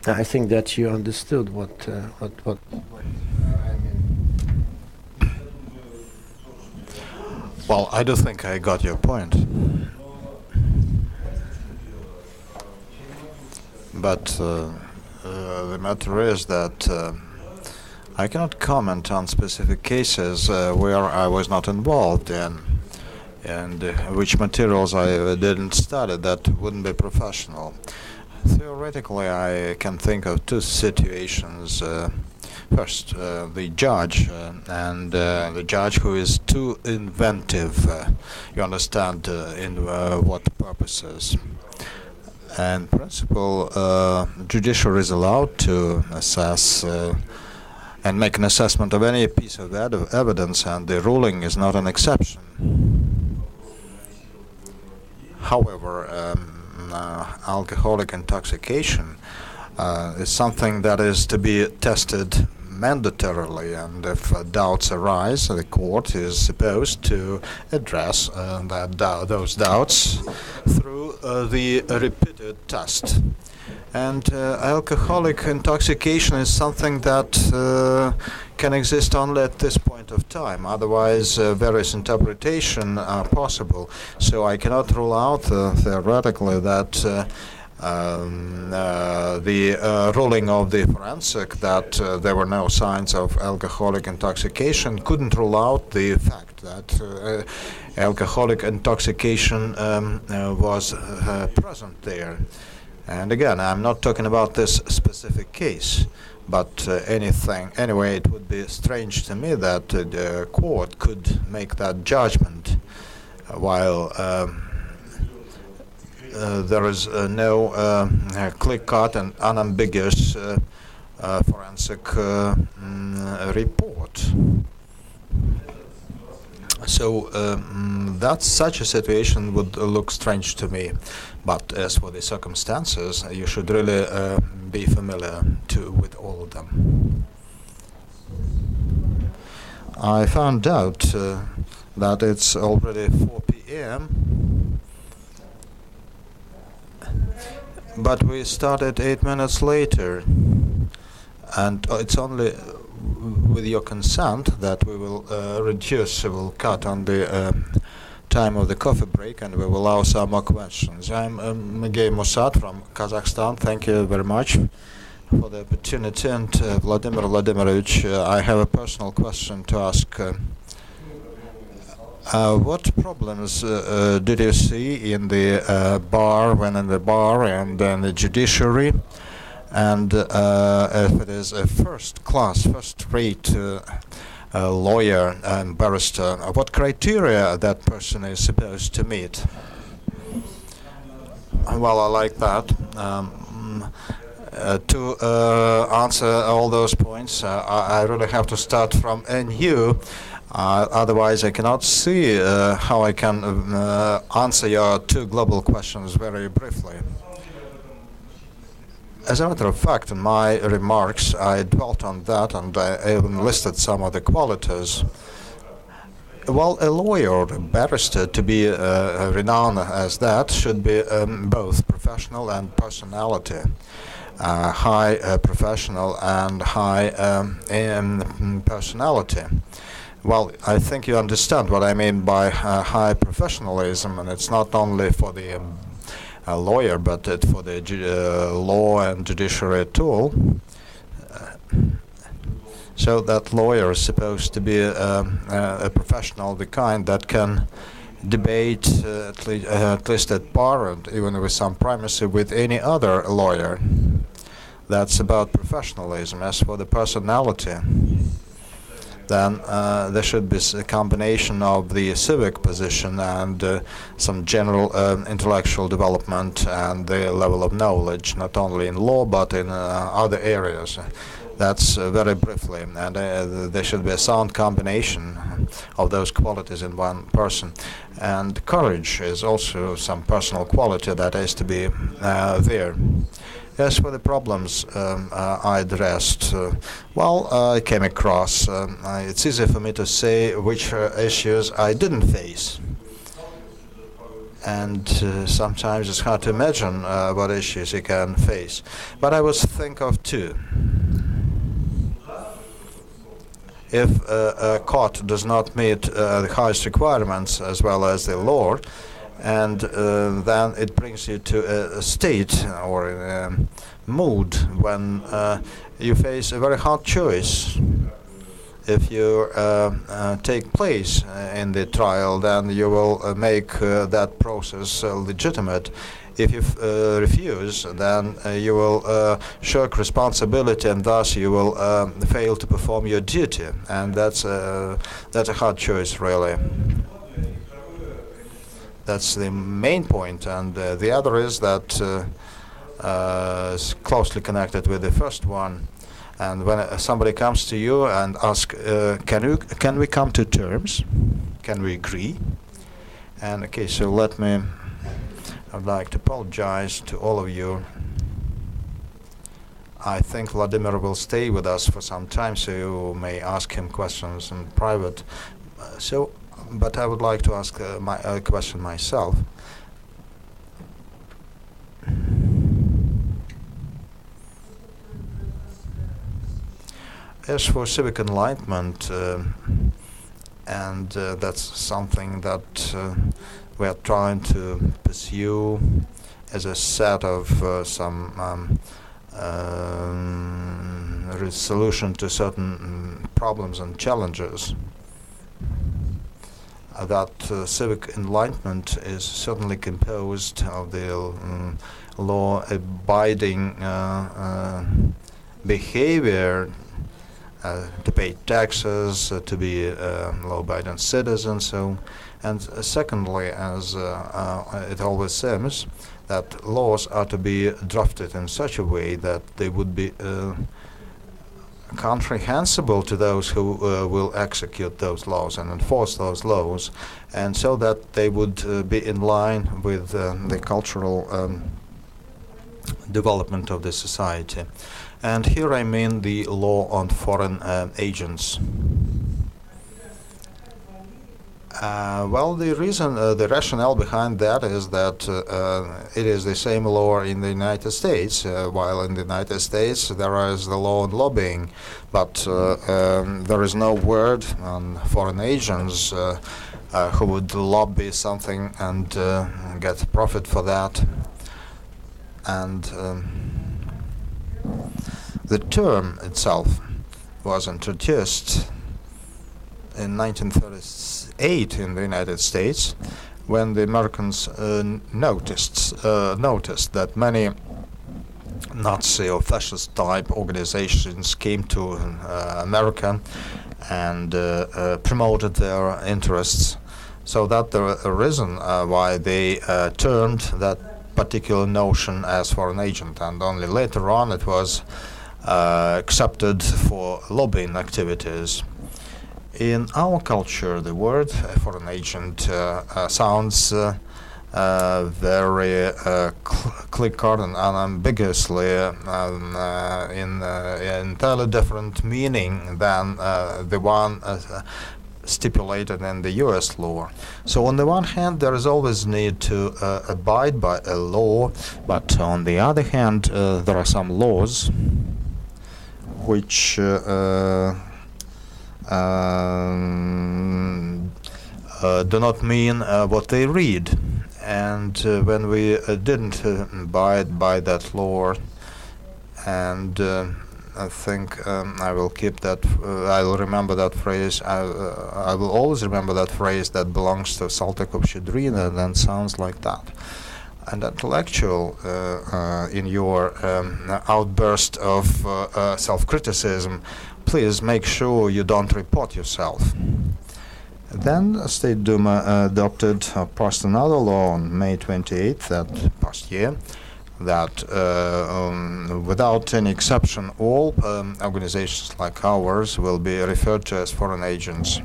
I think that you understood what I mean. Well, I do think I got your point. But the matter is that I cannot comment on specific cases where I was not involved in, and which materials I didn't study. That wouldn't be professional. Theoretically, I can think of two situations. First, the judge, and the judge who is too inventive, you understand, in what purposes. In principle, judiciary is allowed to assess and make an assessment of any piece of evidence, and the ruling is not an exception. However, alcoholic intoxication is something that is to be tested mandatorily, and if doubts arise, the court is supposed to address those doubts through the repeated test. And alcoholic intoxication is something that can exist only at this point of time. Otherwise, various interpretations are possible. So I cannot rule out theoretically that the ruling of the forensic that there were no signs of alcoholic intoxication couldn't rule out the fact that alcoholic intoxication was present there. And again, I'm not talking about this specific case, but anyway, it would be strange to me that the court could make that judgment while there is no clear-cut and unambiguous forensic report. So that such a situation would look strange to me. But as for the circumstances, you should really be familiar with all of them. I found out that it's already 4 p.m. But we started 8 minutes later, and it's only with your consent that we will we'll cut on the time of the coffee break, and we will allow some more questions. I'm Miguel Musat from Kazakhstan. Thank you very much for the opportunity. And Vladimir Vladimirovich, I have a personal question to ask. What problems did you see in the bar, when in the bar and then the judiciary? And if it is a first-class, first-rate lawyer and barrister, what criteria that person is supposed to meet? Well, I like that. To answer all those points, I really have to start from NU. Otherwise, I cannot see how I can answer your two global questions very briefly. As a matter of fact, in my remarks, I dwelt on that, and I even listed some of the qualities. Well, a lawyer or a barrister, to be renowned as that, should be both professional professional and personality. High professional and high personality. Well, I think you understand what I mean by high professionalism, and it's not only for the lawyer, but for the law and judiciary tool. So that lawyer is supposed to be a professional, the kind that can debate at least at bar and even with some primacy with any other lawyer. That's about professionalism. As for the personality, then there should be a combination of the civic position and some general intellectual development and the level of knowledge, not only in law but in other areas. That's very briefly, and there should be a sound combination of those qualities in one person. And courage is also some personal quality that has to be there. As for the problems I addressed, I came across, it's easy for me to say which issues I didn't face. And sometimes it's hard to imagine what issues you can face. But I was think of two. If a court does not meet the highest requirements as well as the law, and then it brings you to a state or a mood when you face a very hard choice. If you take place in the trial, then you will make that process legitimate. If you refuse, then you will shirk responsibility, and thus you will fail to perform your duty. And that's a hard choice, really. That's the main point, and the other is that is closely connected with the first one. And when somebody comes to you and asks, can we come to terms? Can we agree? And okay, so I'd like to apologize to all of you. I think Vladimir will stay with us for some time, so you may ask him questions in private. But I would like to ask a question myself. As for civic enlightenment, and that's something that we are trying to pursue as a set of some solution to certain problems and challenges. That civic enlightenment is certainly composed of the law-abiding behavior, to pay taxes, to be law-abiding citizens. And secondly, as it always seems, that laws are to be drafted in such a way that they would be comprehensible to those who will execute those laws and enforce those laws, and so that they would be in line with the cultural development of the society. And here I mean the law on foreign agents. The reason, the rationale behind that is that it is the same law in the United States, while in the United States there is the law on lobbying, but there is no word on foreign agents who would lobby something and get profit for that. And the term itself was introduced in 1938 in the United States, when the Americans noticed that many Nazi or fascist type organizations came to America and promoted their interests. So that the reason why they termed that particular notion as foreign agent, and only later on it was accepted for lobbying activities. In our culture, the word foreign agent sounds very clear and unambiguously in entirely different meaning than the one stipulated in the US law. So on the one hand, there is always need to abide by a law, but on the other hand, there are some laws which do not mean what they read. And when we didn't abide by that law, and I think I will keep that. I will remember that phrase. I will always remember that phrase that belongs to Saltykov-Shchedrina, and sounds like that. And intellectual, in your outburst of self-criticism, please make sure you don't report yourself. Then State Duma passed another law on May 28th, that past year, that without any exception, all organizations like ours will be referred to as foreign agents.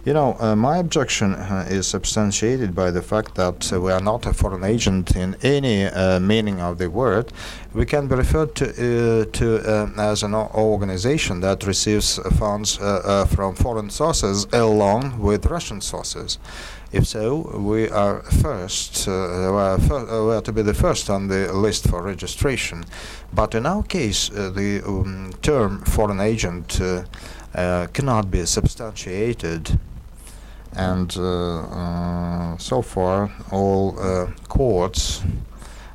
You know, my objection is substantiated by the fact that we are not a foreign agent in any meaning of the word. We can be referred to as an organization that receives funds from foreign sources along with Russian sources. If so, we are first. We are to be the first on the list for registration. But in our case, the term foreign agent cannot be substantiated. And so far, all courts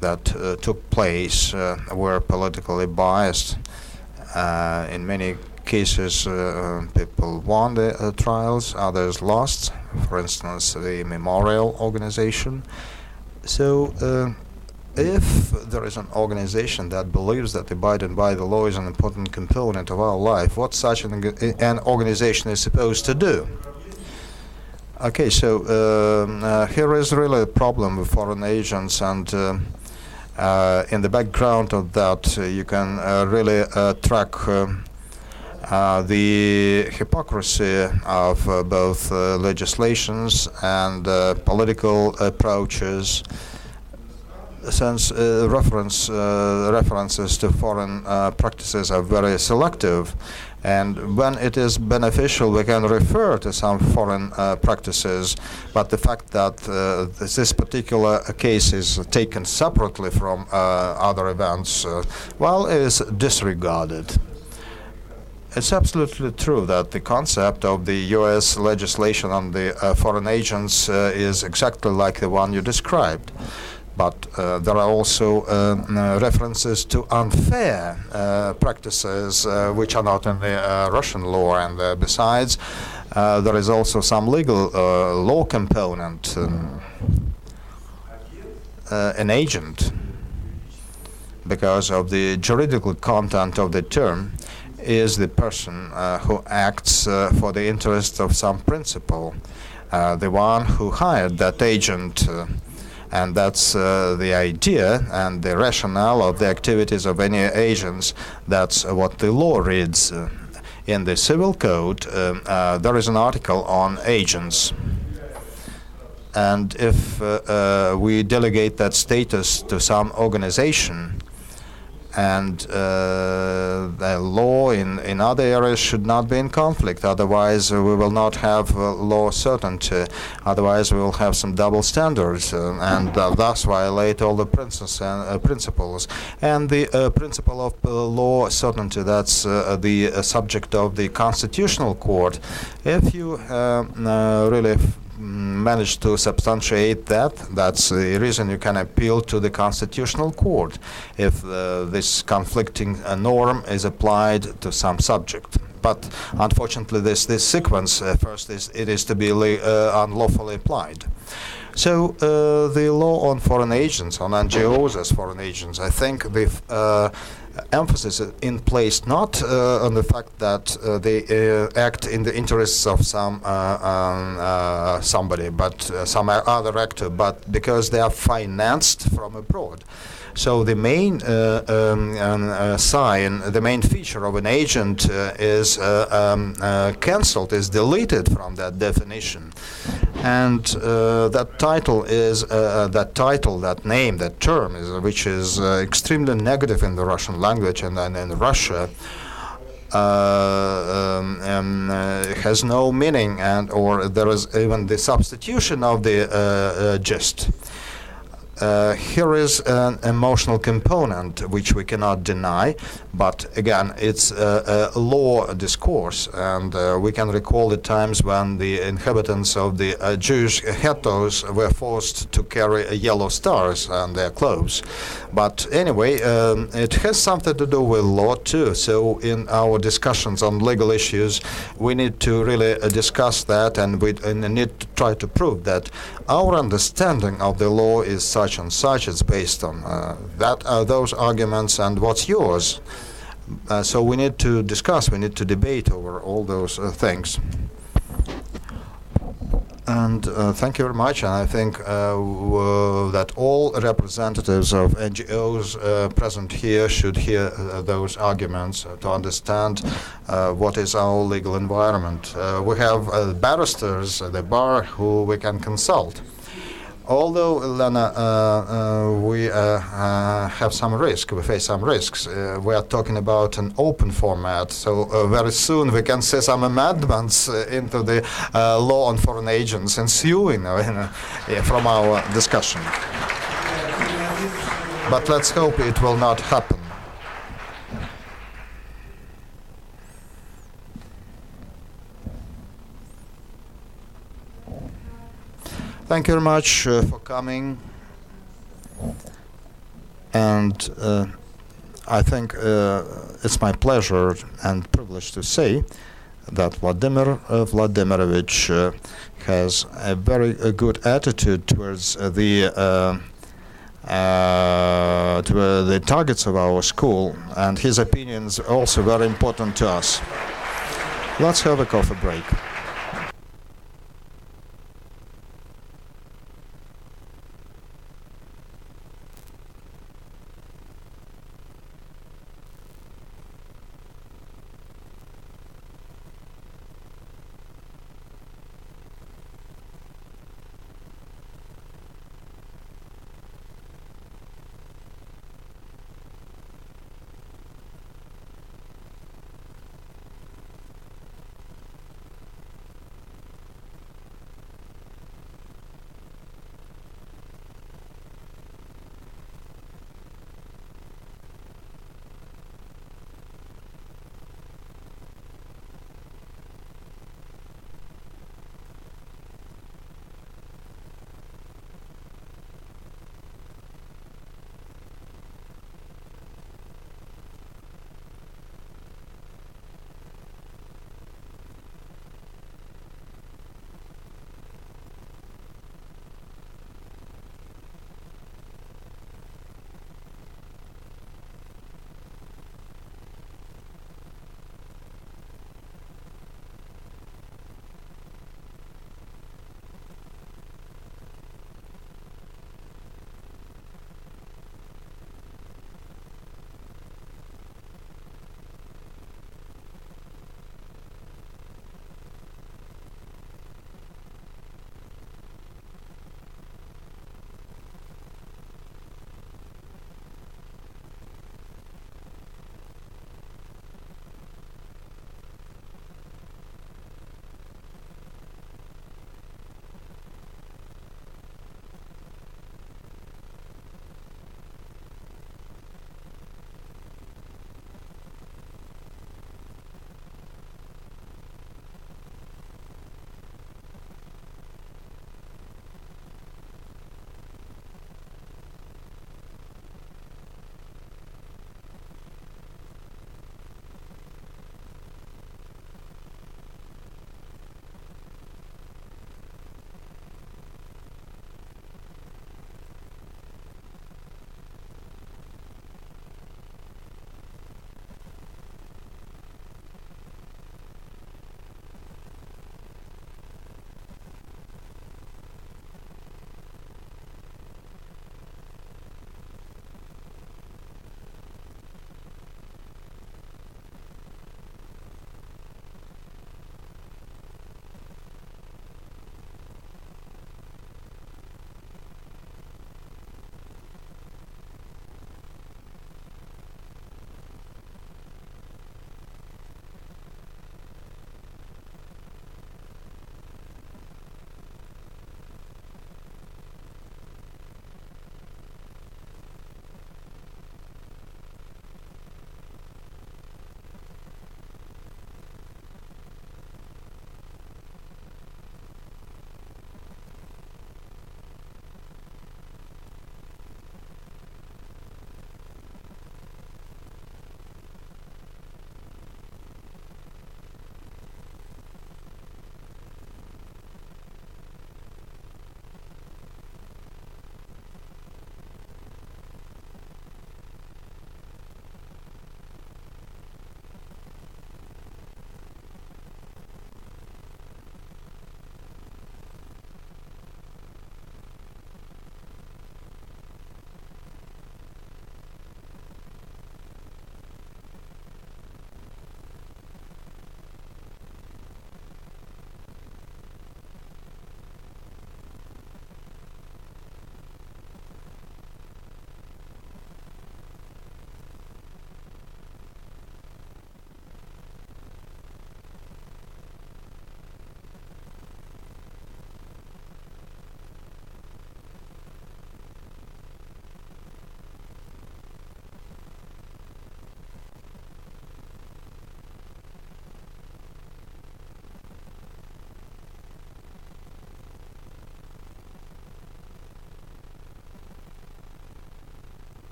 that took place were politically biased. In many cases, people won the trials, others lost. For instance, the Memorial organization. So, if there is an organization that believes that abiding by the law is an important component of our life, what such an organization is supposed to do? Okay, so here is really a problem with foreign agents, and in the background of that, you can really track the hypocrisy of both legislations and political approaches, since references to foreign practices are very selective. And when it is beneficial, we can refer to some foreign practices, but the fact that this particular case is taken separately from other events, is disregarded. It's absolutely true that the concept of the U.S. legislation on the foreign agents is exactly like the one you described. But there are also references to unfair practices which are not in the Russian law, and besides, there is also some legal law component. An agent, because of the juridical content of the term, is the person who acts for the interest of some principle, the one who hired that agent. And that's the idea and the rationale of the activities of any agents. That's what the law reads. In the Civil Code, there is an article on agents. And if we delegate that status to some organization, and the law in other areas should not be in conflict, otherwise we will not have law certainty, otherwise we will have some double standards, and thus violate all the principles. And the principle of law certainty, that's the subject of the Constitutional Court. If you really manage to substantiate that, that's the reason you can appeal to the Constitutional Court if this conflicting norm is applied to some subject. But unfortunately, this sequence first it is to be unlawfully applied. So the law on foreign agents, on NGOs as foreign agents, I think the emphasis in place not on the fact that they act in the interests of somebody, but some other actor, but because they are financed from abroad. So the main sign, the main feature of an agent is cancelled, is deleted from that definition. And that title is that name, that term, which is extremely negative in the Russian language and in Russia, has no meaning, and or there is even the substitution of the gist. Here is an emotional component which we cannot deny, but again, it's a law discourse, and we can recall the times when the inhabitants of the Jewish ghettos were forced to carry yellow stars on their clothes. But anyway, it has something to do with law too, so in our discussions on legal issues, we need to really discuss that, and we need to try to prove that our understanding of the law is such and such. It's based on those arguments, and what's yours. So we need to discuss, we need to debate over all those things. And thank you very much. And I think that all representatives of NGOs present here should hear those arguments to understand what is our legal environment. We have barristers at the bar who we can consult. Although, Elena, we have some risk, we face some risks. We are talking about an open format, so very soon we can see some amendments into the law on foreign agents ensuing from our discussion. But let's hope it will not happen. Thank you very much for coming, and I think it's my pleasure and privilege to say that Vladimir Vladimirovich has a very good attitude towards the targets of our school, and his opinions are also very important to us. Let's have a coffee break.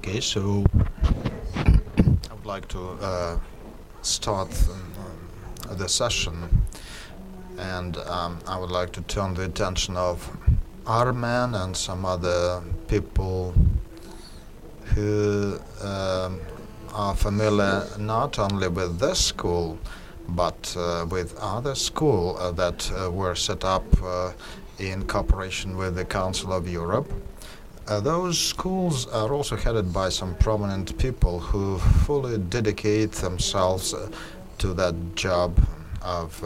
Okay, so I would like to start the session, and I would like to turn the attention of Armen and some other people who are familiar not only with this school, but with other schools that were set up in cooperation with the Council of Europe. Those schools are also headed by some prominent people who fully dedicate themselves to that job of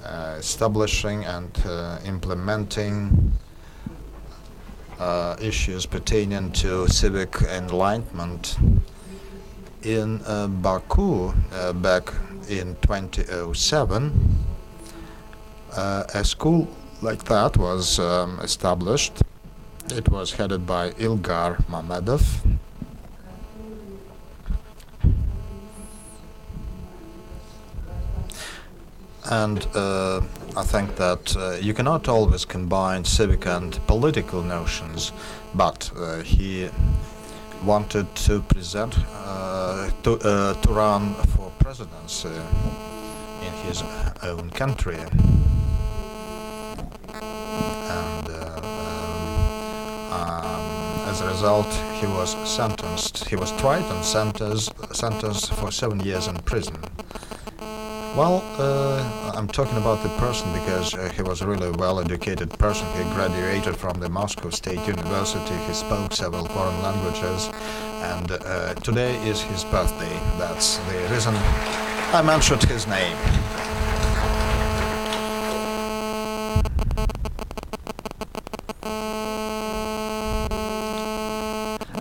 establishing and implementing issues pertaining to civic enlightenment. In Baku, back in 2007, a school like that was established. It was headed by Ilgar Mamedov. And I think that you cannot always combine civic and political notions, but he wanted to present, to run for presidency in his own country. And as a result, he was sentenced. He was tried and sentenced for 7 years in prison. Well, I'm talking about the person because he was a really well-educated person. He graduated from the Moscow State University. He spoke several foreign languages, and today is his birthday. That's the reason I mentioned his name.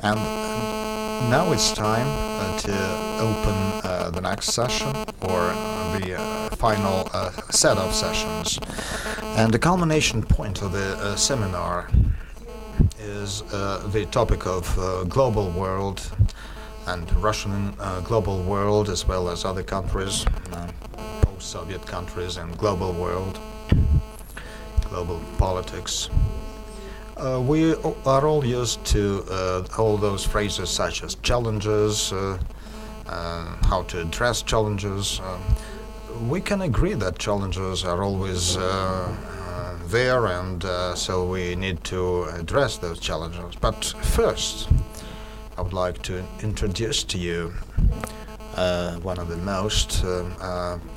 And now it's time to open the next session, or the final set of sessions. And the culmination point of the seminar is the topic of global world and Russian global world, as well as other countries, post-Soviet countries, and global world, global politics. We are all used to all those phrases such as challenges, how to address challenges. We can agree that challenges are always there, and so we need to address those challenges. But first, I would like to introduce to you one of the most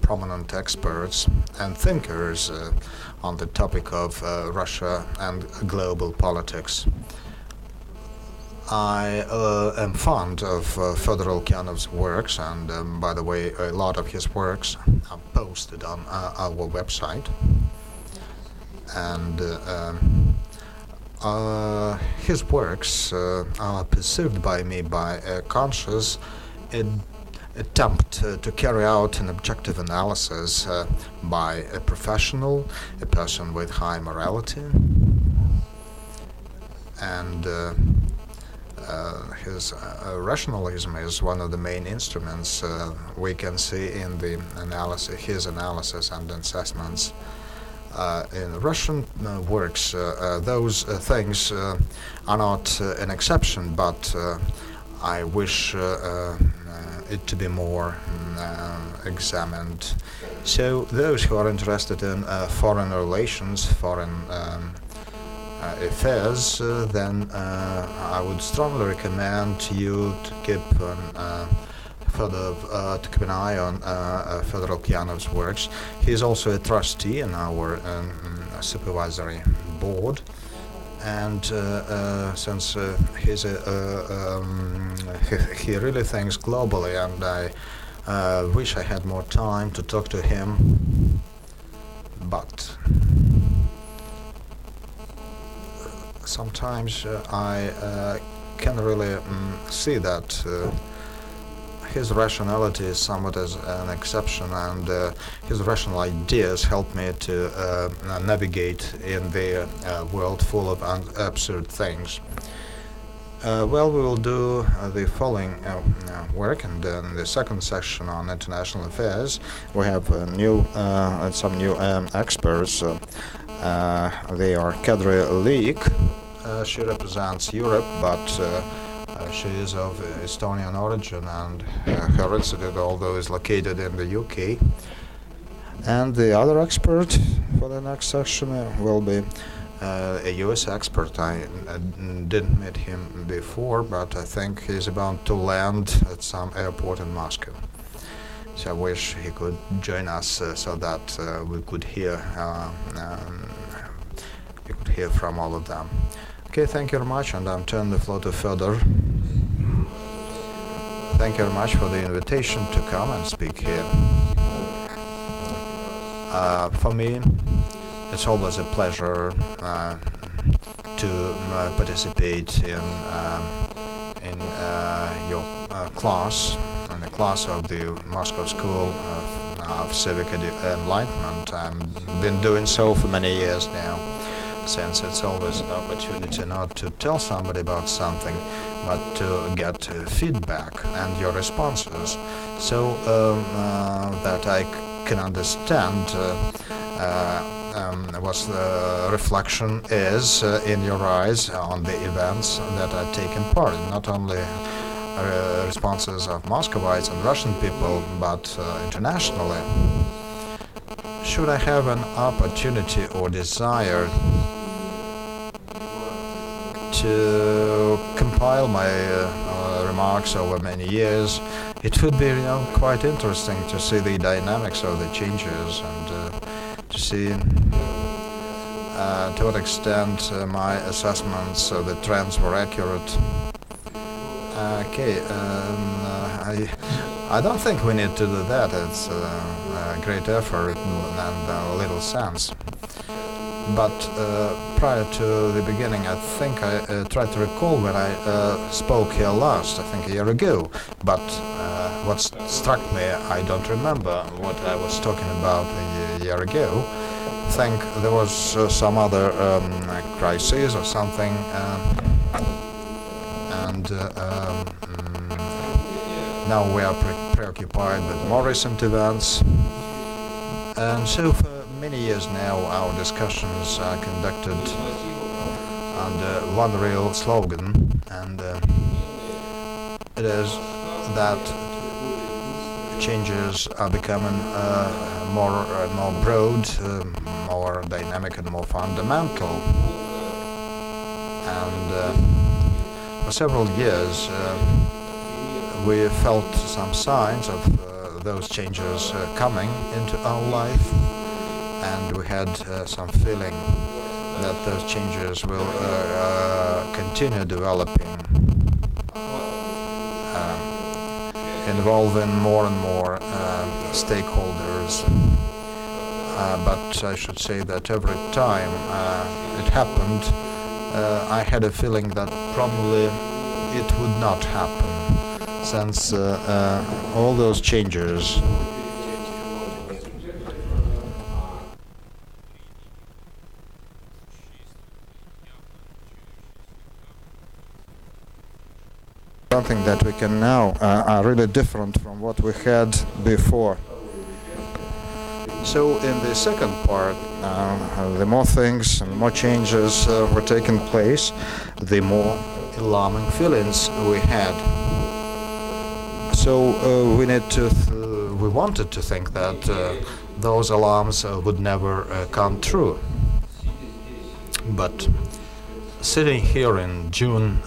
prominent experts and thinkers on the topic of Russia and global politics. I am fond of Fyodor Lukyanov's works, and by the way, a lot of his works are posted on our website. And his works are perceived by me by a conscious attempt to carry out an objective analysis by a professional, a person with high morality, and his rationalism is one of the main instruments we can see in the analysis, his analysis and assessments. In Russian works, those things are not an exception, but I wish it to be more examined. So those who are interested in foreign relations, foreign affairs, then I would strongly recommend you to keep an eye on Fyodor Lukyanov's works. He is also a trustee in our supervisory board, and since he really thinks globally, and I wish I had more time to talk to him, but sometimes I can really see that his rationality is somewhat as an exception, and his rational ideas help me to navigate in the world full of absurd things. Well, we will do the following work, and then the second section on international affairs. We have some new experts. They are Kadri Leak. She represents Europe, but She is of Estonian origin, and her residence, although is located in the UK. And the other expert for the next section will be a US expert. I didn't meet him before, but I think he's about to land at some airport in Moscow. So I wish he could join us so that we could hear from all of them. Okay, thank you very much, and I'm turning the floor to Fedor. Thank you very much for the invitation to come and speak here. For me, it's always a pleasure to participate in your class, in the class of the Moscow School of Civic Enlightenment. I've been doing so for many years now, since it's always an opportunity not to tell somebody about something, but to get feedback and your responses, so that I can understand what the reflection is in your eyes on the events that are taking part, not only responses of Muscovites and Russian people, but internationally. Should I have an opportunity or desire to compile my remarks over many years, it would be quite interesting to see the dynamics of the changes and to see to what extent my assessments of the trends were accurate. Okay, I don't think we need to do that. It's a great effort and little sense. But prior to the beginning, I think I tried to recall when I spoke here last, I think a year ago. But what struck me, I don't remember what I was talking about a year ago. I think there was some other crisis or something, and now we are preoccupied with more recent events. And so for many years now, our discussions are conducted under one real slogan, and it is that changes are becoming more and more broad, more dynamic and more fundamental. And for several years, we felt some signs of those changes coming into our life, and we had some feeling that those changes will continue developing, involving more and more stakeholders. But I should say that every time it happened, I had a feeling that probably it would not happen, since all those changes something that we can now are really different from what we had before. So in the second part, the more things and more changes were taking place, the more alarming feelings we had. So we wanted to think that those alarms would never come true. But sitting here in June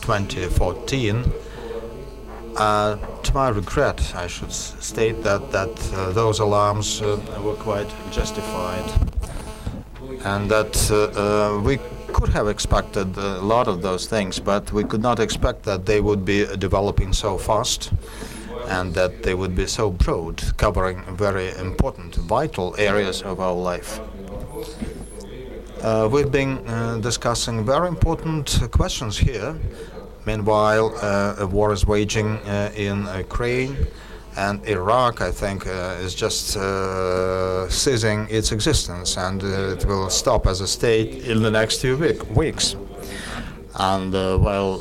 2014, to my regret, I should state that those alarms were quite justified, and that we could have expected a lot of those things, but we could not expect that they would be developing so fast and that they would be so broad, covering very important, vital areas of our life. We've been discussing very important questions here. Meanwhile, a war is waging in Ukraine, and Iraq, I think, is just ceasing its existence, and it will stop as a state in the next few weeks. And while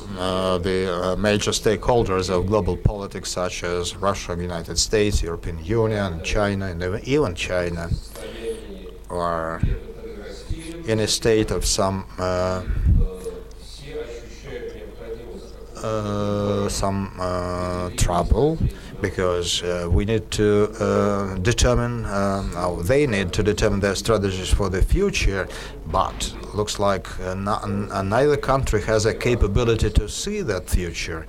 the major stakeholders of global politics, such as Russia, the United States, European Union, China, and even China, are in a state of some some trouble because we need to determine, they need to determine their strategies for the future, but looks like neither country has a capability to see that future.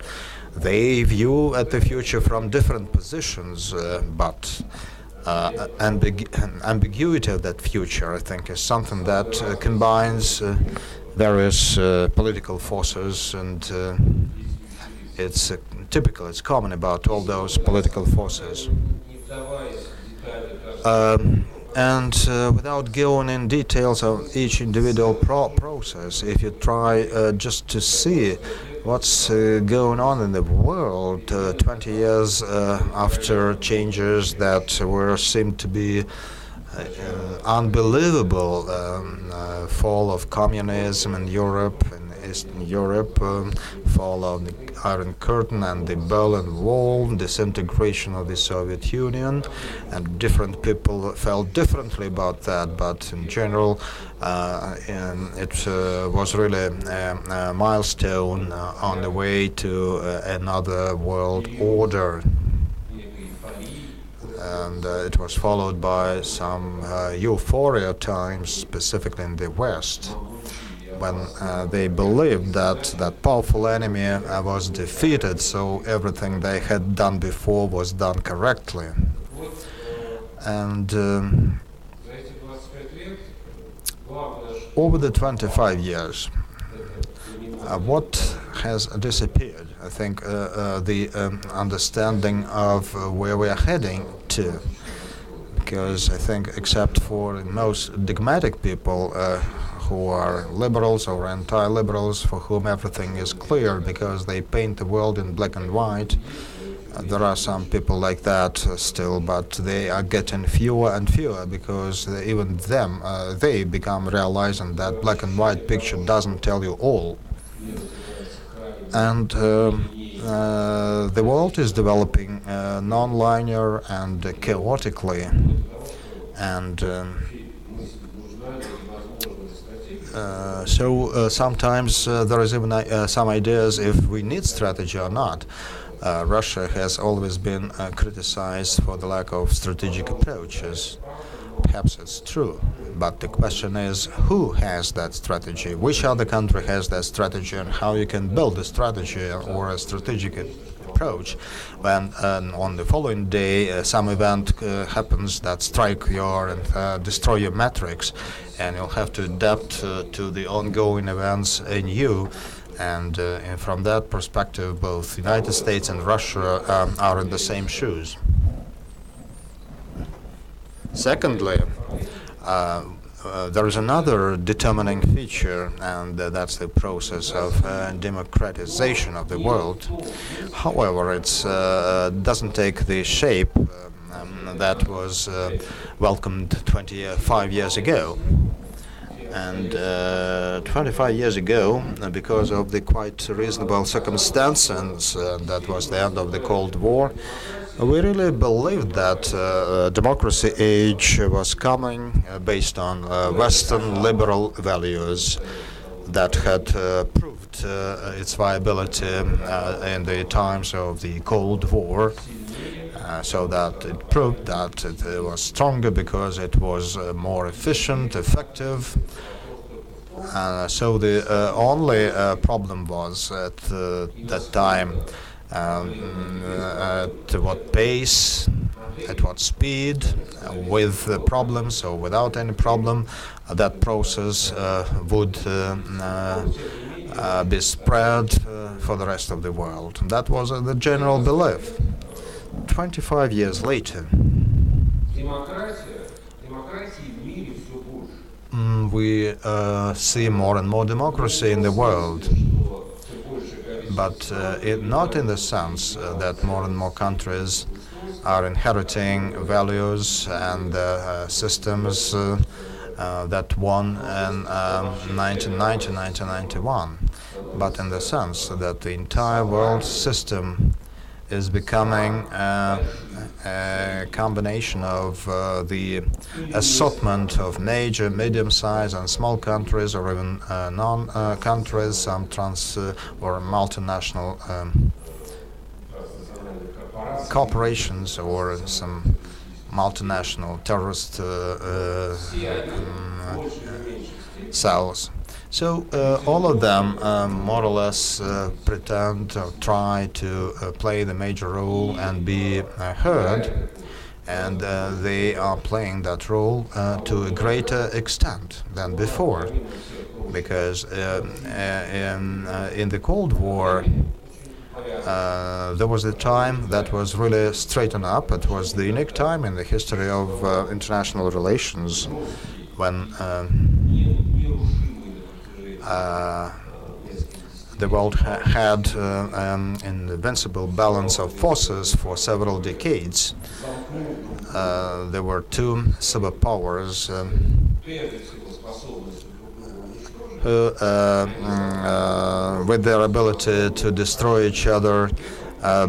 They view at the future from different positions, but ambiguity of that future, I think, is something that combines various political forces, and it's typical, it's common about all those political forces. Without going in details of each individual process, if you try just to see what's going on in the world 20 years after changes that seemed to be unbelievable, fall of communism in Europe, in Eastern Europe, fall of the Iron Curtain and the Berlin Wall, disintegration of the Soviet Union, and different people felt differently about that, but in general it was really a milestone on the way to another world order. And it was followed by some euphoria times, specifically in the West, when they believed that that powerful enemy was defeated, so everything they had done before was done correctly. And over the 25 years, what has disappeared? I think the understanding of where we are heading to, because I think except for the most dogmatic people who are liberals or anti-liberals, for whom everything is clear because they paint the world in black and white, there are some people like that still, but they are getting fewer and fewer because even them, they become realizing that black and white picture doesn't tell you all. And the world is developing non-linear and chaotically, and so sometimes there is even some ideas if we need strategy or not. Russia has always been criticized for the lack of strategic approaches. Perhaps it's true, but the question is who has that strategy, which other country has that strategy, and how you can build a strategy or a strategic approach when on the following day some event happens that strike your and destroy your metrics, and you'll have to adapt to the ongoing events in you. And from that perspective, both the United States and Russia are in the same shoes. Secondly, there is another determining feature, and that's the process of democratization of the world. However, it doesn't take the shape that was welcomed 25 years ago. And 25 years ago, because of the quite reasonable circumstances, that was the end of the Cold War, we really believed that democracy age was coming based on Western liberal values that had proved its viability in the times of the Cold War. So that it proved that it was stronger because it was more efficient, effective. So the only problem was at that time at what pace, at what speed, with problems or without any problem, that process would be spread for the rest of the world. And that was the general belief. 25 years later, we see more and more democracy in the world, but not in the sense that more and more countries are inheriting values and systems that won in 1990, 1991, but in the sense that the entire world system is becoming a combination of the assortment of major, medium-sized and small countries, or even non-countries, some trans or multinational corporations, or some multinational terrorist cells. So all of them more or less pretend or try to play the major role and be heard, and they are playing that role to a greater extent than before, because in the Cold War there was a time that was really straightened up. It was the unique time in the history of international relations when the world had an invincible balance of forces for several decades. There were two superpowers who, with their ability to destroy each other,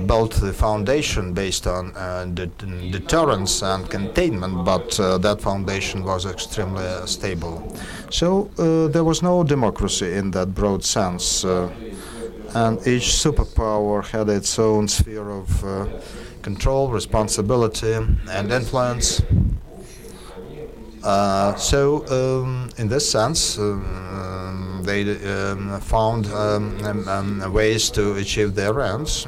built the foundation based on deterrence and containment, but that foundation was extremely stable. So there was no democracy in that broad sense, and each superpower had its own sphere of control, responsibility, and influence. So in this sense, they found ways to achieve their ends.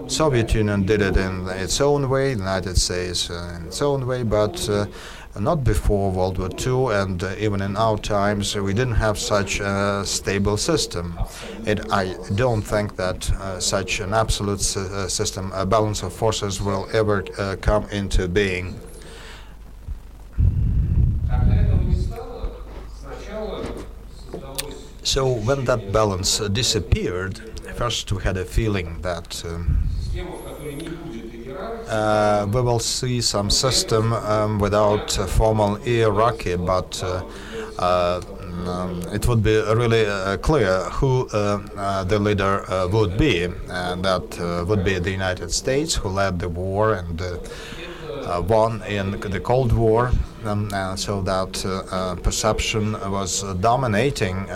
Soviet Union did it in its own way, the United States in its own way, but not before World War II, and even in our times we didn't have such a stable system. I don't think that such an absolute system, a balance of forces, will ever come into being. So when that balance disappeared, first we had a feeling that we will see some system without formal hierarchy, but it would be really clear who the leader would be, and that would be the United States, who led the war and won in the Cold War, so that perception was dominating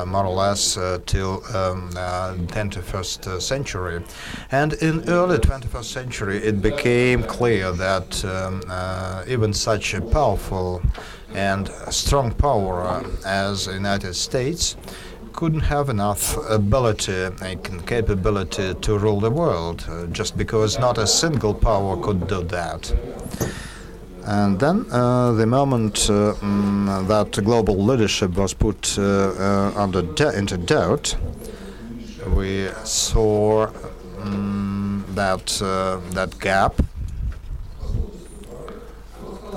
more or less till 21st century. And in early 21st century it became clear that even such a powerful and strong power as the United States couldn't have enough ability and capability to rule the world, just because not a single power could do that. And then the moment that global leadership was put into doubt, we saw that gap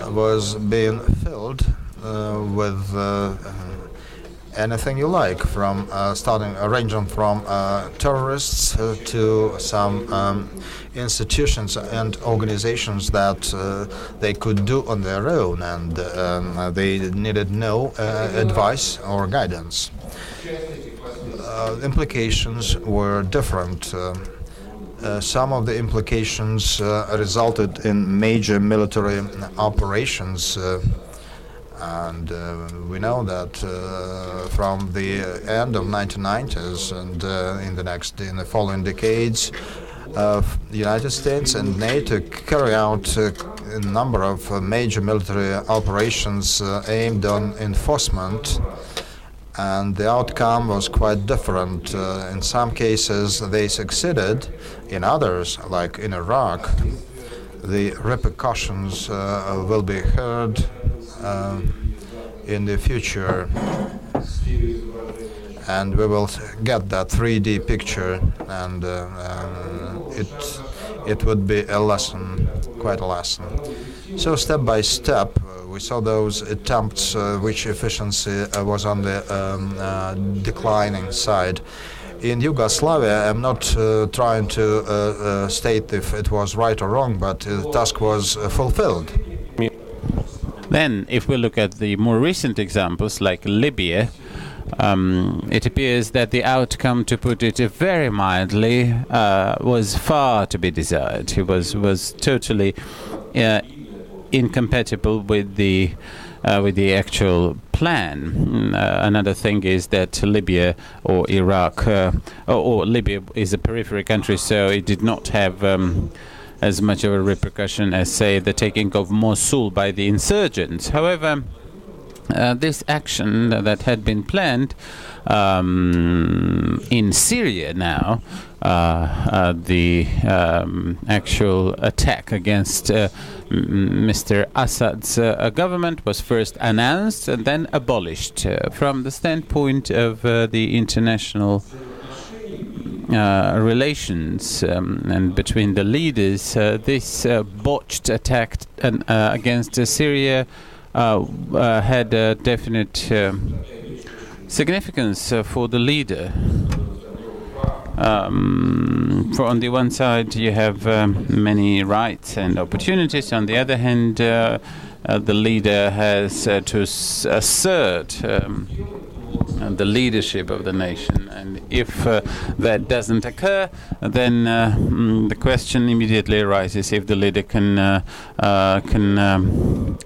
was being filled with anything you like, from ranging from terrorists to some institutions and organizations that they could do on their own, and they needed no advice or guidance. Implications were different. Some of the implications resulted in major military operations. And we know that from the end of 1990s and in the following decades, the United States and NATO carry out a number of major military operations aimed on enforcement, and the outcome was quite different. In some cases they succeeded, in others, like in Iraq, the repercussions will be heard in the future, and we will get that 3D picture, and it would be a lesson, quite a lesson. So step by step we saw those attempts which efficiency was on the declining side. In Yugoslavia, I'm not trying to state if it was right or wrong, but the task was fulfilled. Then, if we look at the more recent examples, like Libya, it appears that the outcome, to put it very mildly, was far to be desired. It was totally incompatible with the actual plan. Another thing is that Libya or Iraq, or Libya is a periphery country, so it did not have as much of a repercussion as, say, the taking of Mosul by the insurgents. However, this action that had been planned in Syria now, the actual attack against Mr. Assad's government was first announced and then abolished. From the standpoint of the international relations and between the leaders, this botched attack against Syria had a definite significance for the leader. For on the one side you have many rights and opportunities, on the other hand the leader has to assert the leadership of the nation, and if that doesn't occur, then the question immediately arises if the leader can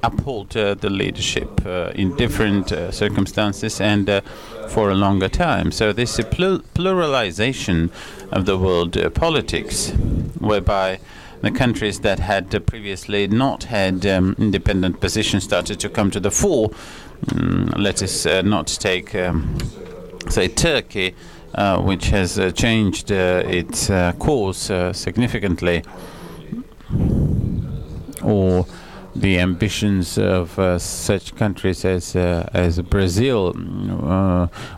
uphold the leadership in different circumstances and for a longer time. So this pluralization of the world politics, whereby the countries that had previously not had independent positions started to come to the fore. Let us not take, say, Turkey, which has changed its course significantly, or the ambitions of such countries as Brazil,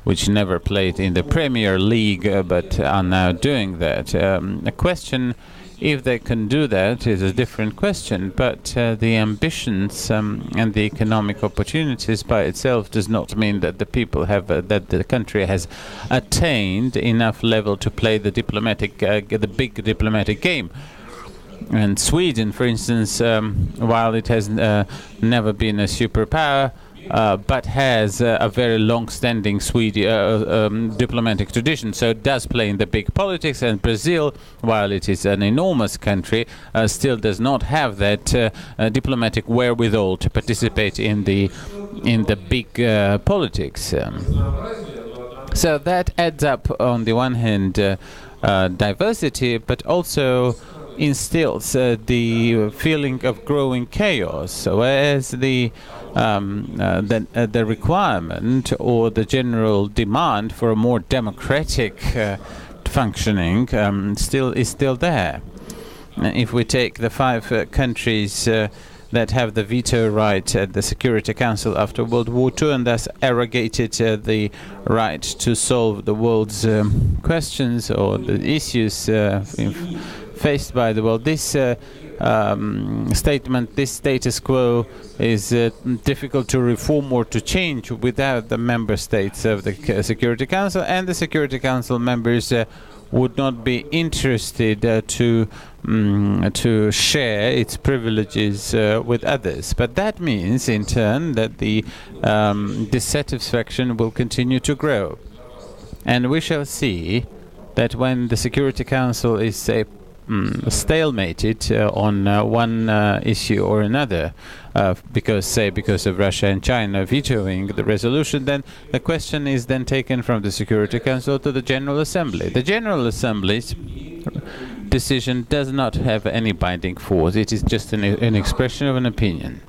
which never played in the Premier League but are now doing that. A question, if they can do that, is a different question, but the ambitions and the economic opportunities by itself does not mean that the people have that the country has attained enough level to play the diplomatic the big diplomatic game. And Sweden, for instance, while it has never been a superpower, but has a very long-standing diplomatic tradition, so it does play in the big politics. And Brazil, while it is an enormous country, still does not have that diplomatic wherewithal to participate in the big politics. So that adds up, on the one hand, diversity, but also instills the feeling of growing chaos, whereas the requirement or the general demand for a more democratic functioning is still there. If we take the 5 countries that have the veto right at the Security Council after World War II and thus arrogated the right to solve the world's questions or the issues faced by the world, this statement, this status quo is difficult to reform or to change without the member states of the Security Council, and the Security Council members would not be interested to share its privileges with others. But that means, in turn, that the dissatisfaction will continue to grow. And we shall see that when the Security Council is, say, stalemated on one issue or another, because of Russia and China vetoing the resolution, then the question is then taken from the Security Council to the General Assembly. The General Assembly's decision does not have any binding force. It is just an expression of an opinion.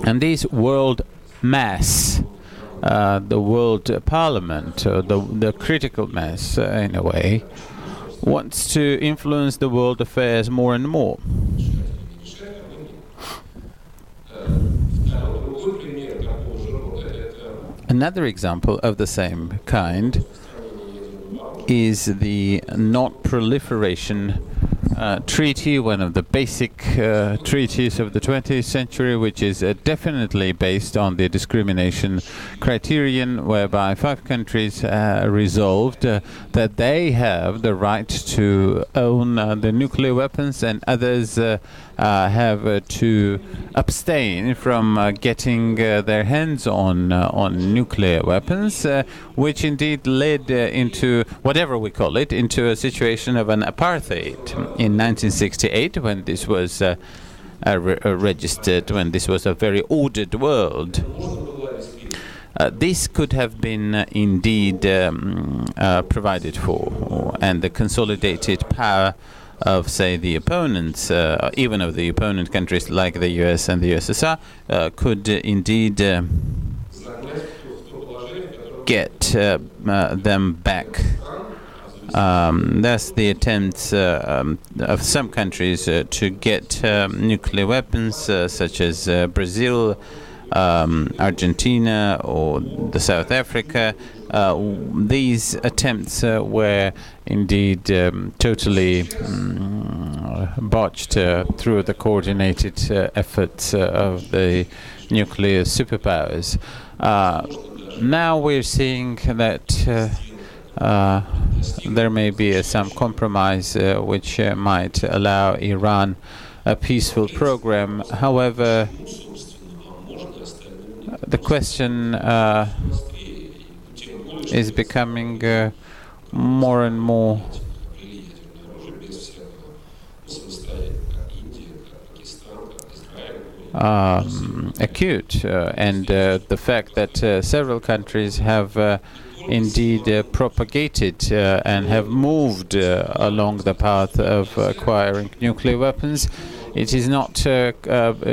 And this world mass, the world parliament, the critical mass in a way, wants to influence the world affairs more and more. Another example of the same kind is the not proliferation treaty, one of the basic treaties of the 20th century, which is definitely based on the discrimination criterion, whereby 5 countries resolved that they have the right to own the nuclear weapons, and others have to abstain from getting their hands on nuclear weapons, which indeed led into, whatever we call it, into a situation of an apartheid in 1968, when this was registered, when this was a very ordered world. This could have been indeed provided for, and the consolidated power of, say, the opponents, even of the opponent countries like the US and the USSR, could indeed get them back. That's the attempts of some countries to get nuclear weapons, such as Brazil, Argentina, or the South Africa. These attempts were indeed totally botched through the coordinated efforts of the nuclear superpowers. Now we're seeing that there may be some compromise which might allow Iran a peaceful program. However, the question is becoming more and more acute, and the fact that several countries have indeed propagated and have moved along the path of acquiring nuclear weapons, it is not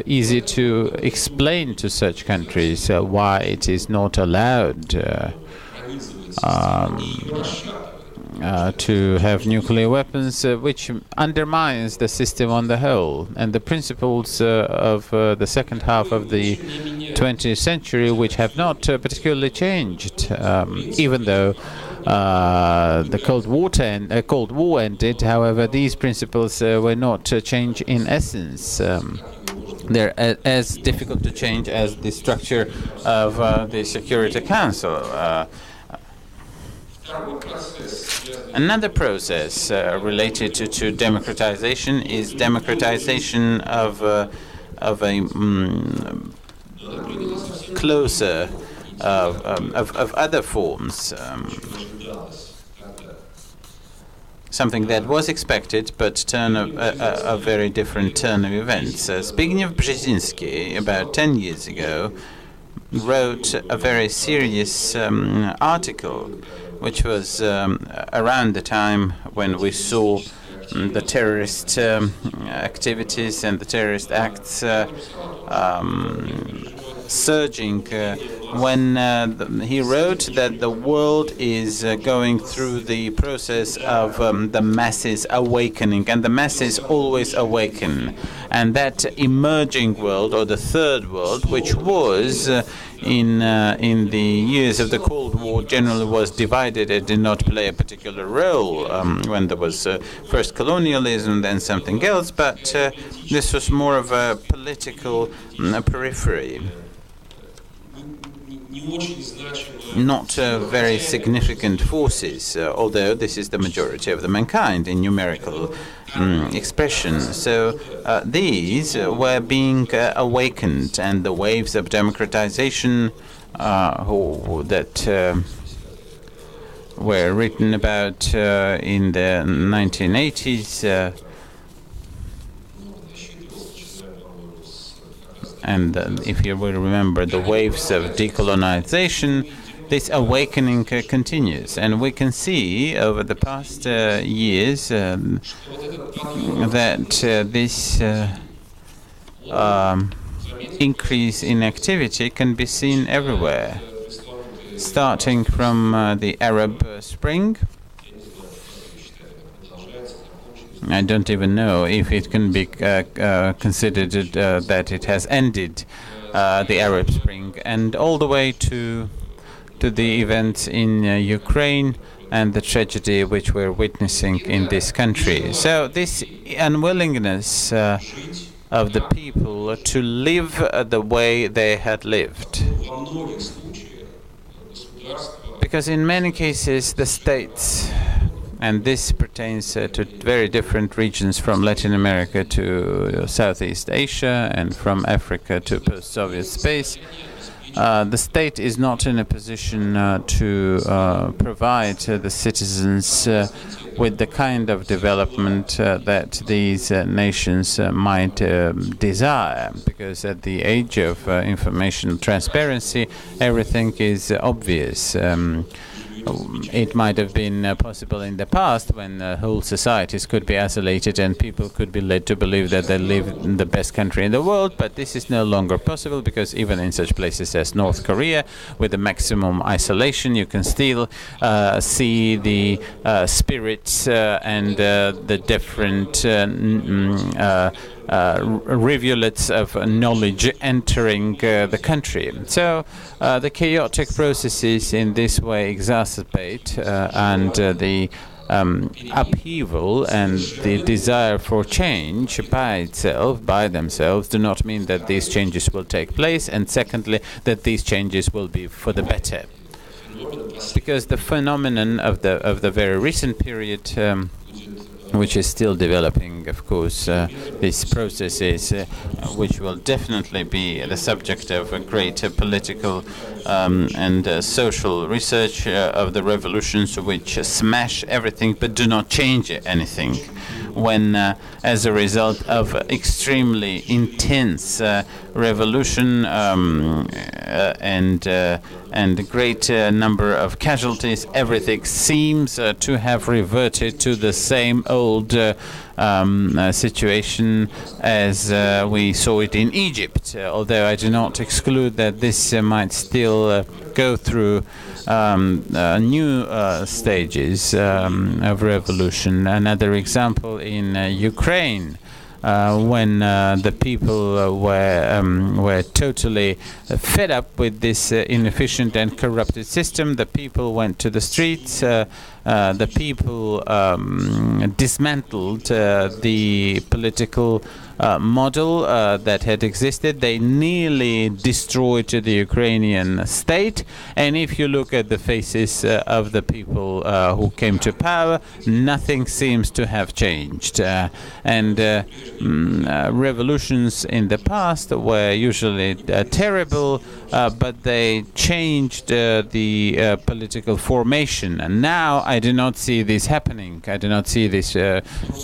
easy to explain to such countries why it is not allowed to have nuclear weapons, which undermines the system on the whole and the principles of the second half of the 20th century, which have not particularly changed, even though the Cold War ended. However, these principles were not changed in essence. They're as difficult to change as the structure of the Security Council. Another process related to democratization is democratization of a closer of other forms. Something that was expected, but a very different turn of events. Zbigniew Brzezinski, about 10 years ago, wrote a very serious article, which was around the time when we saw the terrorist activities and the terrorist acts surging, when he wrote that the world is going through the process of the masses awakening, and the masses always awaken, and that emerging world, or the third world, which was in the years of the Cold War generally was divided. It did not play a particular role when there was first colonialism, then something else, but this was more of a political periphery. Not very significant forces, although this is the majority of the mankind in numerical expression. So these were being awakened, and the waves of democratization that were written about in the 1980s and if you will remember the waves of decolonization, this awakening continues. And we can see over the past years that this increase in activity can be seen everywhere, starting from the Arab Spring. I don't even know if it can be considered that it has ended, the Arab Spring, and all the way to the events in Ukraine, and the tragedy which we're witnessing in this country. So this unwillingness of the people to live the way they had lived. Because in many cases the states, and this pertains to very different regions from Latin America to Southeast Asia and from Africa to post-Soviet space, the state is not in a position to provide the citizens with the kind of development that these nations might desire, because at the age of information transparency, everything is obvious. It might have been possible in the past when whole societies could be isolated and people could be led to believe that they live in the best country in the world, but this is no longer possible, because even in such places as North Korea, with the maximum isolation, you can still see the spirits and the different rivulets of knowledge entering the country. So the chaotic processes in this way exacerbate and the upheaval and the desire for change by themselves do not mean that these changes will take place, and secondly that these changes will be for the better, because the phenomenon of the very recent period, which is still developing, of course, these processes, which will definitely be the subject of a great political and social research of the revolutions which smash everything but do not change anything. When, as a result of extremely intense revolution and a great number of casualties, everything seems to have reverted to the same old situation as we saw it in Egypt, although I do not exclude that this might still go through new stages of revolution. Another example in Ukraine, when the people were totally fed up with this inefficient and corrupted system, the people went to the streets. The people dismantled the political model that had existed. They nearly destroyed the Ukrainian state. And if you look at the faces of the people who came to power, nothing seems to have changed. Revolutions in the past were usually terrible, but they changed the political formation. And now I do not see this happening. I do not see this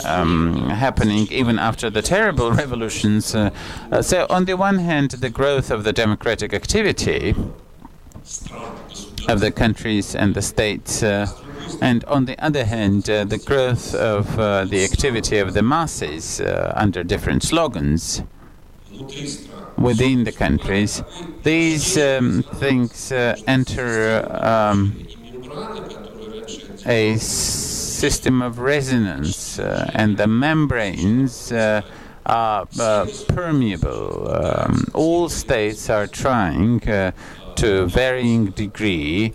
happening even after the terrible revolutions. So on the one hand, the growth of the democratic activity of the countries and the states, and on the other hand, the growth of the activity of the masses under different slogans within the countries, these things enter a system of resonance, and the membranes are permeable. All states are trying to varying degree,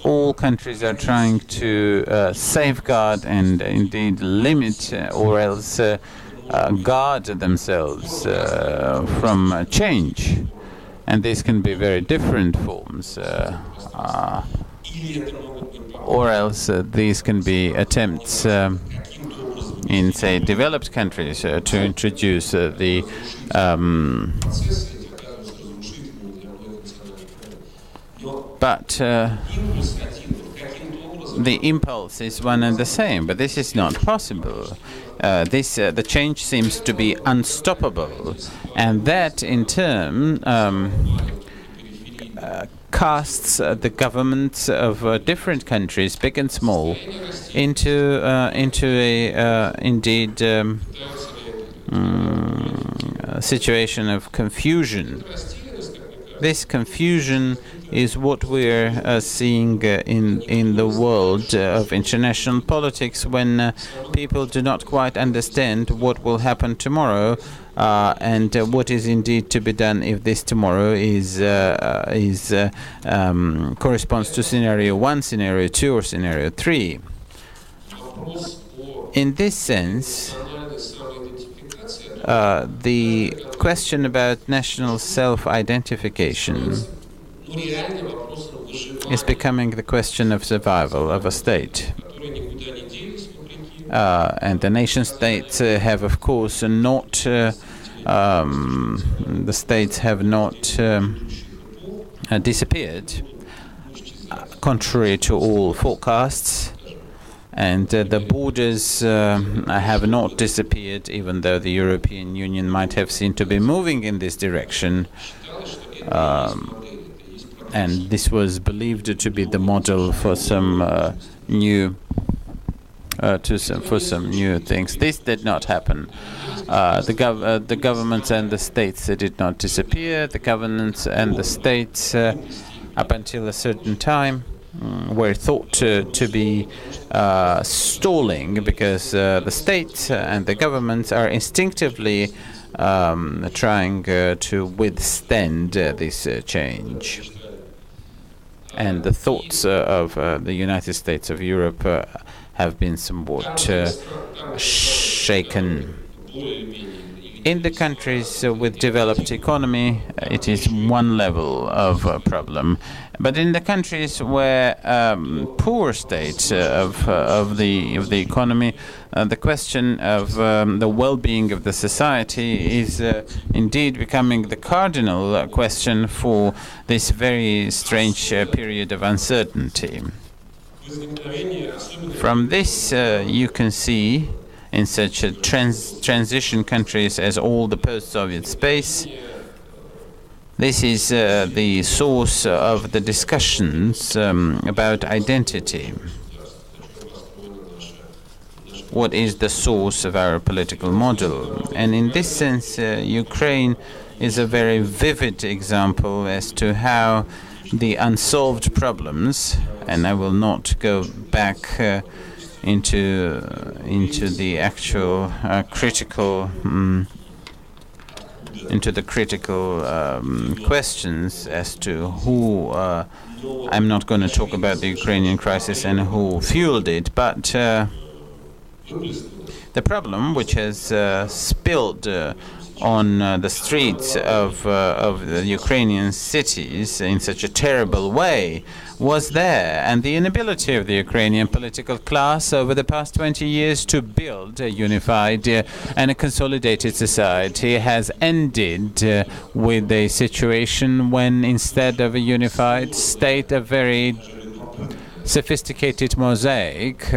all countries are trying to safeguard and indeed limit or else guard themselves from change. And these can be very different forms. Or else these can be attempts in, say, developed countries to introduce the the impulse is one and the same, but this is not possible. The change seems to be unstoppable, and that in turn casts the governments of different countries, big and small, into a indeed situation of confusion. This confusion is what we're seeing in the world of international politics, when people do not quite understand what will happen tomorrow, and what is indeed to be done if this tomorrow corresponds to scenario 1, scenario 2, or scenario 3. In this sense, the question about national self-identification is becoming the question of survival of a state. And the nation-states have, of course, not, the states have not disappeared, contrary to all forecasts. And the borders have not disappeared, even though the European Union might have seemed to be moving in this direction. And this was believed to be the model for some new things. This did not happen. The governments and the states did not disappear. The governments and the states, up until a certain time, were thought to be stalling, because the states and the governments are instinctively trying to withstand this change. And the thoughts of the United States of Europe have been somewhat shaken. In the countries with developed economy, it is one level of problem. But in the countries where poor state of the economy, the question of the well-being of the society is indeed becoming the cardinal question for this very strange period of uncertainty. From this, you can see, in such a transition countries as all the post-Soviet space, this is the source of the discussions about identity. What is the source of our political model? And in this sense, Ukraine is a very vivid example as to how the unsolved problems, and I will not go back into the actual critical questions as to who. I'm not going to talk about the Ukrainian crisis and who fueled it, but the problem which has spilled on the streets of the Ukrainian cities in such a terrible way was there, and the inability of the Ukrainian political class over the past 20 years to build a unified and a consolidated society has ended with a situation when, instead of a unified state, a very sophisticated mosaic,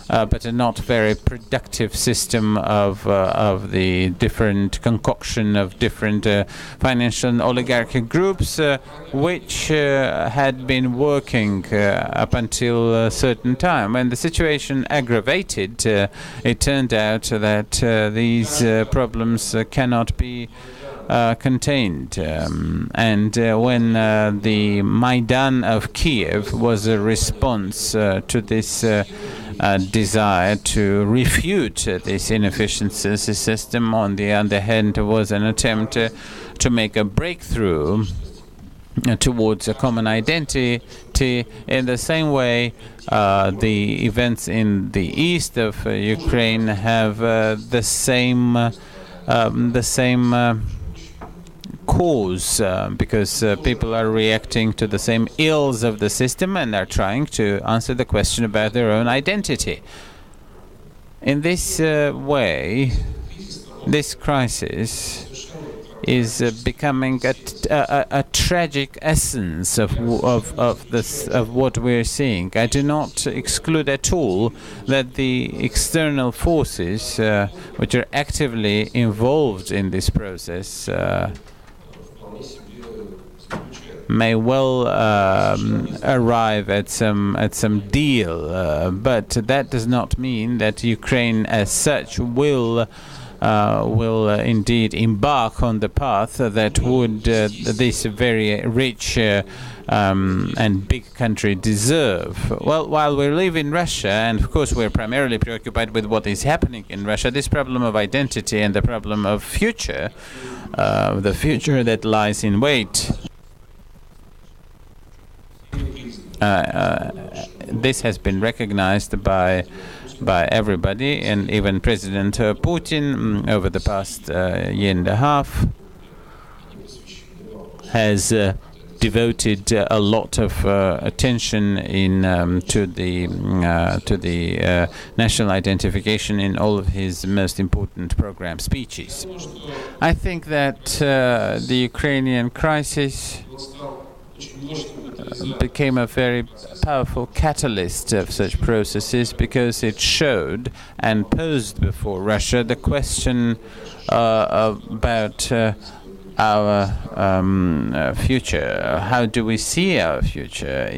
but a not very productive system of the different concoction of different financial and oligarchic groups, which had been working up until a certain time. When the situation aggravated, it turned out that these problems cannot be contained. And when the Maidan of Kiev was a response to this desire to refute this inefficiency system, on the other hand, was an attempt to make a breakthrough towards a common identity. In the same way, the events in the east of Ukraine have the same cause, because people are reacting to the same ills of the system and are trying to answer the question about their own identity. In this way, this crisis is becoming a tragic essence of what we're seeing. I do not exclude at all that the external forces which are actively involved in this process may well arrive at some deal, but that does not mean that Ukraine as such will will indeed embark on the path that would this very rich and big country deserve. Well, while we live in Russia, and of course we're primarily preoccupied with what is happening in Russia, this problem of identity and the problem of future, the future that lies in wait, this has been recognized by everybody, and even President Putin over the past year and a half has devoted a lot of attention to the national identification in all of his most important program speeches. I think that the Ukrainian crisis became a very powerful catalyst of such processes because it showed and posed before Russia the question about our future. How do we see our future?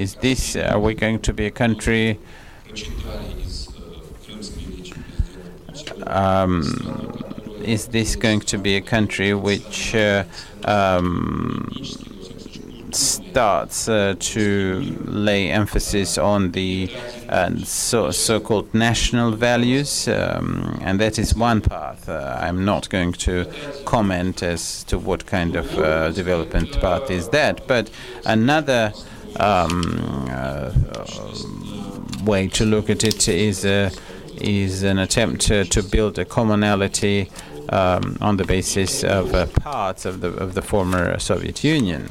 Are we going to be a country is this going to be a country which starts to lay emphasis on the so-called national values, and that is one path. I'm not going to comment as to what kind of development path is that, but another way to look at it is an attempt to build a commonality on the basis of parts of the former Soviet Union,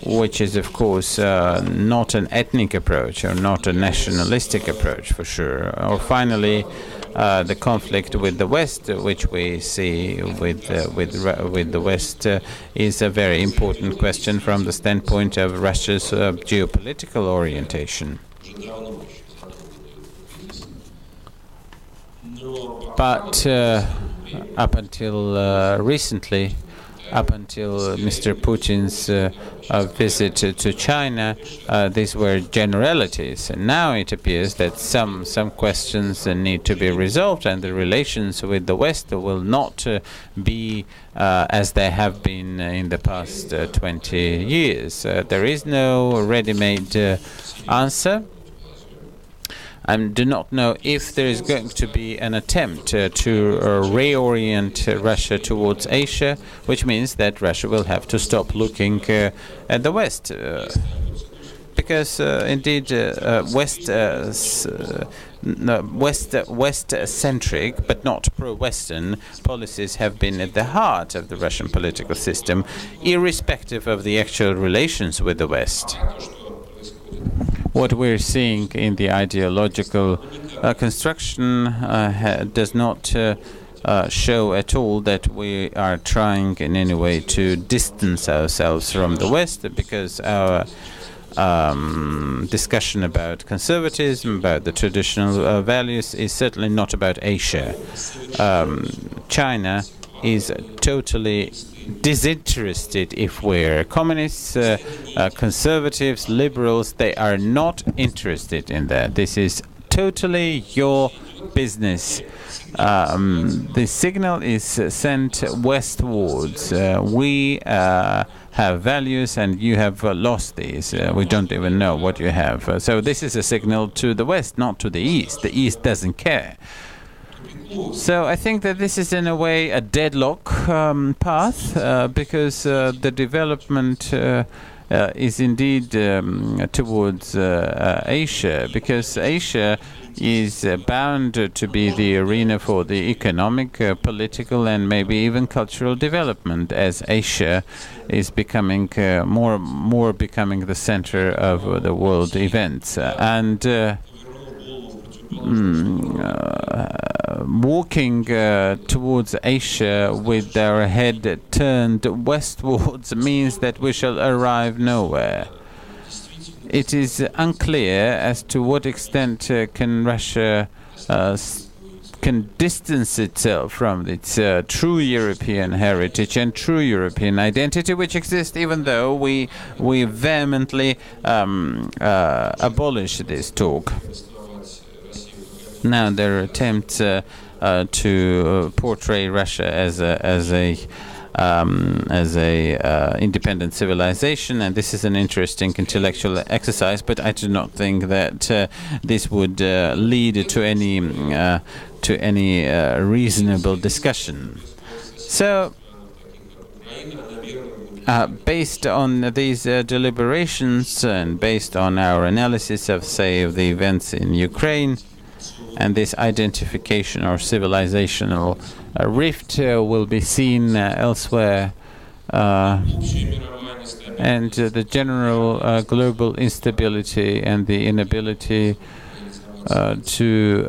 which is, of course, not an ethnic approach or not a nationalistic approach, for sure. Or finally, the conflict with the West, which we see with the West, is a very important question from the standpoint of Russia's geopolitical orientation. But up until recently, up until Mr. Putin's visit to China, these were generalities. And now it appears that some questions need to be resolved, and the relations with the West will not be as they have been in the past 20 years. There is no ready-made answer. I do not know if there is going to be an attempt to reorient Russia towards Asia, which means that Russia will have to stop looking at the West. Because indeed West-centric but not pro-Western policies have been at the heart of the Russian political system, irrespective of the actual relations with the West. What we're seeing in the ideological construction does not show at all that we are trying in any way to distance ourselves from the West, because our discussion about conservatism, about the traditional values, is certainly not about Asia. China is totally disinterested. If we're communists, conservatives, liberals, they are not interested in that. This is totally your business. The signal is sent westwards. We have values and you have lost these. We don't even know what you have. So this is a signal to the West, not to the East. The East doesn't care. So I think that this is in a way a deadlock path, because the development is indeed towards Asia, because Asia is bound to be the arena for the economic, political and maybe even cultural development, as Asia is becoming more becoming the center of the world events. And walking towards Asia with our head turned westwards means that we shall arrive nowhere. It is unclear as to what extent can Russia can distance itself from its true European heritage and true European identity, which exists even though we vehemently abolish this talk. Now there are attempts to portray Russia as a independent civilization, and this is an interesting intellectual exercise. But I do not think that this would lead to any reasonable discussion. So, based on these deliberations and based on our analysis of, say, the events in Ukraine, and this identification or civilizational rift will be seen elsewhere, and the general global instability and the inability to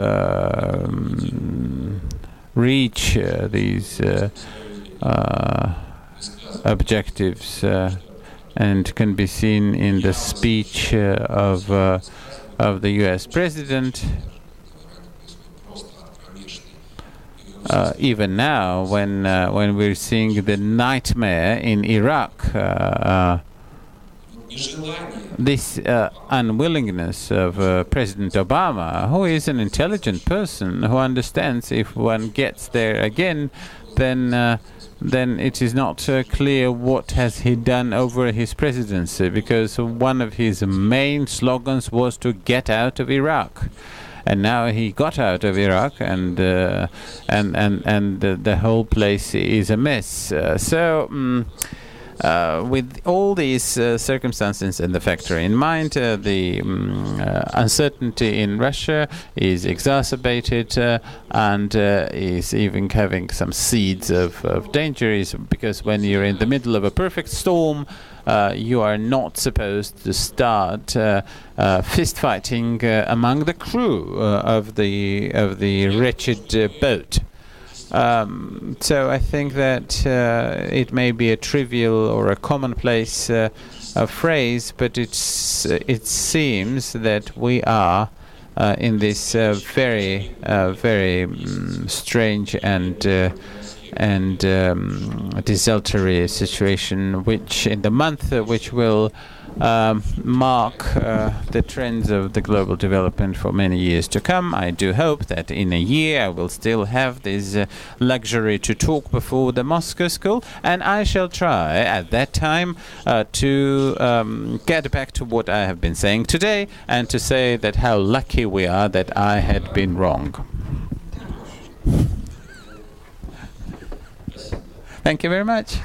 reach these objectives, and can be seen in the speech of the U.S. President. Even now, when we're seeing the nightmare in Iraq, this unwillingness of President Obama, who is an intelligent person, who understands if one gets there again, then it is not clear what has he done over his presidency, because one of his main slogans was to get out of Iraq. And now he got out of Iraq, and the whole place is a mess. With all these circumstances and the factor in mind, the uncertainty in Russia is exacerbated and is even having some seeds of danger, because when you're in the middle of a perfect storm, you are not supposed to start fist fighting among the crew of the wretched boat. So I think that it may be a trivial or a commonplace phrase, but it seems that we are in this very strange and desultory situation, which in the month which will mark the trends of the global development for many years to come. I do hope that in a year I will still have this luxury to talk before the Moscow School, and I shall try at that time to get back to what I have been saying today, and to say that how lucky we are that I had been wrong. Thank you very much.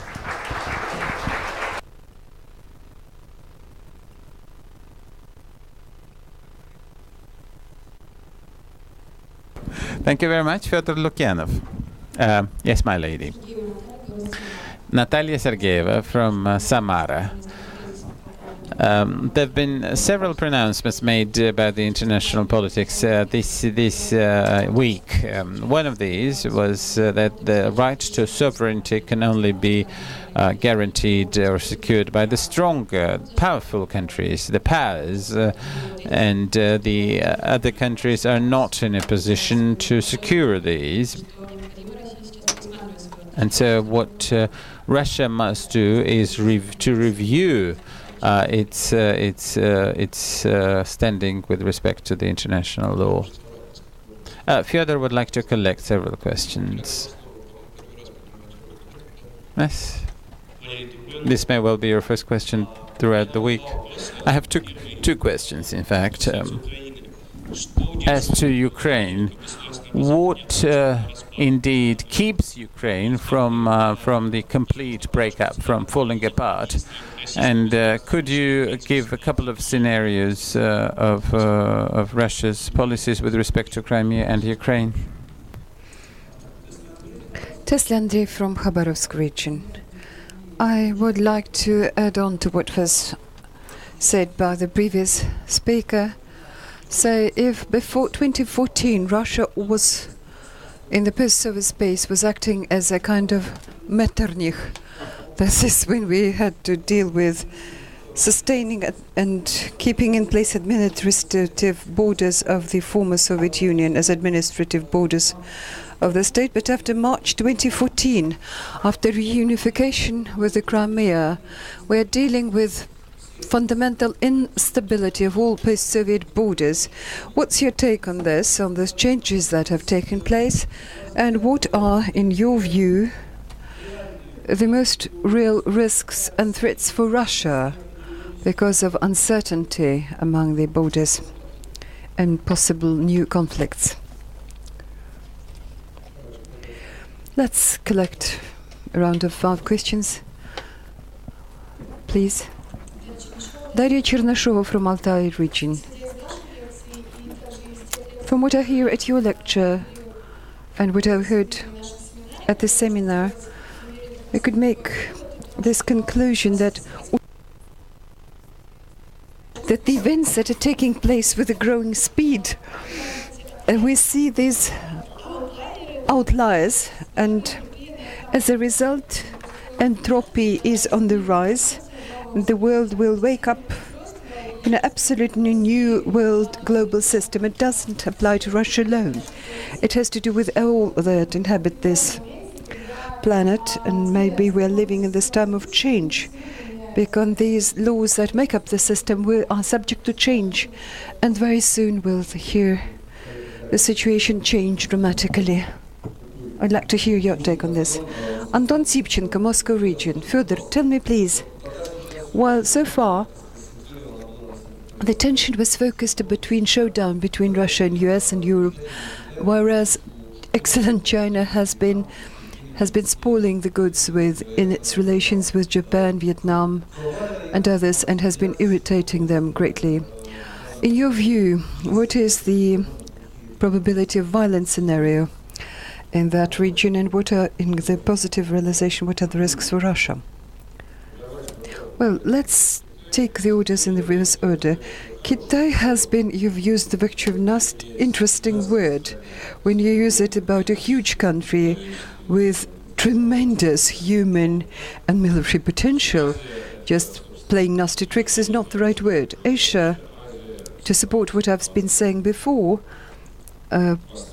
Thank you very much, Fyodor Lukyanov. Yes, my lady. Natalia Sergeyeva from Samara. There have been several pronouncements made about the international politics this week. One of these was that the right to sovereignty can only be guaranteed or secured by the stronger, powerful countries, the powers, and the other countries are not in a position to secure these. And so what Russia must do is to review its standing with respect to the international law. Fyodor would like to collect several questions. Yes. This may well be your first question throughout the week. I have two questions, in fact. As to Ukraine, what indeed keeps Ukraine from the complete breakup, from falling apart? And could you give a couple of scenarios of Russia's policies with respect to Crimea and Ukraine? Tesla Andrei from Khabarovsk region. I would like to add on to what was said by the previous speaker. So if before 2014 Russia was in the post-Soviet space was acting as a kind of Metternich, this is when we had to deal with sustaining and keeping in place administrative borders of the former Soviet Union as administrative borders of the state. But after March 2014, after reunification with the Crimea, we're dealing with fundamental instability of all post-Soviet borders. What's your take on this, on those changes that have taken place, and what are, in your view, the most real risks and threats for Russia because of uncertainty among the borders and possible new conflicts? Let's collect a round of 5 questions, please. Daria Chernashova from Altai region. From what I hear at your lecture and what I've heard at the seminar, I could make this conclusion that the events that are taking place with a growing speed, we see these outliers, and as a result, entropy is on the rise. The world will wake up in an absolutely new world global system. It doesn't apply to Russia alone. It has to do with all that inhabit this planet, and maybe we're living in this time of change, because these laws that make up the system are subject to change, and very soon we'll hear the situation change dramatically. I'd like to hear your take on this. Anton Sipchenko, Moscow region. Fyodor, tell me please, while so far the tension was focused between showdown between Russia and US and Europe, whereas excellent China has been spoiling the goods in its relations with Japan, Vietnam and others, and has been irritating them greatly. In your view, what is the probability of violent scenario in that region, and what are, in the positive realization, what are the risks for Russia? Well, let's take the orders in the reverse order. Kitai has been, you've used the very interesting word when you use it about a huge country with tremendous human and military potential. Just playing nasty tricks is not the right word. Asia, to support what I've been saying before,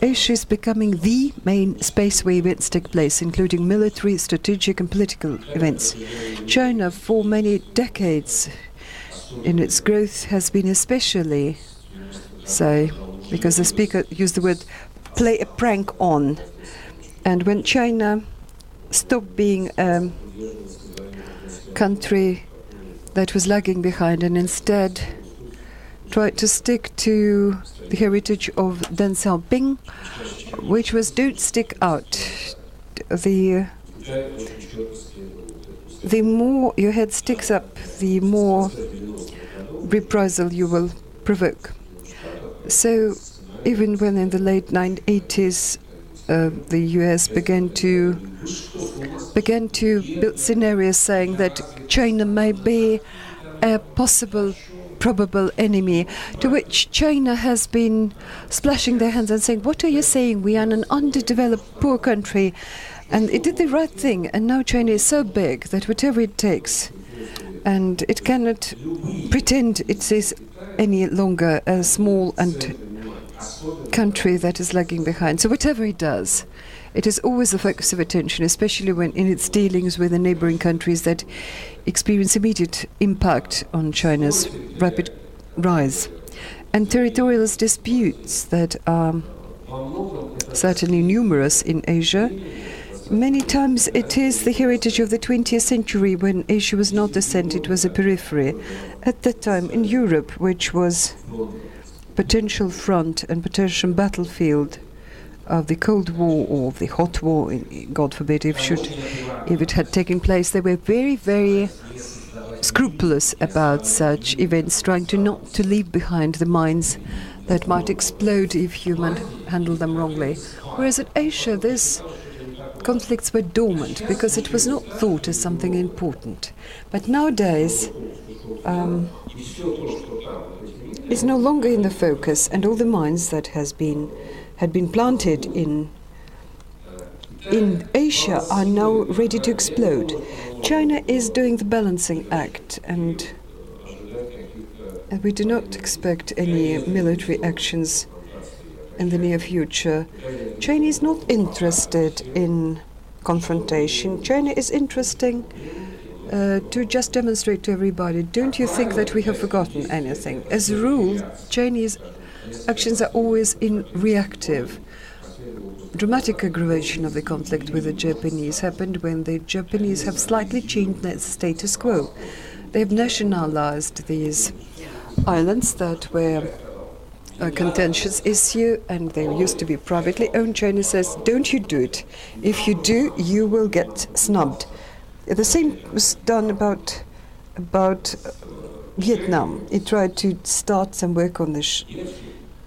Asia is becoming the main space where events take place, including military, strategic and political events. China, for many decades in its growth, has been especially so, because the speaker used the word play a prank on. And when China stopped being a country that was lagging behind and instead tried to stick to the heritage of Deng Xiaoping, which was don't stick out. The more your head sticks up, the more reprisal you will provoke. So even when in the late 1980s the US began to build scenarios saying that China may be a possible probable enemy, to which China has been splashing their hands and saying, what are you saying? We are an underdeveloped, poor country. And it did the right thing. And now China is so big that whatever it takes, and it cannot pretend it is any longer a small and country that is lagging behind. So whatever it does, it is always the focus of attention, especially when in its dealings with the neighboring countries that experience immediate impact on China's rapid rise. And territorial disputes that are certainly numerous in Asia. Many times it is the heritage of the 20th century, when Asia was not the center, it was a periphery. At that time in Europe, which was potential front and potential battlefield of the Cold War or the Hot War, God forbid, if it had taken place, they were very, very scrupulous about such events, trying to not to leave behind the mines that might explode if human handle them wrongly. Whereas at Asia, these conflicts were dormant because it was not thought as something important. But nowadays, it's no longer in the focus, and all the mines that had been planted in Asia are now ready to explode. China is doing the balancing act, and we do not expect any military actions in the near future. China is not interested in confrontation. China is interested to just demonstrate to everybody, don't you think that we have forgotten anything? As a rule, Chinese actions are always in reactive. Dramatic aggravation of the conflict with the Japanese happened when the Japanese have slightly changed their status quo. They have nationalized these islands that were a contentious issue, and they used to be privately owned. China says, don't you do it. If you do, you will get snubbed. The same was done about Vietnam. It tried to start some work on the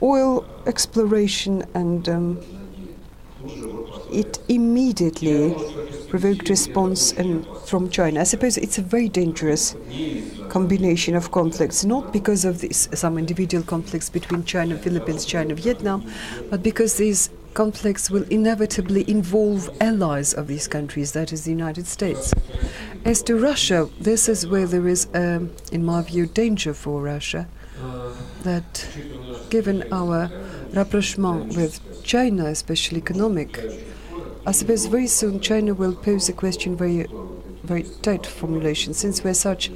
oil exploration, and it immediately provoked response from China. I suppose it's a very dangerous combination of conflicts, not because of some individual conflicts between China, Philippines, China, Vietnam, but because these conflicts will inevitably involve allies of these countries, that is the United States. As to Russia, this is where there is, in my view, danger for Russia, that given our rapprochement with China, especially economic, I suppose very soon China will pose a question, very tight formulation, since we're such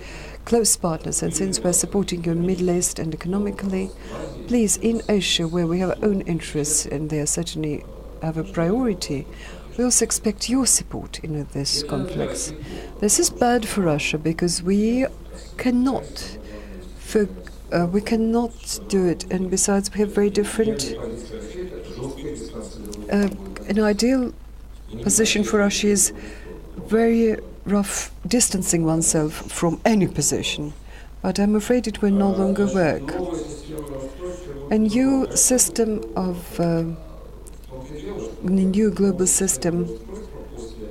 close partners and since we're supporting you in Middle East and economically, please, in Asia, where we have our own interests and they certainly have a priority, we also expect your support in this conflict. This is bad for Russia because we cannot do it, and besides we have very different. An ideal position for Russia is very rough, distancing oneself from any position, but I'm afraid it will no longer work. A new system of the new global system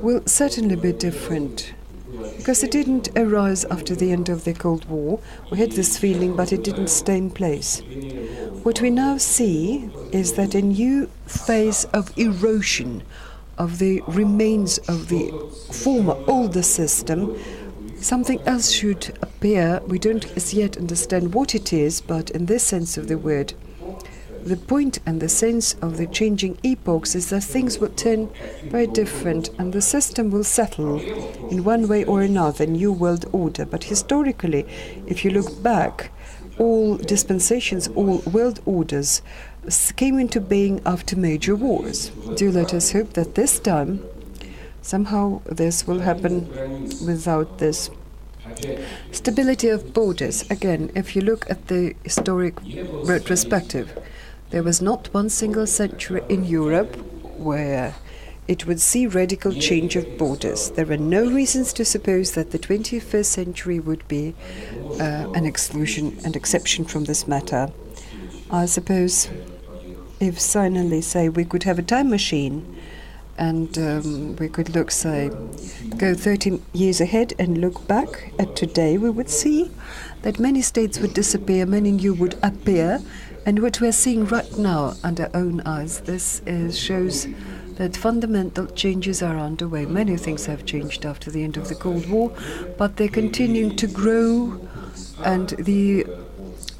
will certainly be different, because it didn't arise after the end of the Cold War. We had this feeling, but it didn't stay in place. What we now see is that a new phase of erosion of the remains of the former older system, something else should appear. We don't as yet understand what it is, but in this sense of the word, the point and the sense of the changing epochs is that things will turn very different and the system will settle in one way or another, new world order. But historically, if you look back, all dispensations, all world orders came into being after major wars. Do let us hope that this time somehow this will happen without this. Stability of borders. Again, if you look at the historic retrospective, there was not one single century in Europe where it would see radical change of borders. There are no reasons to suppose that the 21st century would be an exclusion and exception from this matter. I suppose if finally, say, we could have a time machine and we could look, say, go 30 years ahead and look back at today, we would see that many states would disappear, many new would appear, and what we're seeing right now under our own eyes, this shows that fundamental changes are underway. Many things have changed after the end of the Cold War, but they're continuing to grow, and the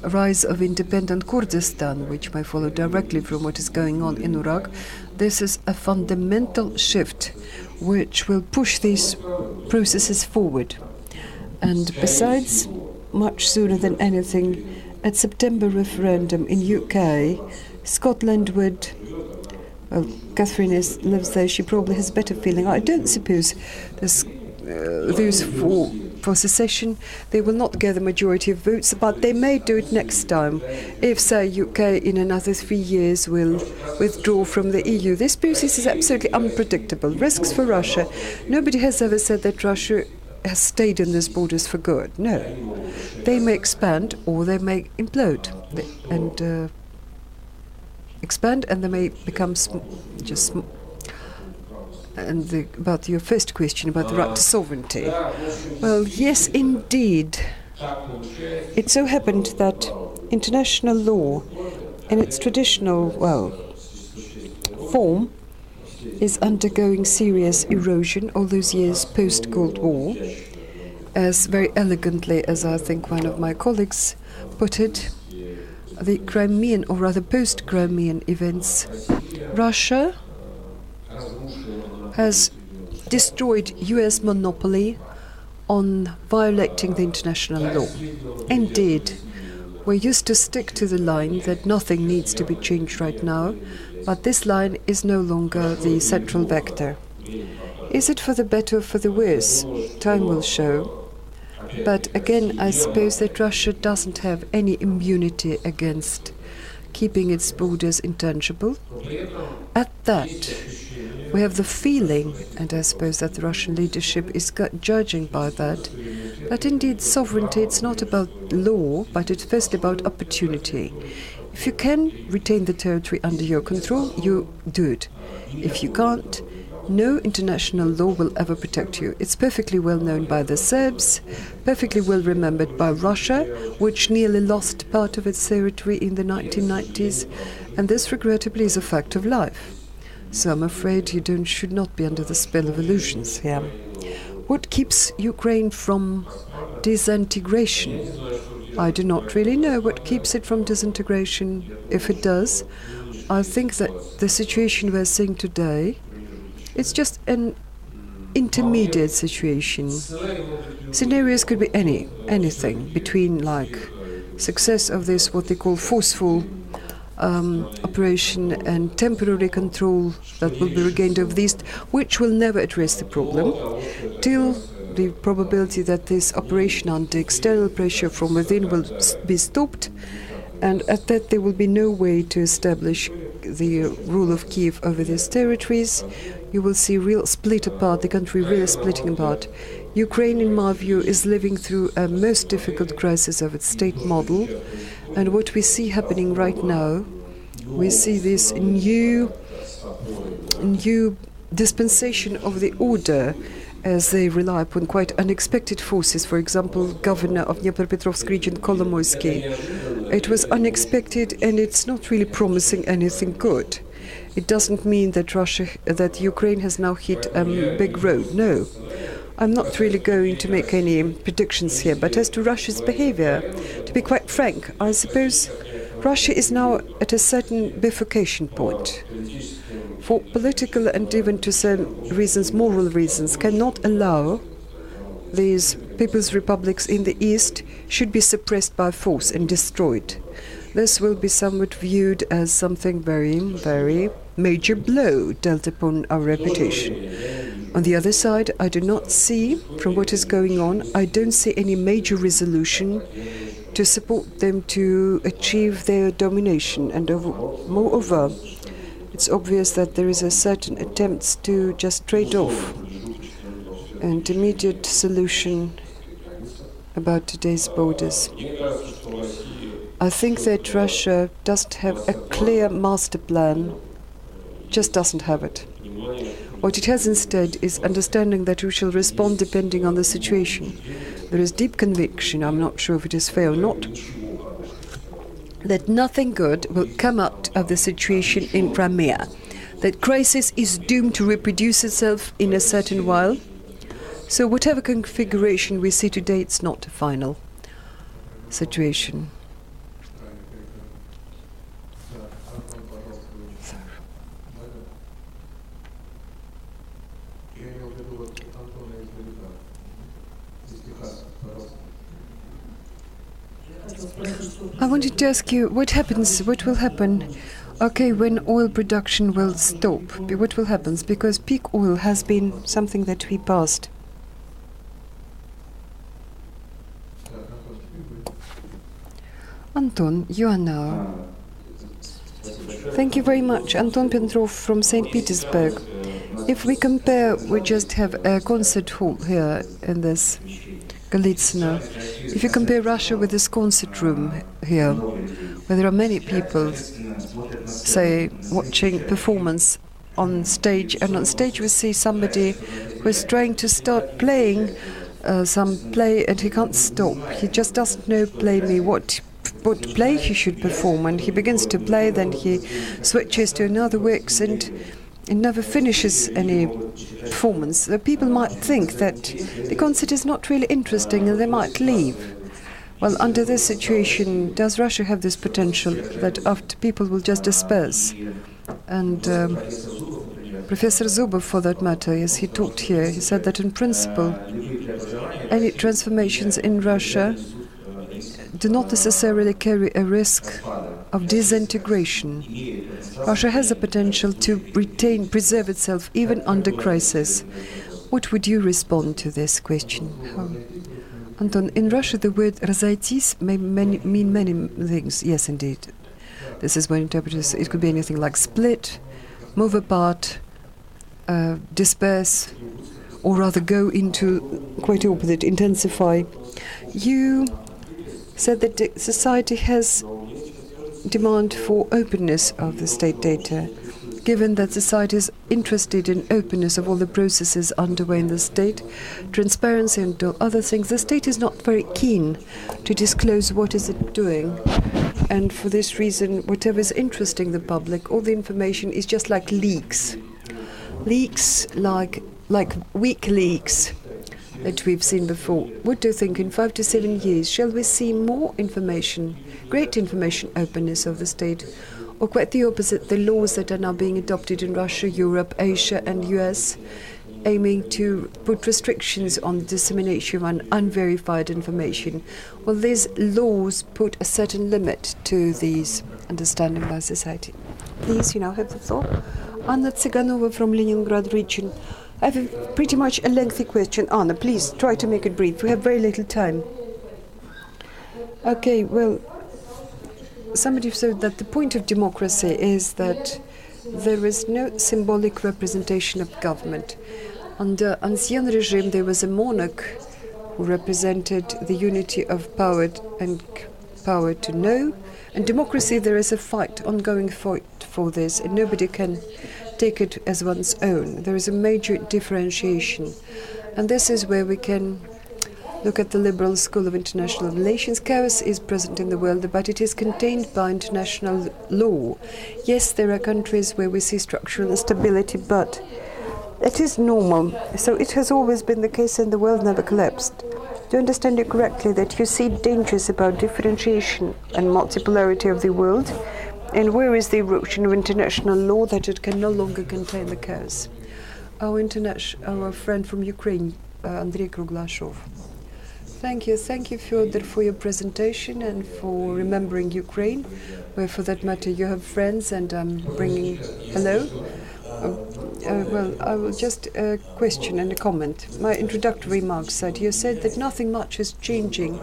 rise of independent Kurdistan, which may follow directly from what is going on in Iraq, this is a fundamental shift which will push these processes forward. And besides, much sooner than anything, at September referendum in UK, Scotland would, well, Catherine lives there, she probably has better feeling. I don't suppose those for secession, they will not get the majority of votes, but they may do it next time. If, say, UK in another 3 years will withdraw from the EU, this process is absolutely unpredictable. Risks for Russia. Nobody has ever said that Russia has stayed in these borders for good. No. They may expand or they may implode and expand, and they may become about your first question about the right to sovereignty. Well, yes, indeed. It so happened that international law in its traditional, form is undergoing serious erosion all those years post-Cold War. As very elegantly as I think one of my colleagues put it, the Crimean, or rather post-Crimean events, Russia has destroyed US monopoly on violating the international law. Indeed, we used to stick to the line that nothing needs to be changed right now, but this line is no longer the central vector. Is it for the better or for the worse? Time will show. But again, I suppose that Russia doesn't have any immunity against keeping its borders intangible. At that, we have the feeling, and I suppose that the Russian leadership is judging by that indeed sovereignty, it's not about law, but it's first about opportunity. If you can retain the territory under your control, you do it. If you can't, no international law will ever protect you. It's perfectly well known by the Serbs, perfectly well remembered by Russia, which nearly lost part of its territory in the 1990s, and this regrettably is a fact of life. So I'm afraid you should not be under the spell of illusions here. What keeps Ukraine from disintegration? I do not really know what keeps it from disintegration. If it does, I think that the situation we're seeing today, it's just an intermediate situation. Scenarios could be anything between like success of this, what they call forceful operation, and temporary control that will be regained over the east, which will never address the problem, till the probability that this operation under external pressure from within will be stopped, and at that there will be no way to establish the rule of Kiev over these territories. You will see real split apart, the country really splitting apart. Ukraine, in my view, is living through a most difficult crisis of its state model, and what we see happening right now, we see this new dispensation of the order as they rely upon quite unexpected forces. For example, governor of Dnipropetrovsk region, Kolomoisky. It was unexpected, and it's not really promising anything good. It doesn't mean that Ukraine has now hit a big road. No. I'm not really going to make any predictions here, but as to Russia's behavior, to be quite frank, I suppose Russia is now at a certain bifurcation point. For political and even to some reasons, moral reasons, cannot allow these people's republics in the east should be suppressed by force and destroyed. This will be somewhat viewed as something very, very major blow dealt upon our reputation. On the other side, I do not see, from what is going on, I don't see any major resolution to support them to achieve their domination. And moreover, it's obvious that there is a certain attempt to just trade off an immediate solution about today's borders. I think that Russia doesn't have a clear master plan, just doesn't have it. What it has instead is understanding that we shall respond depending on the situation. There is deep conviction, I'm not sure if it is fair or not, that nothing good will come out of the situation in Crimea, that crisis is doomed to reproduce itself in a certain while. So whatever configuration we see today, it's not a final situation. I wanted to ask you, what will happen, when oil production will stop? What will happen? Because peak oil has been something that we passed. Anton, you are now. Thank you very much. Anton Petrov from St. Petersburg. If we compare, we just have a concert hall here in this Golitsino. If you compare Russia with this concert room here, where there are many people, say, watching performance on stage, and on stage we see somebody who is trying to start playing some play, and he can't stop. He just doesn't know plainly what play he should perform, and he begins to play, then he switches to another works, and it never finishes any performance. The people might think that the concert is not really interesting and they might leave. Well, under this situation, does Russia have this potential that after people will just disperse? And Professor Zubov, for that matter, as he talked here, he said that in principle any transformations in Russia do not necessarily carry a risk of disintegration. Russia has the potential to preserve itself even under crisis. What would you respond to this question? Anton, in Russia the word «разойтись» may mean many things. Yes, indeed. This is one interpretation. It could be anything like split, move apart, disperse, or rather go into quite the opposite, intensify. You said that society has demand for openness of the state data. Given that society is interested in openness of all the processes underway in the state, transparency and other things, the state is not very keen to disclose what is it doing. And for this reason, whatever is interesting the public, all the information is just like leaks. Leaks like WikiLeaks that we've seen before. What do you think in 5 to 7 years? Shall we see more information, great information openness of the state? Or quite the opposite, the laws that are now being adopted in Russia, Europe, Asia and US, aiming to put restrictions on the dissemination of unverified information. Well, these laws put a certain limit to these understanding by society. Please, you now have the floor. Anna Tsiganova from Leningrad region. I have pretty much a lengthy question. Anna, please try to make it brief. We have very little time. Okay, well, somebody said that the point of democracy is that there is no symbolic representation of government. Under Ancien regime, there was a monarch who represented the unity of power and power to know. In democracy, there is a fight, ongoing fight for this, and nobody can take it as one's own. There is a major differentiation. And this is where we can look at the liberal school of international relations. Chaos is present in the world, but it is contained by international law. Yes, there are countries where we see structural instability, but it is normal. So it has always been the case, and the world never collapsed. Do you understand it correctly that you see dangers about differentiation and multipolarity of the world? And where is the erosion of international law that it can no longer contain the chaos? Our friend from Ukraine, Andrei Kruglashov. Thank you, Fyodor, for your presentation and for remembering Ukraine, where, for that matter, you have friends, and I'm bringing hello. Well, I will just question and a comment. My introductory remarks said, you said that nothing much is changing.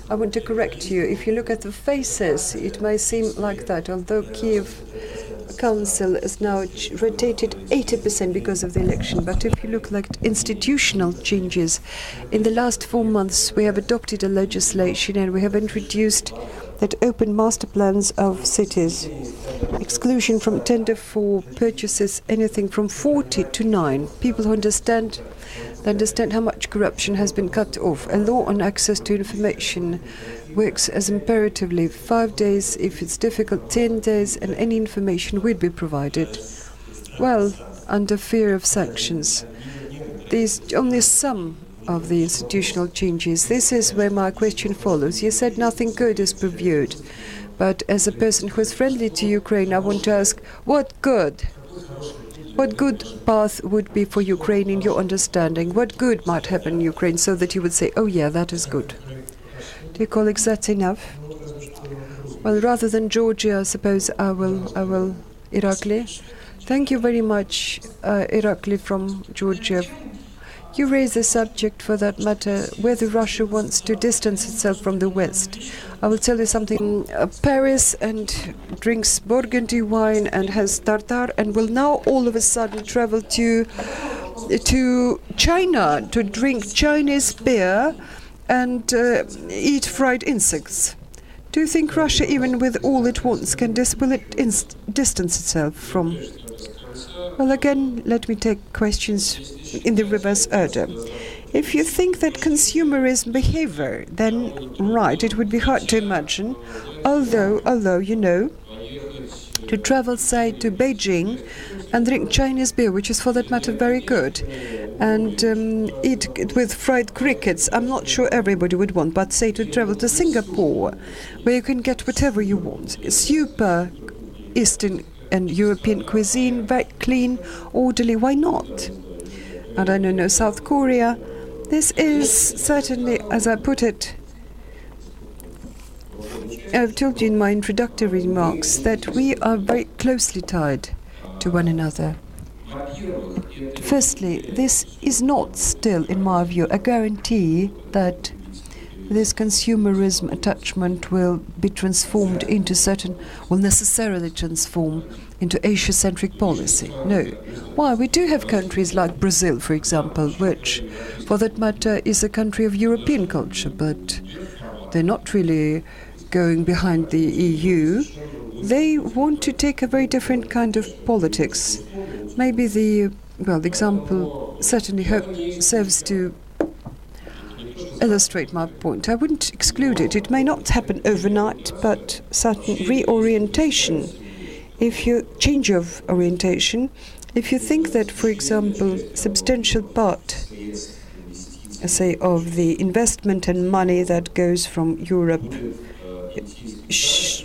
I want to correct you. If you look at the faces, it may seem like that, although Kiev Council is now rotated 80% because of the election. But if you look like institutional changes, in the last 4 months we have adopted a legislation and we have introduced that open master plans of cities, exclusion from tender for purchases, anything from 40 to 9. People who understand how much corruption has been cut off. A law on access to information works as imperatively 5 days, if it's difficult 10 days, and any information will be provided. Well, under fear of sanctions. There's only some of the institutional changes. This is where my question follows. You said nothing good is previewed, but as a person who is friendly to Ukraine, I want to ask, what good path would be for Ukraine in your understanding? What good might happen in Ukraine so that you would say, oh yeah, that is good? Dear colleagues, that's enough. Well, rather than Georgia, I suppose I will Irakli. Thank you very much, Irakli from Georgia. You raise the subject, for that matter, whether Russia wants to distance itself from the West. I will tell you something. Paris and drinks Burgundy wine and has tartar, and will now all of a sudden travel to China to drink Chinese beer and eat fried insects. Do you think Russia, even with all it wants, will it distance itself from? Well, again, let me take questions in the reverse order. If you think that consumerism behavior, then right, it would be hard to imagine, although you know, to travel, say, to Beijing and drink Chinese beer, which is, for that matter, very good, and eat it with fried crickets, I'm not sure everybody would want, but say to travel to Singapore, where you can get whatever you want. Super Eastern and European cuisine, very clean, orderly, why not? And I don't know, South Korea, This is certainly, as I put it, I've told you in my introductory remarks that we are very closely tied to one another. Firstly, this is not still, in my view, a guarantee that this consumerism attachment will be transformed into will necessarily transform into Asia-centric policy. No. Why? We do have countries like Brazil, for example, which, for that matter, is a country of European culture, but they're not really going behind the EU. They want to take a very different kind of politics. Maybe the example certainly serves to illustrate my point. I wouldn't exclude it. It may not happen overnight, but certain reorientation. If you change your orientation, if you think that, for example, substantial part, say, of the investment and money that goes from Europe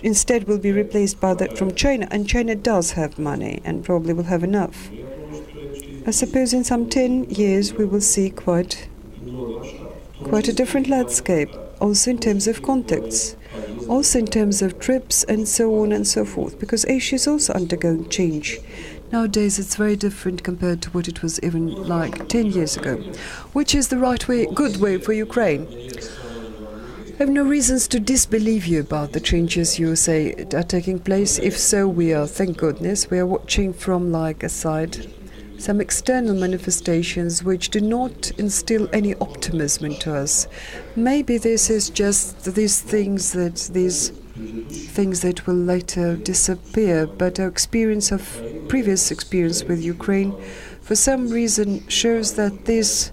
instead will be replaced by that from China, and China does have money and probably will have enough, I suppose in some 10 years we will see quite a different landscape, also in terms of contacts, also in terms of trips and so on and so forth, because Asia is also undergoing change. Nowadays it's very different compared to what it was even like 10 years ago. Which is the right way, good way for Ukraine? I have no reasons to disbelieve you about the changes you say are taking place. If so, we are, thank goodness, we are watching from like a side some external manifestations which do not instill any optimism into us. Maybe this is just these things that will later disappear, but our previous experience with Ukraine for some reason shows that this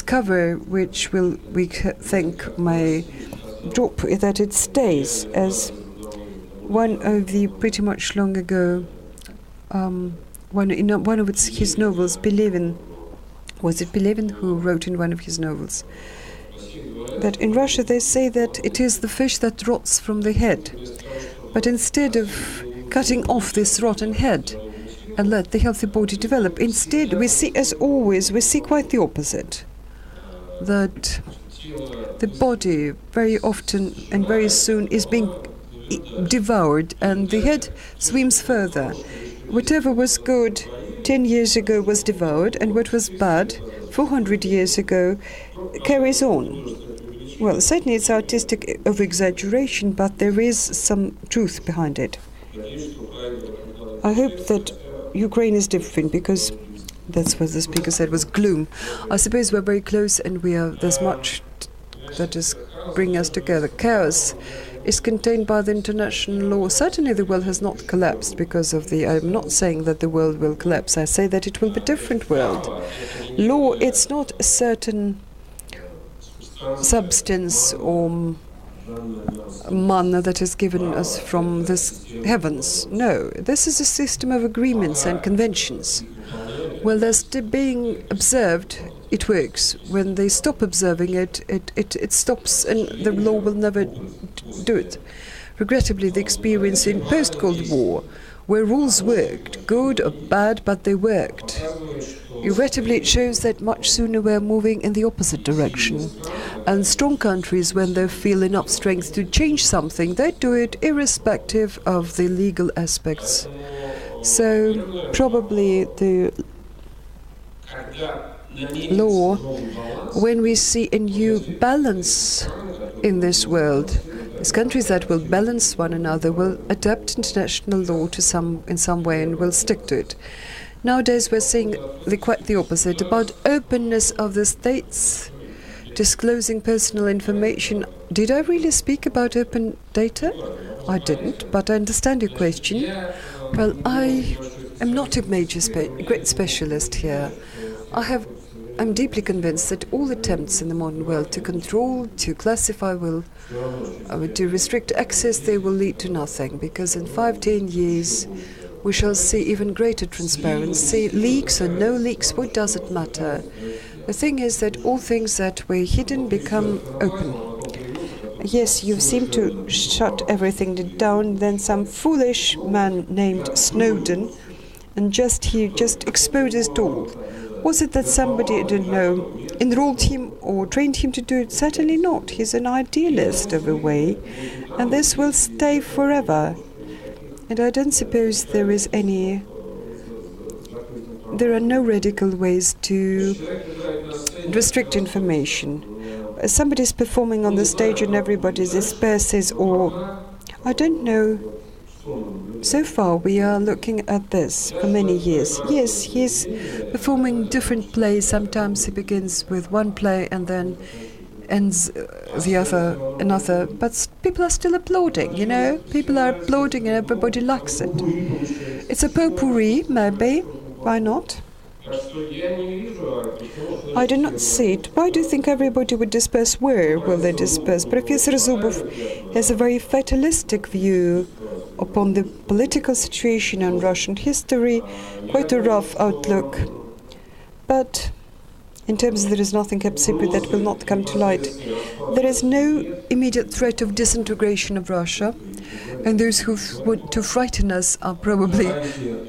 cover, which we think may drop, that it stays, as one of the pretty much long ago one of his novels, Pelevin, was it Pelevin who wrote in one of his novels that in Russia they say that it is the fish that rots from the head, but instead of cutting off this rotten head and let the healthy body develop, instead we see, as always, we see quite the opposite, that the body very often and very soon is being devoured and the head swims further. Whatever was good 10 years ago was devoured, and what was bad 400 years ago carries on. Well, certainly it's artistic of exaggeration, but there is some truth behind it. I hope that Ukraine is different, because that's what the speaker said was gloom. I suppose we're very close, and there's much that is bringing us together. Chaos is contained by the international law. Certainly the world has not collapsed because of I'm not saying that the world will collapse. I say that it will be a different world. Law, it's not a certain substance or manna that is given us from the heavens. No, this is a system of agreements and conventions. Well, they're still being observed, it works. When they stop observing it, it stops, and the law will never do it. Regrettably, the experience in post-Cold War, where rules worked, good or bad, but they worked. Regrettably, it shows that much sooner we're moving in the opposite direction. And strong countries, when they feel enough strength to change something, they do it irrespective of the legal aspects. So probably the law, when we see a new balance in this world, these countries that will balance one another will adapt international law in some way and will stick to it. Nowadays we're seeing quite the opposite, about openness of the states disclosing personal information. Did I really speak about open data? I didn't, but I understand your question. Well, I am not a great specialist here. I'm deeply convinced that all attempts in the modern world to control, to classify, to restrict access, they will lead to nothing, because in 5-10 years we shall see even greater transparency. Leaks or no leaks, what does it matter? The thing is that all things that were hidden become open. Yes, you seem to shut everything down, then some foolish man named Snowden, and he just exposed it all. Was it that somebody, I don't know, enrolled him or trained him to do it? Certainly not. He's an idealist of a way, and this will stay forever. And I don't suppose there are no radical ways to restrict information. Somebody's performing on the stage and everybody disperses, or I don't know. So far we are looking at this for many years. Yes, he's performing different plays. Sometimes he begins with one play and then ends another. But people are still applauding, you know? People are applauding and everybody likes it. It's a potpourri, maybe. Why not? I do not see it. Why do you think everybody would disperse? Where will they disperse? Professor Zubov has a very fatalistic view upon the political situation and Russian history, quite a rough outlook. But in terms of there is nothing kept secret that will not come to light. There is no immediate threat of disintegration of Russia, and those who want to frighten us are probably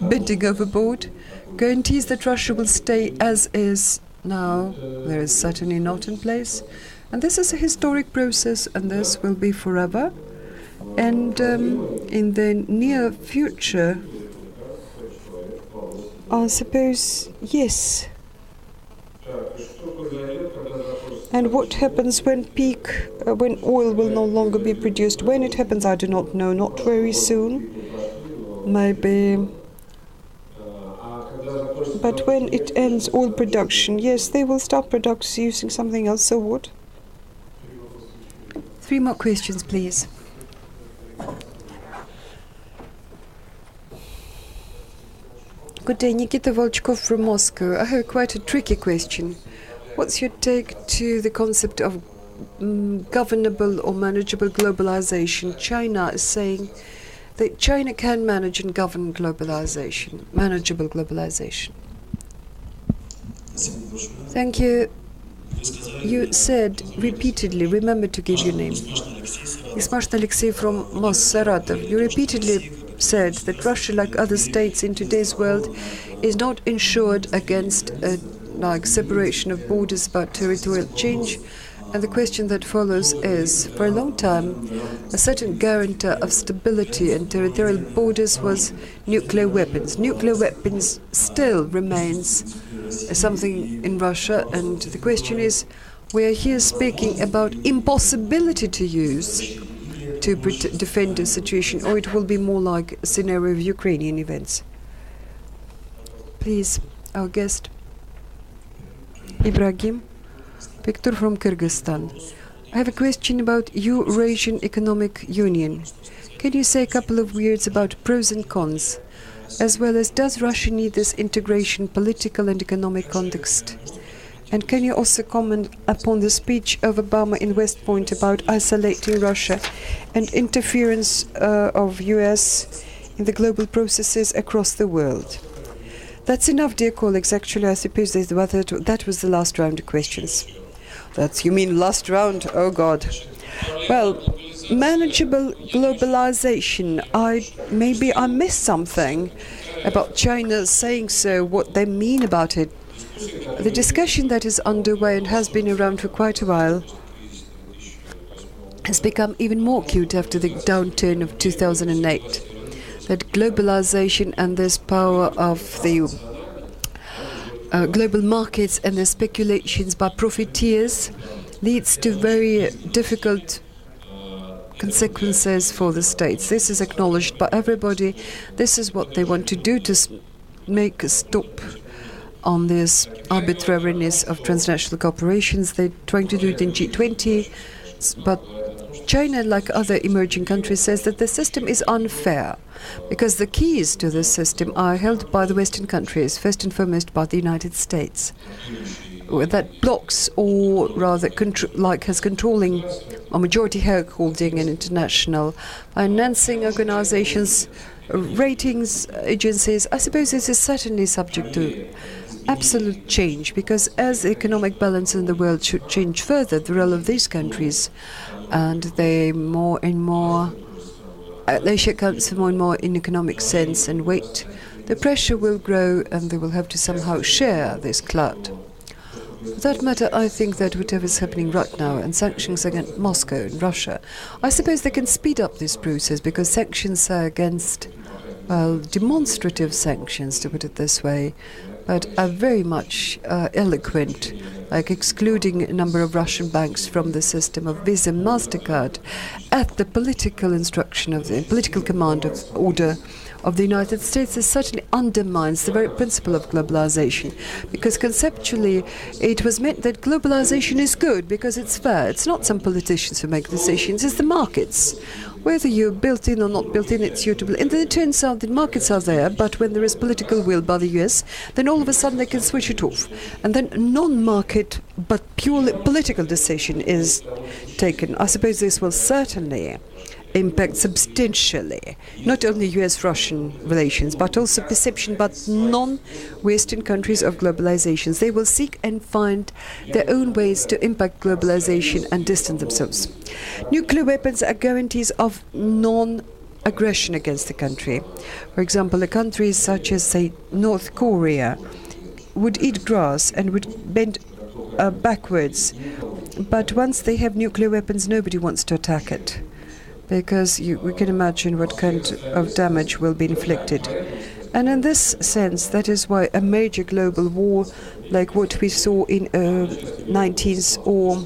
bending overboard. Guarantees that Russia will stay as is now, there is certainly not in place. And this is a historic process, and this will be forever. And in the near future, I suppose, yes. And what happens when when oil will no longer be produced? When it happens, I do not know. Not very soon. Maybe. But when it ends oil production, yes, they will start production using something else. So what? 3 more questions, please. Good day, Nikita Volchkov from Moscow. I have quite a tricky question. What's your take to the concept of governable or manageable globalization? China is saying that China can manage and govern globalization, manageable globalization. Thank you. You said repeatedly, remember to give your name. Ismashta Alexei from Saratov. You repeatedly said that Russia, like other states in today's world, is not insured against separation of borders, about territorial change. And the question that follows is, for a long time, a certain guarantor of stability and territorial borders was nuclear weapons. Nuclear weapons still remains something in Russia, and the question is, we are here speaking about impossibility to use to defend the situation, or it will be more like a scenario of Ukrainian events. Please, our guest. Ibrahim. Victor from Kyrgyzstan. I have a question about Eurasian Economic Union. Can you say a couple of words about pros and cons, as well as does Russia need this integration, political and economic context? And can you also comment upon the speech of Obama in West Point about isolating Russia and interference of US in the global processes across the world? That's enough, dear colleagues. Actually, I suppose that was the last round of questions. You mean last round? Oh God. Well, manageable globalization. Maybe I missed something about China saying so, what they mean about it. The discussion that is underway and has been around for quite a while has become even more acute after the downturn of 2008. That globalization and this power of the global markets and the speculations by profiteers leads to very difficult consequences for the states. This is acknowledged by everybody. This is what they want to do to make a stop on this arbitrariness of transnational corporations. They're trying to do it in G20, but China, like other emerging countries, says that the system is unfair because the keys to this system are held by the Western countries, first and foremost by the United States, that blocks or rather has controlling a majority shareholding in international financing organizations, ratings agencies. I suppose this is certainly subject to absolute change, because as the economic balance in the world should change further, the role of these countries and they more and more they should count more and more in economic sense and weight, the pressure will grow and they will have to somehow share this clout. For that matter, I think that whatever is happening right now and sanctions against Moscow and Russia, I suppose they can speed up this process because sanctions are against, well, demonstrative sanctions, to put it this way, but are very much eloquent, like excluding a number of Russian banks from the system of Visa and MasterCard at the political instruction of the political command of order of the United States. This certainly undermines the very principle of globalization, because conceptually it was meant that globalization is good because it's fair. It's not some politicians who make decisions, it's the markets. Whether you're built in or not built in, it's suitable. And then it turns out that markets are there, but when there is political will by the US, then all of a sudden they can switch it off. And then non-market but purely political decision is taken. I suppose this will certainly impact substantially not only US-Russian relations, but also perception by non-Western countries of globalizations. They will seek and find their own ways to impact globalization and distance themselves. Nuclear weapons are guarantees of non-aggression against the country. For example, a country such as, say, North Korea would eat grass and would bend backwards, but once they have nuclear weapons, nobody wants to attack it, because we can imagine what kind of damage will be inflicted. And in this sense, that is why a major global war like what we saw in 19th or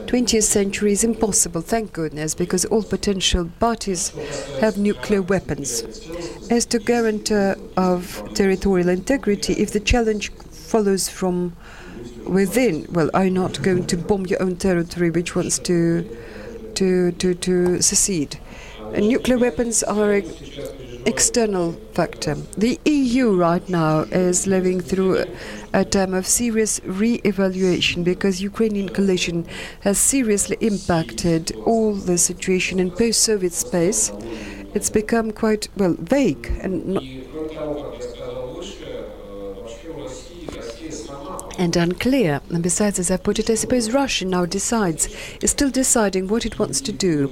20th century is impossible, thank goodness, because all potential parties have nuclear weapons. As to guarantor of territorial integrity, if the challenge follows from within, well, are you not going to bomb your own territory which wants to secede? And nuclear weapons are an external factor. The EU right now is living through a time of serious re-evaluation because Ukrainian collision has seriously impacted all the situation in post-Soviet space. It's become quite, well, vague and unclear. And besides, as I put it, I suppose Russia now is still deciding what it wants to do,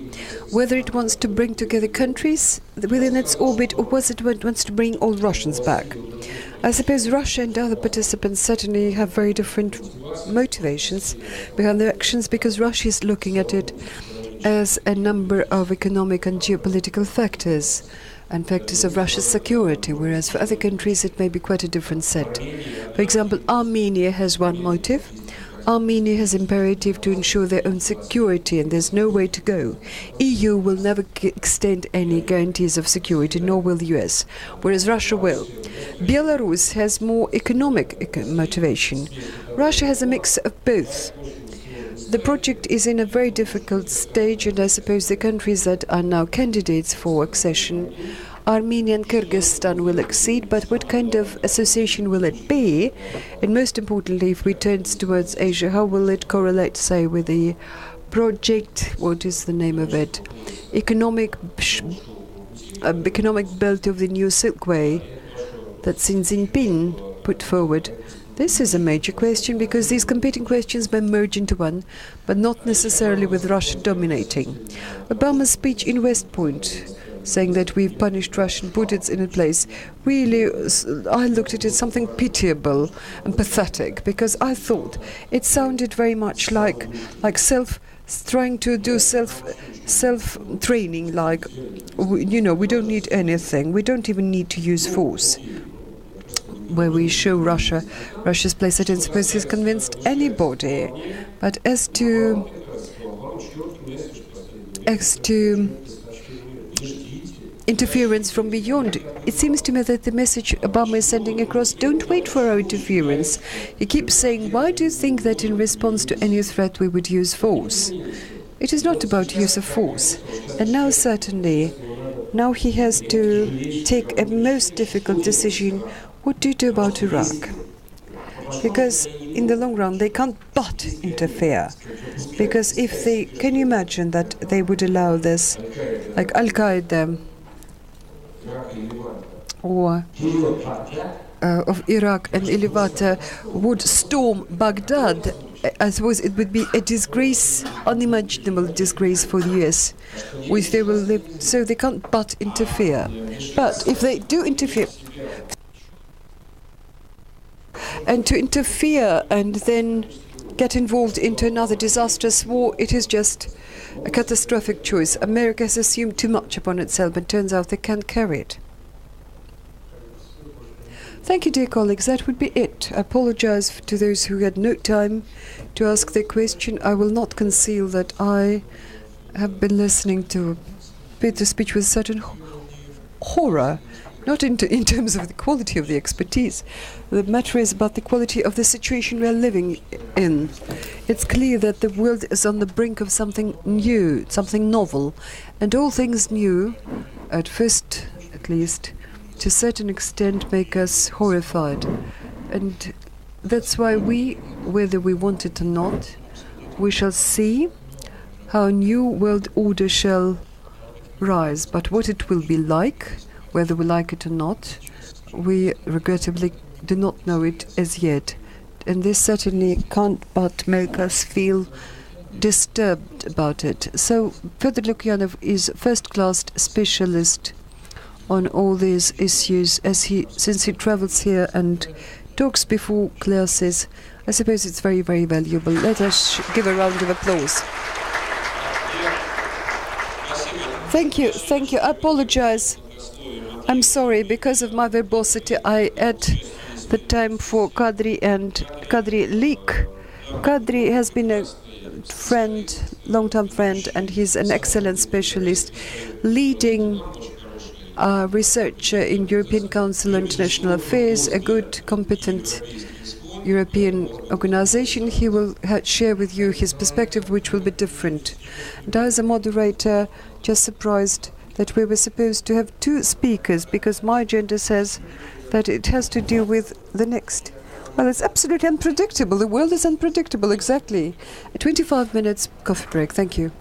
whether it wants to bring together countries within its orbit or whether it wants to bring all Russians back. I suppose Russia and other participants certainly have very different motivations behind their actions, because Russia is looking at it as a number of economic and geopolitical factors and factors of Russia's security, whereas for other countries it may be quite a different set. For example, Armenia has one motive. Armenia has imperative to ensure their own security, and there's no way to go. EU will never extend any guarantees of security, nor will the US, whereas Russia will. Belarus has more economic motivation. Russia has a mix of both. The project is in a very difficult stage, and I suppose the countries that are now candidates for accession, Armenia and Kyrgyzstan, will accede, but what kind of association will it be? And most importantly, if we turn towards Asia, how will it correlate, say, with the project, what is the name of it, economic belt of the New Silk Way that Xi Jinping put forward? This is a major question, because these competing questions may merge into one, but not necessarily with Russia dominating. Obama's speech in West Point, saying that we've punished Russia and put it in a place, really, I looked at it something pitiable and pathetic, because I thought it sounded very much like trying to do self-training, like, you know, we don't need anything, we don't even need to use force. Where we show Russia's place, I don't suppose he's convinced anybody. But as to interference from beyond, it seems to me that the message Obama is sending across: don't wait for our interference. He keeps saying, why do you think that in response to any threat we would use force? It is not about use of force. And now certainly, now he has to take a most difficult decision. What do you do about Iraq? Because in the long run they can't but interfere. Because if they, can you imagine that they would allow this, like Al-Qaeda or of Iraq and Elivata would storm Baghdad? I suppose it would be a disgrace, unimaginable disgrace for the US, which they will live, so they can't but interfere. But if they do interfere, And to interfere and then get involved into another disastrous war, it is just a catastrophic choice. America has assumed too much upon itself, but turns out they can't carry it. Thank you, dear colleagues. That would be it. I apologize to those who had no time to ask their question. I will not conceal that I have been listening to Peter's speech with certain horror, not in terms of the quality of the expertise. The matter is about the quality of the situation we are living in. It's clear that the world is on the brink of something new, something novel, and all things new, at first at least, to a certain extent make us horrified. And that's why we, whether we want it or not, we shall see how a new world order shall rise. But what it will be like, whether we like it or not, we regrettably do not know it as yet. And this certainly can't but make us feel disturbed about it. So Fyodor Lukyanov is first-class specialist on all these issues, since he travels here and talks before classes. I suppose it's very, very valuable. Let us give a round of applause. Thank you, thank you. I apologize. I'm sorry, because of my verbosity, I add the time for Kadri and Kadri Leak. Kadri has been a friend, long-time friend, and he's an excellent specialist, leading researcher in European Council on International Affairs, a good, competent European organization. He will share with you his perspective, which will be different. And I, as a moderator, just surprised that we were supposed to have two speakers, because my agenda says that it has to deal with the next. Well, it's absolutely unpredictable. The world is unpredictable, exactly. 25 minutes coffee break. Thank you.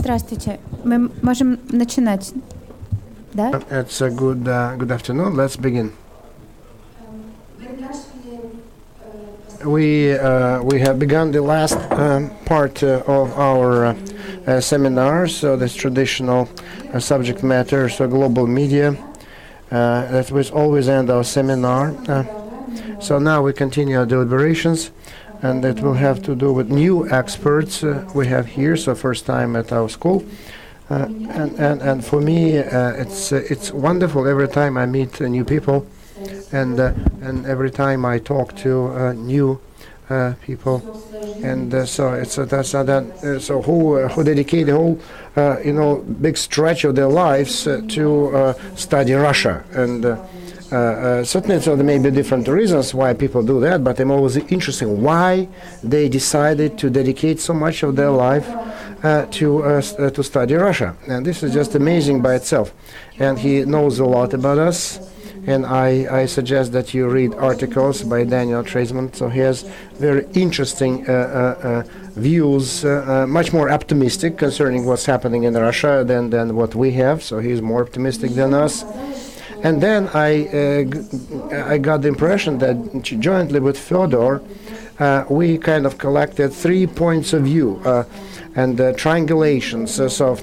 Здравствуйте. Мы можем начинать, да? It's a good afternoon. Let's begin. We have begun the last part of our seminar, so this traditional subject matter, so global media. That was always end our seminar. So now we continue our deliberations, and it will have to do with new experts we have here. So first time at our school, and for me it's wonderful every time I meet new people, and every time I talk to new people, and so it's so who dedicate the whole big stretch of their lives to study Russia, and certainly so there may be different reasons why people do that, but I'm always interested why they decided to dedicate so much of their life to study Russia, and this is just amazing by itself. And he knows a lot about us. And I suggest that you read articles by Daniel Treisman. So he has very interesting views, much more optimistic concerning what's happening in Russia than what we have. So he's more optimistic than us. And then I got the impression that jointly with Fyodor, we kind of collected 3 points of view. And triangulations,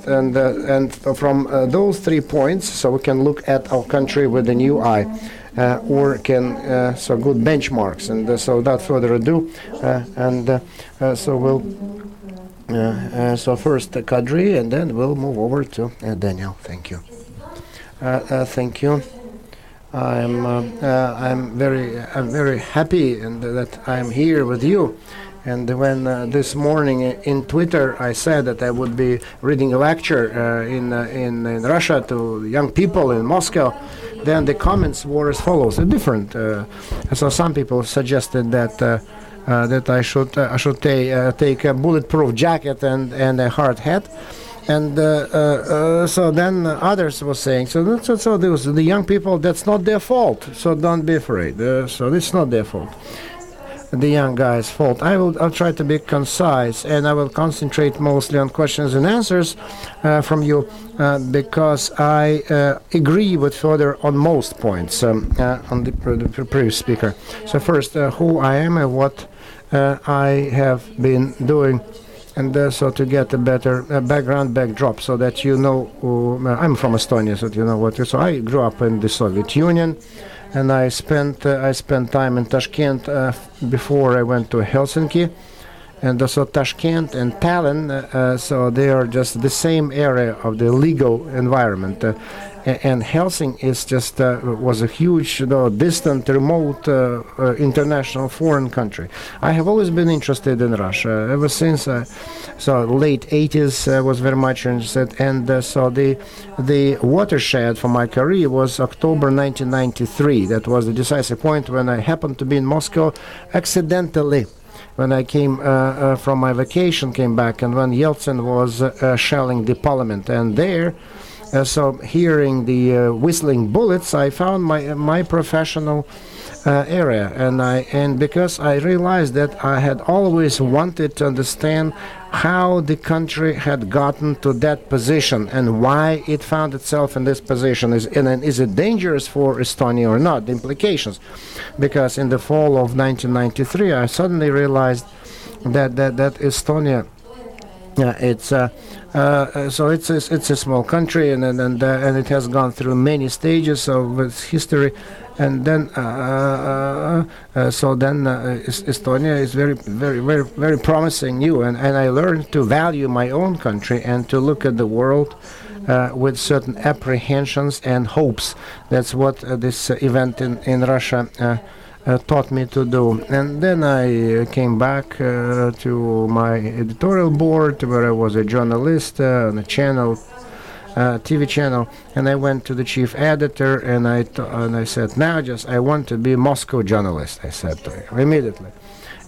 and from those 3 points, so we can look at our country with a new eye, or can so good benchmarks. And so without further ado, so we'll so first Kadri, and then we'll move over to Daniel. Thank you. Thank you. I'm very happy and that I'm here with you. And when this morning in Twitter I said that I would be reading a lecture in Russia to young people in Moscow, then the comments were as follows, different. So some people suggested that I should take a bulletproof jacket and a hard hat. And so then others were saying, so there was the young people, that's not their fault, so don't be afraid. So it's not their fault. The young guy's fault. I'll try to be concise, and I will concentrate mostly on questions and answers from you, because I agree with Fyodor on most points on the previous speaker. So first, who I am and what I have been doing, and so to get a better backdrop, so that you know, I'm from Estonia, so you know what. So I grew up in the Soviet Union. And I spent time in Tashkent before I went to Helsinki, and also Tashkent and Tallinn. So they are just the same area of the legal environment. And Helsinki is just was a huge, distant, remote, international foreign country. I have always been interested in Russia ever since. So late 80s, I was very much interested, and so the watershed for my career was October 1993. That was the decisive point when I happened to be in Moscow accidentally. When I came from my vacation, came back, and when Yeltsin was shelling the parliament, and there. So hearing the whistling bullets, I found my professional area, and because I realized that I had always wanted to understand how the country had gotten to that position and why it found itself in this position. Is it dangerous for Estonia or not? The implications, because in the fall of 1993, I suddenly realized that Estonia. Yeah, it's a small country, and it has gone through many stages of its history, and then Estonia is very promising new, and I learned to value my own country and to look at the world with certain apprehensions and hopes. That's what this event in Russia taught me to do. And then I came back to my editorial board, where I was a journalist on a channel, TV channel, and I went to the chief editor, and I said, now I want to be a Moscow journalist, I said to him immediately.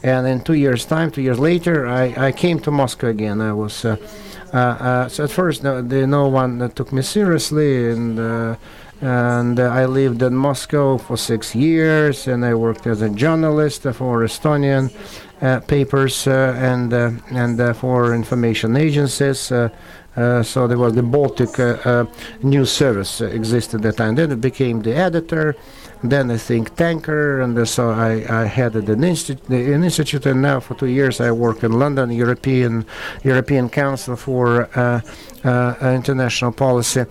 And in 2 years' time, 2 years later, I came to Moscow again. I was so at first no one took me seriously, and I lived in Moscow for 6 years, and I worked as a journalist for Estonian papers and for information agencies, So there was the Baltic News Service existed at the time. Then I became the editor, then a think tanker, and so I headed an institute, and now for 2 years I work in London, European Council for International Policy,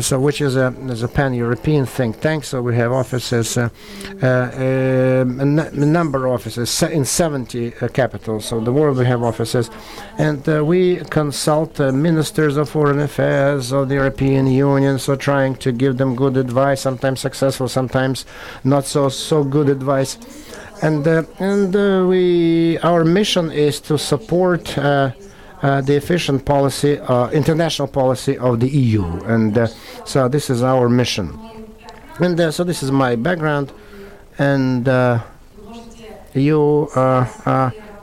so which is a pan-European think tank. So we have offices, a number of offices in 70 capitals of the world. We have offices, and we consult ministers of foreign affairs of the European Union, so trying to give them good advice, sometimes successful, sometimes not so good advice. And our mission is to support the efficient policy, international policy of the EU, and so this is our mission. And so this is my background, and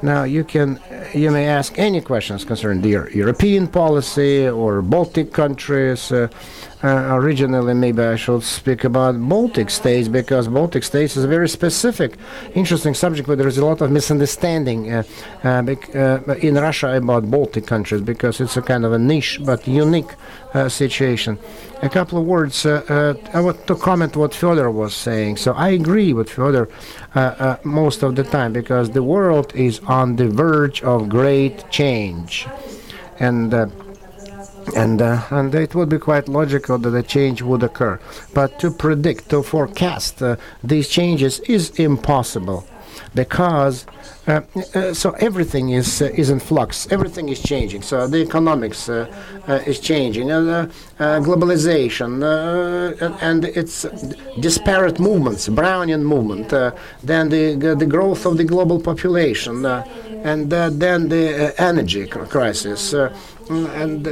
now you may ask any questions concerning the European policy or Baltic countries. Originally, maybe I should speak about Baltic states, because Baltic states is a very specific, interesting subject, but there is a lot of misunderstanding in Russia about Baltic countries, because it's a kind of a niche but unique situation. A couple of words. I want to comment what Fyodor was saying. So I agree with Fyodor most of the time, because the world is on the verge of great change, and it would be quite logical that a change would occur. But to predict, to forecast these changes is impossible, because so everything is in flux. Everything is changing. So the economics is changing, globalization, and its disparate movements, Brownian movement, then the growth of the global population, and then the energy crisis. And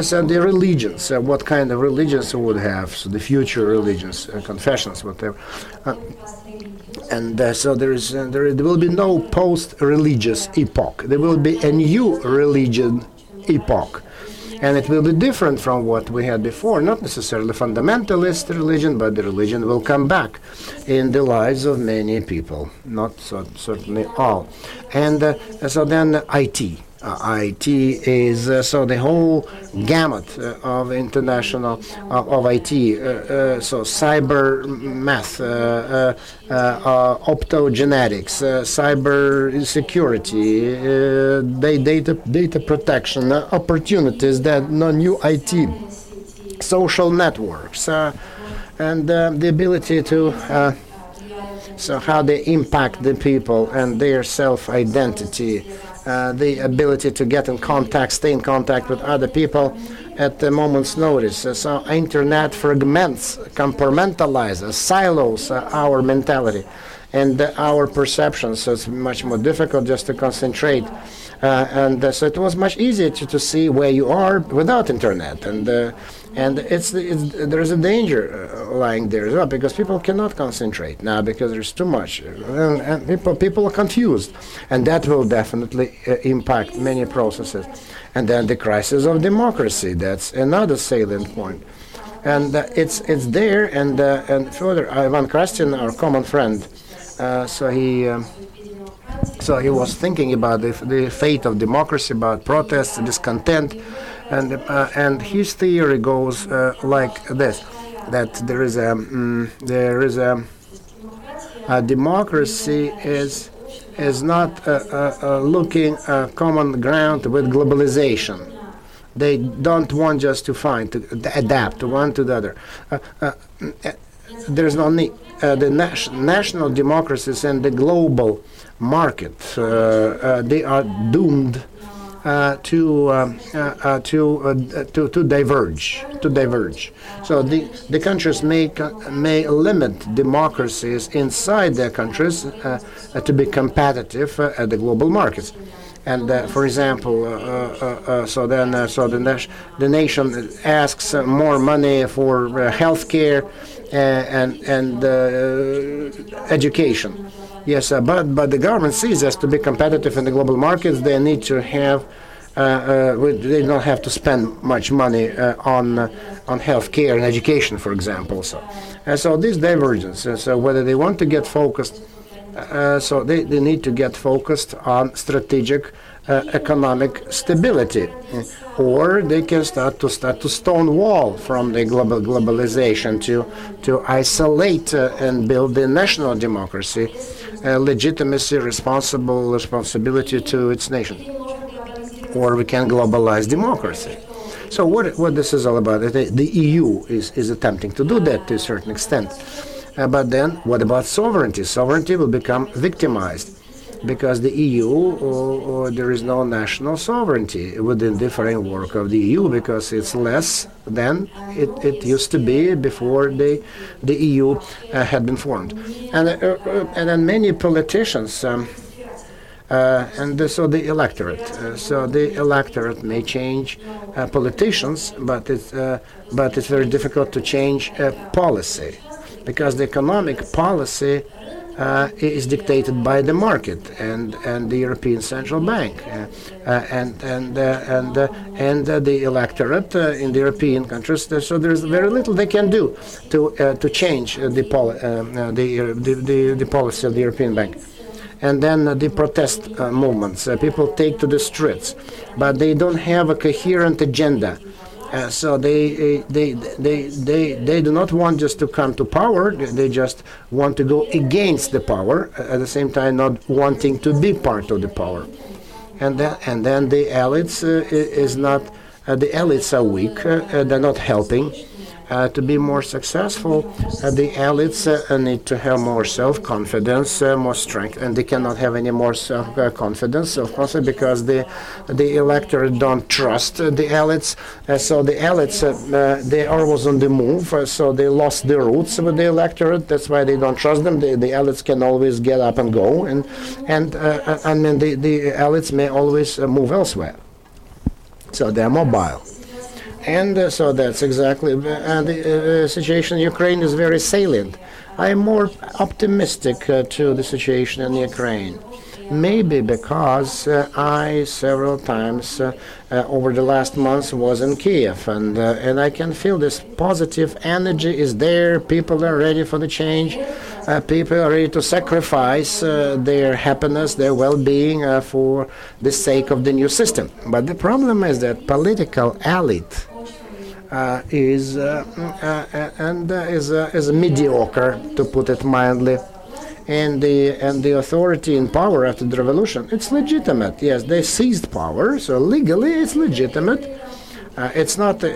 so the religions, what kind of religions we would have, so the future religions, confessions, whatever. And so there will be no post-religious epoch. There will be a new religion epoch. And it will be different from what we had before, not necessarily fundamentalist religion, but the religion will come back in the lives of many people, not certainly all. And so then IT. IT is so the whole gamut of international of IT, so cyber math, optogenetics, cyber security, data protection, opportunities that new IT, social networks, and the ability to so how they impact the people and their self-identity. The ability to get in contact, stay in contact with other people at a moment's notice. So internet fragments, compartmentalizes, silos our mentality and our perceptions. So it's much more difficult just to concentrate. So it was much easier to see where you are without internet. And there is a danger lying there as well, because people cannot concentrate now because there's too much, and people are confused, and that will definitely impact many processes. And then the crisis of democracy, that's another salient point. And it's there, and further, Ivan Krastin, our common friend, so he was thinking about the fate of democracy, about protests, discontent, and his theory goes like this: that there is a democracy is not looking common ground with globalization. They don't want just to adapt one to the other. There's no need. The national democracies and the global market, they are doomed to diverge. So the countries may limit democracies inside their countries to be competitive at the global markets. And for example, the nation asks more money for healthcare and education. Yes, but the government sees us to be competitive in the global markets. They need to have, they don't have to spend much money on healthcare and education, for example. So this divergence. So whether they want to get focused So they need to get focused on strategic economic stability, or they can start to stonewall from the globalization to isolate and build the national democracy, legitimacy, responsibility to its nation. Or we can globalize democracy. So what this is all about? The EU is attempting to do that to a certain extent. But then what about sovereignty? Sovereignty will become victimized because the EU, there is no national sovereignty within the framework of the EU because it's less than it used to be before the EU had been formed. And then many politicians so the electorate. So the electorate may change politicians, but it's very difficult to change policy, because the economic policy is dictated by the market and the European Central Bank, and the electorate in the European countries. So there's very little they can do to change the policy of the European Bank. And then the protest movements. People take to the streets, but they don't have a coherent agenda. So they do not want just to come to power. They just want to go against the power, at the same time not wanting to be part of the power. And then the elites the elites are weak. They're not helping. To be more successful, the elites need to have more self-confidence, more strength, and they cannot have any more self-confidence because the electorate don't trust the elites. So the elites, they are always on the move, so they lost their roots with the electorate. That's why they don't trust them. The elites can always get up and go, and then the elites may always move elsewhere. So they're mobile. And so that's exactly the situation in Ukraine is very salient. I am more optimistic to the situation in Ukraine. Maybe because I several times over the last months was in Kiev, and I can feel this positive energy is there. People are ready for the change. People are ready to sacrifice their happiness, their well-being for the sake of the new system. But the problem is that political elite is mediocre, to put it mildly, and the authority in power after the revolution, it's legitimate. Yes, they seized power, so legally it's legitimate. It's not a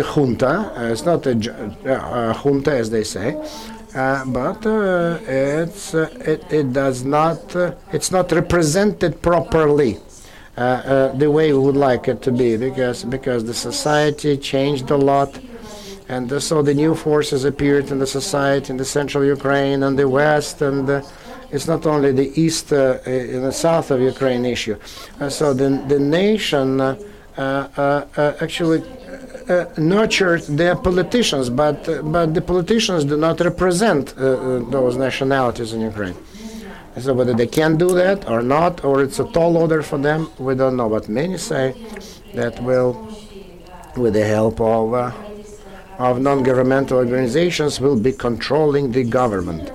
junta. It's not a junta, as they say. But it's not represented properly the way we would like it to be, because the society changed a lot, and so the new forces appeared in the society in the central Ukraine and the west, and it's not only the east in the south of Ukraine issue. So the nation actually nurtured their politicians, but the politicians do not represent those nationalities in Ukraine. So whether they can do that or not, or it's a tall order for them, we don't know. But many say that with the help of non-governmental organizations, will be controlling the government.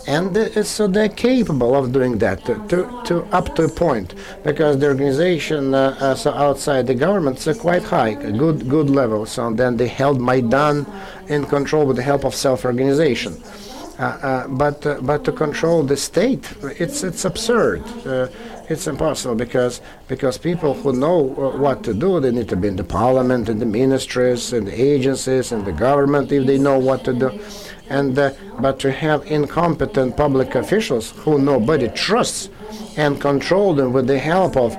And so they're capable of doing that to up to a point, because the organization so outside the government is quite high, a good level. So then they held Maidan in control with the help of self-organization. But to control the state, it's absurd. It's impossible because people who know what to do, they need to be in the parliament, in the ministries, in the agencies, in the government, if they know what to do. And but to have incompetent public officials who nobody trusts and control them with the help of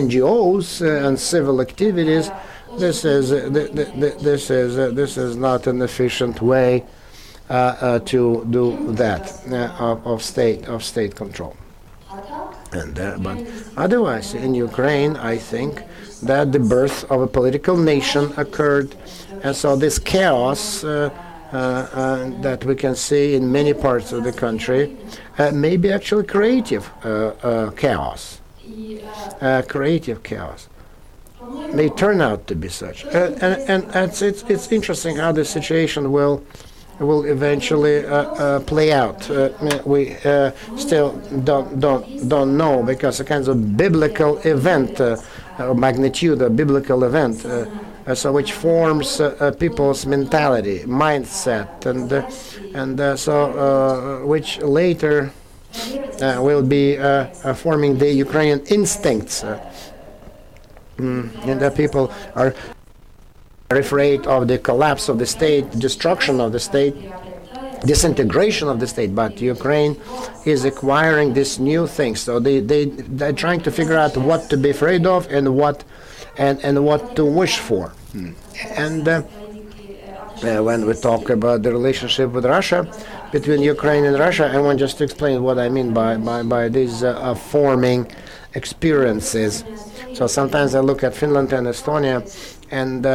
NGOs and civil activities, this is not an efficient way to do that of state control. And but otherwise, in Ukraine, I think that the birth of a political nation occurred, and so this chaos that we can see in many parts of the country may be actually creative chaos. Creative chaos may turn out to be such, and it's interesting how the situation will will eventually play out. We still don't know, because a kind of biblical event, magnitude, a biblical event, so which forms people's mentality, mindset, and so which later will be forming the Ukrainian instincts. And the people are afraid of the collapse of the state, destruction of the state, disintegration of the state. But Ukraine is acquiring these new things, so they're trying to figure out what to be afraid of and what to wish for. And when we talk about the relationship with Russia, between Ukraine and Russia, I want just to explain what I mean by these forming experiences. So sometimes I look at Finland and Estonia, and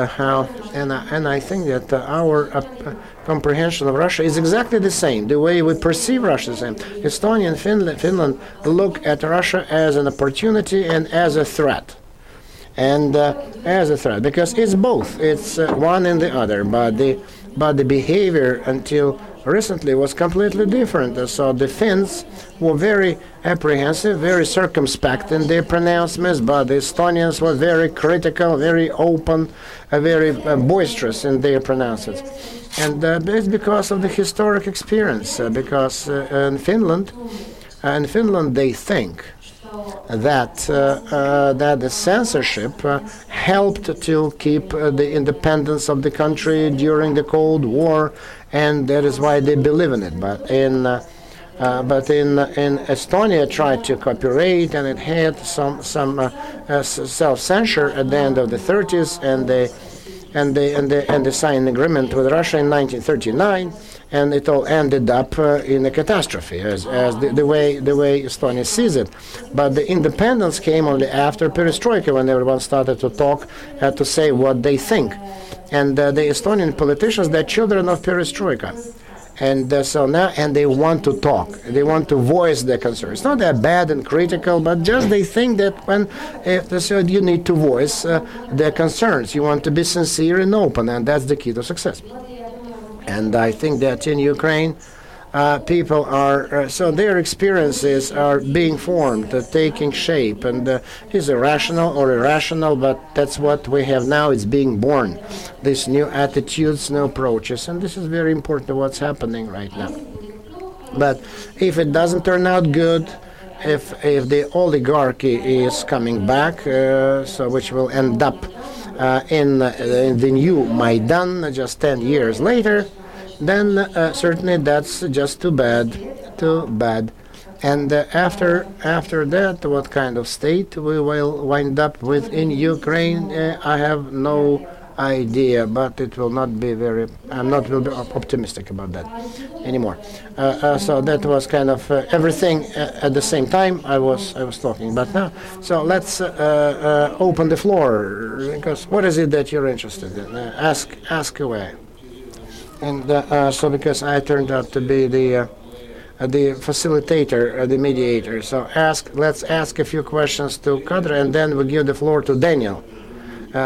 I think that our comprehension of Russia is exactly the same. The way we perceive Russia is the same. Estonia and Finland look at Russia as an opportunity and as a threat. And as a threat, because it's both. It's one and the other. But the behavior until recently was completely different. So the Finns were very apprehensive, very circumspect in their pronouncements, but the Estonians were very critical, very open, very boisterous in their pronouncements. And it's because of the historic experience, because in Finland they think that the censorship helped to keep the independence of the country during the Cold War, and that is why they believe in it. But in Estonia tried to cooperate, and it had some self-censure at the end of the 30s, and they signed an agreement with Russia in 1939. And it all ended up in a catastrophe, as the way Estonia sees it. But the independence came only after Perestroika, when everyone started to talk, to say what they think. And the Estonian politicians, they're children of Perestroika. And so now, and they want to talk. They want to voice their concerns. It's not that bad and critical, but just they think that you need to voice their concerns. You want to be sincere and open, and that's the key to success. And I think that in Ukraine, people are, so their experiences are being formed, taking shape, and is irrational or irrational, but that's what we have now. It's being born, these new attitudes, new approaches, and this is very important to what's happening right now. But if it doesn't turn out good, if the oligarchy is coming back, so which will end up in the new Maidan just 10 years later, then certainly that's just too bad. And after that, what kind of state we will wind up with in Ukraine, I have no idea, but it will not be I'm not will be optimistic about that anymore. So that was kind of everything at the same time I was talking about now. So let's open the floor, because what is it that you're interested in? Ask away. And so because I turned out to be the facilitator, the mediator. So let's ask a few questions to Kadra, and then we'll give the floor to Daniel,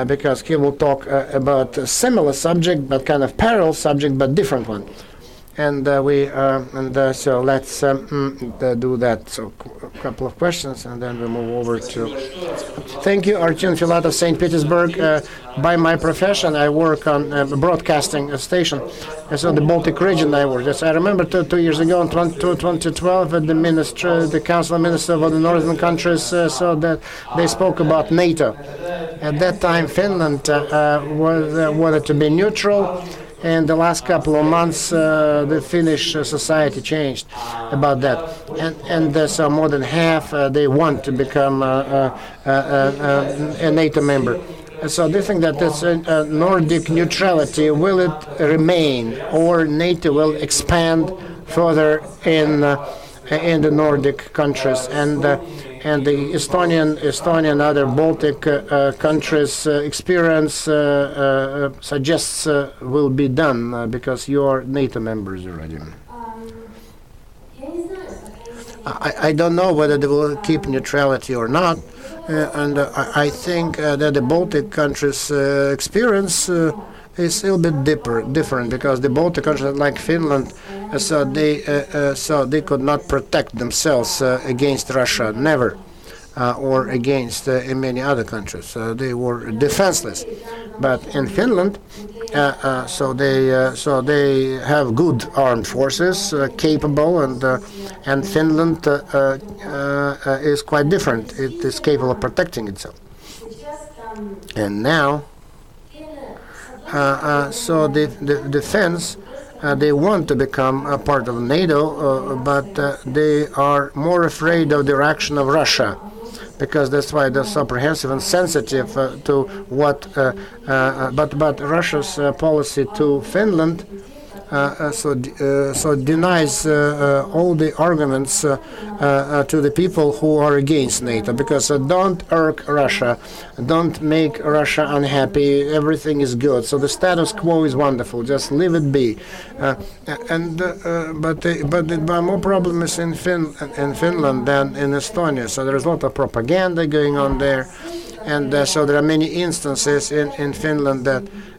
because he will talk about a similar subject, but kind of parallel subject, but different one. And so let's do that. So a couple of questions, and then we move over to. Thank you, Artyom Filatov, St. Petersburg. By my profession, I work on a broadcasting station. So the Baltic region I work. Yes, I remember 2 years ago in 2012 at the Council of Ministers of the Northern countries, so that they spoke about NATO. At that time, Finland wanted to be neutral. And the last couple of months, the Finnish society changed about that, and so more than half they want to become a NATO member. So they think that this Nordic neutrality, will it remain, or NATO will expand further in the Nordic countries, and the Estonian other Baltic countries' experience suggests will be done because you are NATO members already. I don't know whether they will keep neutrality or not, and I think that the Baltic countries' experience is a little bit different because the Baltic countries, like Finland, so they could not protect themselves against Russia, never, or against many other countries. They were defenseless. But in Finland, so they have good armed forces, capable, and Finland is quite different. It is capable of protecting itself. And now, so the Finns, they want to become a part of NATO, but they are more afraid of the reaction of Russia, because that's why they're so apprehensive and sensitive to what. But Russia's policy to Finland so denies all the arguments to the people who are against NATO, because don't irk Russia, don't make Russia unhappy, everything is good, so the status quo is wonderful, just leave it be. But the more problem is in Finland than in Estonia, so there's a lot of propaganda going on there, and so there are many instances in Finland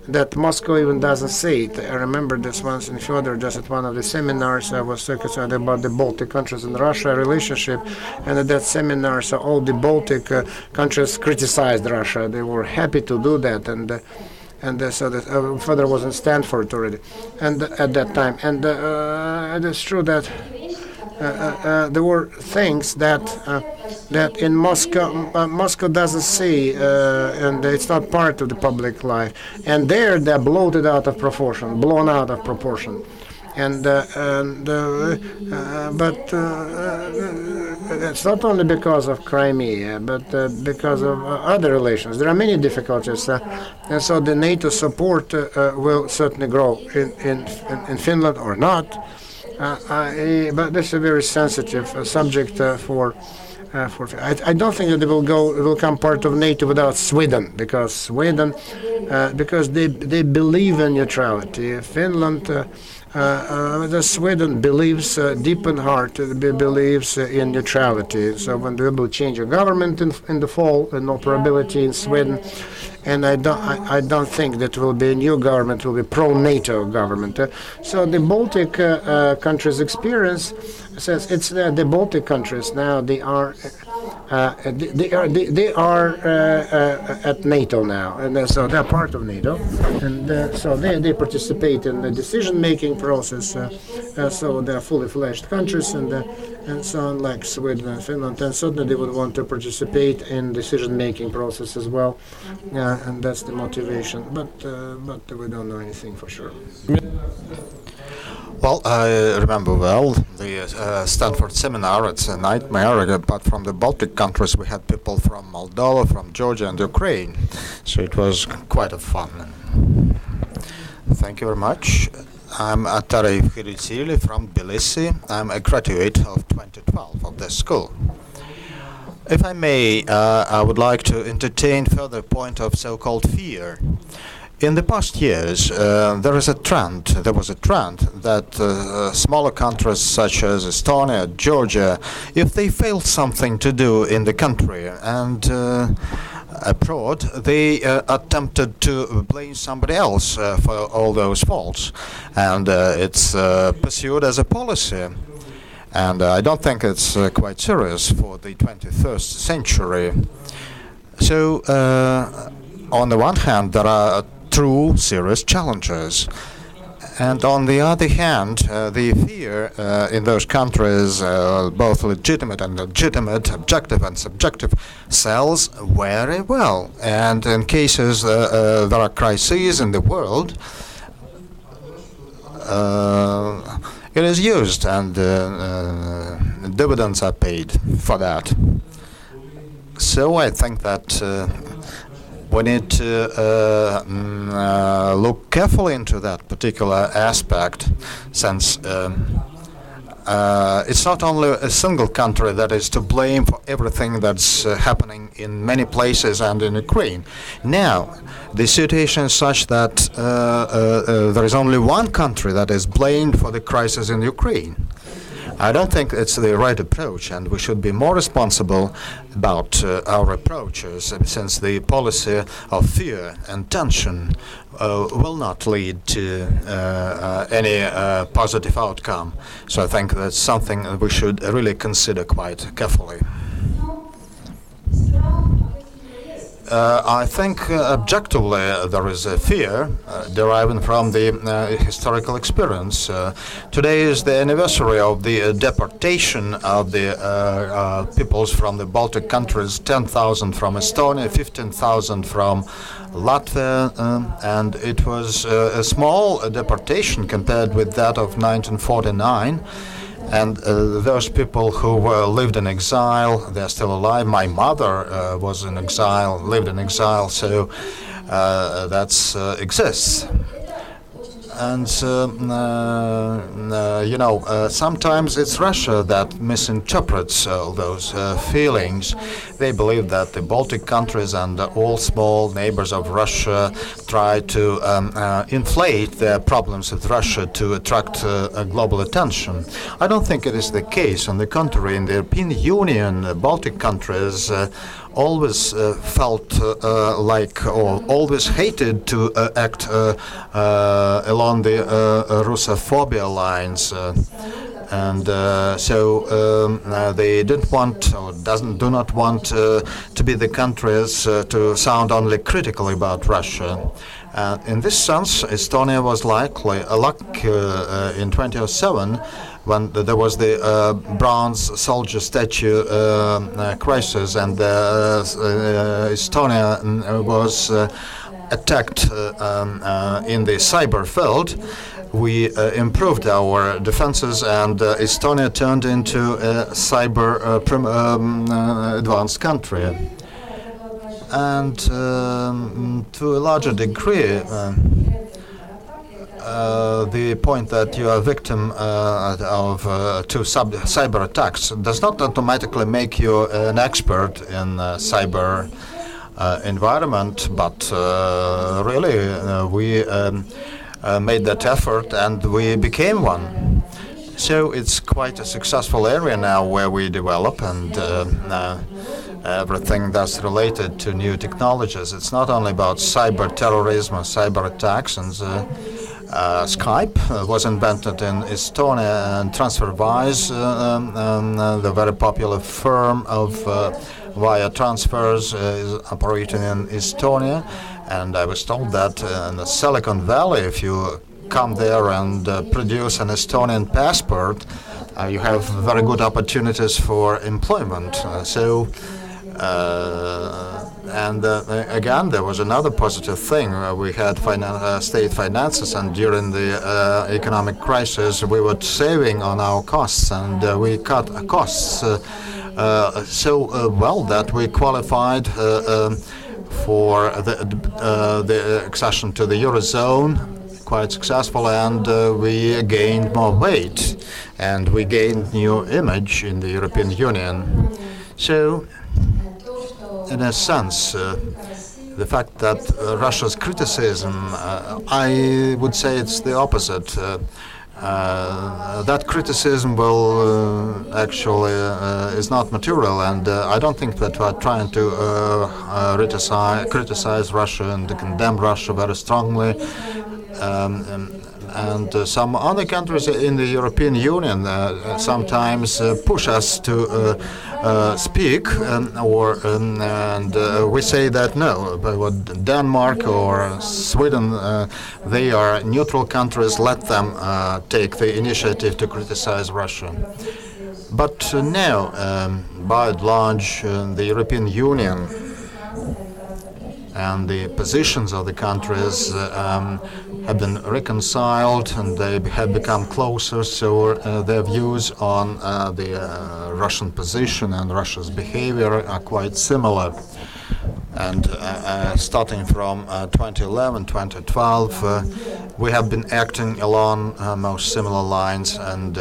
that Moscow even doesn't see it. I remember this once in Fyodor, just at one of the seminars, I was so concerned about the Baltic countries and Russia relationship, and at that seminar, so all the Baltic countries criticized Russia. They were happy to do that, and so that Fyodor was in Stanford already, and at that time, and it is true that there were things that in Moscow doesn't see, and it's not part of the public life. And there they're blown out of proportion, and but it's not only because of Crimea, but because of other relations. There are many difficulties, and so the NATO support will certainly grow in Finland or not. But this is a very sensitive subject for. I don't think that they will come part of NATO without Sweden, because they believe in neutrality. Finland, Sweden believes deep in heart, believes in neutrality. So when they will change a government in the fall, no probability in Sweden. And I don't think that will be a new government, will be pro-NATO government. So the Baltic countries' experience says it's the Baltic countries now. They are at NATO now, and so they're part of NATO, and so they participate in the decision-making process. So they're fully fledged countries, and so on, like Sweden and Finland, and certainly they would want to participate in decision-making process as well. And that's the motivation, but we don't know anything for sure. Well, I remember well the Stanford seminar. It's a nightmare, but from the Baltic countries we had people from Moldova, from Georgia and Ukraine, so it was quite a fun. Thank you very much. I'm Atari Khiritsili from Tbilisi. I'm a graduate of 2012 of this school. If I may, I would like to entertain further point of so-called fear. In the past years, there was a trend that smaller countries such as Estonia, Georgia, if they failed something to do in the country and abroad, they attempted to blame somebody else for all those faults, and it's pursued as a policy. And I don't think it's quite serious for the 21st century. So, on the one hand, there are true serious challenges. And on the other hand, the fear in those countries, both legitimate and illegitimate, objective and subjective, sells very well. And in cases there are crises in the world, it is used, and dividends are paid for that. So I think that we need to look carefully into that particular aspect, since it's not only a single country that is to blame for everything that's happening in many places and in Ukraine. Now, the situation is such that there is only one country that is blamed for the crisis in Ukraine. I don't think it's the right approach, and we should be more responsible about our approaches, since the policy of fear and tension will not lead to any positive outcome. So I think that's something that we should really consider quite carefully. I think objectively there is a fear deriving from the historical experience. Today is the anniversary of the deportation of the peoples from the Baltic countries, 10,000 from Estonia, 15,000 from Latvia, and it was a small deportation compared with that of 1949. And those people who lived in exile, they're still alive. My mother was in exile, lived in exile, so that exists. And, sometimes it's Russia that misinterprets those feelings. They believe that the Baltic countries and all small neighbors of Russia try to inflate their problems with Russia to attract global attention. I don't think it is the case. On the contrary, in the European Union, the Baltic countries always felt like, or always hated to act along the Russophobia lines, and so they didn't want, or do not want to be the countries to sound only critically about Russia. In this sense, Estonia was lucky in 2007 when there was the bronze soldier statue crisis, and Estonia was attacked in the cyber field. We improved our defenses, and Estonia turned into a cyber advanced country. And to a larger degree, the point that you are a victim of two cyber attacks does not automatically make you an expert in cyber environment, but really we made that effort and we became one. So it's quite a successful area now where we develop, and everything that's related to new technologies. It's not only about cyber terrorism or cyber attacks, and Skype was invented in Estonia, and TransferWise, the very popular firm of wire transfers, is operating in Estonia. And I was told that in the Silicon Valley, if you come there and produce an Estonian passport, you have very good opportunities for employment. Again, there was another positive thing. We had state finances, and during the economic crisis, we were saving on our costs, and we cut costs so well that we qualified for the accession to the Eurozone, quite successful, and we gained more weight, and we gained new image in the European Union. So, in a sense, the fact that Russia's criticism, I would say it's the opposite. That criticism will actually is not material, and I don't think that we're trying to criticize Russia and to condemn Russia very strongly. And some other countries in the European Union sometimes push us to speak, and we say that no, but Denmark or Sweden, they are neutral countries, let them take the initiative to criticize Russia. But now, by and large, the European Union and the positions of the countries have been reconciled, and they have become closer, so their views on the Russian position and Russia's behavior are quite similar. And starting from 2011, 2012, we have been acting along most similar lines, and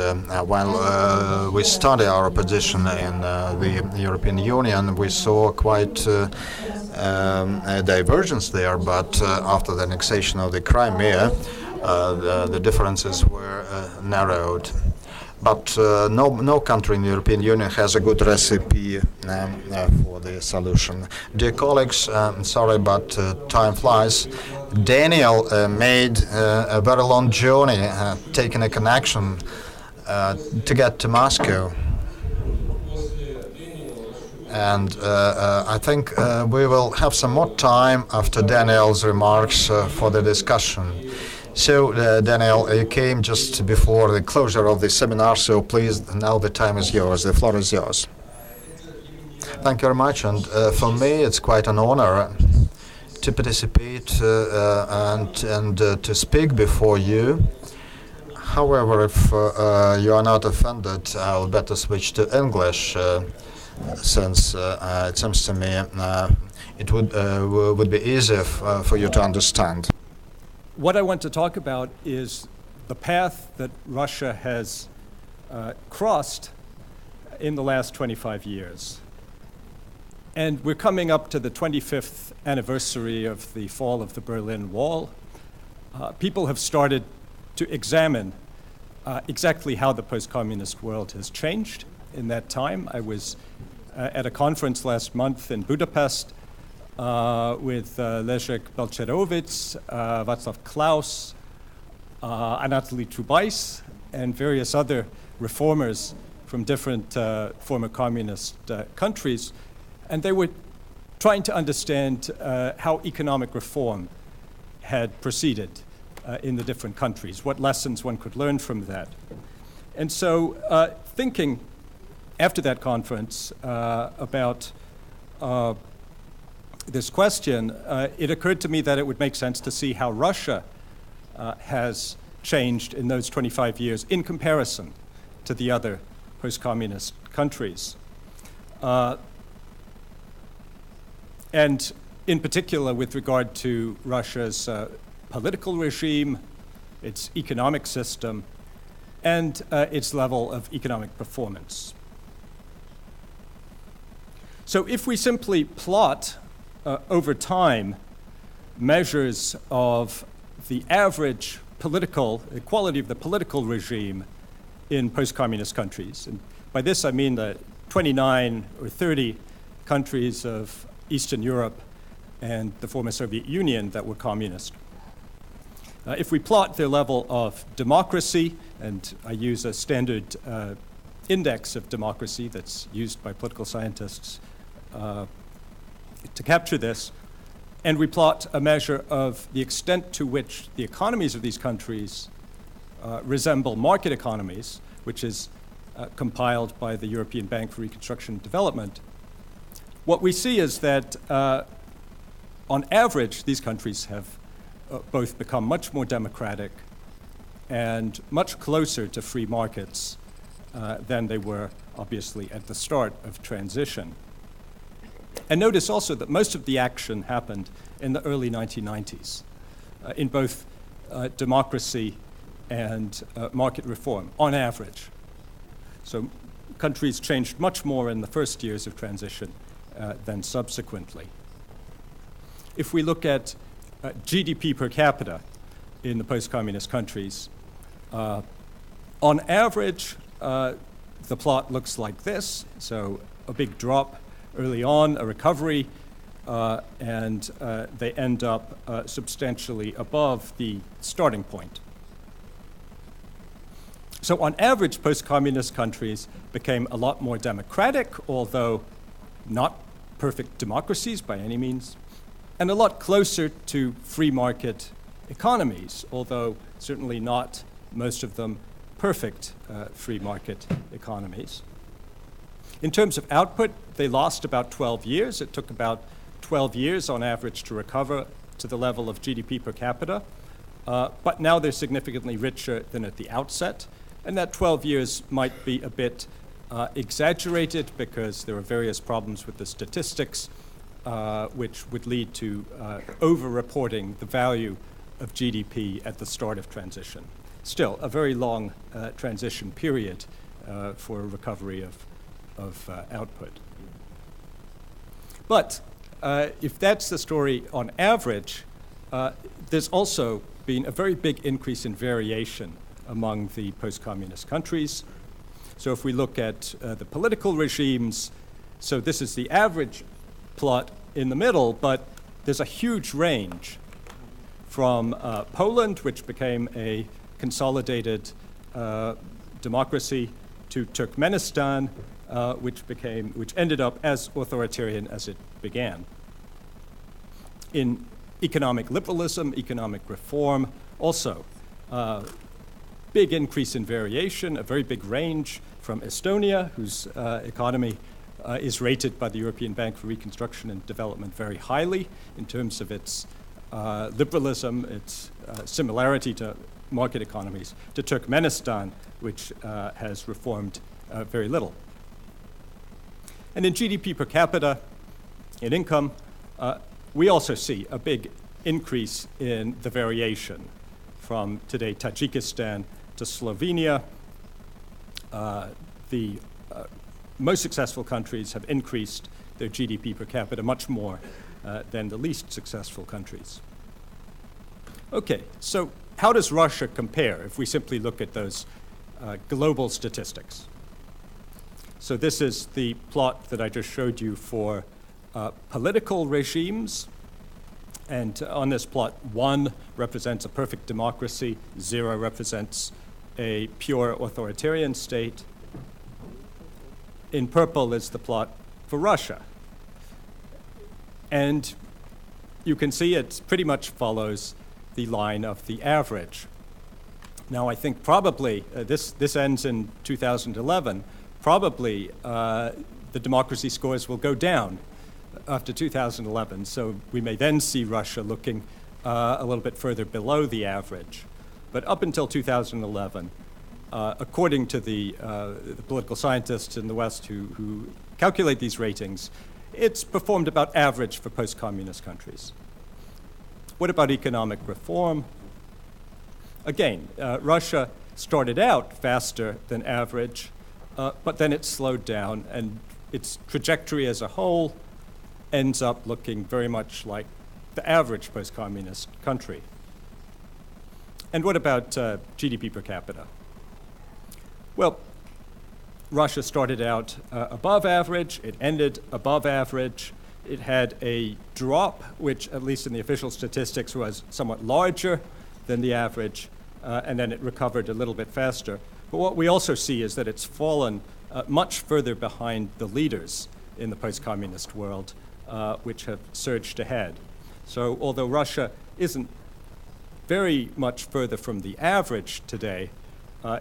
while we study our position in the European Union, we saw quite a divergence there, but after the annexation of the Crimea, the differences were narrowed. But no country in the European Union has a good recipe for the solution. Dear colleagues, sorry, but time flies. Daniel made a very long journey, taking a connection to get to Moscow. And I think we will have some more time after Daniel's remarks for the discussion. So, Daniel, you came just before the closure of the seminar, so please, now the time is yours, the floor is yours. Thank you very much, and for me it's quite an honor to participate and to speak before you. However, if you are not offended, I'll better switch to English, since it seems to me it would be easier for you to understand. What I want to talk about is the path that Russia has crossed in the last 25 years. And we're coming up to the 25th anniversary of the fall of the Berlin Wall. People have started to examine exactly how the post-communist world has changed in that time. I was at a conference last month in Budapest with Leszek Balcerowicz, Václav Klaus, Anatoly Chubais, and various other reformers from different former communist countries. And they were trying to understand how economic reform had proceeded in the different countries, what lessons one could learn from that. And so thinking after that conference about this question, it occurred to me that it would make sense to see how Russia has changed in those 25 years in comparison to the other post-communist countries. And in particular with regard to Russia's political regime, its economic system, and its level of economic performance. So if we simply plot over time measures of the average political, quality of the political regime in post-communist countries, and by this I mean the 29 or 30 countries of Eastern Europe and the former Soviet Union that were communist. If we plot their level of democracy, and I use a standard index of democracy that's used by political scientists to capture this, and we plot a measure of the extent to which the economies of these countries resemble market economies, which is compiled by the European Bank for Reconstruction and Development, what we see is that on average, these countries have both become much more democratic and much closer to free markets than they were, obviously, at the start of transition. And notice also that most of the action happened in the early 1990s in both democracy and market reform, on average. So countries changed much more in the first years of transition than subsequently. If we look at GDP per capita in the post-communist countries, on average, the plot looks like this. So a big drop early on, a recovery, and they end up substantially above the starting point. So on average, post-communist countries became a lot more democratic, although not perfect democracies by any means, and a lot closer to free market economies, although certainly not most of them perfect free market economies. In terms of output, they lost about 12 years. It took about 12 years on average to recover to the level of GDP per capita, but now they're significantly richer than at the outset, and that 12 years might be a bit exaggerated because there are various problems with the statistics which would lead to over-reporting the value of GDP at the start of transition. Still, a very long transition period for recovery of output. But if that's the story on average, there's also been a very big increase in variation among the post-communist countries. So if we look at the political regimes, so this is the average plot in the middle, but there's a huge range from Poland, which became a consolidated democracy, to Turkmenistan, which ended up as authoritarian as it began. In economic liberalism, economic reform, also big increase in variation, a very big range from Estonia, whose economy is rated by the European Bank for Reconstruction and Development very highly in terms of its liberalism, its similarity to market economies, to Turkmenistan, which has reformed very little. And in GDP per capita, in income, we also see a big increase in the variation from today Tajikistan to Slovenia. The most successful countries have increased their GDP per capita much more than the least successful countries. Okay, so how does Russia compare if we simply look at those global statistics? So this is the plot that I just showed you for political regimes. And on this plot, 1 represents a perfect democracy, 0 represents a pure authoritarian state. In purple is the plot for Russia. And you can see it pretty much follows the line of the average. Now, I think probably, this ends in 2011, probably the democracy scores will go down after 2011, so we may then see Russia looking a little bit further below the average. But up until 2011, according to the political scientists in the West who calculate these ratings, it's performed about average for post-communist countries. What about economic reform? Again, Russia started out faster than average, but then it slowed down, and its trajectory as a whole ends up looking very much like the average post-communist country. And what about GDP per capita? Well, Russia started out above average, it ended above average, it had a drop, which at least in the official statistics was somewhat larger than the average, and then it recovered a little bit faster. But what we also see is that it's fallen much further behind the leaders in the post-communist world, which have surged ahead. So although Russia isn't very much further from the average today,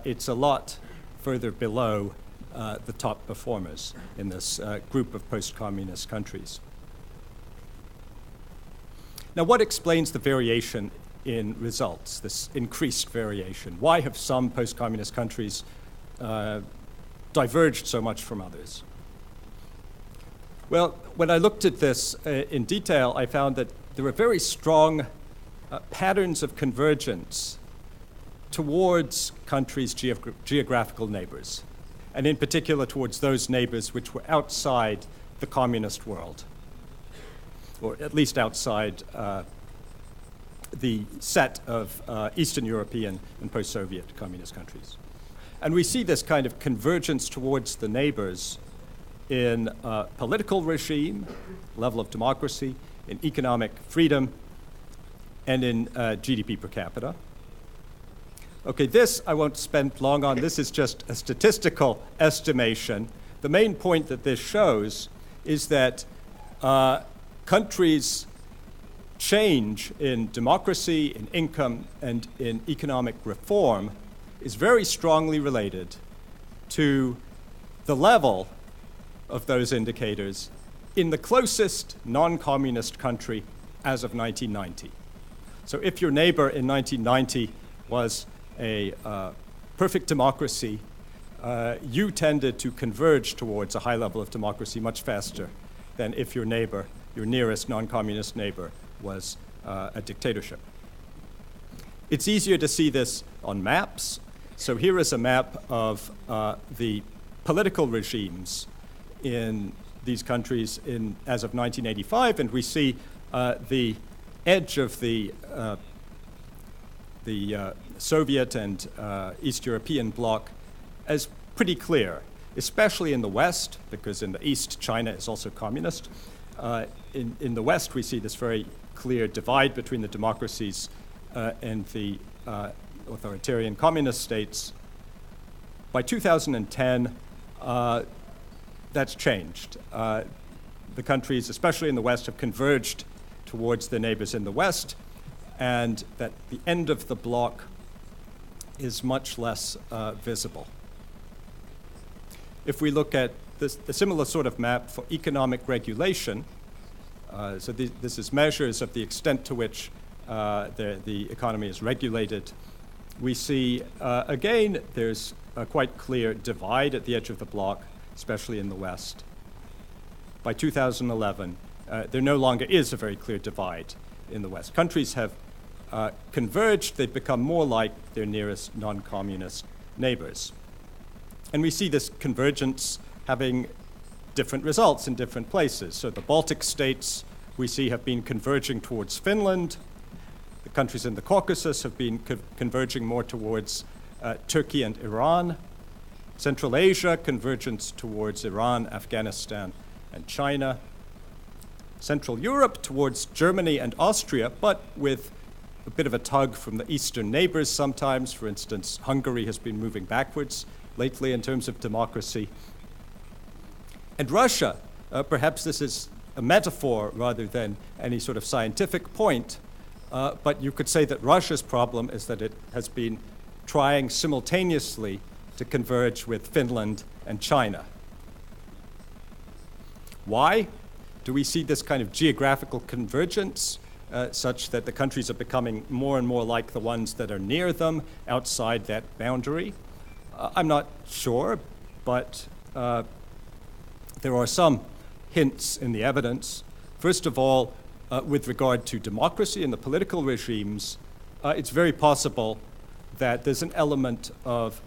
it's a lot further below the top performers in this group of post-communist countries. Now, what explains the variation in results, this increased variation? Why have some post-communist countries diverged so much from others? Well, when I looked at this in detail, I found that there were very strong patterns of convergence towards countries' geographical neighbors, and in particular towards those neighbors which were outside the communist world, or at least outside the set of Eastern European and post-Soviet communist countries. And we see this kind of convergence towards the neighbors in political regime, level of democracy, in economic freedom, and in GDP per capita. Okay, this I won't spend long on. This is just a statistical estimation. The main point that this shows is that countries' change in democracy, in income, and in economic reform is very strongly related to the level of those indicators in the closest non-communist country as of 1990. So if your neighbor in 1990 was a perfect democracy, you tended to converge towards a high level of democracy much faster than if your neighbor, your nearest non-communist neighbor, was a dictatorship. It's easier to see this on maps. So here is a map of the political regimes in these countries as of 1985, and we see the edge of the Soviet and East European bloc as pretty clear, especially in the West, because in the East, China is also communist. In the West, we see this very clear divide between the democracies and the authoritarian communist states. By 2010, that's changed. The countries, especially in the West, have converged towards their neighbors in the West, and that the end of the bloc is much less visible. If we look at a similar sort of map for economic regulation, so this is measures of the extent to which the economy is regulated, we see, again, there's a quite clear divide at the edge of the bloc, especially in the West. By 2011, there no longer is a very clear divide in the West. Countries have converged, they've become more like their nearest non-communist neighbors. And we see this convergence having different results in different places. So the Baltic states, we see, have been converging towards Finland. The countries in the Caucasus have been converging more towards Turkey and Iran. Central Asia, convergence towards Iran, Afghanistan, and China. Central Europe towards Germany and Austria, but with a bit of a tug from the eastern neighbors sometimes. For instance, Hungary has been moving backwards lately in terms of democracy. And Russia, perhaps this is a metaphor rather than any sort of scientific point, but you could say that Russia's problem is that it has been trying simultaneously to converge with Finland and China. Why do we see this kind of geographical convergence such that the countries are becoming more and more like the ones that are near them outside that boundary? I'm not sure, but there are some hints in the evidence. First of all, with regard to democracy and the political regimes, it's very possible that there's an element of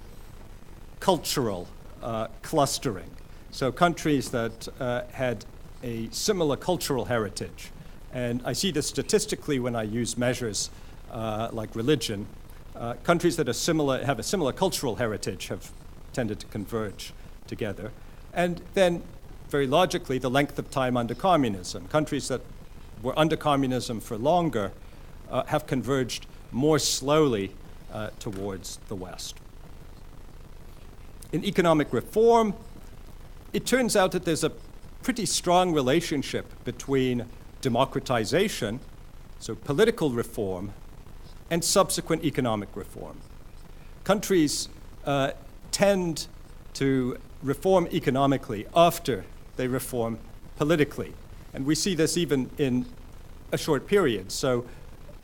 cultural clustering. So countries that had a similar cultural heritage, and I see this statistically when I use measures like religion, countries that are have a similar cultural heritage have tended to converge together. And then, very logically, the length of time under communism. Countries that were under communism for longer have converged more slowly towards the West. In economic reform, it turns out that there's a pretty strong relationship between democratization, so political reform, and subsequent economic reform. Countries tend to reform economically after they reform politically. And we see this even in a short period. So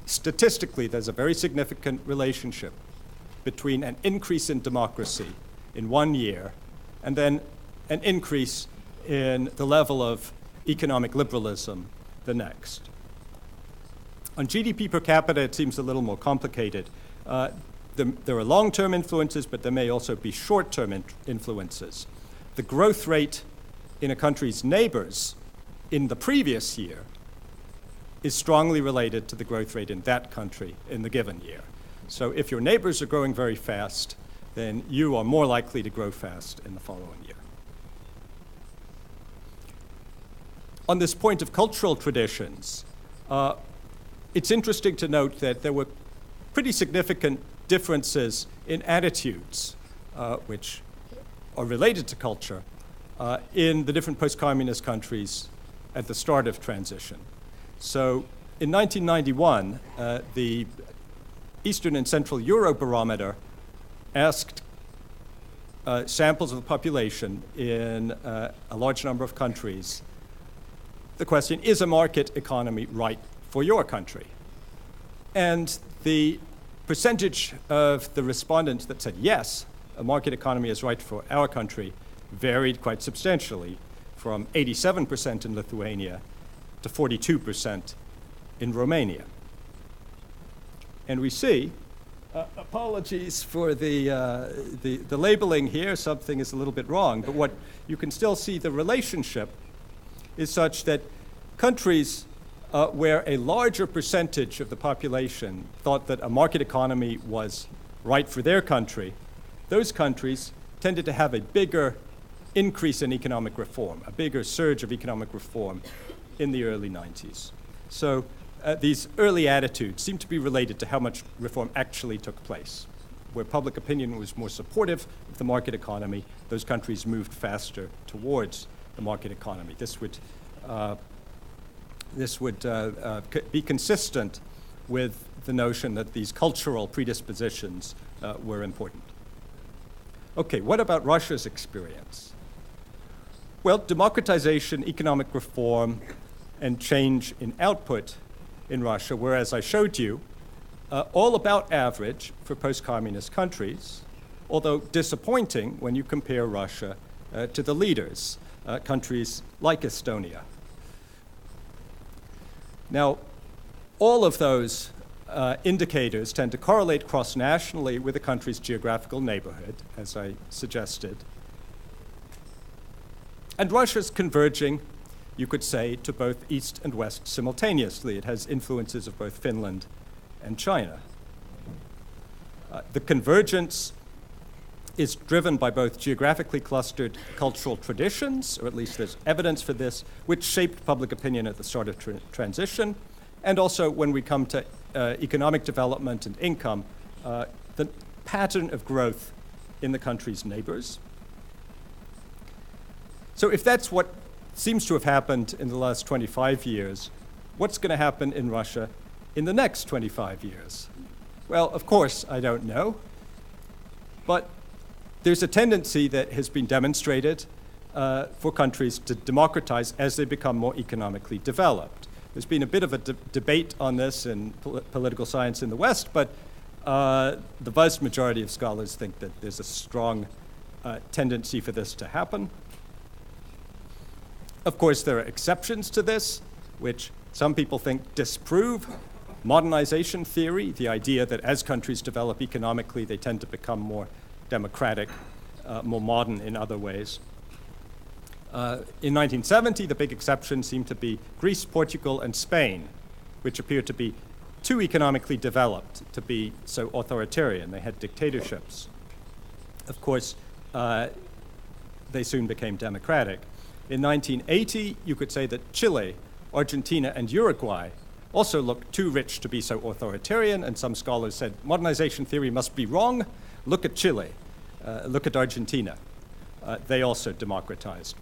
statistically, there's a very significant relationship between an increase in democracy in 1 year and then an increase in the level of economic liberalism the next. On GDP per capita, it seems a little more complicated. There are long-term influences, but there may also be short-term influences. The growth rate in a country's neighbors in the previous year is strongly related to the growth rate in that country in the given year. So if your neighbors are growing very fast, then you are more likely to grow fast in the following year. On this point of cultural traditions, it's interesting to note that there were pretty significant differences in attitudes, which are related to culture, in the different post-communist countries at the start of transition. So in 1991, the Eastern and Central Eurobarometer asked samples of the population in a large number of countries the question, is a market economy right for your country? And the percentage of the respondents that said yes, a market economy is right for our country varied quite substantially from 87% in Lithuania to 42% in Romania. And we see, apologies for the labeling here, something is a little bit wrong, but what you can still see the relationship is such that countries where a larger percentage of the population thought that a market economy was right for their country, those countries tended to have a bigger increase in economic reform, a bigger surge of economic reform in the early 90s. So these early attitudes seem to be related to how much reform actually took place. Where public opinion was more supportive of the market economy, those countries moved faster towards the market economy. This would be consistent with the notion that these cultural predispositions were important. Okay, what about Russia's experience? Well, democratization, economic reform, and change in output in Russia were, as I showed you, all about average for post-communist countries, although disappointing when you compare Russia to the leaders, countries like Estonia. Now, all of those indicators tend to correlate cross-nationally with a country's geographical neighborhood, as I suggested. And Russia's converging, you could say, to both East and West simultaneously. It has influences of both Finland and China. The convergence is driven by both geographically clustered cultural traditions, or at least there's evidence for this, which shaped public opinion at the start of transition, and also when we come to economic development and income, the pattern of growth in the country's neighbors. So if that's what seems to have happened in the last 25 years, what's going to happen in Russia in the next 25 years? Well, of course, I don't know. But there's a tendency that has been demonstrated for countries to democratize as they become more economically developed. There's been a bit of a debate on this in political science in the West, but the vast majority of scholars think that there's a strong tendency for this to happen. Of course, there are exceptions to this, which some people think disprove modernization theory, the idea that as countries develop economically, they tend to become more democratic, more modern in other ways. In 1970, the big exceptions seemed to be Greece, Portugal, and Spain, which appeared to be too economically developed to be so authoritarian. They had dictatorships. Of course, they soon became democratic. In 1980, you could say that Chile, Argentina, and Uruguay also looked too rich to be so authoritarian, and some scholars said modernization theory must be wrong. Look at Chile, look at Argentina. They also democratized.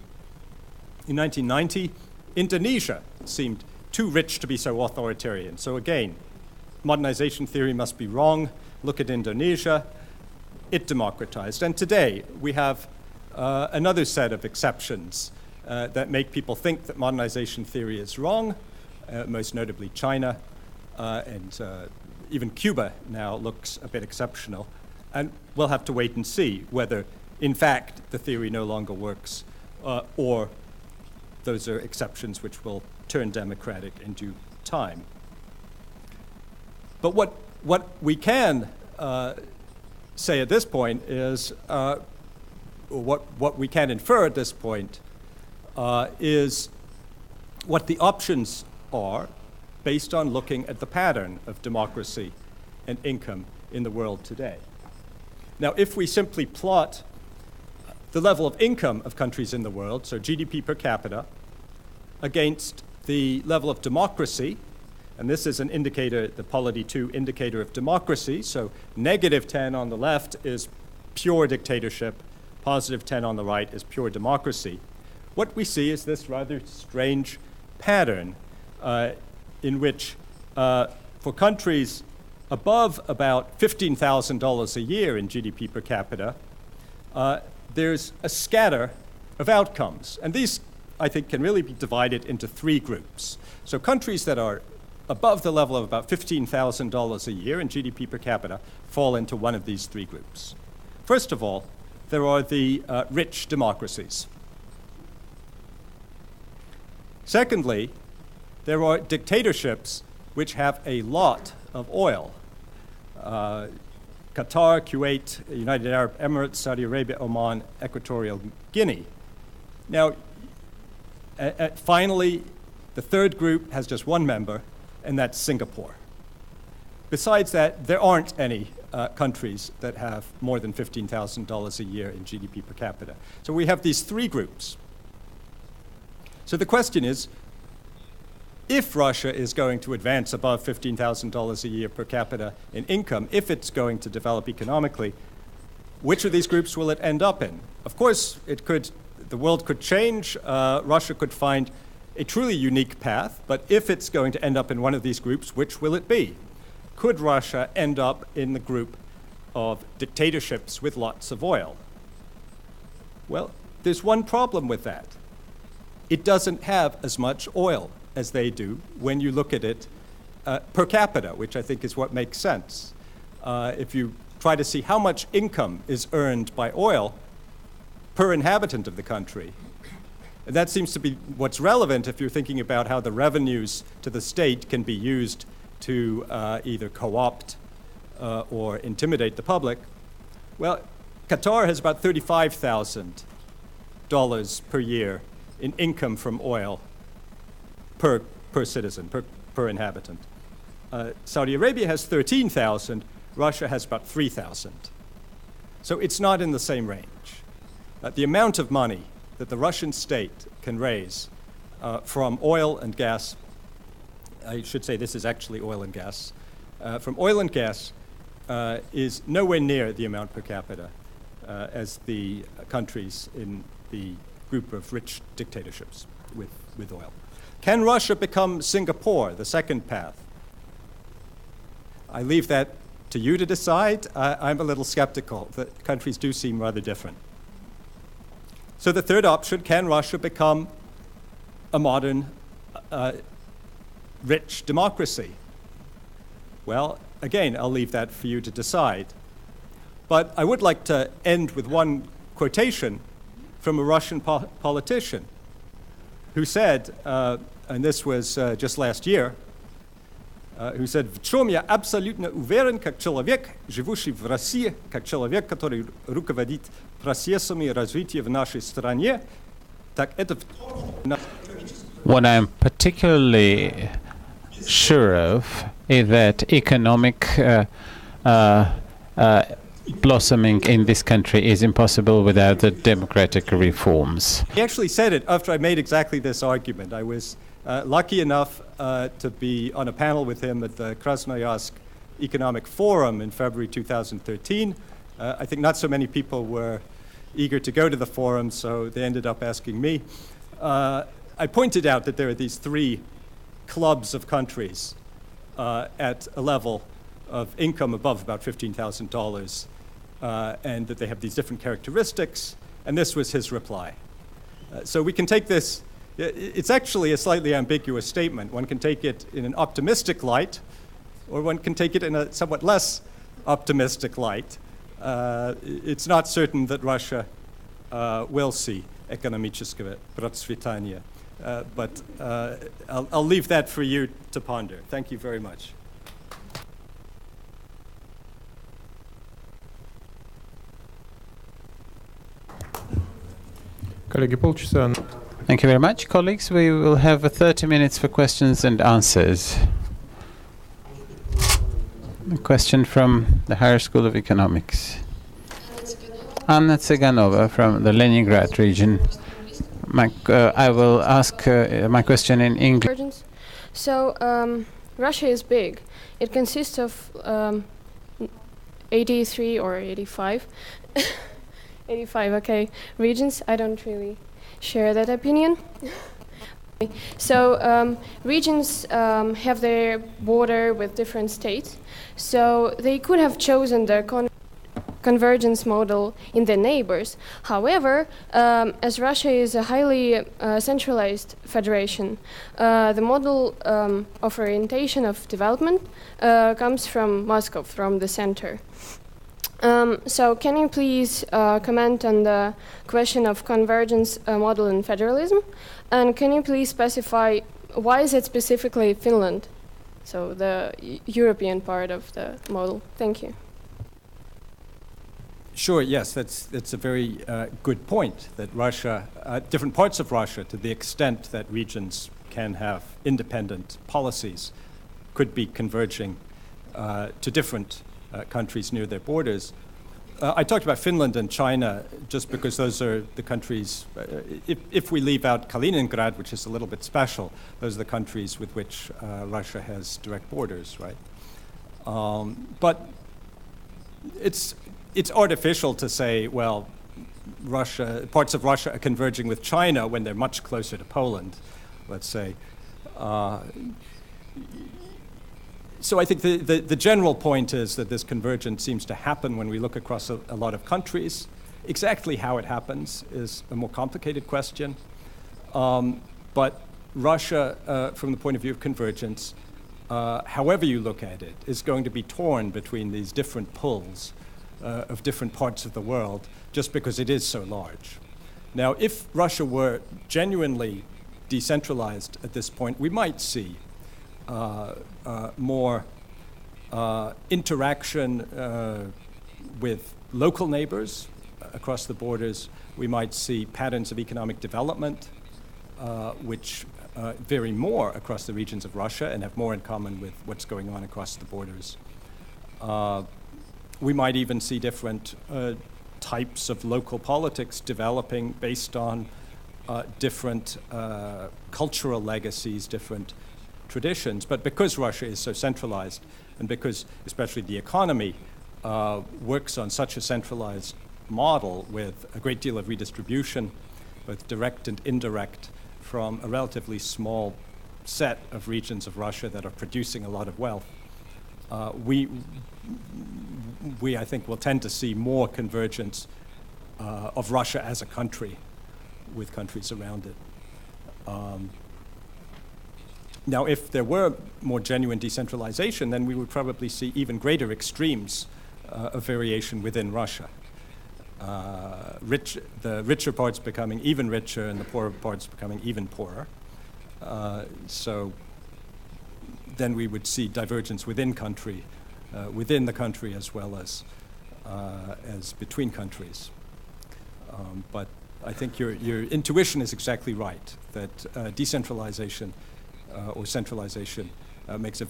In 1990, Indonesia seemed too rich to be so authoritarian. So again, modernization theory must be wrong. Look at Indonesia. It democratized. And today, we have another set of exceptions that make people think that modernization theory is wrong, most notably China, and even Cuba now looks a bit exceptional. And we'll have to wait and see whether, in fact, the theory no longer works, or those are exceptions which will turn democratic in due time. But what we can say at this point is, or what we can infer at this point, is what the options are based on looking at the pattern of democracy and income in the world today. Now, if we simply plot the level of income of countries in the world, so GDP per capita, against the level of democracy, and this is an indicator, the Polity 2 indicator of democracy, so negative 10 on the left is pure dictatorship, positive 10 on the right is pure democracy. What we see is this rather strange pattern in which for countries above about $15,000 a year in GDP per capita, there's a scatter of outcomes. And these, I think, can really be divided into three groups. So countries that are above the level of about $15,000 a year in GDP per capita fall into one of these three groups. First of all, there are the rich democracies. Secondly, there are dictatorships which have a lot of oil. Qatar, Kuwait, United Arab Emirates, Saudi Arabia, Oman, Equatorial Guinea. Now, finally, the third group has just one member, and that's Singapore. besides that, there aren't any countries that have more than $15,000 a year in GDP per capita. So we have these three groups. So the question is, if Russia is going to advance above $15,000 a year per capita in income, if it's going to develop economically, which of these groups will it end up in? Of course, the world could change. Russia could find a truly unique path, but if it's going to end up in one of these groups, which will it be? Could Russia end up in the group of dictatorships with lots of oil? Well, there's one problem with that. It doesn't have as much oil as they do when you look at it per capita, which I think is what makes sense. If you try to see how much income is earned by oil per inhabitant of the country, and that seems to be what's relevant if you're thinking about how the revenues to the state can be used to either co-opt or intimidate the public. Well, Qatar has about $35,000 per year in income from oil per citizen, per inhabitant. Saudi Arabia has 13,000, Russia has about 3,000. So it's not in the same range. The amount of money that the Russian state can raise from oil and gas, I should say this is actually oil and gas, from oil and gas is nowhere near the amount per capita as the countries in the group of rich dictatorships with oil. Can Russia become Singapore, the second path? I leave that to you to decide. I'm a little skeptical. The countries do seem rather different. So the third option, can Russia become a modern, rich democracy? Well, again, I'll leave that for you to decide. But I would like to end with one quotation from a Russian politician who said, and this was just last year, who said, «В чем я абсолютно уверен, как человек, живущий в России, как человек, который руководит процессами развития в нашей стране, так это...» What I'm particularly sure of is that economic blossoming in this country is impossible without the democratic reforms. He actually said it after I made exactly this argument. I was lucky enough to be on a panel with him at the Krasnoyarsk Economic Forum in February 2013. I think not so many people were eager to go to the forum, so they ended up asking me. I pointed out that there are these three clubs of countries at a level of income above about $15,000, and that they have these different characteristics, and this was his reply. So we can take this, it's actually a slightly ambiguous statement. One can take it in an optimistic light, or one can take it in a somewhat less optimistic light. It's not certain that Russia will see экономическое процветание, but I'll leave that for you to ponder. Thank you very much. Thank you very much, colleagues. We will have 30 minutes for questions and answers. A question from the Higher School of Economics. Anna Tseganova from the Leningrad region. I will ask my question in English. So, Russia is big. It consists of 83 or 85 85, okay, regions. I don't really share that opinion. So regions have their border with different states, so they could have chosen the convergence model in their neighbors. However, as Russia is a highly centralized federation, the model of orientation of development comes from Moscow, from the center. So can you please comment on the question of convergence model in federalism? And can you please specify why is it specifically Finland? So the European part of the model. Thank you. Sure, yes, that's a very good point, that Russia, different parts of Russia, to the extent that regions can have independent policies, could be converging to different countries near their borders. I talked about Finland and China just because those are the countries, if we leave out Kaliningrad, which is a little bit special, those are the countries with which Russia has direct borders, right? But it's artificial to say, well, parts of Russia are converging with China when they're much closer to Poland, let's say. So I think the general point is that this convergence seems to happen when we look across a lot of countries. Exactly how it happens is a more complicated question. But Russia, from the point of view of convergence, however you look at it, is going to be torn between these different pulls of different parts of the world just because it is so large. Now, if Russia were genuinely decentralized at this point, we might see more interaction with local neighbors across the borders. We might see patterns of economic development which vary more across the regions of Russia and have more in common with what's going on across the borders. We might even see different types of local politics developing based on different cultural legacies, different traditions. But because Russia is so centralized, and because especially the economy works on such a centralized model with a great deal of redistribution, both direct and indirect, from a relatively small set of regions of Russia that are producing a lot of wealth, we I think will tend to see more convergence of Russia as a country with countries around it. Now, if there were more genuine decentralization, then we would probably see even greater extremes of variation within Russia. The richer parts becoming even richer and the poorer parts becoming even poorer. So then we would see divergence within the country as well as between countries. But I think your intuition is exactly right, that decentralization or centralization makes a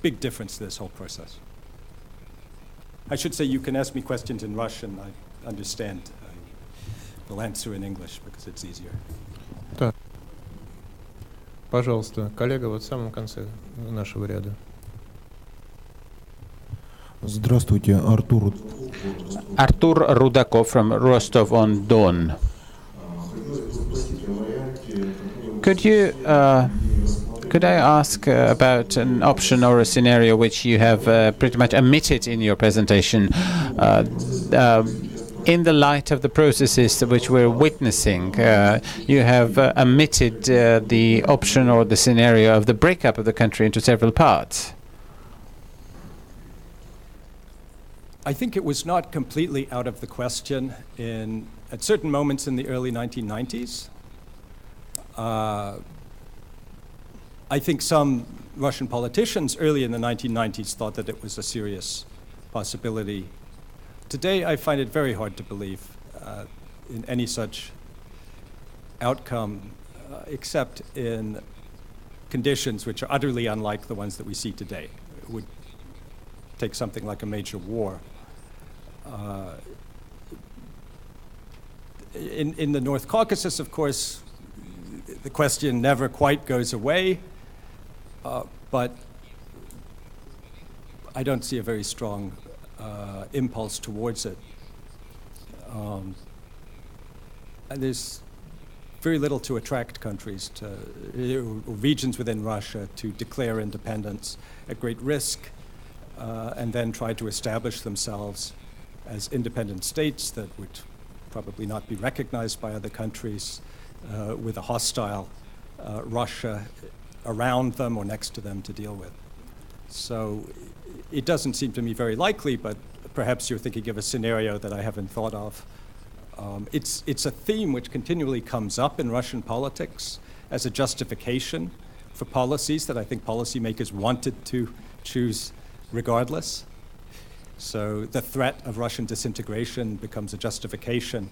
big difference to this whole process. I should say you can ask me questions in Russian. I understand. I will answer in English because it's easier. Да. Пожалуйста, коллега вот в самом конце нашего ряда. Здравствуйте, Артур. Artur Rudakov from Rostov-on-Don. Could I ask about an option or a scenario which you have pretty much omitted in your presentation in the light of the processes which we're witnessing? You have omitted the option or the scenario of the breakup of the country into several parts. I think it was not completely out of the question at certain moments in the early 1990s. I think some Russian politicians early in the 1990s thought that it was a serious possibility. Today, I find it very hard to believe in any such outcome, except in conditions which are utterly unlike the ones that we see today. It would take something like a major war. In the North Caucasus, of course, the question never quite goes away, but I don't see a very strong impulse towards it. And there's very little to attract countries or regions within Russia to declare independence at great risk and then try to establish themselves as independent states that would probably not be recognized by other countries with a hostile Russia around them or next to them to deal with. So it doesn't seem to me very likely, but perhaps you're thinking of a scenario that I haven't thought of. It's a theme which continually comes up in Russian politics as a justification for policies that I think policymakers wanted to choose regardless. So the threat of Russian disintegration becomes a justification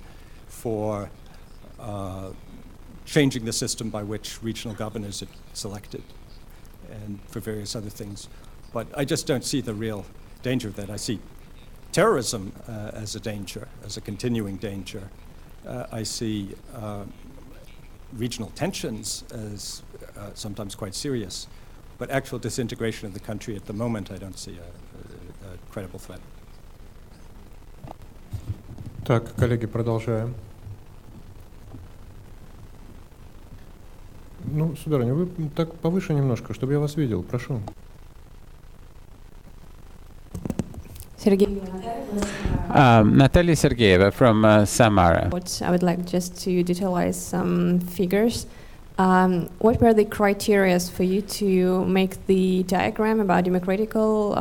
for changing the system by which regional governors are selected and for various other things. But I just don't see the real danger of that. I see terrorism as a danger, as a continuing danger. I see regional tensions as sometimes quite serious. But actual disintegration of the country at the moment, I don't see a credible threat. Так, коллеги, продолжаем. Ну, сударыня, вы так повыше немножко, чтобы я вас видел. Прошу. Sergey. Natalia Sergeyeva from Samara. I would like just to detailize some figures. What were the criteria for you to make the diagram about democratical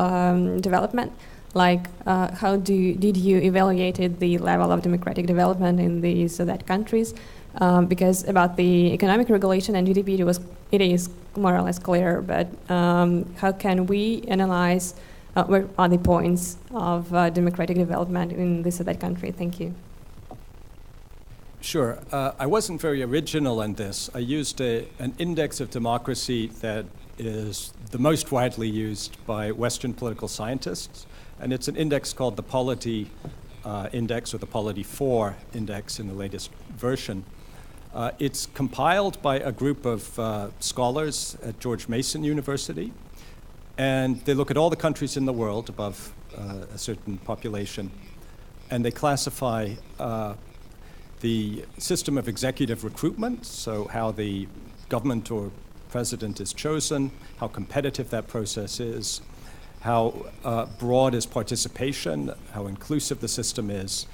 development? Like, how did you evaluate the level of democratic development in these or that countries? Because about the economic regulation and GDP, it is more or less clear. But how can we analyze what are the points of democratic development in this or that country? Thank you. Sure. I wasn't very original in this. I used an index of democracy that is the most widely used by Western political scientists. And it's an index called the Polity Index, or the Polity 4 Index in the latest version. It's compiled by a group of scholars at George Mason University. And they look at all the countries in the world above a certain population. And they classify the system of executive recruitment, so how the government or president is chosen, how competitive that process is, how broad is participation, how inclusive the system is.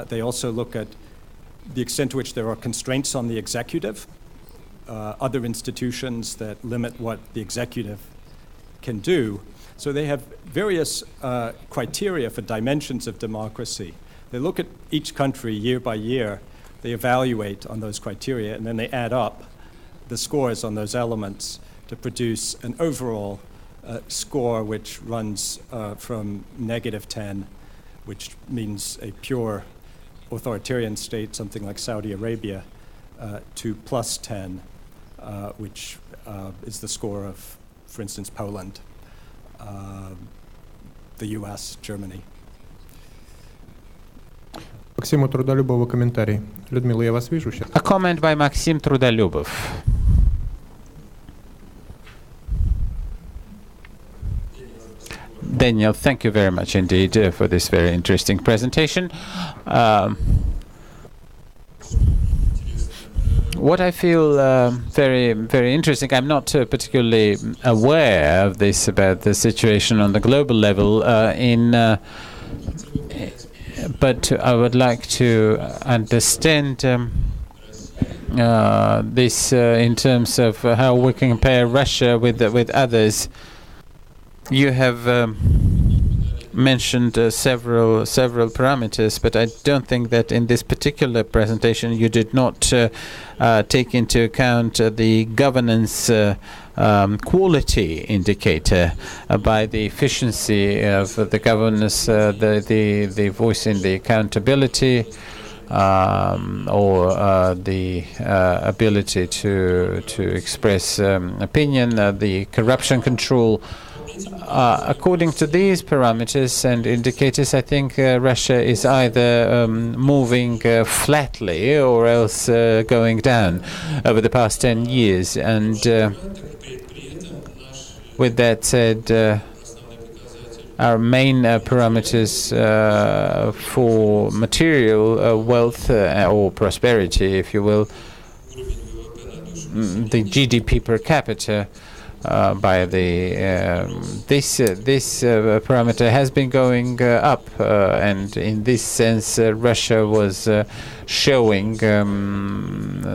They also look at the extent to which there are constraints on the executive, other institutions that limit what the executive can do. So they have various criteria for dimensions of democracy. They look at each country year by year, they evaluate on those criteria, and then they add up the scores on those elements to produce an overall score which runs from -10, which means a pure authoritarian state, something like Saudi Arabia, to +10, which is the score of, for instance, Poland, the US, Germany. Максиму Трудолюбову комментарий. Людмила, я вас вижу сейчас. A comment by Maxim Trudolubov. Daniel, thank you very much indeed for this very interesting presentation. What I feel very, very interesting, I'm not particularly aware of this about the situation on the global level but I would like to understand this in terms of how we can compare Russia with others. You have mentioned several parameters, but I don't think that in this particular presentation you did not take into account the governance quality indicator by the efficiency of the governance, the voicing the accountability, or the ability to express opinion, the corruption control. According to these parameters and indicators, I think Russia is either moving flatly or else going down over the past 10 years. And with that said, our main parameters for material wealth or prosperity, if you will, the GDP per capita, by the this parameter has been going up, and in this sense Russia was showing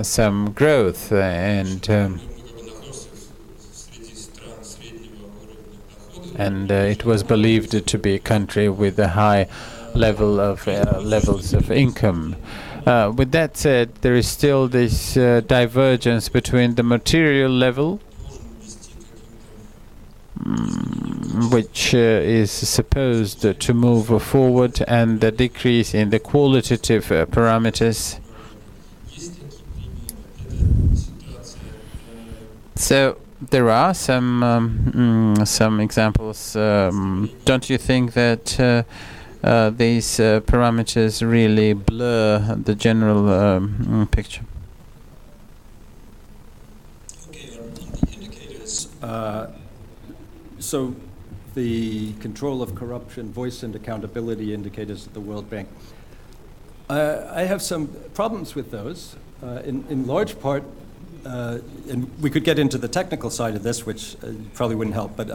some growth, and it was believed to be a country with a high level of levels of income. With that said, there is still this divergence between the material level, which is supposed to move forward, and the decrease in the qualitative parameters. So there are some examples. Don't you think that these parameters really blur the general picture? So the control of corruption, voice and accountability indicators at the World Bank. I have some problems with those. In large part, and we could get into the technical side of this, which probably wouldn't help, but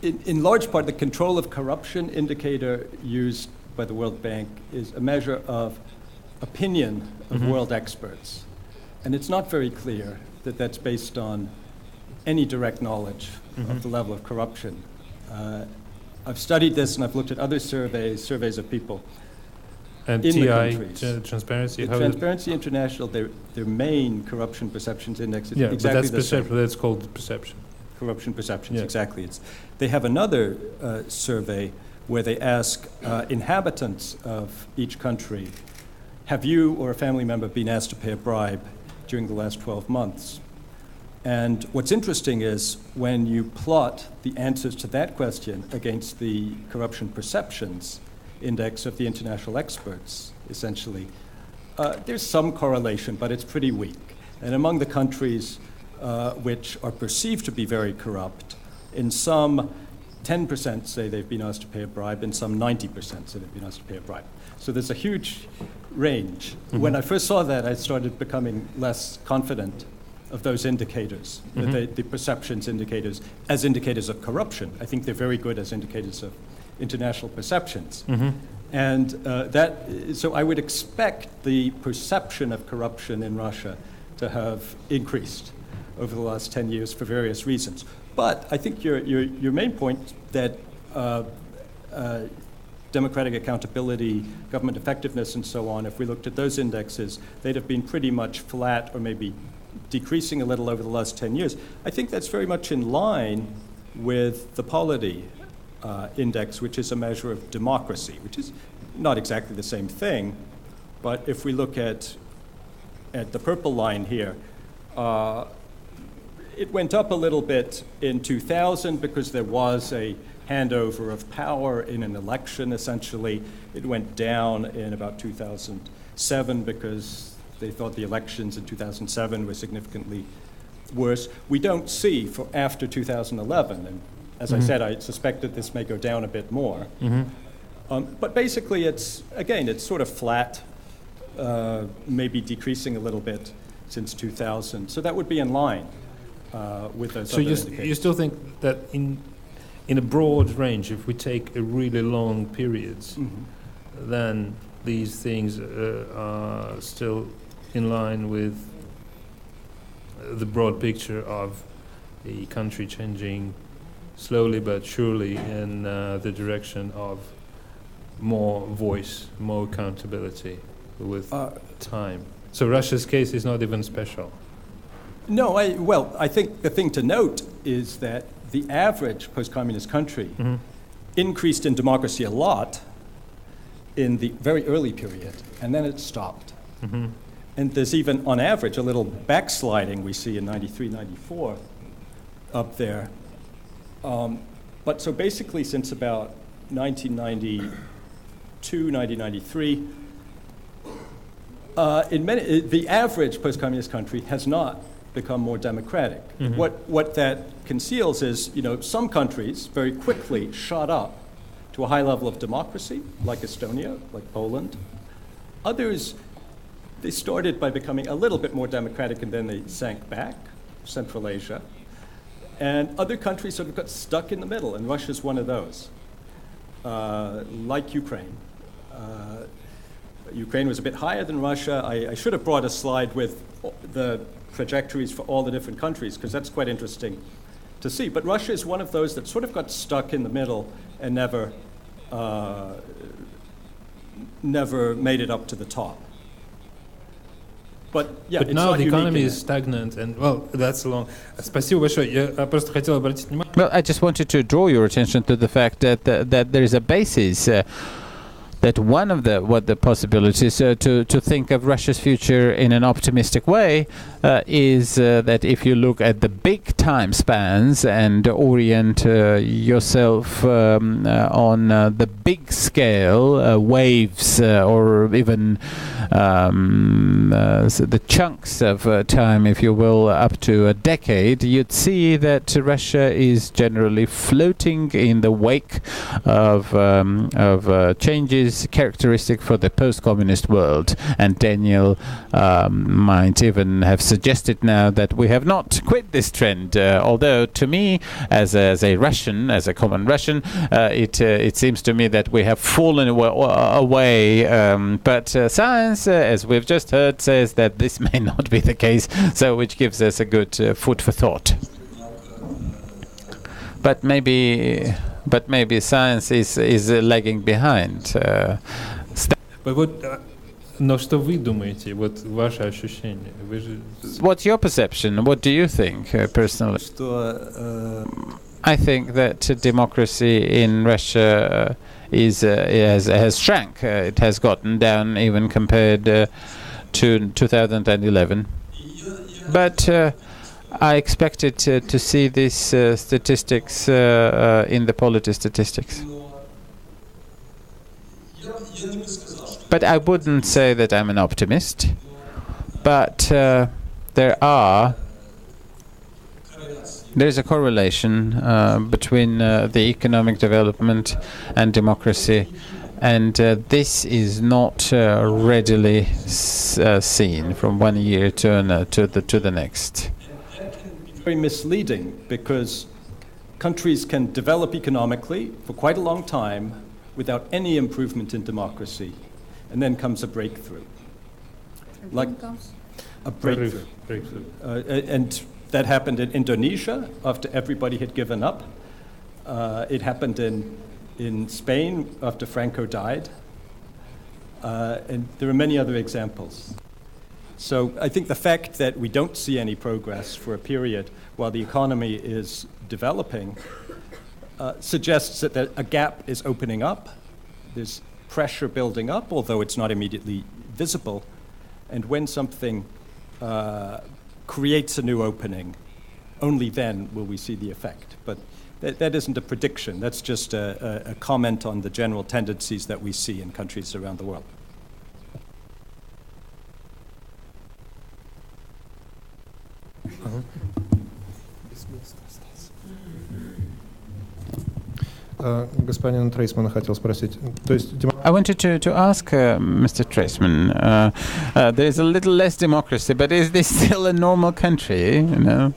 in large part, the control of corruption indicator used by the World Bank is a measure of opinion of world experts. And it's not very clear that that's based on any direct knowledge of the level of corruption. I've studied this and I've looked at other surveys of people and in TI, the countries. Transparency, Transparency International, their main corruption perceptions index is yeah, exactly but that's the same. that's called perception. Corruption perceptions, Yeah. exactly. They have another survey where they ask inhabitants of each country, have you or a family member been asked to pay a bribe during the last 12 months? And what's interesting is when you plot the answers to that question against the corruption perceptions index of the international experts, essentially, there's some correlation, but it's pretty weak. And among the countries which are perceived to be very corrupt, in some 10% say they've been asked to pay a bribe, and some 90% say they've been asked to pay a bribe. So there's a huge range. When I first saw that, I started becoming less confident of those indicators, the perceptions indicators, as indicators of corruption. I think they're very good as indicators of international perceptions. And so I would expect the perception of corruption in Russia to have increased over the last 10 years for various reasons. But I think your main point that democratic accountability, government effectiveness, and so on, if we looked at those indexes, they'd have been pretty much flat or maybe decreasing a little over the last 10 years. I think that's very much in line with the Polity index, which is a measure of democracy, which is not exactly the same thing. But if we look at the purple line here, it went up a little bit in 2000 because there was a handover of power in an election, essentially. It went down in about 2007 because they thought the elections in 2007 were significantly worse. We don't see for after 2011, and as I said, I suspect that this may go down a bit more. But basically, it's sort of flat, maybe decreasing a little bit since 2000. So that would be in line with those other indicators. So you still think that in a broad range, if we take a really long periods, then these things are still in line with the broad picture of the country changing slowly but surely in the direction of more voice, more accountability with time. So Russia's case is not even special. No, I think the thing to note is that the average post-communist country increased in democracy a lot in the very early period, and then it stopped. And there's even, on average, a little backsliding we see in 93, 94 up there. But so basically since about 1992, 1993, the average post-communist country has not become more democratic. What that conceals is, some countries very quickly shot up to a high level of democracy, like Estonia, like Poland. Others, they started by becoming a little bit more democratic and then they sank back, Central Asia. And other countries sort of got stuck in the middle, and Russia's one of those, like Ukraine. Ukraine was a bit higher than Russia. I should have brought a slide with the trajectories for all the different countries, because that's quite interesting to see. But Russia is one of those that sort of got stuck in the middle and never made it up to the top. But now the economy is stagnant, and that's long. Спасибо большое. Я просто хотел обратить внимание. Well, I just wanted to draw your attention to the fact that there is a basis that one of the possibilities to think of Russia's future in an optimistic way is that if you look at the big time spans and orient yourself on the big scale waves or even the chunks of time, if you will, up to a decade, you'd see that Russia is generally floating in the wake of changes characteristic for the post-communist world. And Daniel might even have suggested now that we have not quit this trend, although to me, as a Russian, as a common Russian, it seems to me that we have fallen away, but science, as we've just heard, says that this may not be the case, so which gives us a good food for thought. But maybe science is lagging behind. Но что вы думаете? Вот ваше ощущение? What's your perception? What do you think personally? I think that democracy in Russia has shrank. It has gotten down even compared to 2011. But I expected to see these statistics in the polity statistics. But I wouldn't say that I'm an optimist. But there's a correlation between the economic development and democracy, and this is not readily seen from one year to the next. Very misleading, because countries can develop economically for quite a long time without any improvement in democracy, and then comes a breakthrough. Like a breakthrough. And that happened in Indonesia after everybody had given up. It happened in Spain after Franco died. And there are many other examples. So I think the fact that we don't see any progress for a period while the economy is developing suggests that a gap is opening up. There's pressure building up, although it's not immediately visible. And when something creates a new opening, only then will we see the effect. But that isn't a prediction. That's just a comment on the general tendencies that we see in countries around the world. Господин Трейсман хотел спросить. То есть I wanted to ask Mr. Treisman, there is a little less democracy, but is this still a normal country, you know?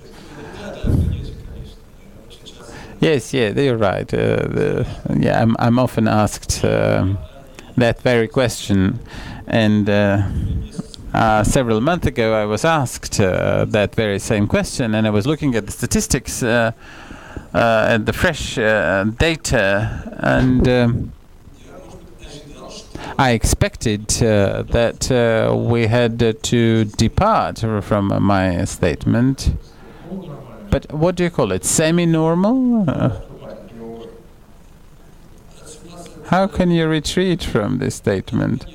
Yes, yeah, you're right. I'm often asked that very question, and several months ago I was asked that very same question, and I was looking at the statistics and the fresh data, and I expected that we had to depart from my statement. But what do you call it? Semi-normal? How can you retreat from this statement?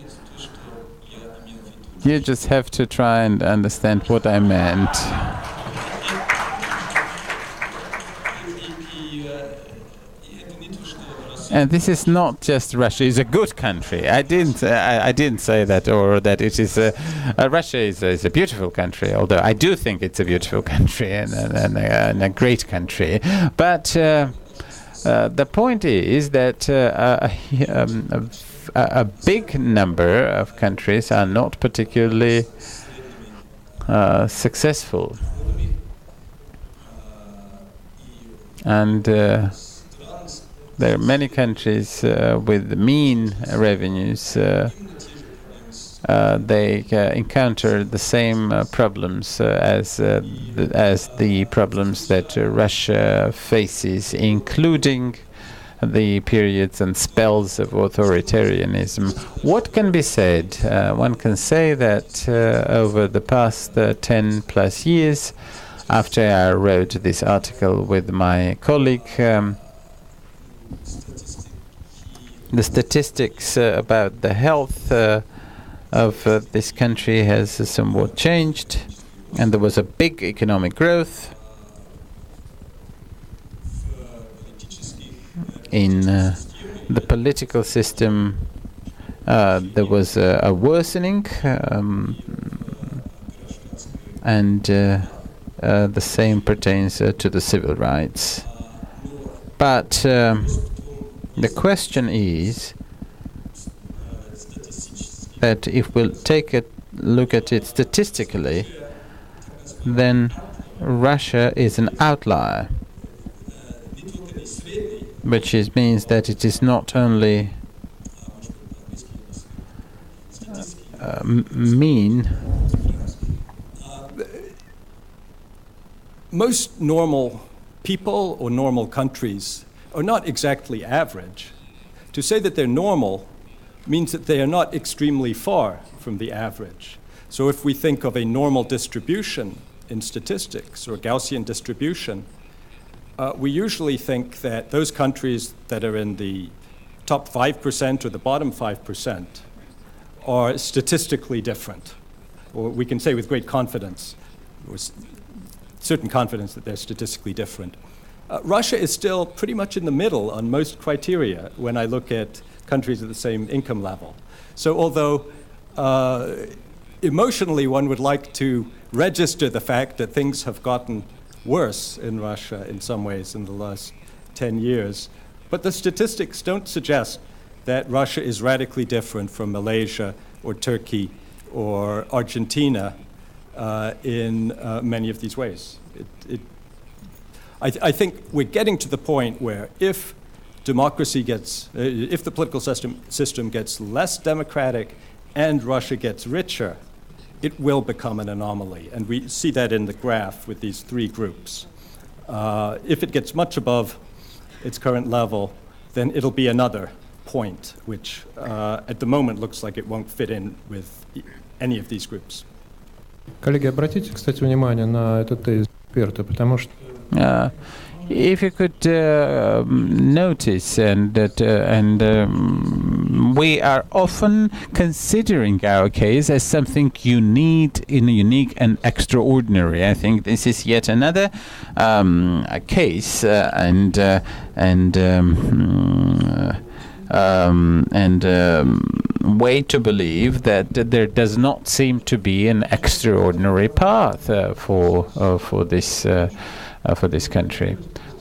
You just have to try and understand what I meant. And this is not just Russia is a good country. I didn't say that, or that it is Russia is a beautiful country. Although I do think it's a beautiful country and a great country. But the point is that a big number of countries are not particularly successful, and there are many countries with mean revenues. They encounter the same problems as the problems that Russia faces, including the periods and spells of authoritarianism. What can be said? One can say that over the past 10 plus years, after I wrote this article with my colleague, the statistics about the health of this country has somewhat changed, and there was a big economic growth in the political system. There was a worsening, and the same pertains to the civil rights. But the question is that if we'll take a look at it statistically, then Russia is an outlier, which means that it is not only mean. Most normal people or normal countries are not exactly average. To say that they're normal means that they are not extremely far from the average. So if we think of a normal distribution in statistics or Gaussian distribution, we usually think that those countries that are in the top 5% or the bottom 5% are statistically different. Or we can say with great confidence, or certain confidence, that they're statistically different. Russia is still pretty much in the middle on most criteria when I look at countries at the same income level. So although emotionally one would like to register the fact that things have gotten worse in Russia in some ways in the last 10 years, but the statistics don't suggest that Russia is radically different from Malaysia or Turkey or Argentina in many of these ways. I think we're getting to the point where if democracy gets, if the political system gets less democratic and Russia gets richer, it will become an anomaly. And we see that in the graph with these three groups. If it gets much above its current level, then it'll be another point, which at the moment looks like it won't fit in with any of these groups. Коллеги, обратите, кстати, внимание на этот тезис эксперта, потому что if you could notice, and we are often considering our case as something unique and extraordinary. I think this is yet another case and way to believe that there does not seem to be an extraordinary path for this country.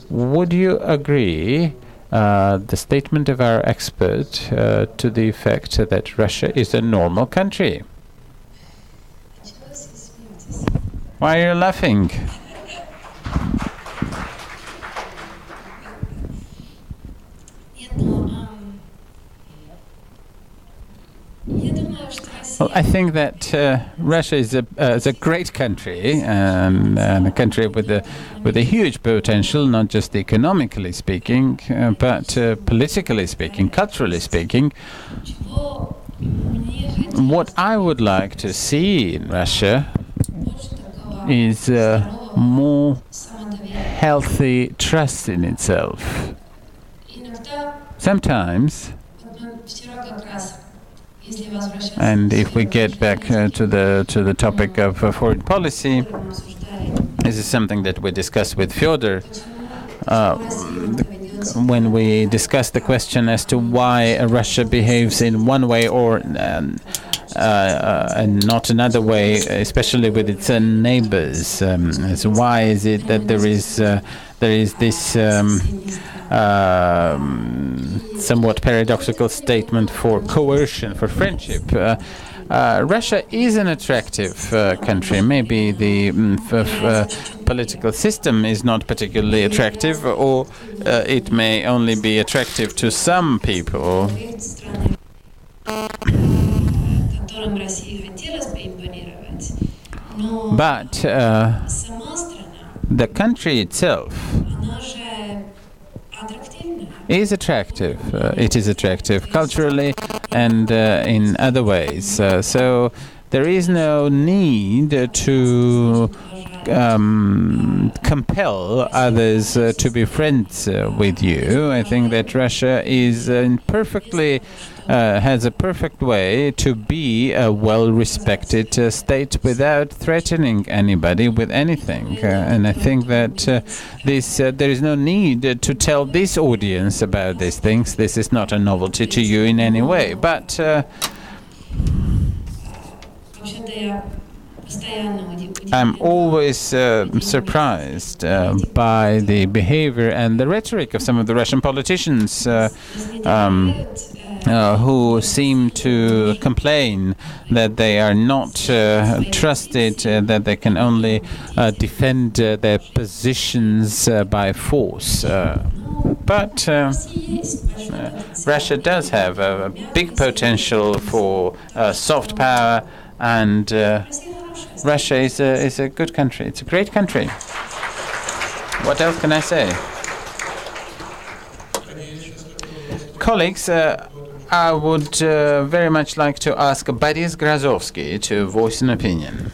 Would you agree the statement of our expert to the effect that Russia is a normal country? Why are you laughing? Well, I think that Russia is a great country and a country with a huge potential, not just economically speaking, but politically speaking, culturally speaking. What I would like to see in Russia is more healthy trust in itself. Sometimes, and if we get back to the topic of foreign policy, this is something that we discussed with Fyodor when we discussed the question as to why Russia behaves in one way or and not another way, especially with its neighbors. So why is it that there is this somewhat paradoxical statement for coercion, for friendship? Russia is an attractive country. Maybe the political system is not particularly attractive, or it may only be attractive to some people. But the country itself is attractive. It is attractive culturally and in other ways. So there is no need to compel others to be friends with you. I think that Russia is has a perfect way to be a well-respected state without threatening anybody with anything. And I think that there is no need to tell this audience about these things. This is not a novelty to you in any way. But I'm always surprised by the behavior and the rhetoric of some of the Russian politicians who seem to complain that they are not trusted, that they can only defend their positions by force. But Russia does have a big potential for soft power, and Russia is a good country. It's a great country. What else can I say? Colleagues, I would very much like to ask Boris Grazovsky to voice an opinion.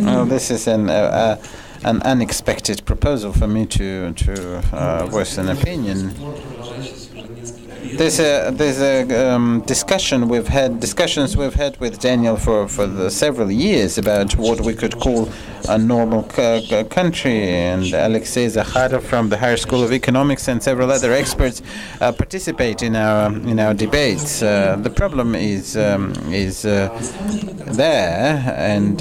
Well, this is an unexpected proposal for me to voice an opinion. There's a discussions we've had with Daniel for several years about what we could call a normal country, and Alexei Zakharov from the Higher School of Economics and several other experts participate in our debates. The problem is there, and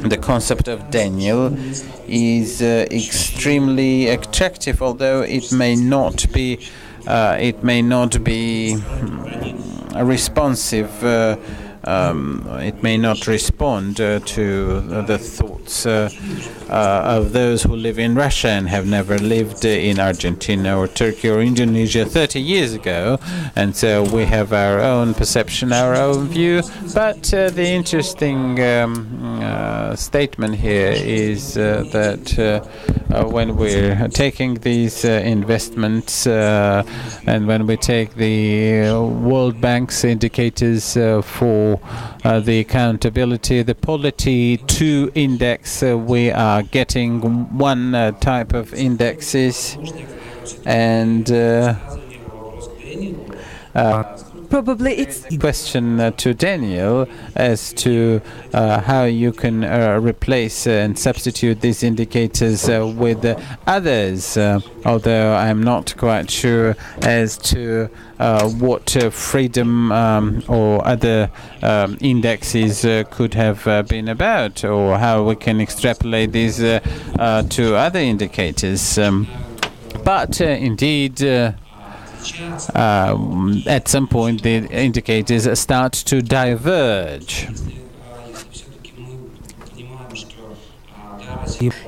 the concept of Daniel is extremely attractive, although it may not be responsive. It may not respond to the thoughts of those who live in Russia and have never lived in Argentina or Turkey or Indonesia 30 years ago. And so we have our own perception, our own view. But the interesting statement here is that when we're taking these investments and when we take the World Bank's indicators for the accountability, the Polity 2 index, we are getting one type of indexes, and probably it's question to Daniel as to how you can replace and substitute these indicators with others, although I'm not quite sure as to what freedom or other indexes could have been about, or how we can extrapolate these to other indicators. But indeed, at some point the indicators start to diverge.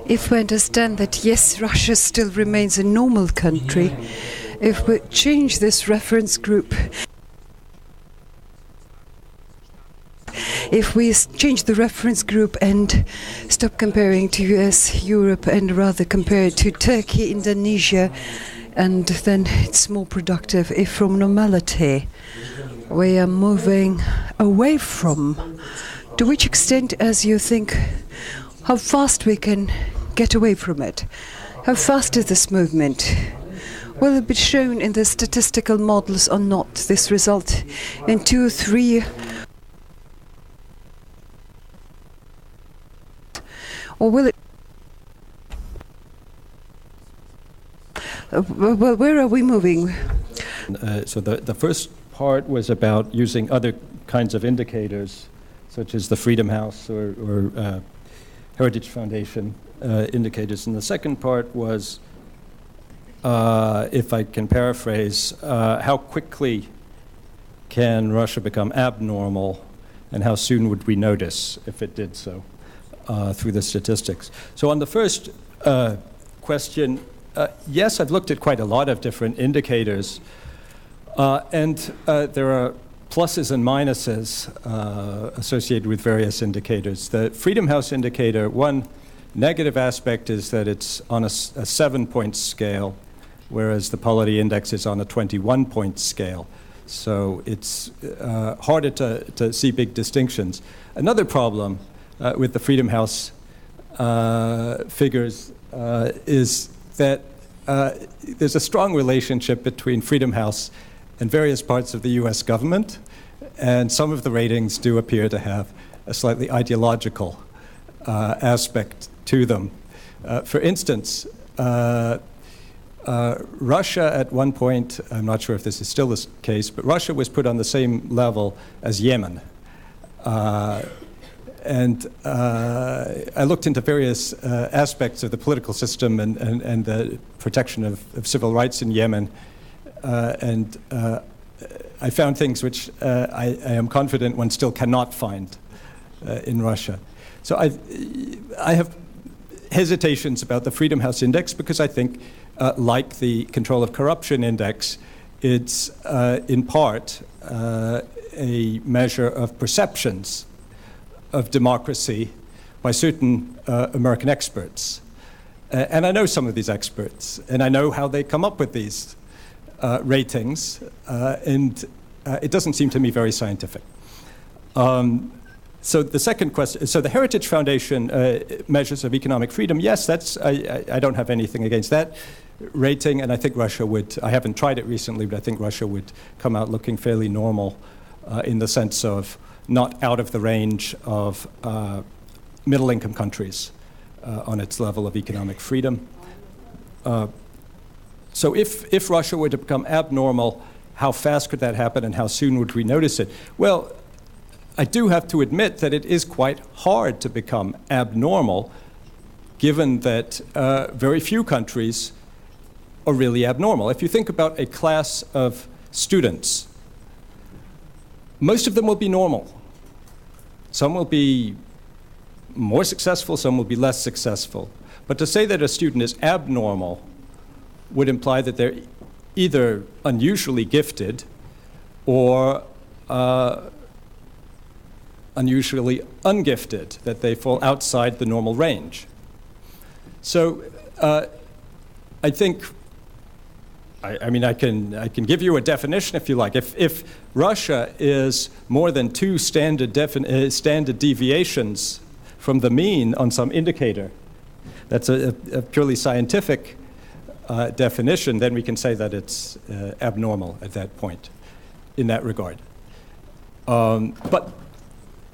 If we understand that, yes, Russia still remains a normal country, if we change this reference group, if we change the reference group and stop comparing to US, Europe, and rather compare it to Turkey, Indonesia, and then it's more productive if from normality we are moving away from. To which extent, as you think, how fast we can get away from it? How fast is this movement? Will it be shown in the statistical models or not, this result in 2, 3, or will it? Well, where are we moving? So the first part was about using other kinds of indicators, such as the Freedom House or Heritage Foundation indicators. And the second part was, if I can paraphrase, how quickly can Russia become abnormal, and how soon would we notice if it did so through the statistics? So on the first question, yes, I've looked at quite a lot of different indicators, and there are pluses and minuses associated with various indicators. The Freedom House indicator, one Negative aspect is that it's on a 7-point scale, whereas the Polity Index is on a 21-point scale. So it's harder to see big distinctions. Another problem with the Freedom House figures is that there's a strong relationship between Freedom House and various parts of the US government, and some of the ratings do appear to have a slightly ideological aspect to them. For instance, Russia at one point, I'm not sure if this is still the case, but Russia was put on the same level as Yemen. And I looked into various aspects of the political system and the protection of civil rights in Yemen, and I found things which I am confident one still cannot find in Russia. So I have hesitations about the Freedom House Index because I think, like the Control of Corruption Index, it's in part a measure of perceptions of democracy by certain American experts. And I know some of these experts, and I know how they come up with these ratings, and it doesn't seem to me very scientific. So the second question, so the Heritage Foundation measures of economic freedom, yes, that's, I don't have anything against that rating, and I think Russia would, I haven't tried it recently, but I think Russia would come out looking fairly normal in the sense of not out of the range of middle-income countries on its level of economic freedom. So if Russia were to become abnormal, how fast could that happen and how soon would we notice it? Well, I do have to admit that it is quite hard to become abnormal, given that very few countries are really abnormal. If you think about a class of students, most of them will be normal. Some will be more successful, some will be less successful. But to say that a student is abnormal would imply that they're either unusually gifted or unusually ungifted, that they fall outside the normal range. So I think, I mean, I can give you a definition if you like. If Russia is more than 2 standard deviations from the mean on some indicator, that's a purely scientific definition, then we can say that it's abnormal at that point in that regard. But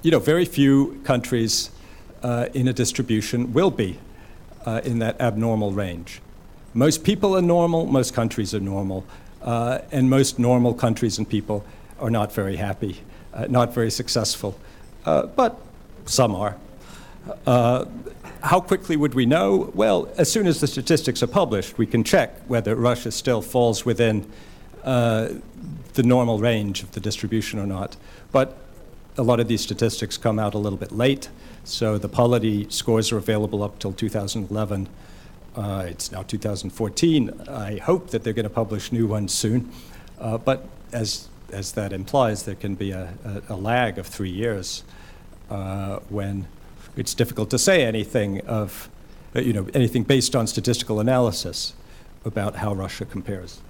you know, very few countries in a distribution will be in that abnormal range. Most people are normal, most countries are normal, and most normal countries and people are not very happy, not very successful, but some are. How quickly would we know? Well, as soon as the statistics are published, we can check whether Russia still falls within the normal range of the distribution or not. But a lot of these statistics come out a little bit late, so the polity scores are available up till 2011. It's now 2014. I hope that they're going to publish new ones soon, but as that implies, there can be a lag of 3 years when it's difficult to say anything of, anything based on statistical analysis about how Russia compares.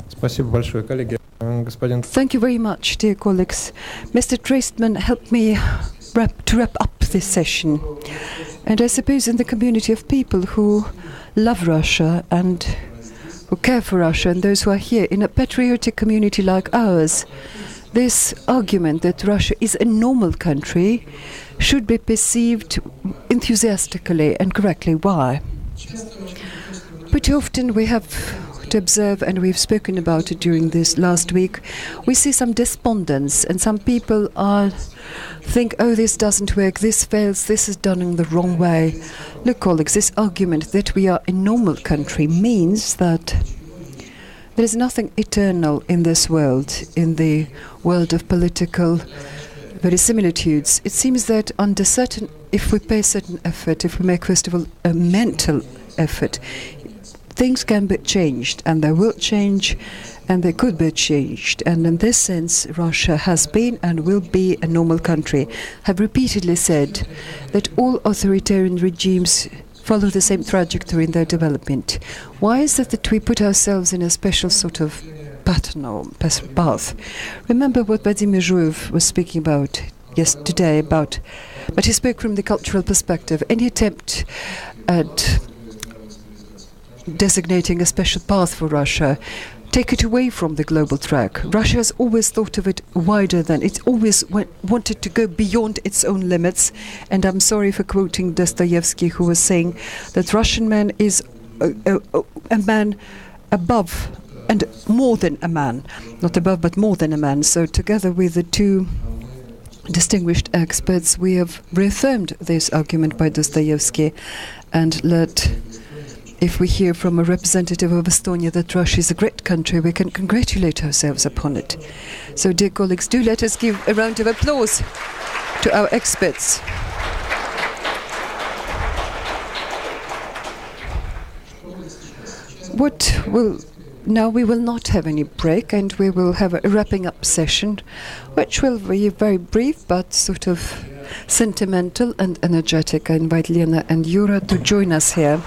Спасибо большое, коллеги. Thank you very much, dear colleagues. Mr. Treistman helped me wrap up this session. And I suppose in the community of people who love Russia and who care for Russia, and those who are here in a patriotic community like ours, this argument that Russia is a normal country should be perceived enthusiastically and correctly. Why? Pretty often we have to observe, and we've spoken about it during this last week, we see some despondence, and some people think, oh, this doesn't work, this fails, this is done in the wrong way. Look, colleagues, this argument that we are a normal country means that there is nothing eternal in this world, in the world of political verisimilitudes. It seems that under if we pay certain effort, if we make, first of all, a mental effort, things can be changed, and they will change, and they could be changed. And in this sense, Russia has been and will be a normal country. Have repeatedly said that all authoritarian regimes follow the same trajectory in their development. Why is it that we put ourselves in a special sort of pattern or path? Remember what Vladimir Zhuev was speaking about yesterday, but he spoke from the cultural perspective. Any attempt at designating a special path for Russia take it away from the global track. Russia has always thought of it wider than, it always wanted to go beyond its own limits. And I'm sorry for quoting Dostoevsky, who was saying that Russian man is a man above and more than a man. Not above, but more than a man. So together with the two distinguished experts, we have reaffirmed this argument by Dostoevsky, and if we hear from a representative of Estonia that Russia is a great country, we can congratulate ourselves upon it. So, dear colleagues, do let us give a round of applause to our experts. Now we will not have any break, and we will have a wrapping up session, which will be very brief but sort of sentimental and energetic. I invite Lena and Yura to join us here.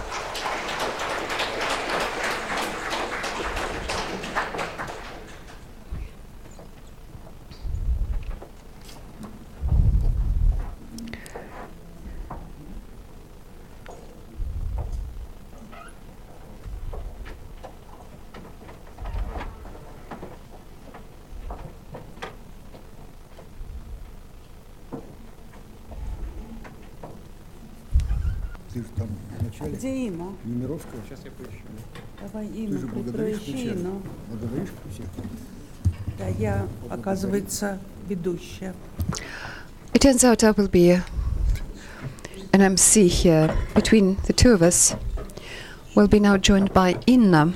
Где Инна? Нумеровка. Сейчас я поищу. Давай Ты Инну, же благодаришь поищи всех? Инну. Благодаришь всех? Да, я, оказывается, ведущая. It turns out I will be an MC here. Between the two of us, we'll be now joined by Inna.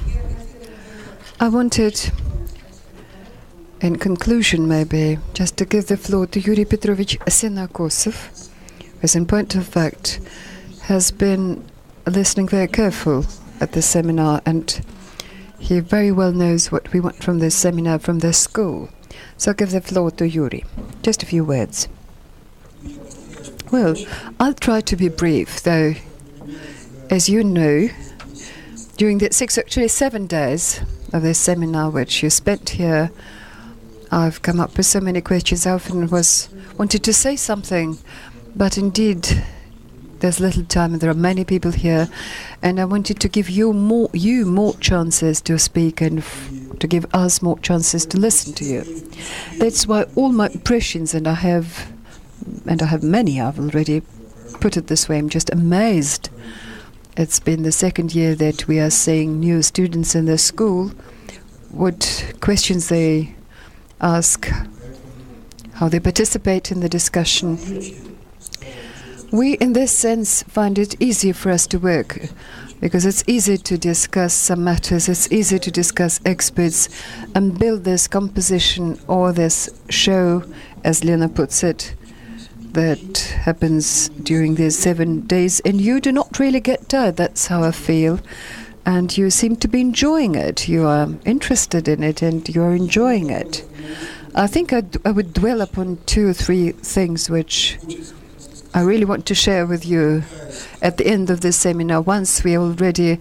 I wanted, in conclusion maybe, just to give the floor to Yuri Petrovich Senakosov, who, as in point of fact, has been listening very careful at the seminar, and he very well knows what we want from this seminar, from this school. So I'll give the floor to Yuri. Just a few words. Well, I'll try to be brief, though, as you know, during the 7 days of this seminar which you spent here, I've come up with so many questions. I often wanted to say something, but indeed there's little time and there are many people here, and I wanted to give you more chances to speak and to give us more chances to listen to you. That's why all my impressions, and I have many, I've already put it this way, I'm just amazed. It's been the second year that we are seeing new students in the school, what questions they ask, how they participate in the discussion. We, in this sense, find it easier for us to work, because it's easy to discuss some matters, it's easy to discuss experts and build this composition or this show, as Lena puts it, that happens during these 7 days, and you do not really get tired. That's how I feel. And you seem to be enjoying it. You are interested in it and you are enjoying it. I think I would dwell upon 2 or 3 things which I really want to share with you at the end of this seminar. Once we already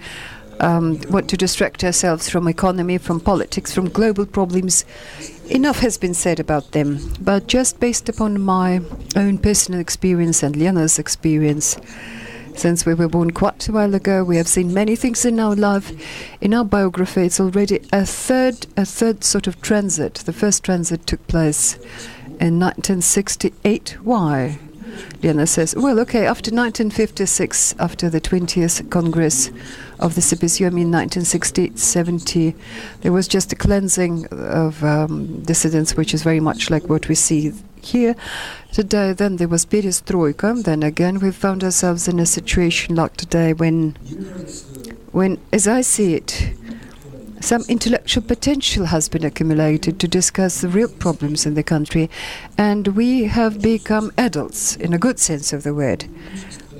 want to distract ourselves from economy, from politics, from global problems. Enough has been said about them, but just based upon my own personal experience and Lena's experience, since we were born quite a while ago, we have seen many things in our life. In our biography, it's already a third sort of transit. The first transit took place in 1968. Why? Lena says, well, okay, after 1956, after the 20th Congress of the CPSU, I mean 1960-70, there was just a cleansing of dissidents, which is very much like what we see here today. Then there was perestroika. Then again, we found ourselves in a situation like today when, as I see it, some intellectual potential has been accumulated to discuss the real problems in the country, and we have become adults in a good sense of the word.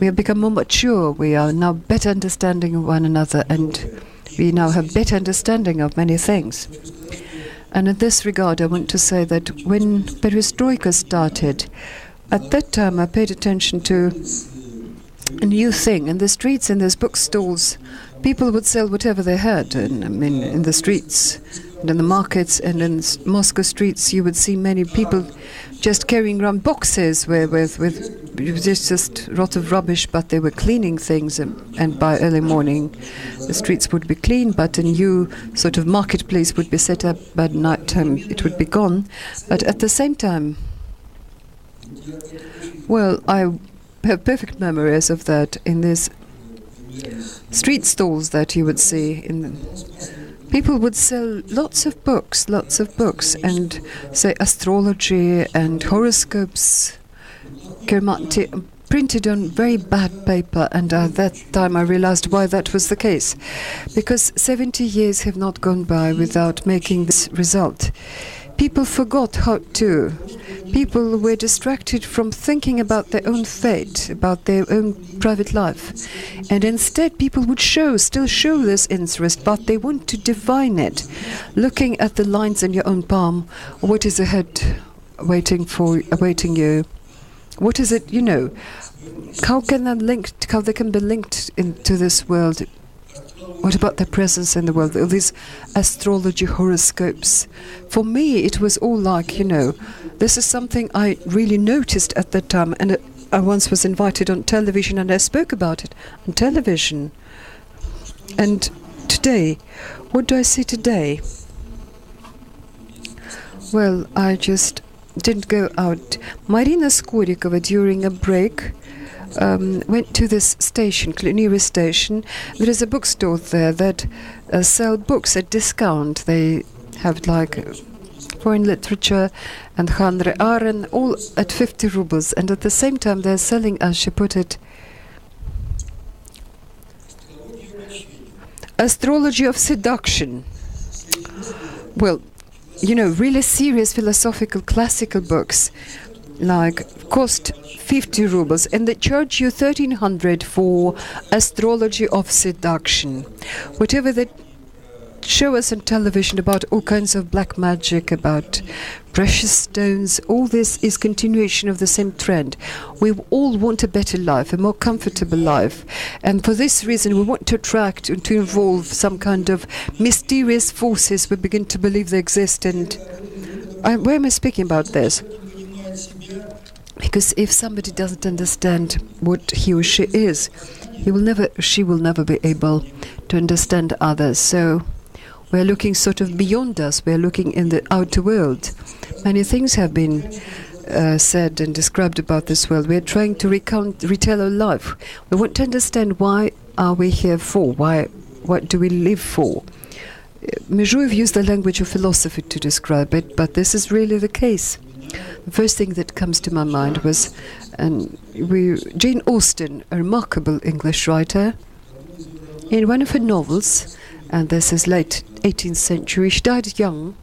We have become more mature. We are now better understanding one another, and we now have better understanding of many things. And in this regard, I want to say that when perestroika started, at that time I paid attention to a new thing. In the streets, in these bookstores, people would sell whatever they had. And, I mean, in the streets, and in the markets, and in Moscow streets, you would see many people just carrying around boxes with just a lot of rubbish, but they were cleaning things, and by early morning the streets would be clean, but a new sort of marketplace would be set up. By night time it would be gone. But at the same time, well, I have perfect memories of that in these street stalls that you would see. People would sell lots of books, and say astrology and horoscopes, printed on very bad paper. And at that time I realized why that was the case. Because 70 years have not gone by without making this result. People forgot how to. People were distracted from thinking about their own fate, about their own private life. And instead people would still show this interest, but they want to divine it. Looking at the lines in your own palm, what is ahead awaiting you? What is it, how they can be linked into this world? What about their presence in the world? All these astrology horoscopes. For me, it was all like, this is something I really noticed at that time. And I once was invited on television and I spoke about it on television. And today, what do I see today? Well, I just didn't go out. Marina Skorikova, during a break, went to this station, nearest station. There is a bookstore there that sell books at discount. They have like foreign literature and Heinrich Arendt, all at 50 rubles. And at the same time they're selling, as she put it, Astrology of Seduction. Well, really serious philosophical classical books cost 50 rubles, and they charge you 1,300 for Astrology of Seduction. Whatever they show us on television about all kinds of black magic, about precious stones, all this is continuation of the same trend. We all want a better life, a more comfortable life, and for this reason we want to attract and to involve some kind of mysterious forces we begin to believe they exist. And why am I speaking about this? Because if somebody doesn't understand what he or she is, she will never be able to understand others. So we're looking sort of beyond us. We're looking in the outer world. Many things have been said and described about this world. We're trying to retell our life. We want to understand why are we here for? What do we live for? Mezhuev used the language of philosophy to describe it, but this is really the case. The first thing that comes to my mind was Jane Austen, a remarkable English writer. In one of her novels, and this is late 18th century, she died young.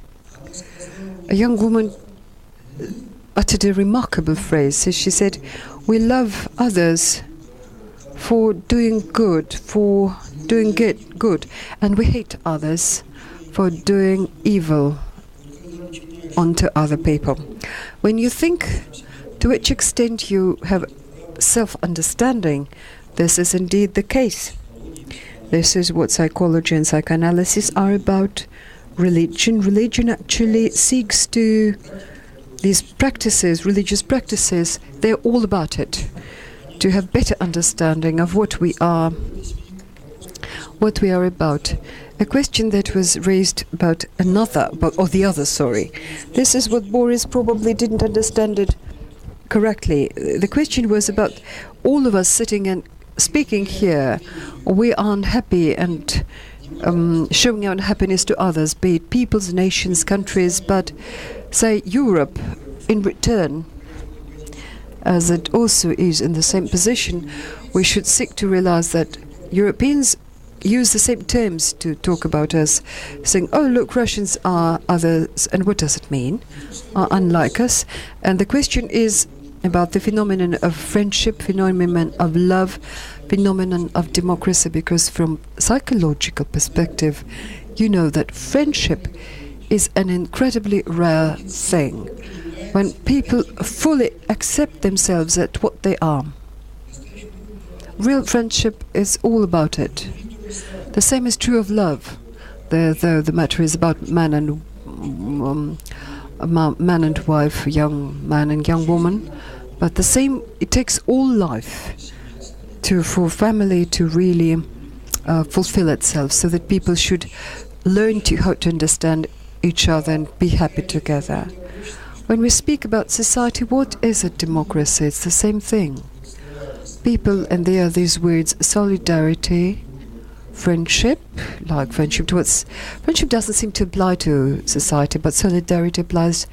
A young woman uttered a remarkable phrase. She said, "We love others for doing good, and we hate others for doing evil onto other people." When you think to which extent you have self-understanding, this is indeed the case. This is what psychology and psychoanalysis are about. Religion. Religion actually seeks to, these practices, religious practices, they're all about it. To have better understanding of what we are about. A question that was raised about the other. This is what Boris probably didn't understand it correctly. The question was about all of us sitting and speaking here. We are unhappy and showing our unhappiness to others, be it peoples, nations, countries, but say Europe in return, as it also is in the same position, we should seek to realize that Europeans use the same terms to talk about us, saying, "Oh, look, Russians are others," and what does it mean? Are unlike us. And the question is, about the phenomenon of friendship, phenomenon of love, phenomenon of democracy, because from psychological perspective, you know that friendship is an incredibly rare thing. When people fully accept themselves at what they are. Real friendship is all about it. The same is true of love, though the matter is about man and wife, young man and young woman. But the same, it takes all life for family to really fulfill itself, so that people should learn how to understand each other and be happy together. When we speak about society, what is a democracy? It's the same thing. People, and there are these words, solidarity, friendship, like friendship doesn't seem to apply to society, but solidarity applies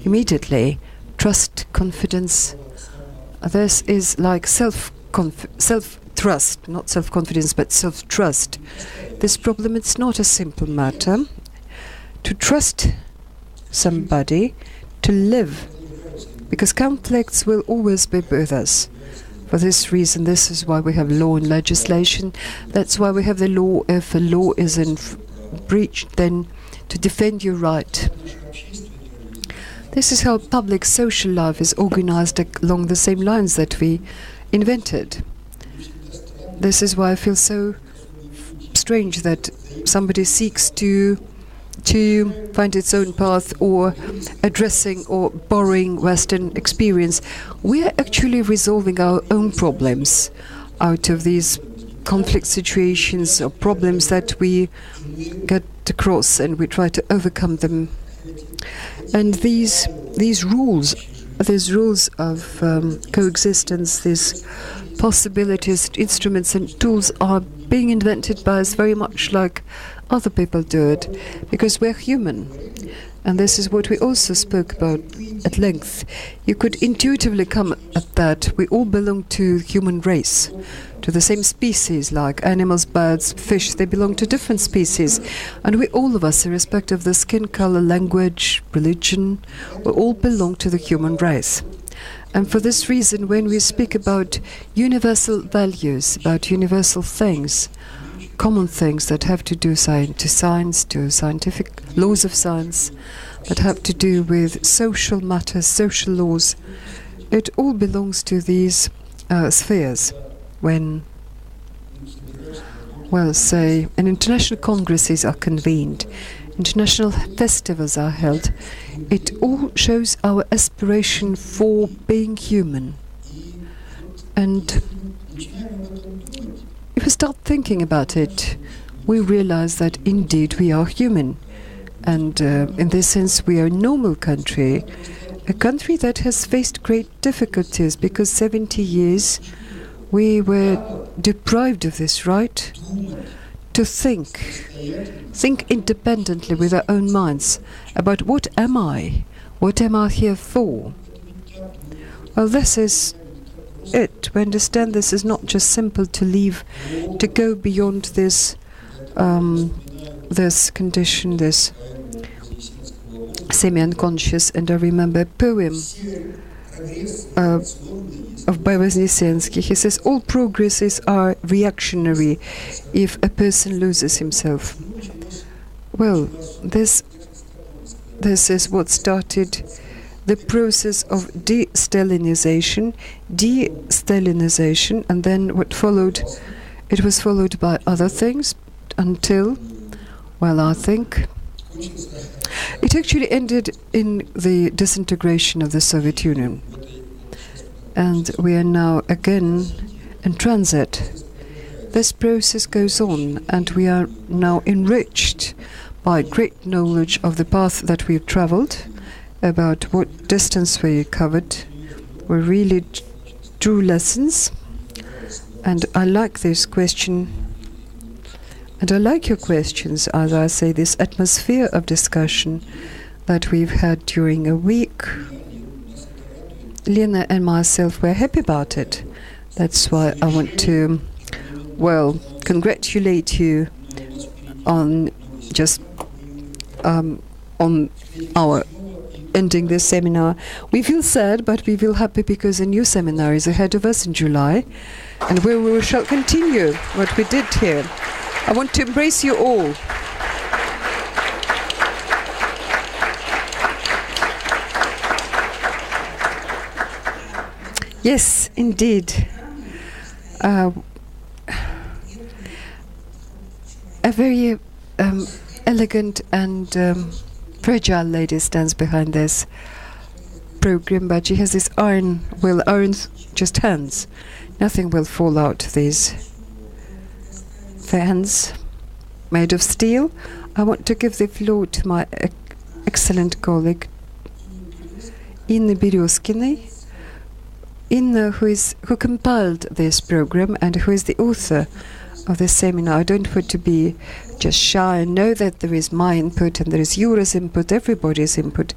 immediately. Trust, confidence. This is like self-trust, not self-confidence, but self-trust. This problem, it's not a simple matter. To trust somebody, to live, because conflicts will always be with us. For this reason, this is why we have law and legislation. That's why we have the law. If a law is in breach, then to defend your right. This is how public social life is organized along the same lines that we invented. This is why I feel so strange that somebody seeks to find its own path, or addressing or borrowing Western experience. We are actually resolving our own problems out of these conflict situations or problems that we get across, and we try to overcome them. And these rules of coexistence, these possibilities, instruments and tools are being invented by us very much like other people do it, because we're human. And this is what we also spoke about at length. You could intuitively come at that. We all belong to the human race, to the same species, like animals, birds, fish. They belong to different species. And we, all of us, irrespective of the skin color, language, religion, we all belong to the human race. And for this reason, when we speak about universal values, about universal things, common things that have to do to science, to scientific laws of science, that have to do with social matters, social laws, it all belongs to these spheres. When, well, say, and international congresses are convened, international festivals are held, it all shows our aspiration for being human. And if we start thinking about it, we realize that indeed we are human. And in this sense, we are a normal country, a country that has faced great difficulties, because 70 years we were deprived of this right to think independently with our own minds about what am I here for? Well, this is it. We understand this is not just simple to leave, to go beyond this this condition, this semi-unconscious. And I remember a poem of Voznесensky. He says, all progresses are reactionary if a person loses himself. Well, this is what started the process of de-Stalinization, and then what followed, it was followed by other things until, well, I think it actually ended in the disintegration of the Soviet Union. And we are now again in transit. This process goes on, and we are now enriched by great knowledge of the path that we've traveled, about what distance we covered. We really drew lessons. And I like this question. And I like your questions, as I say, this atmosphere of discussion that we've had during a week. Lena and myself were happy about it. That's why I want to, well, congratulate you on just on our ending this seminar. We feel sad, but we feel happy because a new seminar is ahead of us in July, and where we shall continue what we did here. I want to embrace you all. Yes, indeed. A very elegant and fragile lady stands behind this program, but she has this iron just hands. Nothing will fall out these hands made of steel. I want to give the floor to my excellent colleague Inna Berezkina. Inna, who compiled this program and who is the author of this seminar. I don't want to be just shy and know that there is my input and there is Jura's input, everybody's input,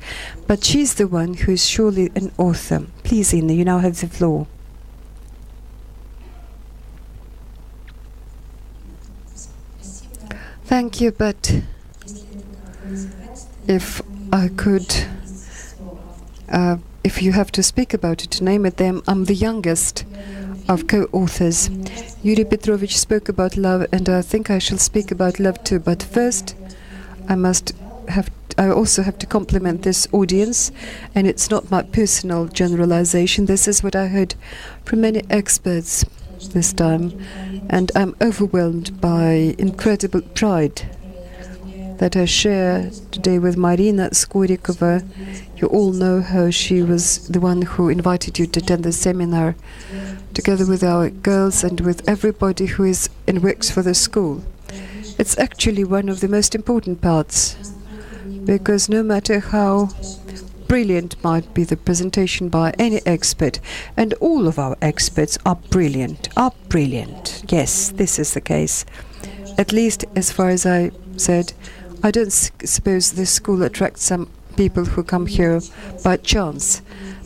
but she's the one who is surely an author. Please, Inna, you now have the floor. Thank you, but if I could, if you have to speak about it, to name it, then I'm the youngest of co-authors. Yuri Petrovich spoke about love, and I think I shall speak about love too. But first, I also have to compliment this audience, and it's not my personal generalization. This is what I heard from many experts this time, and I'm overwhelmed by incredible pride that I share today with Marina Skorikova. You all know her. She was the one who invited you to attend the seminar, together with our girls and with everybody who is and works for the school. It's actually one of the most important parts, because no matter how brilliant might be the presentation by any expert, and all of our experts are brilliant. Yes, this is the case. At least as far as I said, I don't suppose this school attracts some people who come here by chance.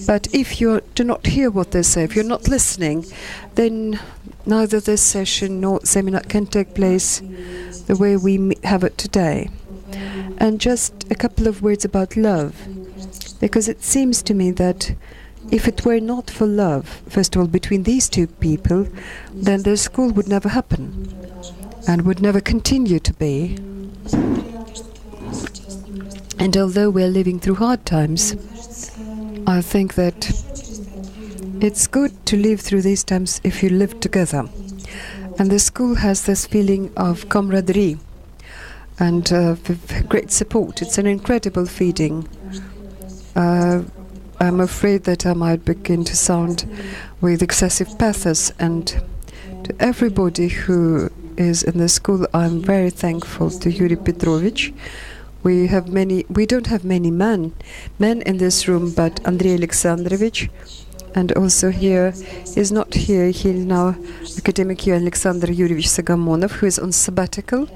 But if you do not hear what they say, if you're not listening, then neither this session nor seminar can take place the way we have it today. And just a couple of words about love, because it seems to me that if it were not for love, first of all, between these two people, then the school would never happen and would never continue to be. And although we're living through hard times, I think that it's good to live through these times if you live together. And the school has this feeling of camaraderie and great support. It's an incredible feeling. I'm afraid that I might begin to sound with excessive pathos, and to everybody who is in the school, I'm very thankful to Yuri Petrovich. We don't have many men in this room, but Andrei Alexandrovich, and also here is not here. He's now academic here, Alexander Yurievich Sagamonov, who is on sabbatical.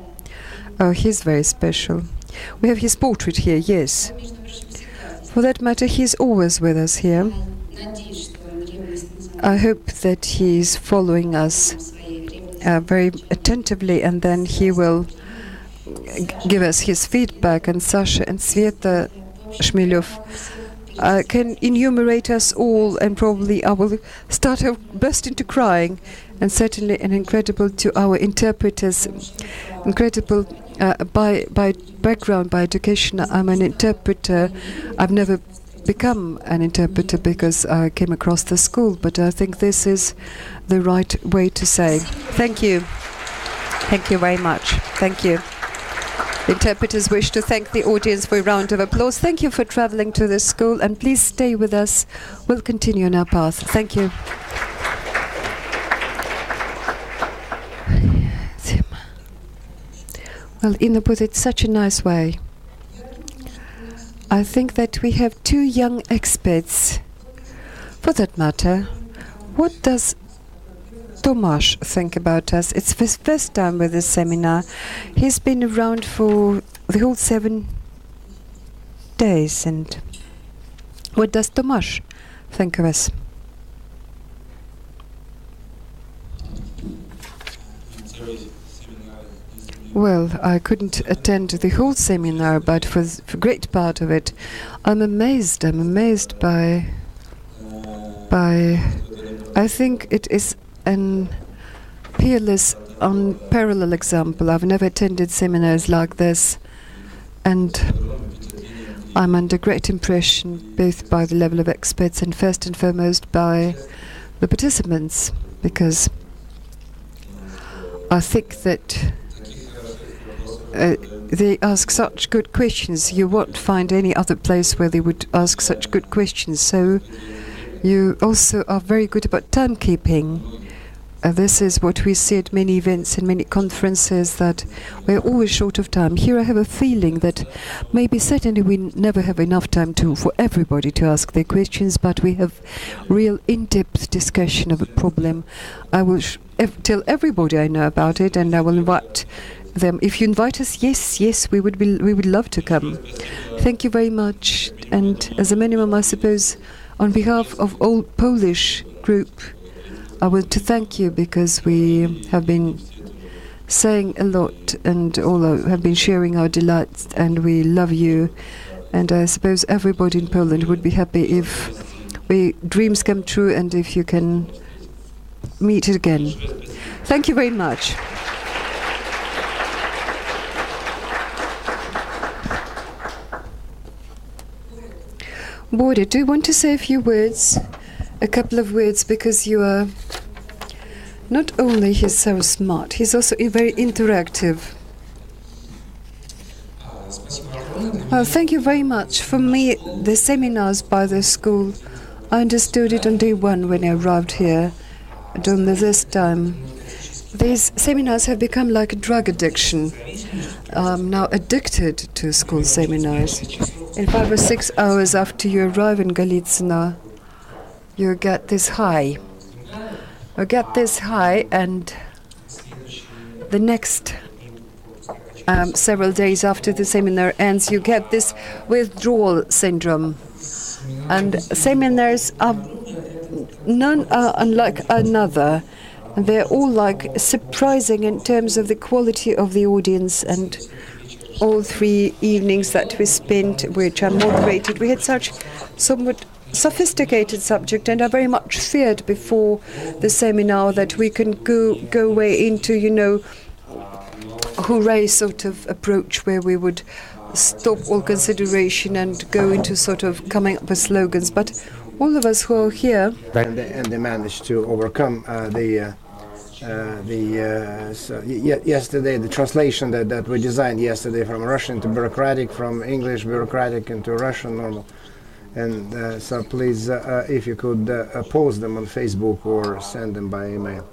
Oh, he's very special. We have his portrait here, yes. For that matter, he's always with us here. I hope that he's following us very attentively, and then he will give us his feedback. And Sasha and Sveta Shmelyov can enumerate us all, and probably I will burst into crying. And certainly an incredible to our interpreters, incredible by background, by education. I'm an interpreter. I've never become an interpreter because I came across the school, but I think this is the right way to say. Thank you. Thank you very much. Thank you. The interpreters wish to thank the audience for a round of applause. Thank you for traveling to this school, and please stay with us. We'll continue on our path. Thank you. Well, Inna put it such a nice way. I think that we have two young experts. For that matter, what does Tomasz think about us? It's his first time with this seminar. He's been around for the whole 7 days. And what does Tomasz think of us? Well, I couldn't attend the whole seminar, but for a great part of it, I'm amazed. I'm amazed by. I think it is an peerless, unparalleled example. I've never attended seminars like this, and I'm under great impression both by the level of experts and first and foremost by the participants, because I think that they ask such good questions. You won't find any other place where they would ask such good questions. So you also are very good about timekeeping. This is what we see at many events and many conferences, that we're always short of time. Here I have a feeling that maybe certainly we never have enough time for everybody to ask their questions, but we have real in-depth discussion of a problem. I will tell everybody I know about it, and I will invite them. If you invite us, yes, we would love to come. Thank you very much. And as a minimum, I suppose, on behalf of all Polish group, I want to thank you, because we have been saying a lot and all have been sharing our delights, and we love you. And I suppose everybody in Poland would be happy if dreams come true and if you can meet again. Thank you very much. Border, do you want to say a few words? A couple of words, because you are not only he's so smart, he's also very interactive. Well, thank you very much. For me, the seminars by the school, I understood it on day one when I arrived here during this time. These seminars have become like a drug addiction. I'm now addicted to school seminars. In 5 or 6 hours after you arrive in Galitsina, you get this high. You get this high, and the next several days after the seminar ends, you get this withdrawal syndrome. And seminars are none are unlike another. They're all like surprising in terms of the quality of the audience, and all 3 evenings that we spent, which I moderated, we had such somewhat sophisticated subject, and I very much feared before the seminar that we can go away into, hooray sort of approach where we would stop all consideration and go into sort of coming up with slogans. But all of us who are here, and they managed to overcome yesterday the translation that we designed yesterday from Russian to bureaucratic, from English bureaucratic into Russian normal. And so please, if you could post them on Facebook or send them by email.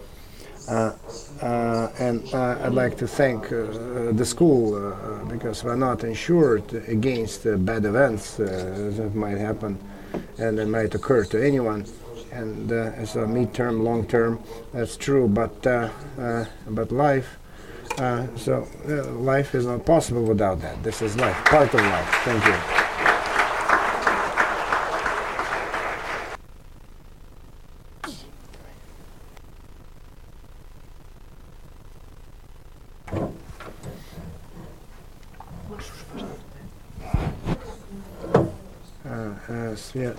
And I'd like to thank the school, because we're not insured against bad events that might happen and that might occur to anyone. And so mid-term, long-term, that's true. But life, life is not possible without that. This is life, part of life. Thank you.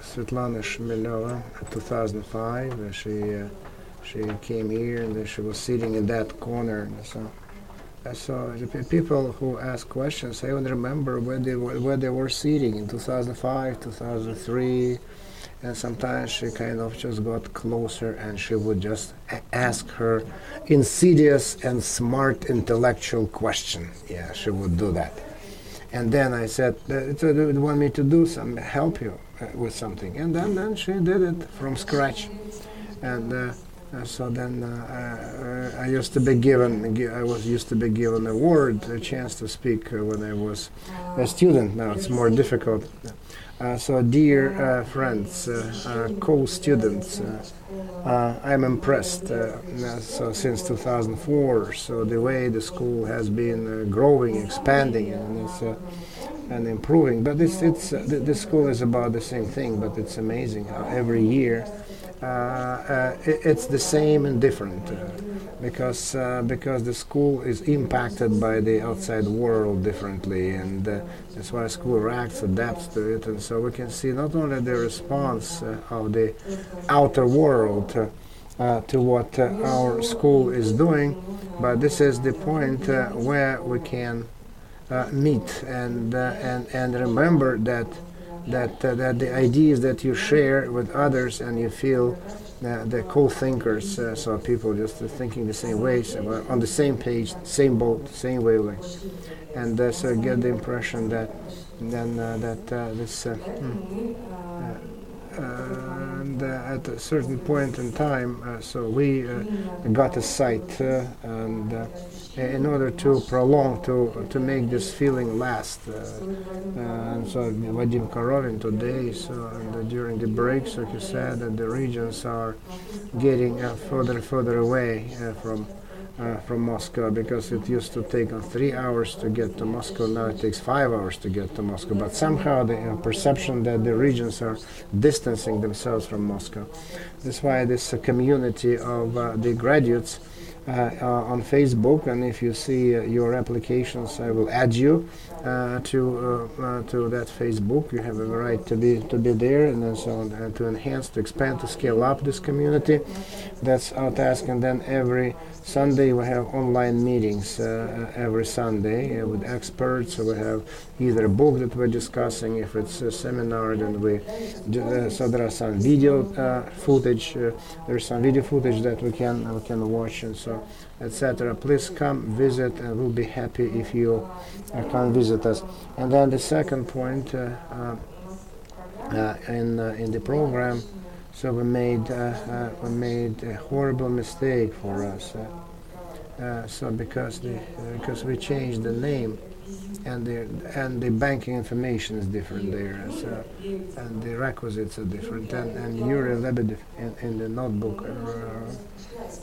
Svetlana Shmilova, 2005. She came here and she was sitting in that corner. So the people who ask questions, I would remember where they were sitting in 2005, 2003, and sometimes she kind of just got closer and she would just ask her insidious and smart intellectual question. Yeah, she would do that. And then I said, do you want me to help you with something? And then she did it from scratch. And so then I used to be given an award, a chance to speak when I was a student. Now it's more difficult. So dear friends, co-students, I'm impressed. So since 2004, so the way the school has been growing, expanding, and and improving. But the school is about the same thing, but it's amazing how every year it's the same and different because the school is impacted by the outside world differently, and that's why school reacts, adapts to it, and so we can see not only the response of the outer world to what our school is doing, but this is the point where we can meet and remember that the ideas that you share with others and you feel the co-thinkers, so people just thinking the same way, so on the same page, same boat, same wavelength, and so you get the impression that this and at a certain point in time, so we got a site, and in order to prolong, to make this feeling last. And so Vadim Korovin today, so and during the break, so he said that the regions are getting further and further away from Moscow, because it used to take 3 hours to get to Moscow. Now it takes 5 hours to get to Moscow. But somehow the perception that the regions are distancing themselves from Moscow. That's why this community of the graduates on Facebook, and if you see your applications, I will add you to that Facebook. You have a right to be there, and then so on, and to enhance, to expand, to scale up this community. That's our task. And then every Sunday we have online meetings every Sunday with experts. So we have either a book that we're discussing. If it's a seminar, then so there are some video footage. There's some video footage that we can watch, and so etc. Please come visit, and we'll be happy if you come visit us. And then the second point in the program. So we made a horrible mistake for us. So because we changed the name, and the banking information is different there, so, and the requisites are different, and Yuri Lebedev in the notebook.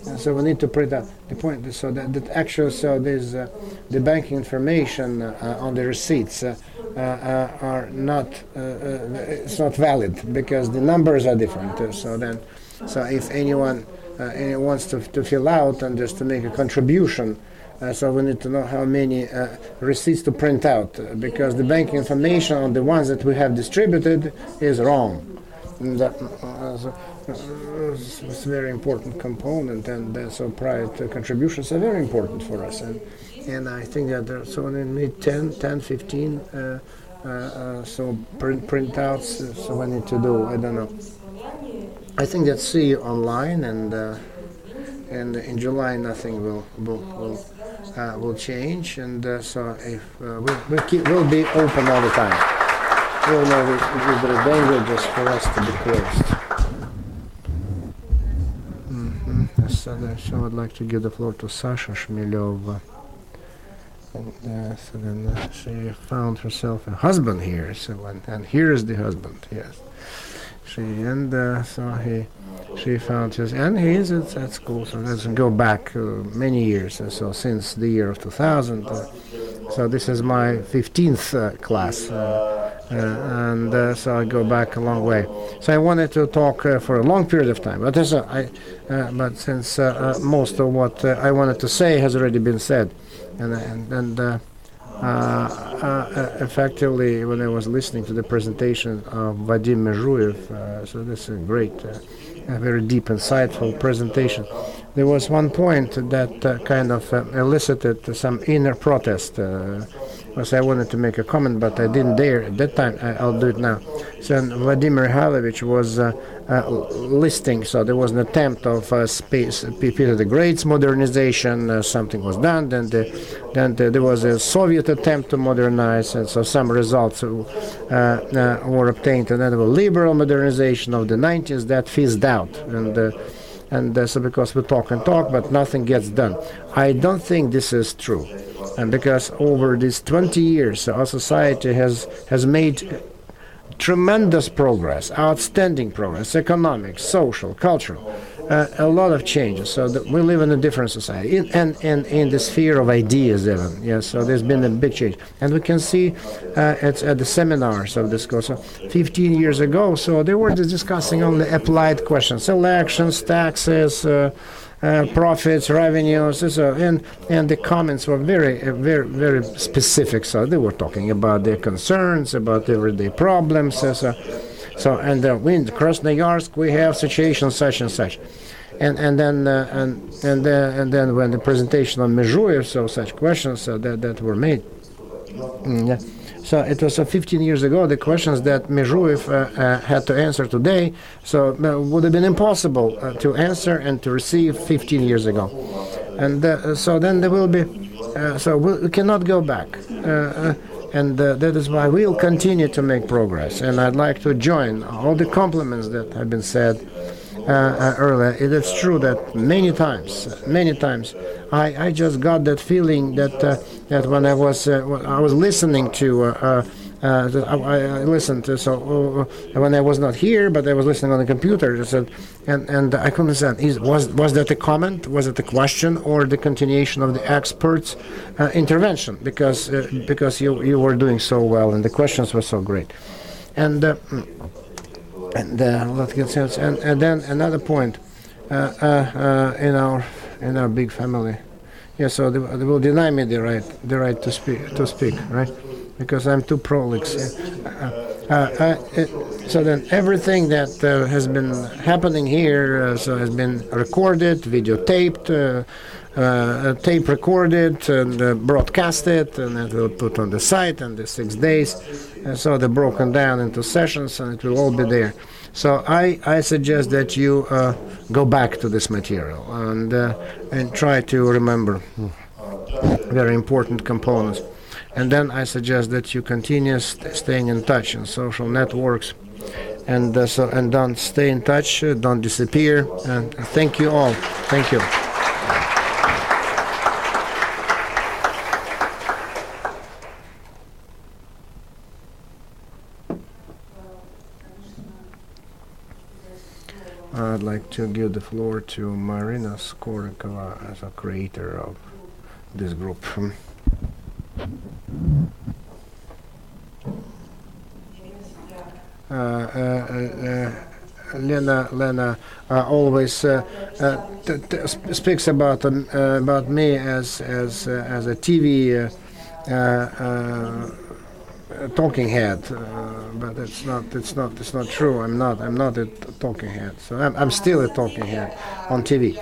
And so we need to print out the point. So that actually, so there's the banking information on the receipts. Are not it's not valid because the numbers are different. So if anyone wants to fill out and just to make a contribution, so we need to know how many receipts to print out, because the banking information on the ones that we have distributed is wrong. It's a very important component, and so private contributions are very important for us. And I think that there, so we need 10, 15 so printouts. So we need to do, I don't know. I think that see you online, and in July nothing will change. And so if we'll be open all the time. We'll know if there are dangers for us to be closed. So I'd like to give the floor to Sasha Shmelyov. And so then she found herself a husband here. So and here is the husband. Yes, she found his, and he is at school. So let's go back many years. So since the year of 2000. So this is my 15th class. And so I go back a long way. So I wanted to talk for a long period of time, but since most of what I wanted to say has already been said, and effectively, when I was listening to the presentation of Vadim Mezhuev, so this is a great, very deep, insightful presentation. There was one point that kind of elicited some inner protest. So I wanted to make a comment, but I didn't dare at that time. I'll do it now. So Vladimir Mikhailovich was listing, so there was an attempt of Peter the Great's modernization. Something was done. Then there was a Soviet attempt to modernize, and so some results were obtained. And then there was liberal modernization of the 90s that fizzed out. And so because we talk and talk, but nothing gets done. I don't think this is true. And because over these 20 years, our society has made tremendous progress, outstanding progress, economic, social, cultural. a lot of changes. So we live in a different society, and in the sphere of ideas even. Yes, so there's been a big change, and we can see at the seminars of this course. So 15 years ago, so they were just discussing only applied questions, elections, taxes, profits, revenues, and the comments were very specific. So they were talking about their concerns, about everyday problems. So and we in Krasnoyarsk we have situation such and such, and then when the presentation of Mezhuev, so such questions that were made. Yeah. So it was 15 years ago. The questions that Mezhuev had to answer today, so would have been impossible to answer and to receive 15 years ago. And so then there will be, so we cannot go back. And that is why we'll continue to make progress. And I'd like to join all the compliments that have been said earlier. It is true that many times, I just got that feeling that when I was listening to. I listened to when I was not here, but I was listening on the computer. And I couldn't understand. Was that a comment? Was it a question or the continuation of the experts' intervention? Because you were doing so well and the questions were so great. And then another point in our big family. Yeah, so they will deny me the right to speak, right? Because I'm too prolix. So then everything that has been happening here has been recorded, videotaped, tape recorded, and broadcasted, and it will put on the site in the 6 days. So they're broken down into sessions, and it will all be there. So I suggest that you go back to this material and try to remember very important components. And then I suggest that you continue staying in touch in social networks, and don't stay in touch, don't disappear. And thank you all. Thank you. I'd like to give the floor to Marina Skorikova as a creator of this group. Lena always speaks about me as a TV talking head, but it's not true. I'm not a talking head. So I'm still a talking head on TV.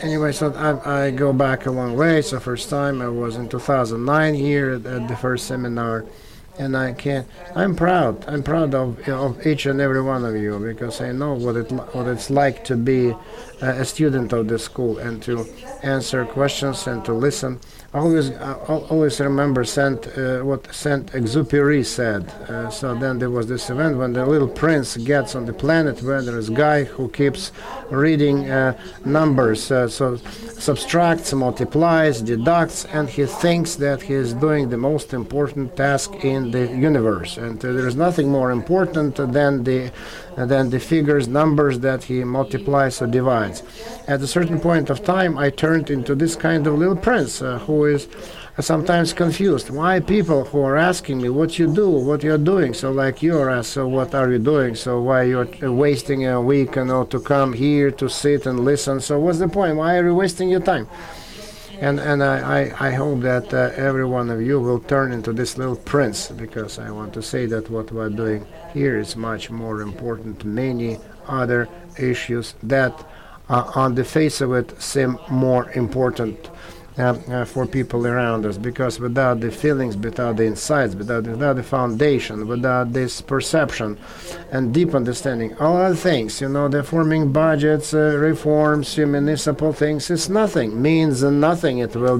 Anyway, so I go back a long way. So first time I was in 2009 here at the first seminar, and I'm proud of each and every one of you, because I know what it's like to be a student of the school and to answer questions and to listen. I always remember what Saint-Exupéry said. So then there was this event when the little prince gets on the planet where there is a guy who keeps reading numbers, so subtracts, multiplies, deducts, and he thinks that he is doing the most important task in the universe. And there is nothing more important than the figures, numbers that he multiplies or divides. At a certain point of time, I turned into this kind of little prince who is sometimes confused. Why people who are asking me what you do, what you're doing? So like you are asked, so what are you doing? So why you're wasting a week, to come here to sit and listen? So what's the point? Why are you wasting your time? And I hope that every one of you will turn into this little prince, because I want to say that what we're doing here is much more important than many other issues that on the face of it seem more important for people around us, because without the feelings, without the insights, without the foundation, without this perception and deep understanding, all other things, the forming budgets, reforms, municipal things, it's nothing, means nothing. It will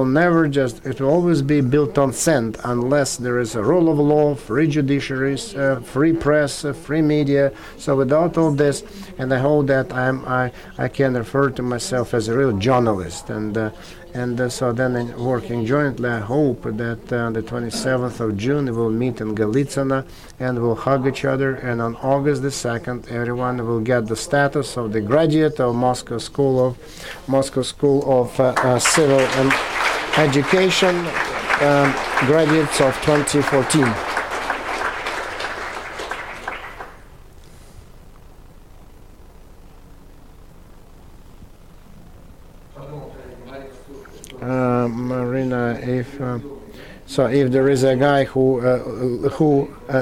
never it will always be built on sand unless there is a rule of law, free judiciaries, free press, free media. So without all this, and I hope that I can refer to myself as a real journalist, and And so then working jointly, I hope that on the 27th of June we'll meet in Galitsina and we'll hug each other. And on August the 2nd, everyone will get the status of the graduate of Moscow School of Civil and Education, graduates of 2014. Marina, if there is a guy who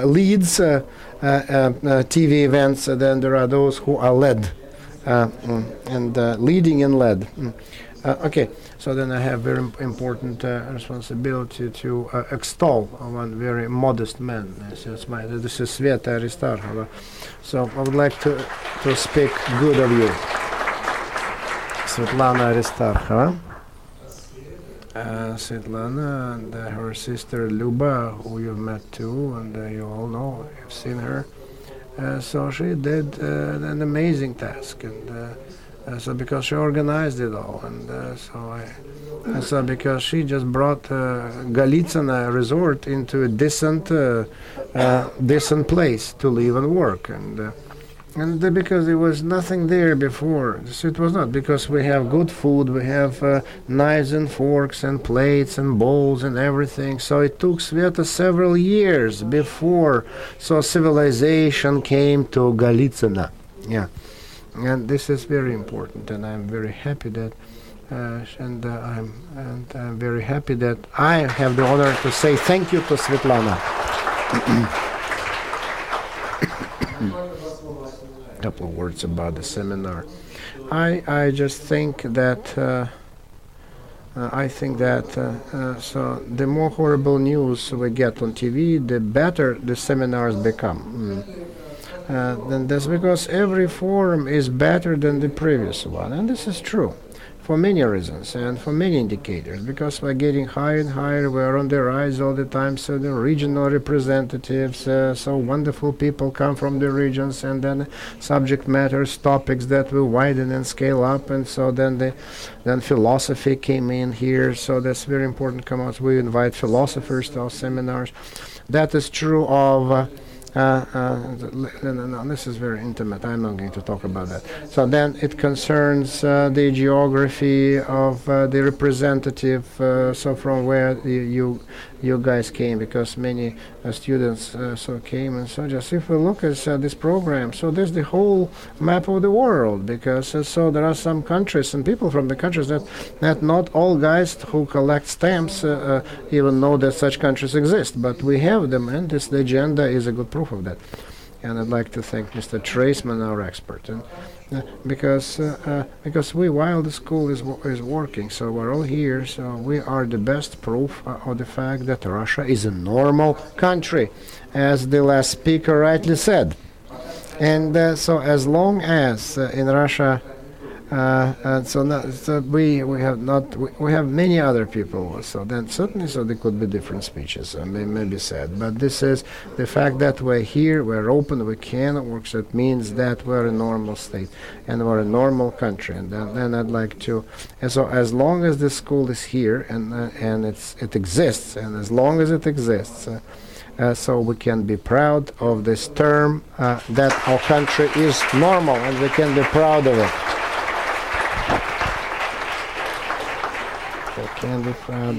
leads TV events, then there are those who are led, and leading and led. Okay, so then I have very important responsibility to extol one very modest man. This is Sveta Aristarchova. So I would like to speak good of you. Svetlana Aristarchova. Svetlana and her sister Luba, who you've met too, and you all know, you've seen her. So she did an amazing task, and so because she organized it all, and so because she just brought Galitsina resort into a decent place to live and work, and because there was nothing there before. So it was not because we have good food, we have knives and forks and plates and bowls and everything. So it took Sveta several years before civilization came to Galitsina. Yeah, and this is very important, and I'm very happy that. I'm very happy that I have the honor to say thank you to Svetlana. Couple of words about the seminar. I just think that so the more horrible news we get on TV, the better the seminars become. Then that's because every forum is better than the previous one, and this is true for many reasons and for many indicators, because we're getting higher and higher, we're on the rise all the time, so the regional representatives, so wonderful people come from the regions, and then subject matters, topics that will widen and scale up, and so then philosophy came in here, so that's very important. Come out, we invite philosophers to our seminars. That is true of no, this is very intimate. I'm not going to talk about that. So then it concerns the geography of the representative, so from where you guys came, because many students came, and so just if we look at this program, so there's the whole map of the world, because so there are some countries and people from the countries that not all guys who collect stamps even know that such countries exist, but we have them, and this agenda is a good proof of that. And I'd like to thank Mr. Traceman, our expert, and because we, while the school is working, so we're all here, so we are the best proof of the fact that Russia is a normal country, as the last speaker rightly said. And so as long as in Russia, we have many other people. So then certainly, so there could be different speeches, maybe said. But this is the fact that we're here, we're open, we can work. So it means that we're a normal state and we're a normal country. And then I'd like to. And so as long as the school is here and it exists, and as long as it exists. So we can be proud of this term that our country is normal, and we can be proud of it. We can be proud.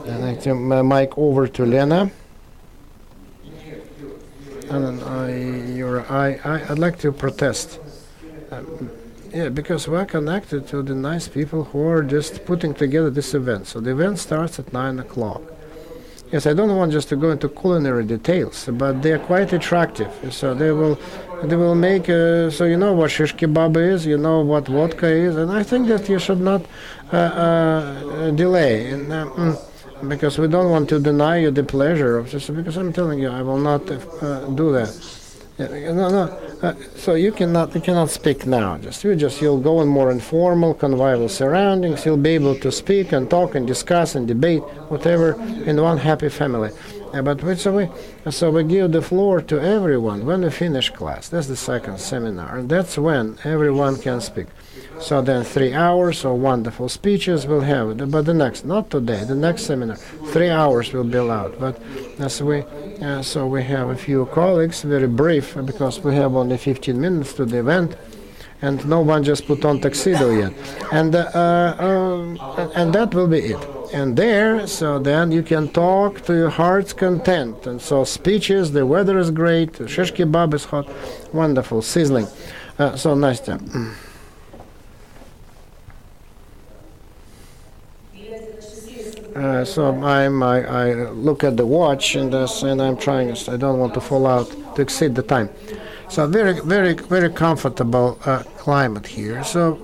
And I turn my mic over to Lena. And I'd like to protest. Yeah, because we're connected to the nice people who are just putting together this event. So the event starts at 9 o'clock. Yes, I don't want just to go into culinary details, but they are quite attractive. So they will make, so you know what shish kebab is, you know what vodka is, and I think that you should not delay, because we don't want to deny you the pleasure of this, because I'm telling you, I will not do that. Yeah, so you cannot speak now. You'll go in more informal, convivial surroundings. You'll be able to speak and talk and discuss and debate, whatever, in one happy family. So we give the floor to everyone when we finish class. That's the second seminar, and that's when everyone can speak. So then 3 hours of wonderful speeches we'll have. But the next, not today, the next seminar, 3 hours will be allowed. But as we have a few colleagues, very brief, because we have only 15 minutes to the event, and no one just put on tuxedo yet. And that will be it. And there, so then you can talk to your heart's content. And so speeches, the weather is great, shish kebab is hot, wonderful, sizzling. So Nastya. So I look at the watch and I'm trying. I don't want to fall out to exceed the time. So very comfortable climate here. So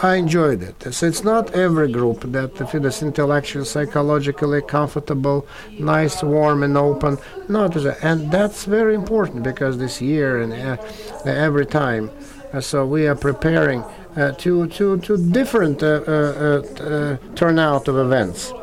I enjoyed it. So it's not every group that feels intellectually, psychologically comfortable, nice, warm, and open. And that's very important because this year and every time. So we are preparing to different turnout of events.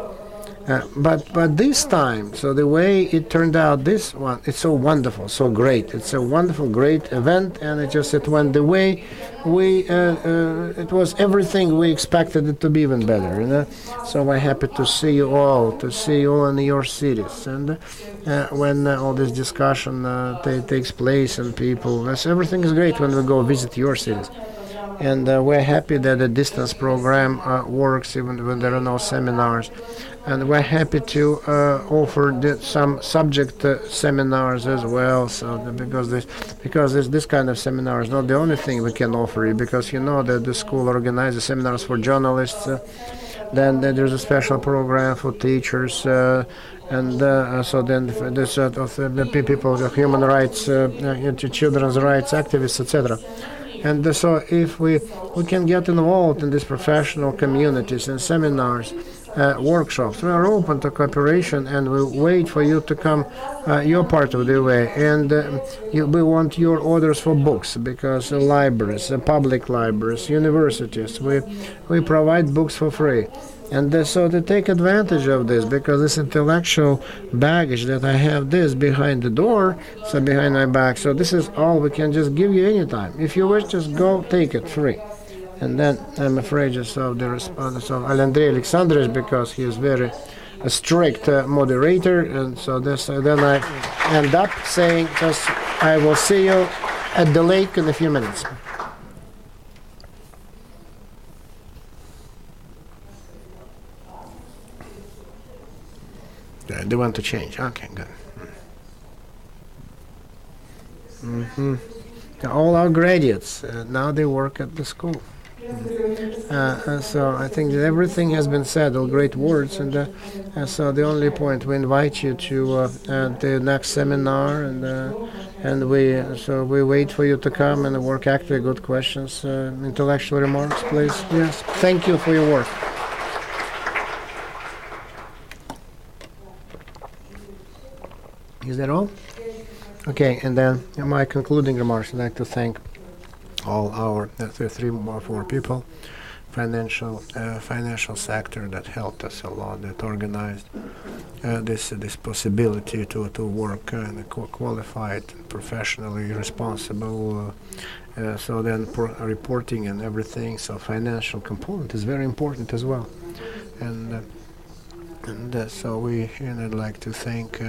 But this time, so the way it turned out, this one, it's so wonderful, so great. It's a wonderful, great event, and it went the way it was everything we expected it to be, even better. You know? So I'm happy to see you all in your cities, and when all this discussion takes place and people, everything is great when we go visit your cities. And we're happy that the distance program works even when there are no seminars. And we're happy to offer some subject seminars as well. So because this kind of seminar is not the only thing we can offer you, because you know that the school organizes seminars for journalists. Then there's a special program for teachers, so then there's the people, the human rights, children's rights activists, etc. And so if we can get involved in these professional communities and seminars, workshops, we are open to cooperation, and we wait for you to come your part of the way. And we want your orders for books, because libraries, public libraries, universities, we provide books for free. And so to take advantage of this, because this intellectual baggage that I have this behind the door, so behind my back, so this is all we can just give you anytime. If you wish, just go take it free. And then I'm afraid just of the response of Andrei Alexandrovich, because he is very strict moderator, and so then I end up saying just I will see you at the lake in a few minutes. They want to change. Okay, good. All our graduates now they work at the school. So I think that everything has been said, all great words, and so the only point, we invite you to the next seminar, and we wait for you to come and work actively. Good questions, intellectual remarks, please. Yes, thank you for your work. Is that all? Okay, and then my concluding remarks. I'd like to thank all our 3 or 4 people, financial sector that helped us a lot, that organized this possibility to work in a qualified, professionally responsible. So then reporting and everything. So financial component is very important as well, and so I'd like to thank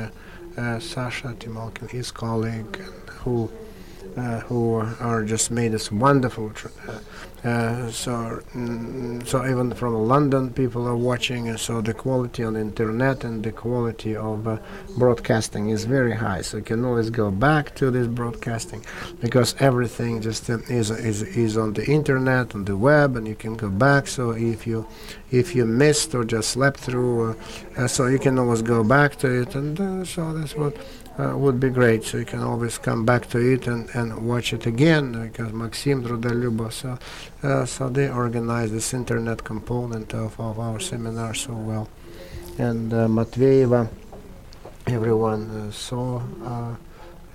Sasha Timolkin, his colleague, who are just made us wonderful. So even from London, people are watching, and so the quality on the internet and the quality of broadcasting is very high. So you can always go back to this broadcasting, because everything just is on the internet, on the web, and you can go back. So if you missed or just slept through, so you can always go back to it, and so that's what would be great. So you can always come back to it and watch it again, because Maxim, Trudolюбов, so they organize this internet component of our seminar so well. And Matveyeva, everyone saw,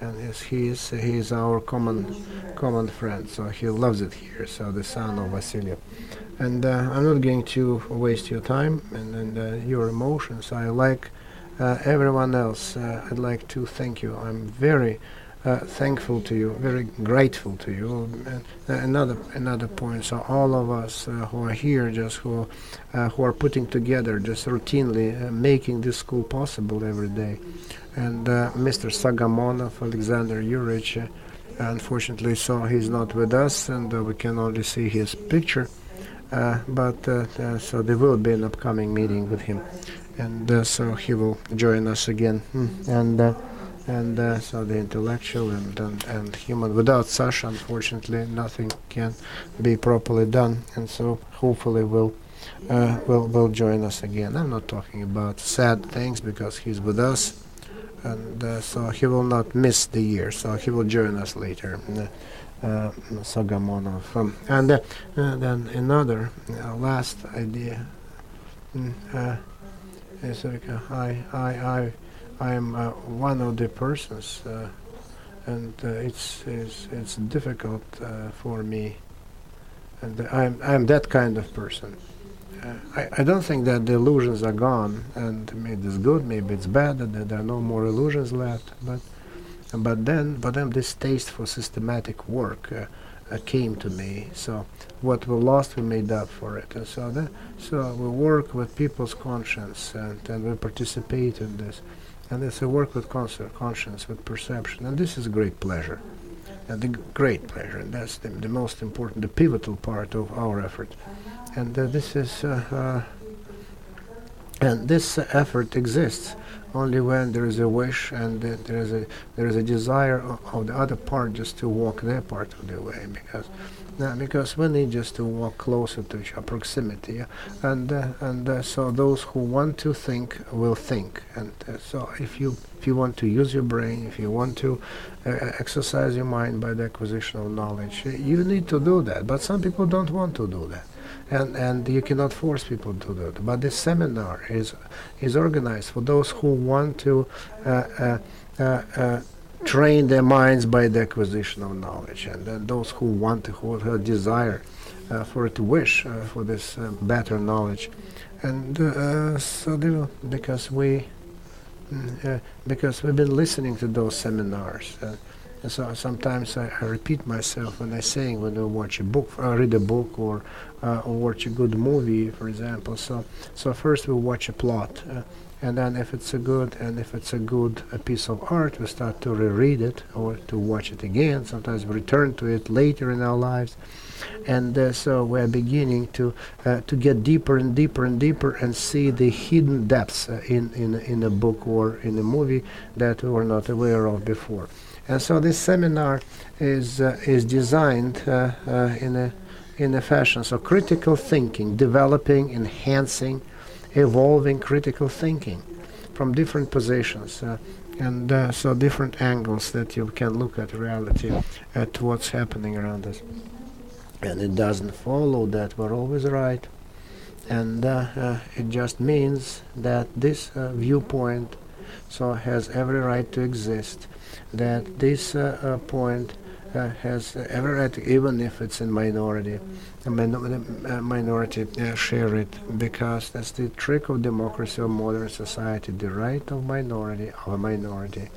and he is our common friend, so he loves it here, so the son of Vasily. And I'm not going to waste your time and your emotions. I like everyone else. I'd like to thank you. I'm very thankful to you, very grateful to you. Another point. So all of us who are here, just who are putting together, just routinely making this school possible every day. And Mr. Sagamonov, Alexander Yurich, unfortunately, so he's not with us, and we can only see his picture. But so there will be an upcoming meeting with him, and so he will join us again. And so the intellectual and human. Without Sasha, unfortunately, nothing can be properly done, and so hopefully will join us again. I'm not talking about sad things because he's with us, and so he will not miss the year. So he will join us later. Sagamonov. And then another last idea. I am one of the persons, and it's difficult for me. And I'm that kind of person. I don't think that the illusions are gone, and maybe it's good, maybe it's bad, that there are no more illusions left. But then this taste for systematic work came to me. So what we lost, we made up for it. And so we work with people's conscience, and we participate in this. And it's a work with conscience, with perception. And this is a great pleasure. And the great pleasure. And that's the most important, the pivotal part of our effort. And this is... and this effort exists only when there is a wish and there is a desire of the other part just to walk their part of the way, because we need just to walk closer to each other, proximity, and so those who want to think will think, and so if you want to use your brain, if you want to exercise your mind by the acquisition of knowledge, you need to do that. But some people don't want to do that. And you cannot force people to do it. But this seminar is organized for those who want to train their minds by the acquisition of knowledge, and then those who want to, who have desire for it, wish for this better knowledge, and so they will, because we've been listening to those seminars. And so sometimes I repeat myself when I saying when we watch a book, read a book, or watch a good movie, for example. So first we watch a plot, and then if it's a good piece of art, we start to reread it or to watch it again. Sometimes we return to it later in our lives, and so we're beginning to get deeper and deeper and deeper and see the hidden depths in a book or in a movie that we were not aware of before. And so this seminar is designed in a fashion, so critical thinking, developing, enhancing, evolving critical thinking from different positions, and so different angles that you can look at reality, at what's happening around us. And it doesn't follow that we're always right, and it just means that this viewpoint so has every right to exist, that this point has every right, even if it's in minority, minority share it, because that's the trick of democracy of modern society, the right of a minority,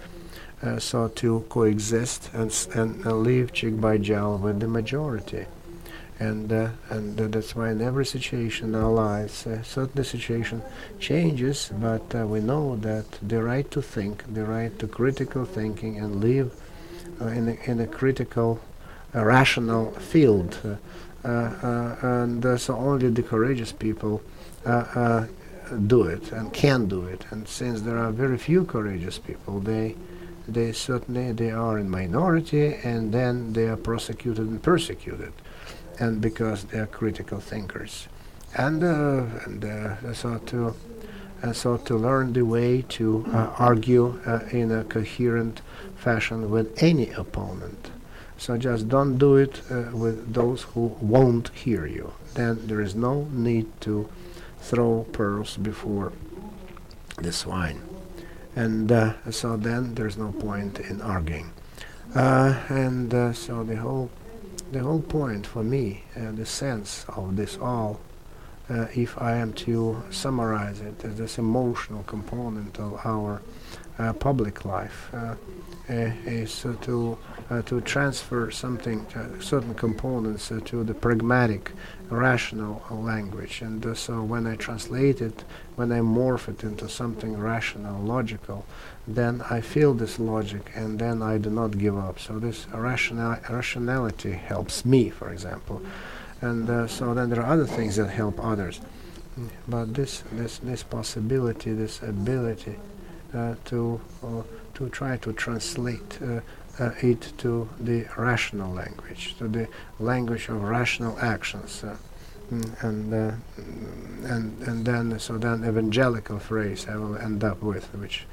so to coexist and live cheek by jowl with the majority. And that's why in every situation in our lives, certainly the situation changes, but we know that the right to think, the right to critical thinking and live in a critical, rational field, and so only the courageous people do it and can do it. And since there are very few courageous people, they certainly are in minority, and then they are prosecuted and persecuted. And because they are critical thinkers, and so to learn the way to argue in a coherent fashion with any opponent. So just don't do it with those who won't hear you. Then there is no need to throw pearls before the swine, and so then there's no point in arguing. So the whole point for me, the sense of this all, if I am to summarize it, is this emotional component of our public life is to transfer something, certain components to the pragmatic, rational language. And so when I translate it, when I morph it into something rational, logical, then I feel this logic, and then I do not give up. So this rationality helps me, for example. And so then there are other things that help others. But this possibility, this ability to try to translate it to the rational language, to the language of rational actions, and then evangelical phrase I will end up with, which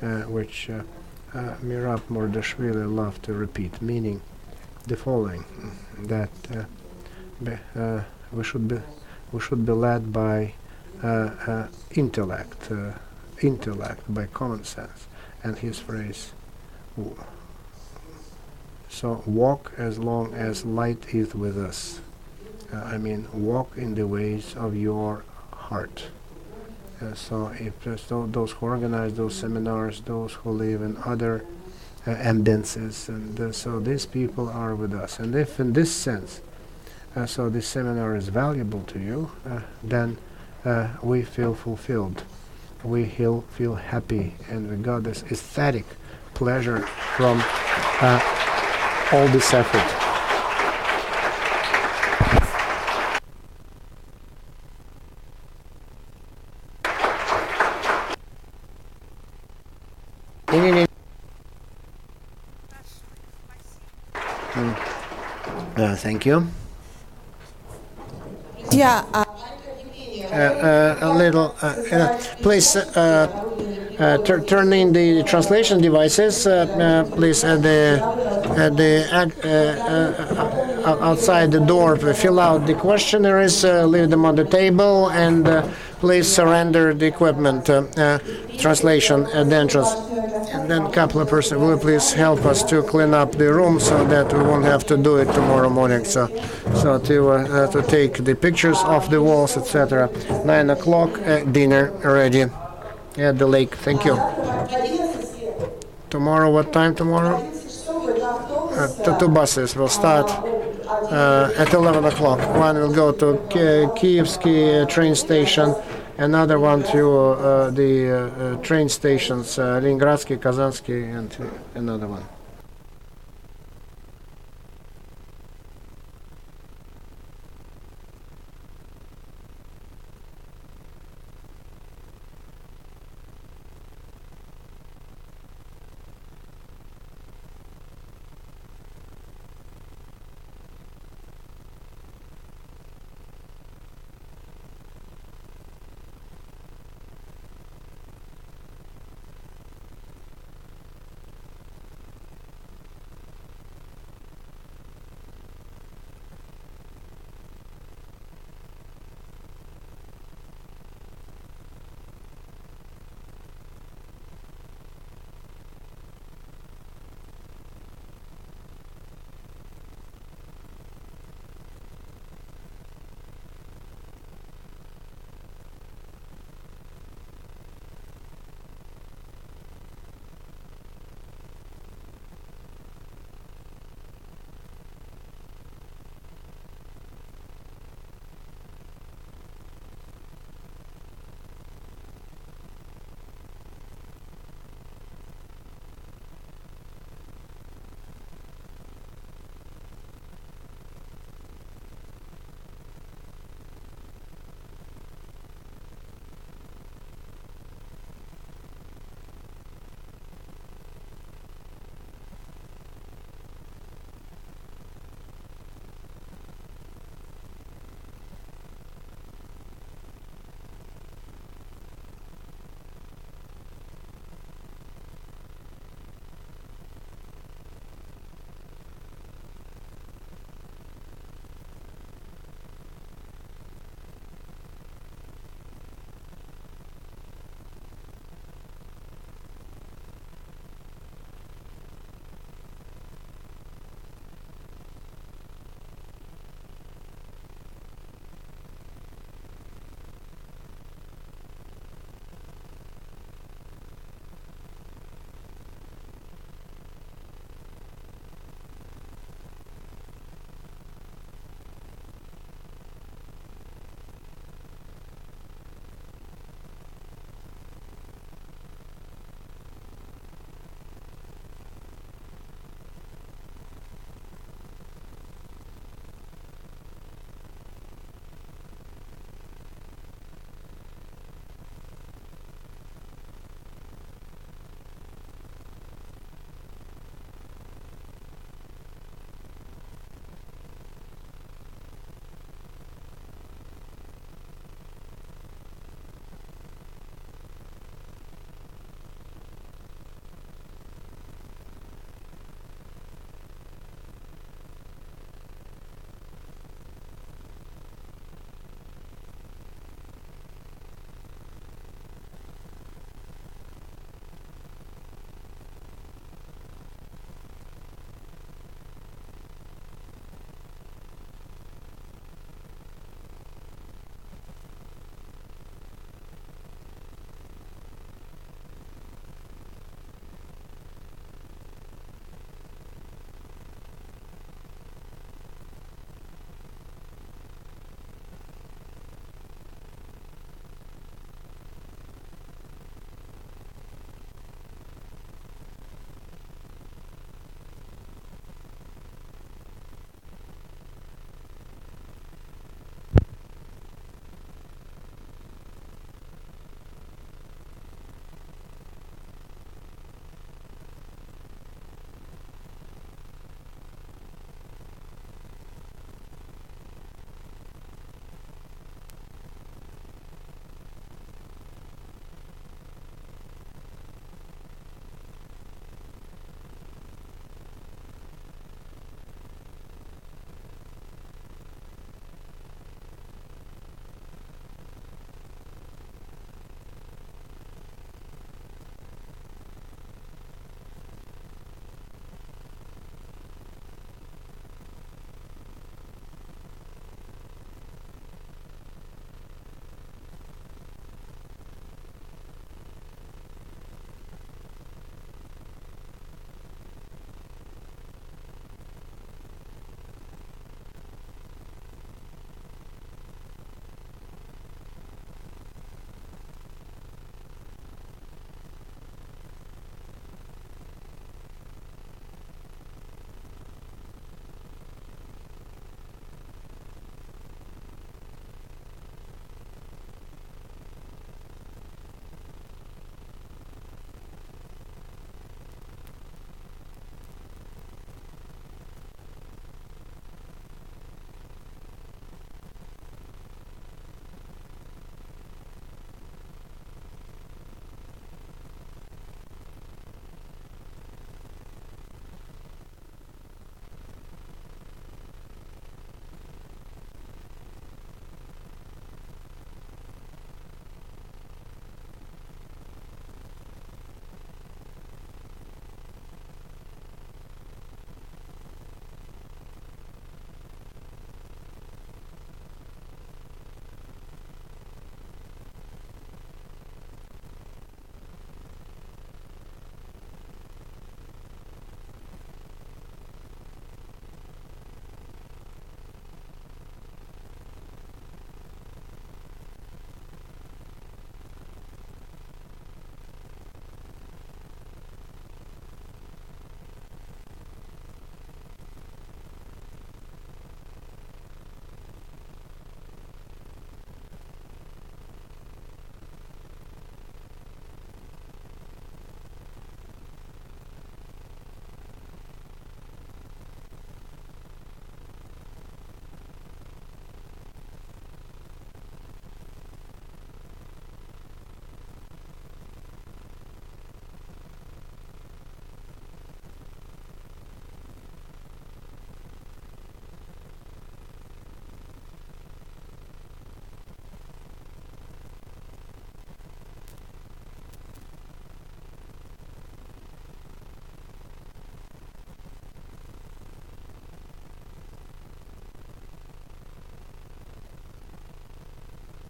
Mirab Mordashvili loved to repeat, meaning the following: that we should be led by intellect, by common sense. And his phrase, so walk as long as light is with us. I mean, walk in the ways of your heart. So if those who organize those seminars, those who live in other ambiences, and so these people are with us. And if in this sense, so this seminar is valuable to you, then we feel fulfilled. We feel happy, and we got this aesthetic pleasure from all this effort. Thank you. Yeah. A little, please turn in the translation devices, please, outside the door. Fill out the questionnaires, leave them on the table, and please surrender the equipment, translation at the entrance. And then a couple of persons, will you please help us to clean up the room so that we won't have to do it tomorrow morning. So to take the pictures off the walls, etc. 9 o'clock, dinner ready at the lake. Thank you. Tomorrow, what time tomorrow? Two buses will start at 11 o'clock. One will go to Kievsky train station, another one to the train stations, Leningradsky, Kazansky, and another one.